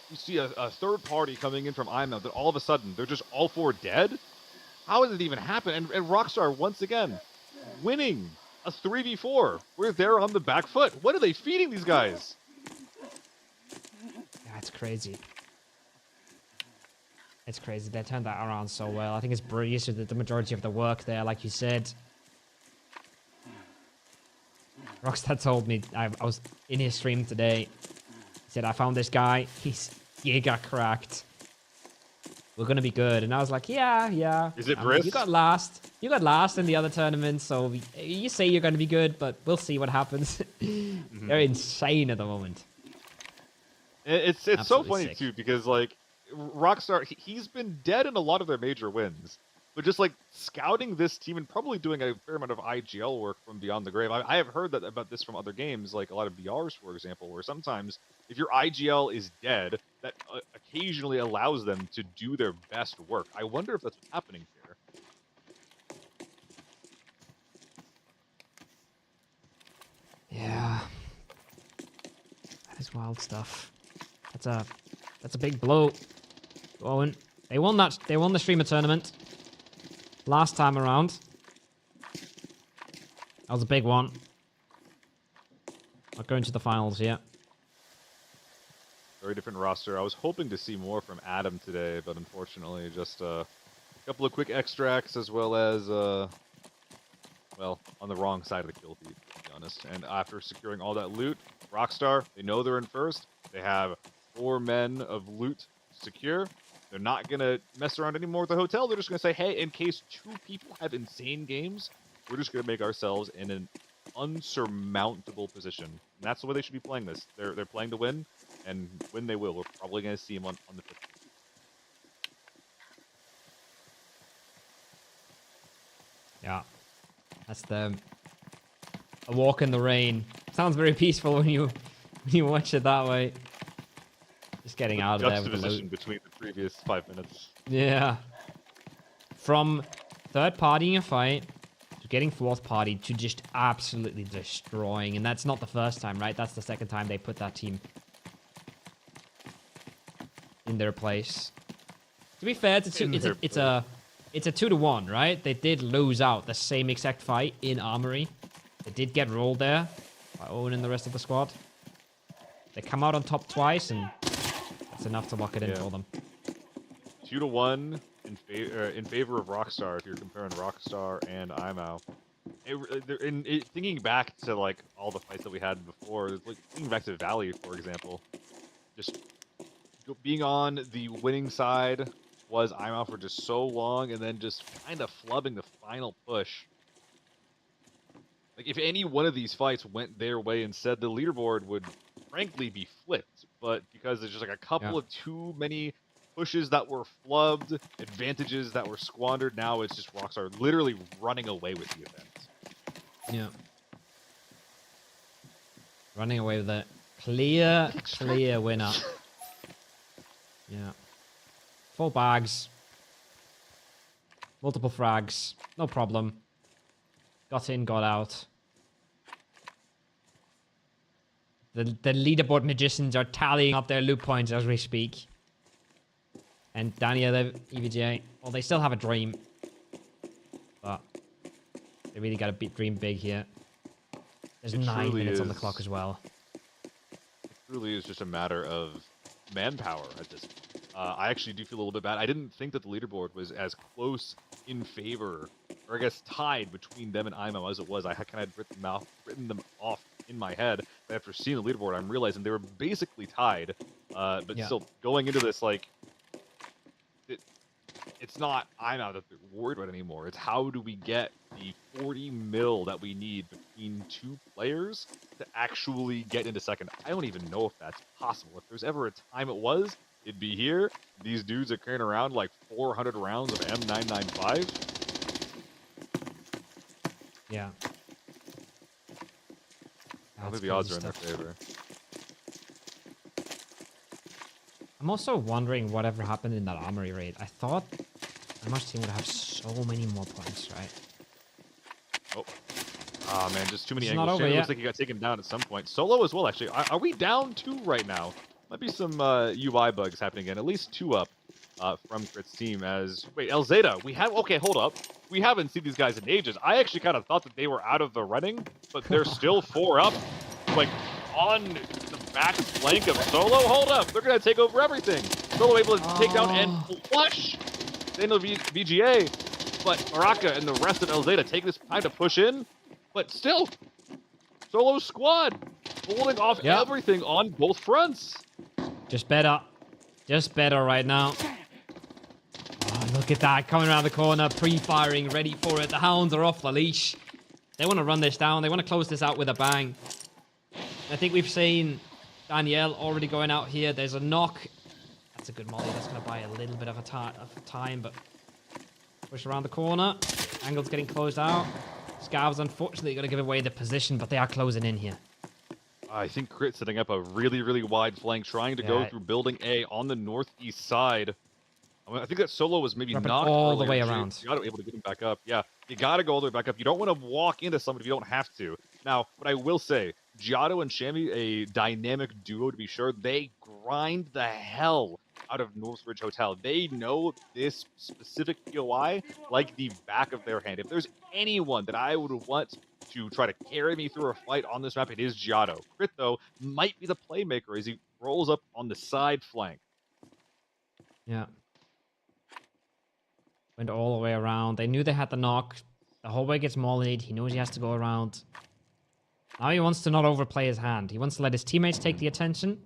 you see a third party coming in from IMAU that all of a sudden they're just all 4 dead? How did it even happen? And Rockstar, once again, winning a 3v4. We're there on the back foot. What are they feeding these guys? That's crazy. It's crazy. They turned that around so well. I think it's Breeze who did the majority of the work there, like you said. Rockstar told me, I was in his stream today. He said, I found this guy. He's giga cracked. We're going to be good. And I was like, yeah. Is it Briss? You got last. You got last in the other tournaments, so you say you're going to be good, but we'll see what happens. They're insane at the moment. It's so funny, too, because, like, Rockstar, he's been dead in a lot of their major wins. But just, like, scouting this team and probably doing a fair amount of IGL work from Beyond the Grave. I have heard about this from other games, like a lot of BRs, for example, where sometimes if your IGL is dead, that occasionally allows them to do their best work. I wonder if that's what's happening here. Yeah. That is wild stuff. That's a big blow. Owen. They won the streamer tournament last time around. That was a big one. Not going to the finals yet. Very different roster. I was hoping to see more from Adam today, but unfortunately just a couple of quick extracts as well as well, on the wrong side of the kill feed, to be honest. And after securing all that loot, Rockstar, they know they're in first. They have 4 men of loot secure. They're not going to mess around anymore with the hotel. They're just going to say, hey, in case 2 people have insane games, we're just going to make ourselves in an unsurmountable position. And that's the way they should be playing this. They're playing to win, and when they will, we're probably going to see them on the 5th. Yeah. That's a walk in the rain. Sounds very peaceful when you watch it that way. Just getting out of there with the loot. Between the previous 5 minutes. Yeah. From third partying a fight to getting fourth party to just absolutely destroying, and that's not the first time, right? That's the second time they put that team in their place. To be fair, it's a 2-1, right? They did lose out the same exact fight in Armory. They did get rolled there by Owen and the rest of the squad. They come out on top twice, and that's enough to lock it in for them. 2-1 in favor of Rockstar. If you're comparing Rockstar and IMO, thinking back to like all the fights that we had before, like thinking back to Valley, for example, just being on the winning side was IMO for just so long, and then just kind of flubbing the final push. Like if any one of these fights went their way instead, the leaderboard would frankly be flipped. But because there's just like a couple of too many pushes that were flubbed, advantages that were squandered, now it's just Rockstar literally running away with the event. Yeah. Running away with it. Clear winner. Yeah. 4 bags. Multiple frags. No problem. Got in, got out. The leaderboard magicians are tallying up their loot points as we speak. And Daniel, EVGA, well, they still have a dream. But they really got to dream big here. There's 9 minutes on the clock as well. It truly is just a matter of manpower at this point. I actually do feel a little bit bad. I didn't think that the leaderboard was as close in favor, or I guess tied between them and IMO as it was. I kind of written them off in my head. But after seeing the leaderboard, I'm realizing they were basically tied. But still, going into this, like, it's not IMO that they're worried about anymore. It's how do we get the 40 mil that we need between 2 players to actually get into second. I don't even know if that's possible. If there's ever a time it was, it'd be here. These dudes are carrying around like 400 rounds of M995. Yeah. I think the odds are in their favor. I'm also wondering whatever happened in that Armory raid. I thought Amash team would have so many more points, right? Oh man, just too many It's angles. not over Looks yet. like he got taken down at some point. Solo as well, actually. Are we down 2 right now? Might be some UI bugs happening again. At least 2 up from Crit's team. As wait, El Zeta. We have hold up. We haven't seen these guys in ages. I actually kind of thought that they were out of the running, but they're still 4 up, like on the back flank of Solo. Hold up, they're gonna take over everything. Solo able to take down and flush Daniel VGA, but Baraka and the rest of El Zeta take this time to push in, but still, Solo squad holding off everything on both fronts. Just better right now. Oh, look at that, coming around the corner, pre-firing, ready for it. The Hounds are off the leash. They want to run this down. They want to close this out with a bang. I think we've seen Danielle already going out here. There's a knock. That's a good molly. That's going to buy a little bit of time, but push around the corner. Angle's getting closed out. Scavs, unfortunately, going to give away the position, but they are closing in here. I think Crit setting up a really, really wide flank, trying to go through building A on the northeast side. I think that Solo was maybe Dropping knocked all the earlier. way around. Giotto able to get him back up. Yeah, you got to go all the way back up. You don't want to walk into someone if you don't have to. Now, what I will say, Giotto and Shammy, a dynamic duo to be sure, they grind the hell out of Northridge Hotel. They know this specific POI like the back of their hand. If there's anyone that I would want to try to carry me through a fight on this map, it is Giotto. Crit, though, might be the playmaker as he rolls up on the side flank. Yeah. Went all the way around. They knew they had the knock. The whole way gets mollied. He knows he has to go around. Now he wants to not overplay his hand. He wants to let his teammates take the attention.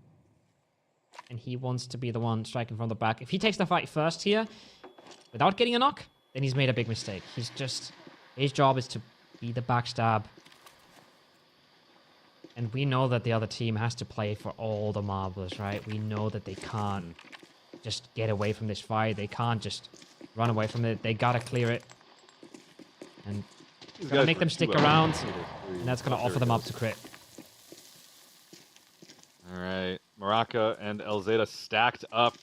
And he wants to be the one striking from the back. If he takes the fight first here, without getting a knock, then he's made a big mistake. He's just... His job is to be the backstab. And we know that the other team has to play for all the marbles, right? We know that they can't just get away from this fight. They can't just run away from it. They gotta clear it. And it's gonna make them stick around. And that's gonna offer them up to Crit. Alright. Maraka and Elzada stacked up.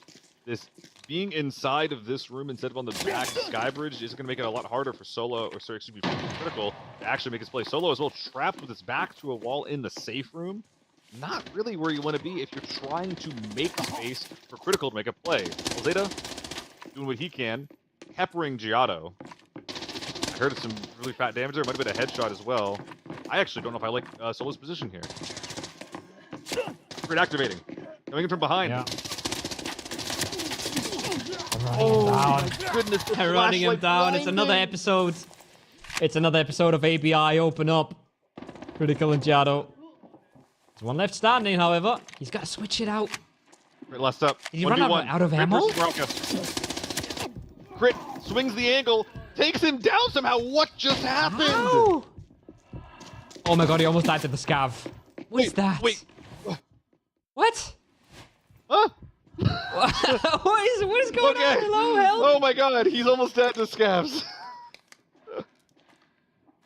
This being inside of this room instead of on the back sky bridge is going to make it a lot harder for Solo, or sorry, excuse me, for Critical to actually make his play. Solo as well, trapped with his back to a wall in the safe room. Not really where you want to be if you're trying to make space for Critical to make a play. Elzada doing what he can, peppering Giotto. I heard some really fat damage there. Might have been a headshot as well. I actually don't know if I like Solo's position here. Crit activating. Coming in from behind. Yeah. Oh, my goodness. They're running him down. It's another episode. It's another episode of ABI Open Up. Critical and Giotto. There's one left standing, however. He's got to switch it out. Crit last up. Did he run out of ammo? Crit swings the angle, takes him down somehow. What just happened? How? Oh my god, he almost died to the scav. What is that? Wait. What? Huh? what is going on? Hello, help? Oh my god, he's almost dead to scavs.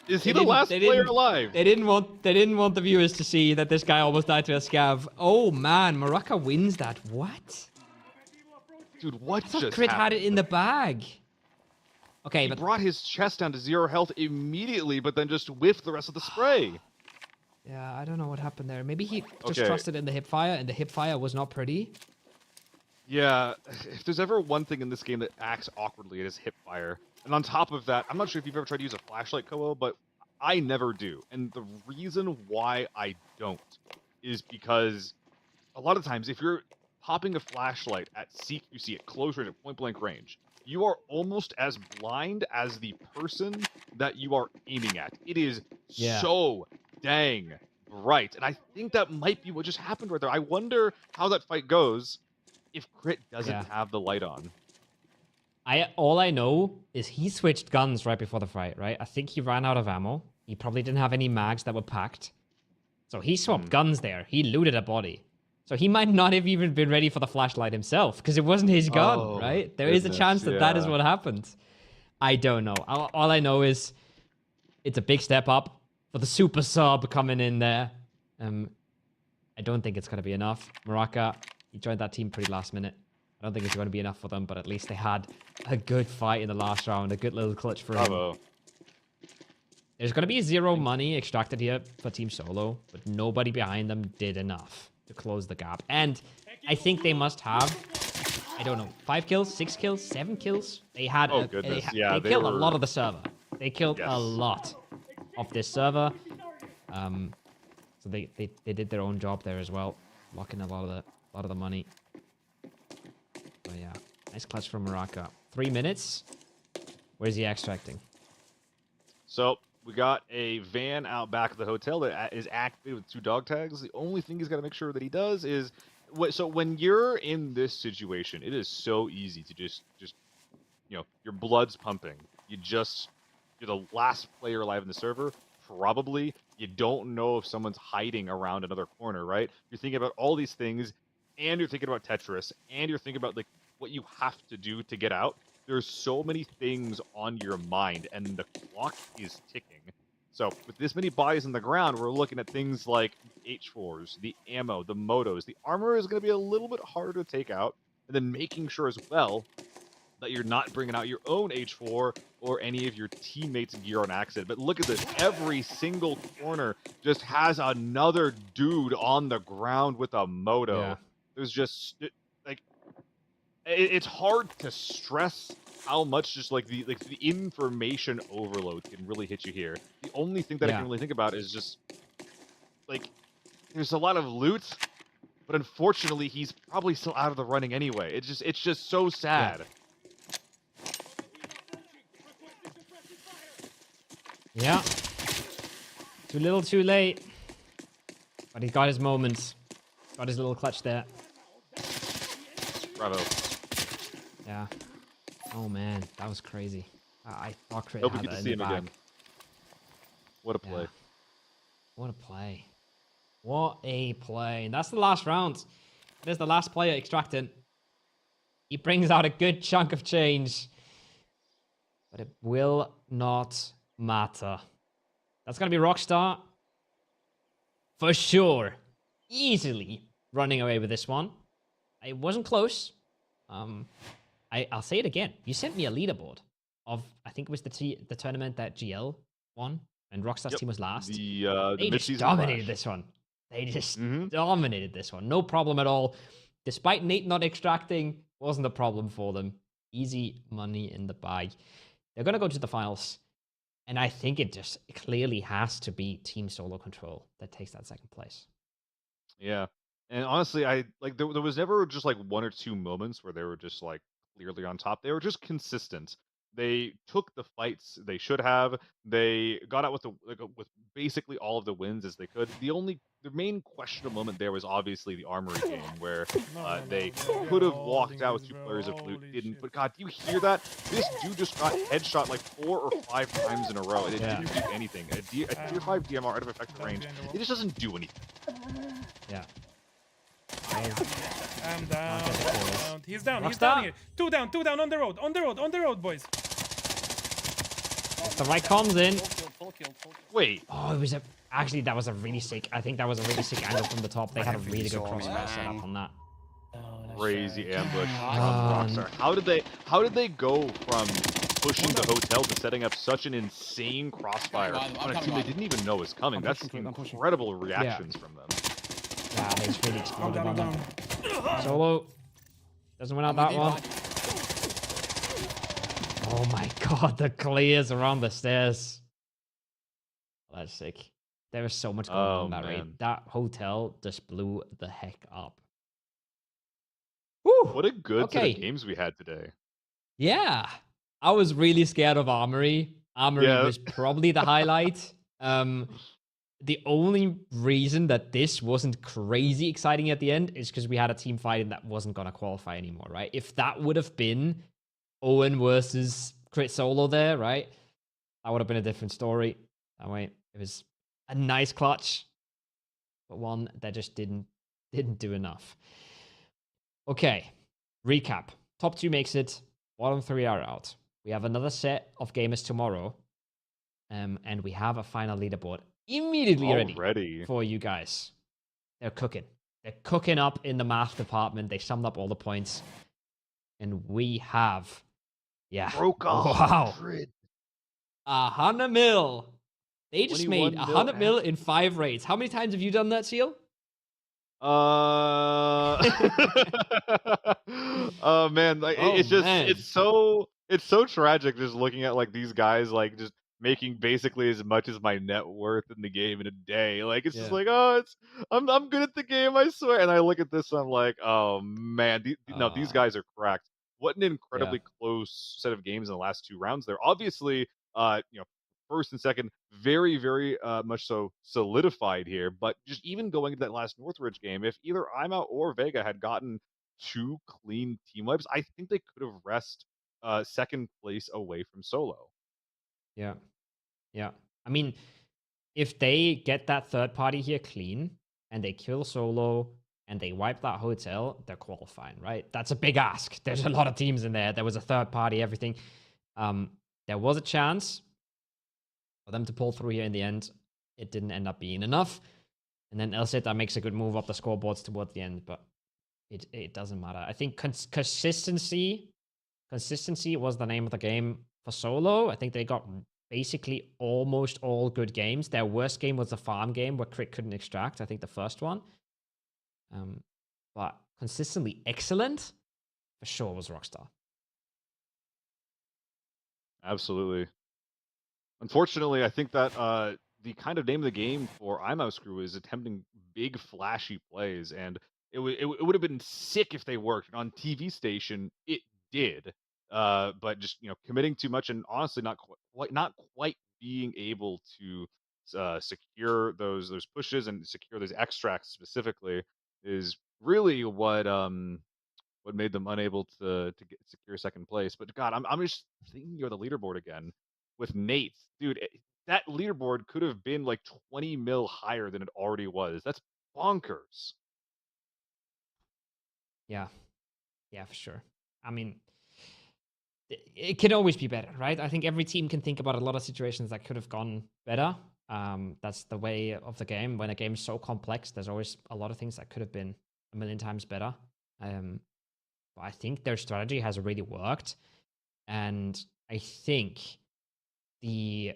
Is he the last player alive? They didn't want the viewers to see that this guy almost died to a scav. Oh man, Maraka wins that. What? Dude, what just Crit happened? had it in the bag. Okay, he brought his chest down to 0 health immediately, but then just whiffed the rest of the spray. Yeah, I don't know what happened there. Maybe he just trusted in the hip fire, and the hip fire was not pretty. Yeah, if there's ever one thing in this game that acts awkwardly, it is hip fire. And on top of that, I'm not sure if you've ever tried to use a flashlight, Koa, but I never do. And the reason why I don't is because a lot of times, if you're popping a flashlight at CQC at close range, at point-blank range, you are almost as blind as the person that you are aiming at. It is so dang bright. And I think that might be what just happened right there. I wonder how that fight goes if Crit doesn't have the light on. All I know is he switched guns right before the fight, right? I think he ran out of ammo. He probably didn't have any mags that were packed. So he swapped guns there. He looted a body. So he might not have even been ready for the flashlight himself because it wasn't his gun, right? There is a chance that that is what happened. I don't know. All I know is it's a big step up for the super sub coming in there. I don't think it's going to be enough. Maraka, he joined that team pretty last minute. I don't think it's going to be enough for them, but at least they had a good fight in the last round. A good little clutch for him. There's going to be 0 money extracted here for Team Solo, but nobody behind them did enough to close the gap. And I think they must have, I don't know, 5 kills, 6 kills, 7 kills. They had, they killed a lot of the server. They killed a lot of this server. So they did their own job there as well, locking a lot of the money. So yeah, nice clutch from Maraka. 3 minutes. Where's he extracting? So we got a van out back of the hotel that is activated with 2 dog tags. The only thing he's got to make sure that he does is, so when you're in this situation, it is so easy to just you know, your blood's pumping. You're the last player alive in the server. Probably you don't know if someone's hiding around another corner, right? You're thinking about all these things, and you're thinking about Tetris, and you're thinking about like what you have to do to get out. There's so many things on your mind, and the clock is ticking. So with this many bodies on the ground, we're looking at things like H4s, the ammo, the motos. The armor is going to be a little bit harder to take out, and then making sure as well that you're not bringing out your own H4 or any of your teammates' gear on accident. But look at this. Every single corner just has another dude on the ground with a moto. Yeah. There's just, it's hard to stress how much just like the information overload can really hit you here. The only thing that I can really think about is just like there's a lot of loot, but unfortunately he's probably still out of the running anyway. It's just so sad. Yeah. Too little, too late. But he got his moments. Got his little clutch there. Bravo. Yeah. Oh man, that was crazy. I thought Crit Hope we had get that to in see the him bag. again. What a play. Yeah. What a play. What a play. And that's the last round. There's the last player extracted. He brings out a good chunk of change. But it will not matter. That's going to be Rockstar. For sure. Easily running away with this one. It wasn't close. I'll say it again. You sent me a leaderboard of, I think it was the tournament that GL won, and Rockstar's team was last. The just dominated this one. They just dominated this one. No problem at all. Despite Nate not extracting, wasn't a problem for them. Easy money in the bag. They're going to go to the finals. And I think it just clearly has to be Team Solo Control that takes that second place. Yeah. And honestly, I like there was never just like one or two moments where they were just like clearly on top. They were just consistent. They took the fights they should have. They got out with with basically all of the wins as they could. The main questionable moment there was obviously the armory game where they could have walked out with 2 players of loot, didn't. But God, do you hear that? This dude just got headshot like 4 or 5 times in a row, and it didn't do anything. A tier 5 DMR out of effective range, it just doesn't do anything. Yeah. I'm down. He's down. He's down here. 2 down. 2 down on the road. On the road, boys. The right comms in. Wait. Oh, it was actually that was a really sick. I think that was a really sick angle from the top. They had a really good crossfire set up on that. Crazy ambush from Rockstar. How did they go from pushing the hotel to setting up such an insane crossfire on a team they didn't even know was coming? That's incredible reactions from them. Yeah, they just really exploded on them. Solo doesn't win out that one. Oh my god, the clears around the stairs. That's sick. There was so much going on that raid. That hotel just blew the heck up. Woo! What a good set of games we had today. Yeah. I was really scared of Armory. Armory was probably the highlight. The only reason that this wasn't crazy exciting at the end is because we had a team fighting that wasn't going to qualify anymore, right? If that would have been Owen versus Crit Solo there, right? That would have been a different story. That way, it was a nice clutch, but one that just didn't do enough. Okay, recap. Top 2 makes it. Bottom 3 are out. We have another set of gamers tomorrow, and we have a final leaderboard immediately ready for you guys. They're cooking. They're cooking up in the math department. They summed up all the points. And we have, broke off. 100 mil. They just made 100 mil in 5 raids. How many times have you done that, Seal? Oh man, like it's so tragic just looking at like these guys like just making basically as much as my net worth in the game in a day. Like it's just like, I'm good at the game, I swear. And I look at this, and I'm like, oh man, these guys are cracked. What an incredibly close set of games in the last 2 rounds. They're obviously, first and second, very, very much so solidified here. But just even going into that last Northridge game, if either Ima or Vega had gotten 2 clean team wipes, I think they could have wrested second place away from Solo. Yeah. Yeah. I mean, if they get that third party here clean and they kill Solo and they wipe that hotel, they're qualifying, right? That's a big ask. There's a lot of teams in there. There was a third party, everything. There was a chance. For them to pull through here in the end, it didn't end up being enough. And then Elzeta makes a good move up the scoreboards towards the end, but it doesn't matter. I think consistency was the name of the game for Solo. I think they got basically almost all good games. Their worst game was the farm game where Crit couldn't extract, I think the first one. But consistently excellent, for sure, was Rockstar. Absolutely. Unfortunately, I think that the kind of name of the game for iMouse Crew is attempting big, flashy plays, and it would have been sick if they worked. On TV station, it did, but just committing too much and honestly not quite being able to secure those pushes and secure those extracts specifically is really what made them unable to secure second place. But God, I'm just thinking of the leaderboard again with Nate, dude. That leaderboard could have been like 20 mil higher than it already was. That's bonkers. Yeah, for sure. I mean, it can always be better, right? I think every team can think about a lot of situations that could have gone better. That's the way of the game. When a game's so complex, there's always a lot of things that could have been a million times better. But I think their strategy has really worked. And I think the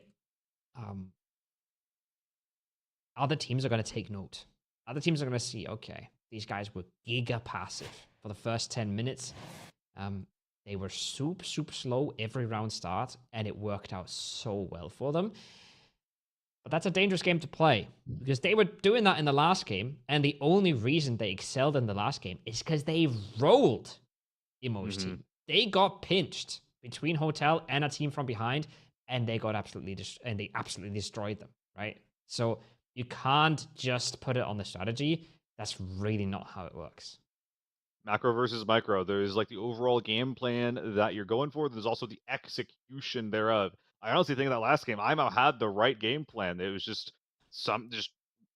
other teams are going to take note. Other teams are going to see, okay, these guys were giga passive for the first 10 minutes. They were super slow every round start, and it worked out so well for them. But that's a dangerous game to play, because they were doing that in the last game, and the only reason they excelled in the last game is because they rolled Emo's team. They got pinched between Hotel and a team from behind, and they got absolutely destroyed them, right? So you can't just put it on the strategy. That's really not how it works. Macro versus micro. There's like the overall game plan that you're going for. There's also the execution thereof. I honestly think that last game, IMO had the right game plan. It was just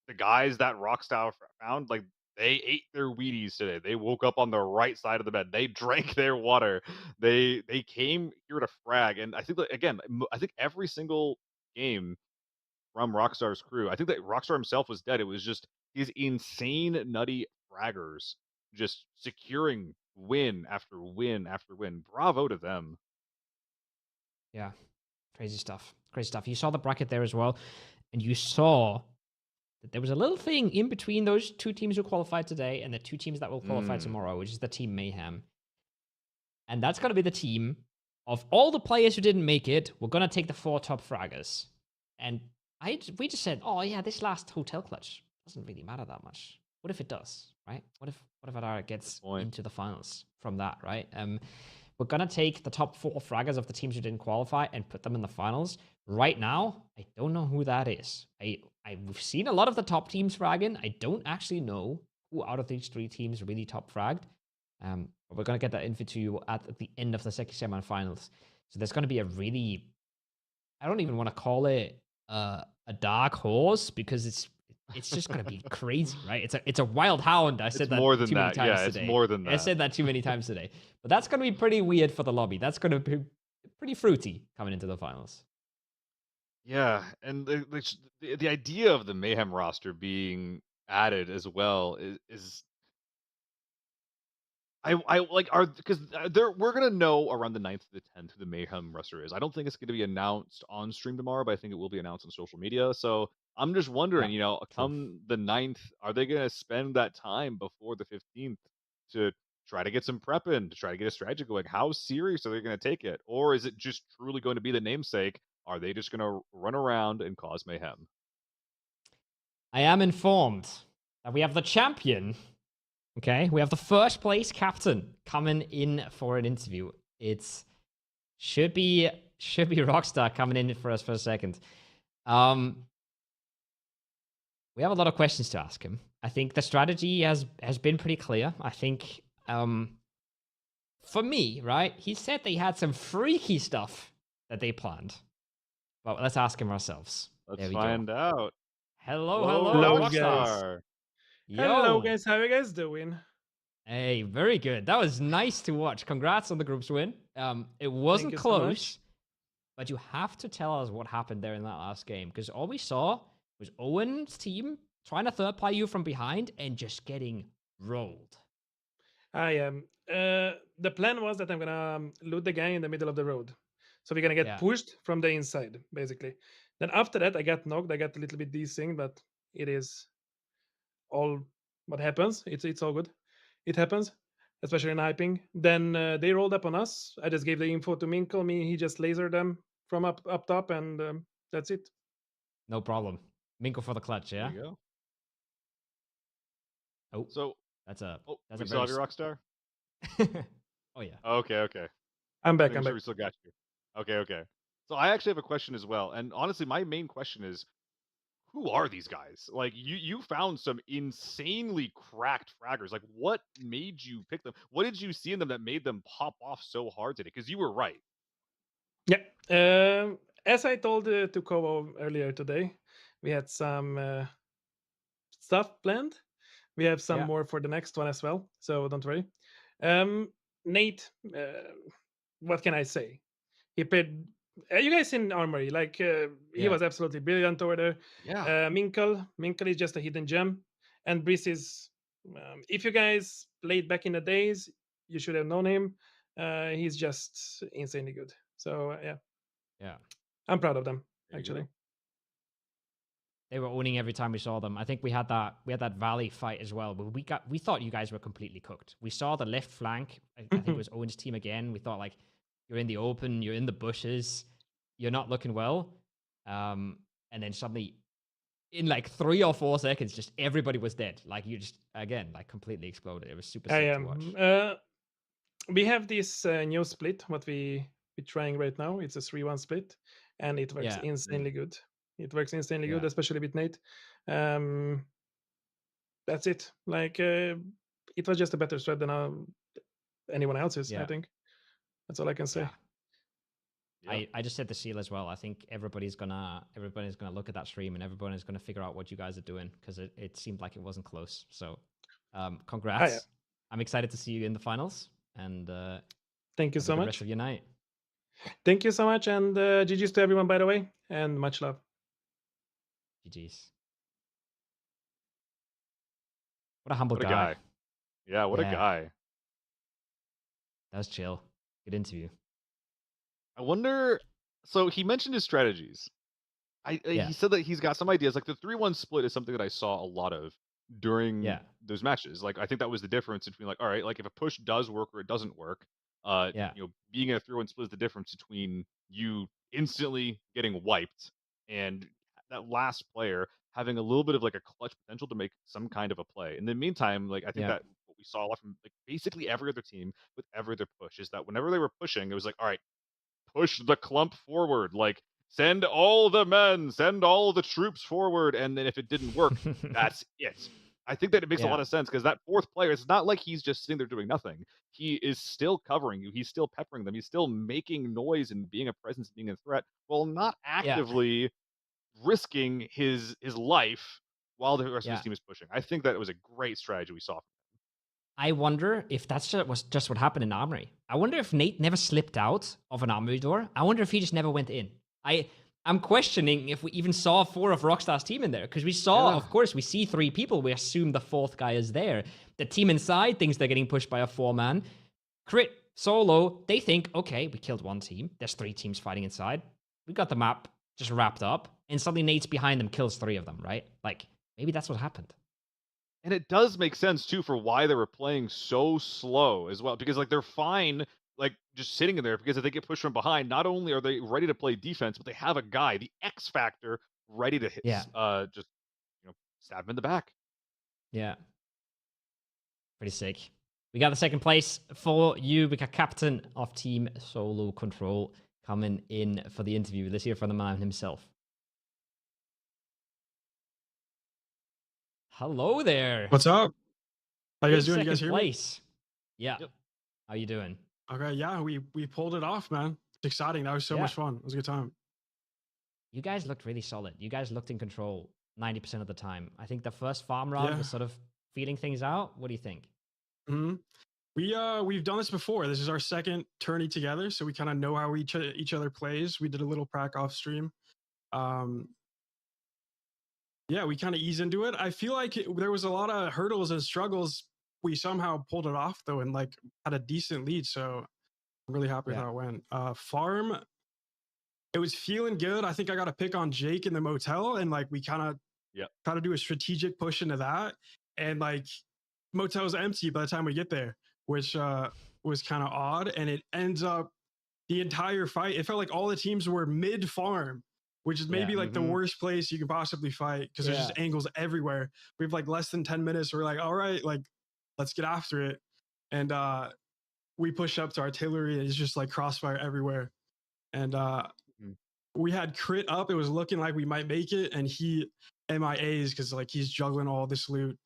the guys that Rockstar found, like, they ate their Wheaties today. They woke up on the right side of the bed. They drank their water. They came here to frag. And I think that, again, I think every single game from Rockstar's crew, I think that Rockstar himself was dead. It was just these insane, nutty fraggers just securing win after win after win. Bravo to them. Yeah, crazy stuff. You saw the bracket there as well, and you saw that there was a little thing in between those two teams who qualified today and the two teams that will qualify tomorrow, which is the Team Mayhem. And that's going to be the team of all the players who didn't make it. We're going to take the 4 top fraggers. And we just said, oh yeah, this last hotel clutch doesn't really matter that much. What if it does, right? What if Adara gets into the finals from that, right? We're going to take the top 4 fraggers of the teams who didn't qualify and put them in the finals. Right now, I don't know who that is. We've seen a lot of the top teams fragging. I don't actually know who out of these 3 teams really top fragged. But we're going to get that info to you at the end of the second semifinals. So there's going to be a really, I don't even want to call it a dark horse, because it's just going to be crazy, right? It's a wild hound. I said that more than too many that. times Yeah, today. it's more than that. I said that too many times today. But that's going to be pretty weird for the lobby. That's going to be pretty fruity coming into the finals. Yeah, and the idea of the Mayhem roster being added as well is I like because we're gonna know around the 9th to the 10th who the Mayhem roster is. I don't think it's gonna be announced on stream tomorrow, but I think it will be announced on social media. So I'm just wondering, come the 9th, are they gonna spend that time before the 15th to try to get some prep in, to try to get a strategy going? How serious are they gonna take it, or is it just truly going to be the namesake? Are they just gonna run around and cause mayhem? I am informed that we have the champion. Okay, we have the first place captain coming in for an interview. It should be Rockstar coming in for us for a second. We have a lot of questions to ask him. I think the strategy has been pretty clear. I think for me, right, he said they had some freaky stuff that they planned. But let's ask him ourselves. Let's find out. Hello, Rockstar. Hello, guys. How are you guys doing? Hey, very good. That was nice to watch. Congrats on the group's win. It wasn't close, but you have to tell us what happened there in that last game, because all we saw was Owen's team trying to third party you from behind and just getting rolled. I am. The plan was that I'm gonna loot the guy in the middle of the road, so we're gonna get pushed from the inside, basically. Then after that, I got knocked. I got a little bit desync, but it is all what happens. It's all good. It happens, especially in hyping. Then they rolled up on us. I just gave the info to Minkle. He just lasered them from up top, and that's it. No problem. Minkle for the clutch, yeah? There you go. Oh, so that's a we still have your Rockstar? Oh yeah. Okay. I'm back. Sure we still got you. Okay. So I actually have a question as well, and honestly, my main question is, who are these guys? Like, you found some insanely cracked fraggers. Like, what made you pick them? What did you see in them that made them pop off so hard today? Because you were right. Yeah. As I told to Kovo earlier today, we had some stuff planned. We have some more for the next one as well, so don't worry. Nate, what can I say? He played. You guys in Armory, like he was absolutely brilliant over there. Yeah. Minkle is just a hidden gem, and Brice is. If you guys played back in the days, you should have known him. He's just insanely good. So yeah, I'm proud of them actually. They were owning every time we saw them. I think we had that Valley fight as well, but we thought you guys were completely cooked. We saw the left flank. I think it was Owen's team again. We thought, like, you're in the open, you're in the bushes, you're not looking well. And then suddenly, in like 3 or 4 seconds, just everybody was dead. Like, you just, again, like, completely exploded. It was super sick to watch. We have this new split, what we're trying right now. It's a 3-1 split, and it works insanely good. It works insanely good, especially with Nate. That's it. Like, it was just a better strat than anyone else's, I think. That's all I can say. I just said the seal as well. I think everybody's gonna look at that stream, and everybody's gonna figure out what you guys are doing, because it seemed like it wasn't close. So congrats. I'm excited to see you in the finals, and thank you so much. Rest of your night. Thank you so much, and GG's to everyone, by the way, and much love. GG's. What a humble guy. Yeah, what a guy. That was chill. Good interview. I wonder. So he mentioned his strategies. He said that he's got some ideas. Like the 3-1 split is something that I saw a lot of during those matches. Like I think that was the difference between, like, all right, like if a push does work or it doesn't work. Being in a 3-1 split is the difference between you instantly getting wiped and that last player having a little bit of like a clutch potential to make some kind of a play. In the meantime, like I think that what we saw a lot from like basically every other team with every other push is that whenever they were pushing, it was like, all right, push the clump forward, like send all the men, send all the troops forward, and then if it didn't work, that's it. I think that it makes a lot of sense, because that fourth player, it's not like he's just sitting there doing nothing. He is still covering you. He's still peppering them. He's still making noise and being a presence, being a threat, while not actively risking his life while the rest of his team is pushing. I think that it was a great strategy we saw from him. I wonder if that's just what happened in Armory. I wonder if Nate never slipped out of an Armory door. I wonder if he just never went in. I'm questioning if we even saw 4 of Rockstar's team in there, because we saw, of course, we see 3 people. We assume the 4th guy is there. The team inside thinks they're getting pushed by a 4-man. Crit, Solo, they think, okay, we killed 1 team. There's 3 teams fighting inside. We got the map just wrapped up, and suddenly Nate's behind them, kills 3 of them, right? Like, maybe that's what happened. And it does make sense, too, for why they were playing so slow as well, because, like, they're fine, like, just sitting in there, because if they get pushed from behind, not only are they ready to play defense, but they have a guy, the X Factor, ready to hit, just, stab him in the back. Yeah. Pretty sick. We got the 2nd place for you. We got captain of Team Solo Control coming in for the interview. Let's hear from the man himself. Hello there. What's up? How you guys doing? You guys hear me? Yeah. Yep. How you doing? Okay, yeah, we pulled it off, man. It's exciting. That was so much fun. It was a good time. You guys looked really solid. You guys looked in control 90% of the time. I think the first farm round was sort of feeling things out. What do you think? We've done this before. This is our second tourney together, so we kind of know how each other plays. We did a little prac off stream. Yeah, we kind of ease into it. I feel like there was a lot of hurdles and struggles. We somehow pulled it off though, and like had a decent lead. So I'm really happy with how it went. Farm, it was feeling good. I think I got a pick on Jake in the motel, and like we kind of try to do a strategic push into that. And like motel's empty by the time we get there, which was kind of odd. And it ends up the entire fight. It felt like all the teams were mid farm, which is maybe like the worst place you can possibly fight because there's just angles everywhere. We have like less than 10 minutes. We're like, all right, like let's get after it. And we push up to artillery and it's just like crossfire everywhere. And we had crit up. It was looking like we might make it. And he MIAs because like he's juggling all this loot.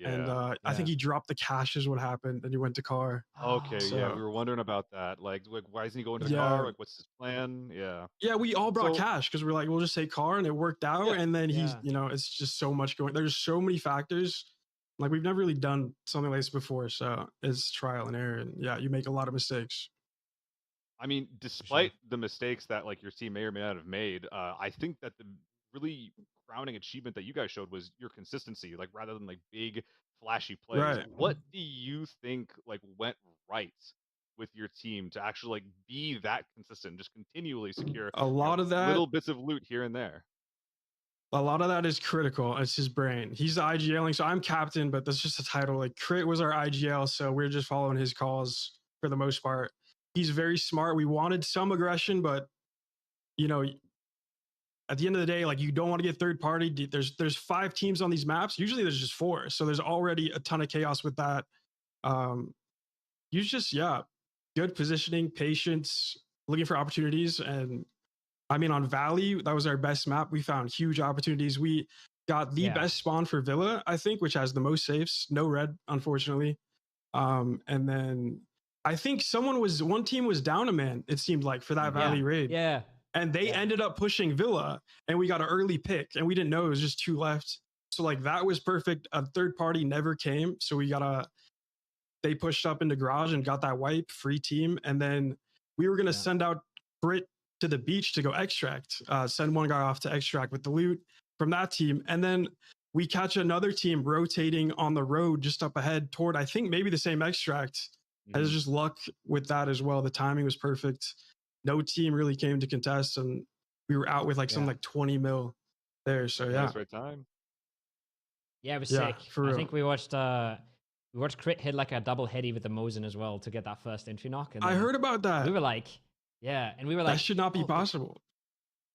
And I think he dropped the cash is what happened. And he went to car. Okay, So, yeah, we were wondering about that. Like why isn't he going to the car? Like, what's his plan? Yeah. Yeah, we all brought cash because we're like, we'll just take car, and it worked out. And then he's, you know, it's just so much going. There's so many factors. Like we've never really done something like this before, so it's trial and error. And yeah, you make a lot of mistakes. I mean, despite the mistakes that like your team may or may not have made, I think that the really crowning achievement that you guys showed was your consistency. Like rather than like big flashy plays, Right. what do you think like went right with your team to actually like be that consistent, just continually secure A lot of that little bits of loot here and there? A lot of that is critical. It's his brain. He's the IGLing, so I'm captain, but that's just a title. Like Crit was our IGL, so we're just following his calls for the most part. He's very smart. We wanted some aggression, but you know, at the end of the day, like you don't want to get third party. There's 5 teams on these maps. Usually there's just 4, so there's already a ton of chaos with that. You just good positioning, patience, looking for opportunities, and I mean on Valley that was our best map. We found huge opportunities. We got the best spawn for Villa, I think, which has the most safes. No red, unfortunately. And then I think one team was down a man. It seemed like for that Valley raid. Yeah. And they ended up pushing Villa, and we got an early pick, and we didn't know it was just 2 left. So like that was perfect. A third party never came, so they pushed up into garage and got that wipe, free team, and then we were gonna send out Brit to the beach to go extract, send one guy off to extract with the loot from that team, and then we catch another team rotating on the road just up ahead toward I think maybe the same extract. And it was just luck with that as well. The timing was perfect. No team really came to contest, and we were out with like some like 20 mil there. So Nice right time. Yeah, it was Yeah, sick. for I real. think we watched Crit hit like a double heady with the Mosin as well to get that first entry knock. And I then heard about that. we were like, and we were like, That should not be possible.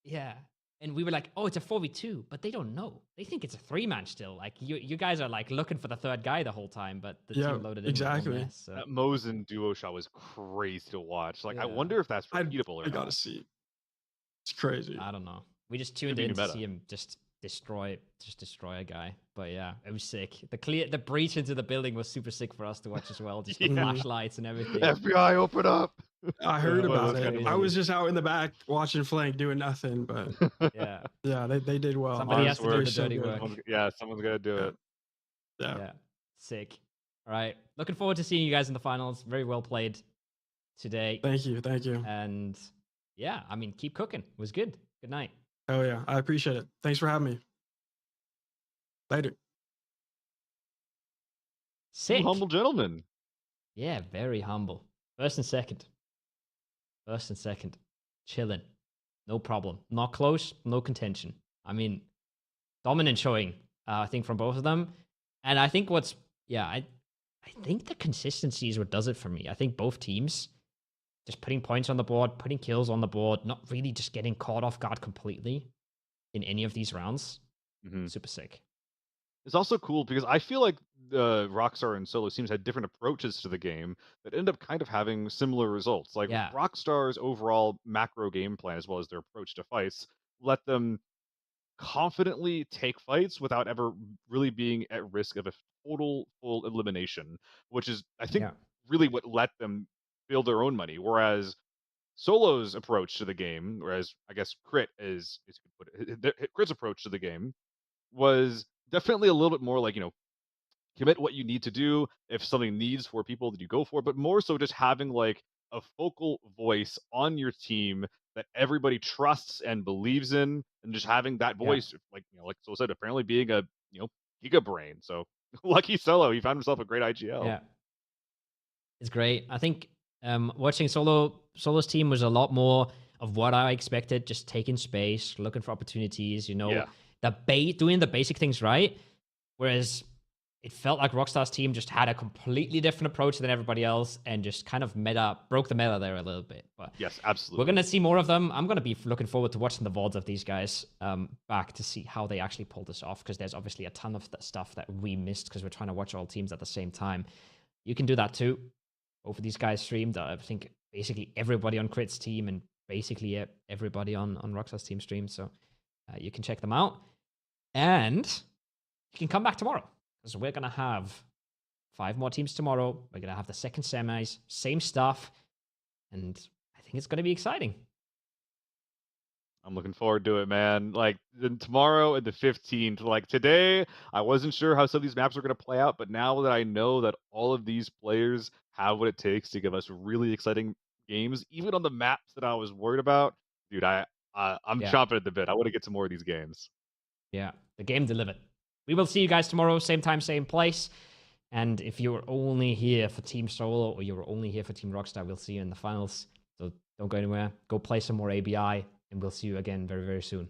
Yeah. And we were like, oh, it's a 4v2, but they don't know. They think it's a 3-man still. Like you guys are like looking for the third guy the whole time, but the team loaded in. Exactly. So. That Mosin duo shot was crazy to watch. Like I wonder if that's repeatable or I gotta not. see. It's crazy. I don't know. We just tuned Could be in new to meta. see him just destroy a guy. But yeah, it was sick. The breach into the building was super sick for us to watch as well. Just the flashlights and everything. FBI, open up! I heard Well, about that's it. kinda I funny. was just out in the back watching flank doing nothing, but Yeah. they did well. Somebody has to do They're the so dirty good. work. Someone's got to do it. Yeah. Sick. All right. Looking forward to seeing you guys in the finals. Very well played today. Thank you. And yeah, I mean, keep cooking. It was good. Good night. Oh yeah, I appreciate it. Thanks for having me. Later. Sick. Humble gentleman. Yeah, very humble. First and second. Chilling. No problem. Not close. No contention. I mean, dominant showing, I think, from both of them. And I think I think the consistency is what does it for me. I think both teams just putting points on the board, putting kills on the board, not really just getting caught off guard completely in any of these rounds. Super sick. It's also cool because I feel like Rockstar and solo teams had different approaches to the game that end up kind of having similar results. Like Rockstar's overall macro game plan, as well as their approach to fights, let them confidently take fights without ever really being at risk of a total full elimination, which is, I think, really what let them build their own money. Whereas Solo's approach to the game, whereas I guess Crit is you could put it, Crit's approach to the game was definitely a little bit more like, commit what you need to do. If something needs 4 people, then you go for it. But more so, just having like a focal voice on your team that everybody trusts and believes in, and just having that Yeah. voice, like like Solo said, apparently being a giga brain. So lucky Solo, he found himself a great IGL. Yeah, it's great. I think watching Solo's team was a lot more of what I expected, just taking space, looking for opportunities, Yeah. doing the basic things right. Whereas it felt like Rockstar's team just had a completely different approach than everybody else and just kind of broke the meta there a little bit. But yes, absolutely. we're going to see more of them. I'm going to be looking forward to watching the VODs of these guys back to see how they actually pull this off, because there's obviously a ton of stuff that we missed because we're trying to watch all teams at the same time. You can do that too. Both of these guys streamed. I think basically everybody on Crit's team and basically everybody on Rockstar's team streamed. So you can check them out. And you can come back tomorrow, because we're going to have 5 more teams tomorrow. We're going to have the second semis, same stuff. And I think it's going to be exciting. I'm looking forward to it, man. Like, then tomorrow and the 15th. Like, today, I wasn't sure how some of these maps are going to play out, but now that I know that all of these players have what it takes to give us really exciting games, even on the maps that I was worried about, dude, I'm chomping at the bit. I want to get some more of these games. Yeah, the game delivered. We will see you guys tomorrow, same time, same place. And if you're only here for Team Solo or you're only here for Team Rockstar, we'll see you in the finals. So don't go anywhere. Go play some more ABI, and we'll see you again very, very soon.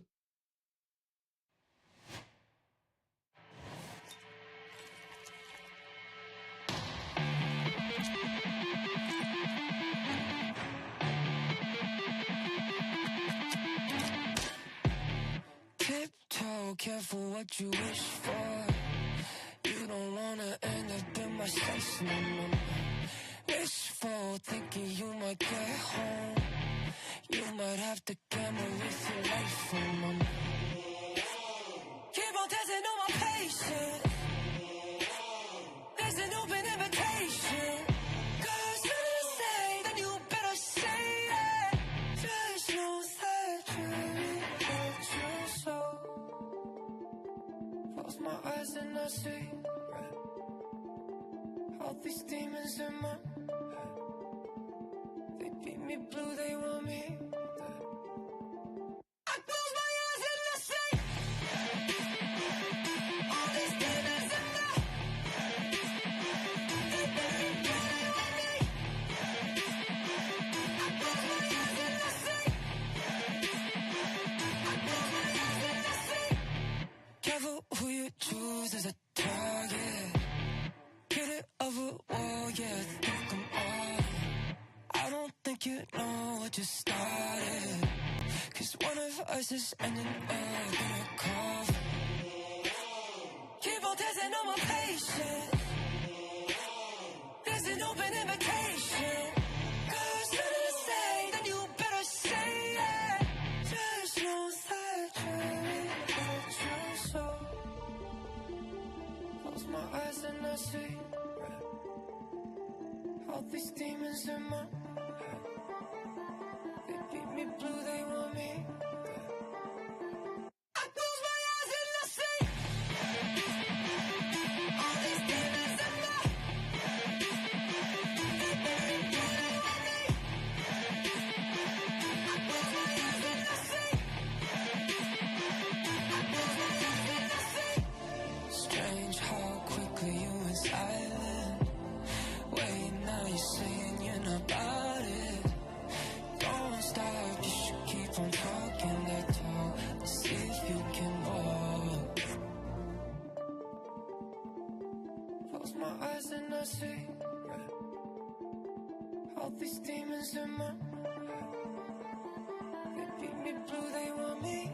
Tiptoe, careful what you wish for. You don't wanna end up in my section. Wishful thinking you might get home. You might have to gamble with your life on my. Keep on testing on my patience. There's an open invitation. 'Cause when you say, then you better say it. Just know that you're so. Close my eyes and I see all these demons in my head. They beat me blue, they want me dead. I close my eyes and I see all these demons in my head. They beat me blue, they want me. I close my eyes and I see. I close my eyes and I see. Careful who you choose as a target. Get it over wall, yeah, think I'm on. I don't think you know what you started. 'Cause one of us is ending up in a coffin. Keep on testing on my patience. There's an open invitation. 'Cause when you say, then you better say it. Just know that you're so. Close my eyes and I see all these demons in my head. They beat me blue, they want me dead. I close my eyes and I see all these demons in my head. They beat me blue, they want me. I close my eyes and I see. I close my eyes and I see. Strange how quickly you went silent. Wait, now you're saying you're not about it. Don't stop, you should keep on talking that talk. Let's see if you can walk. Close my eyes and I see all these demons in my head. They beat me blue, they want me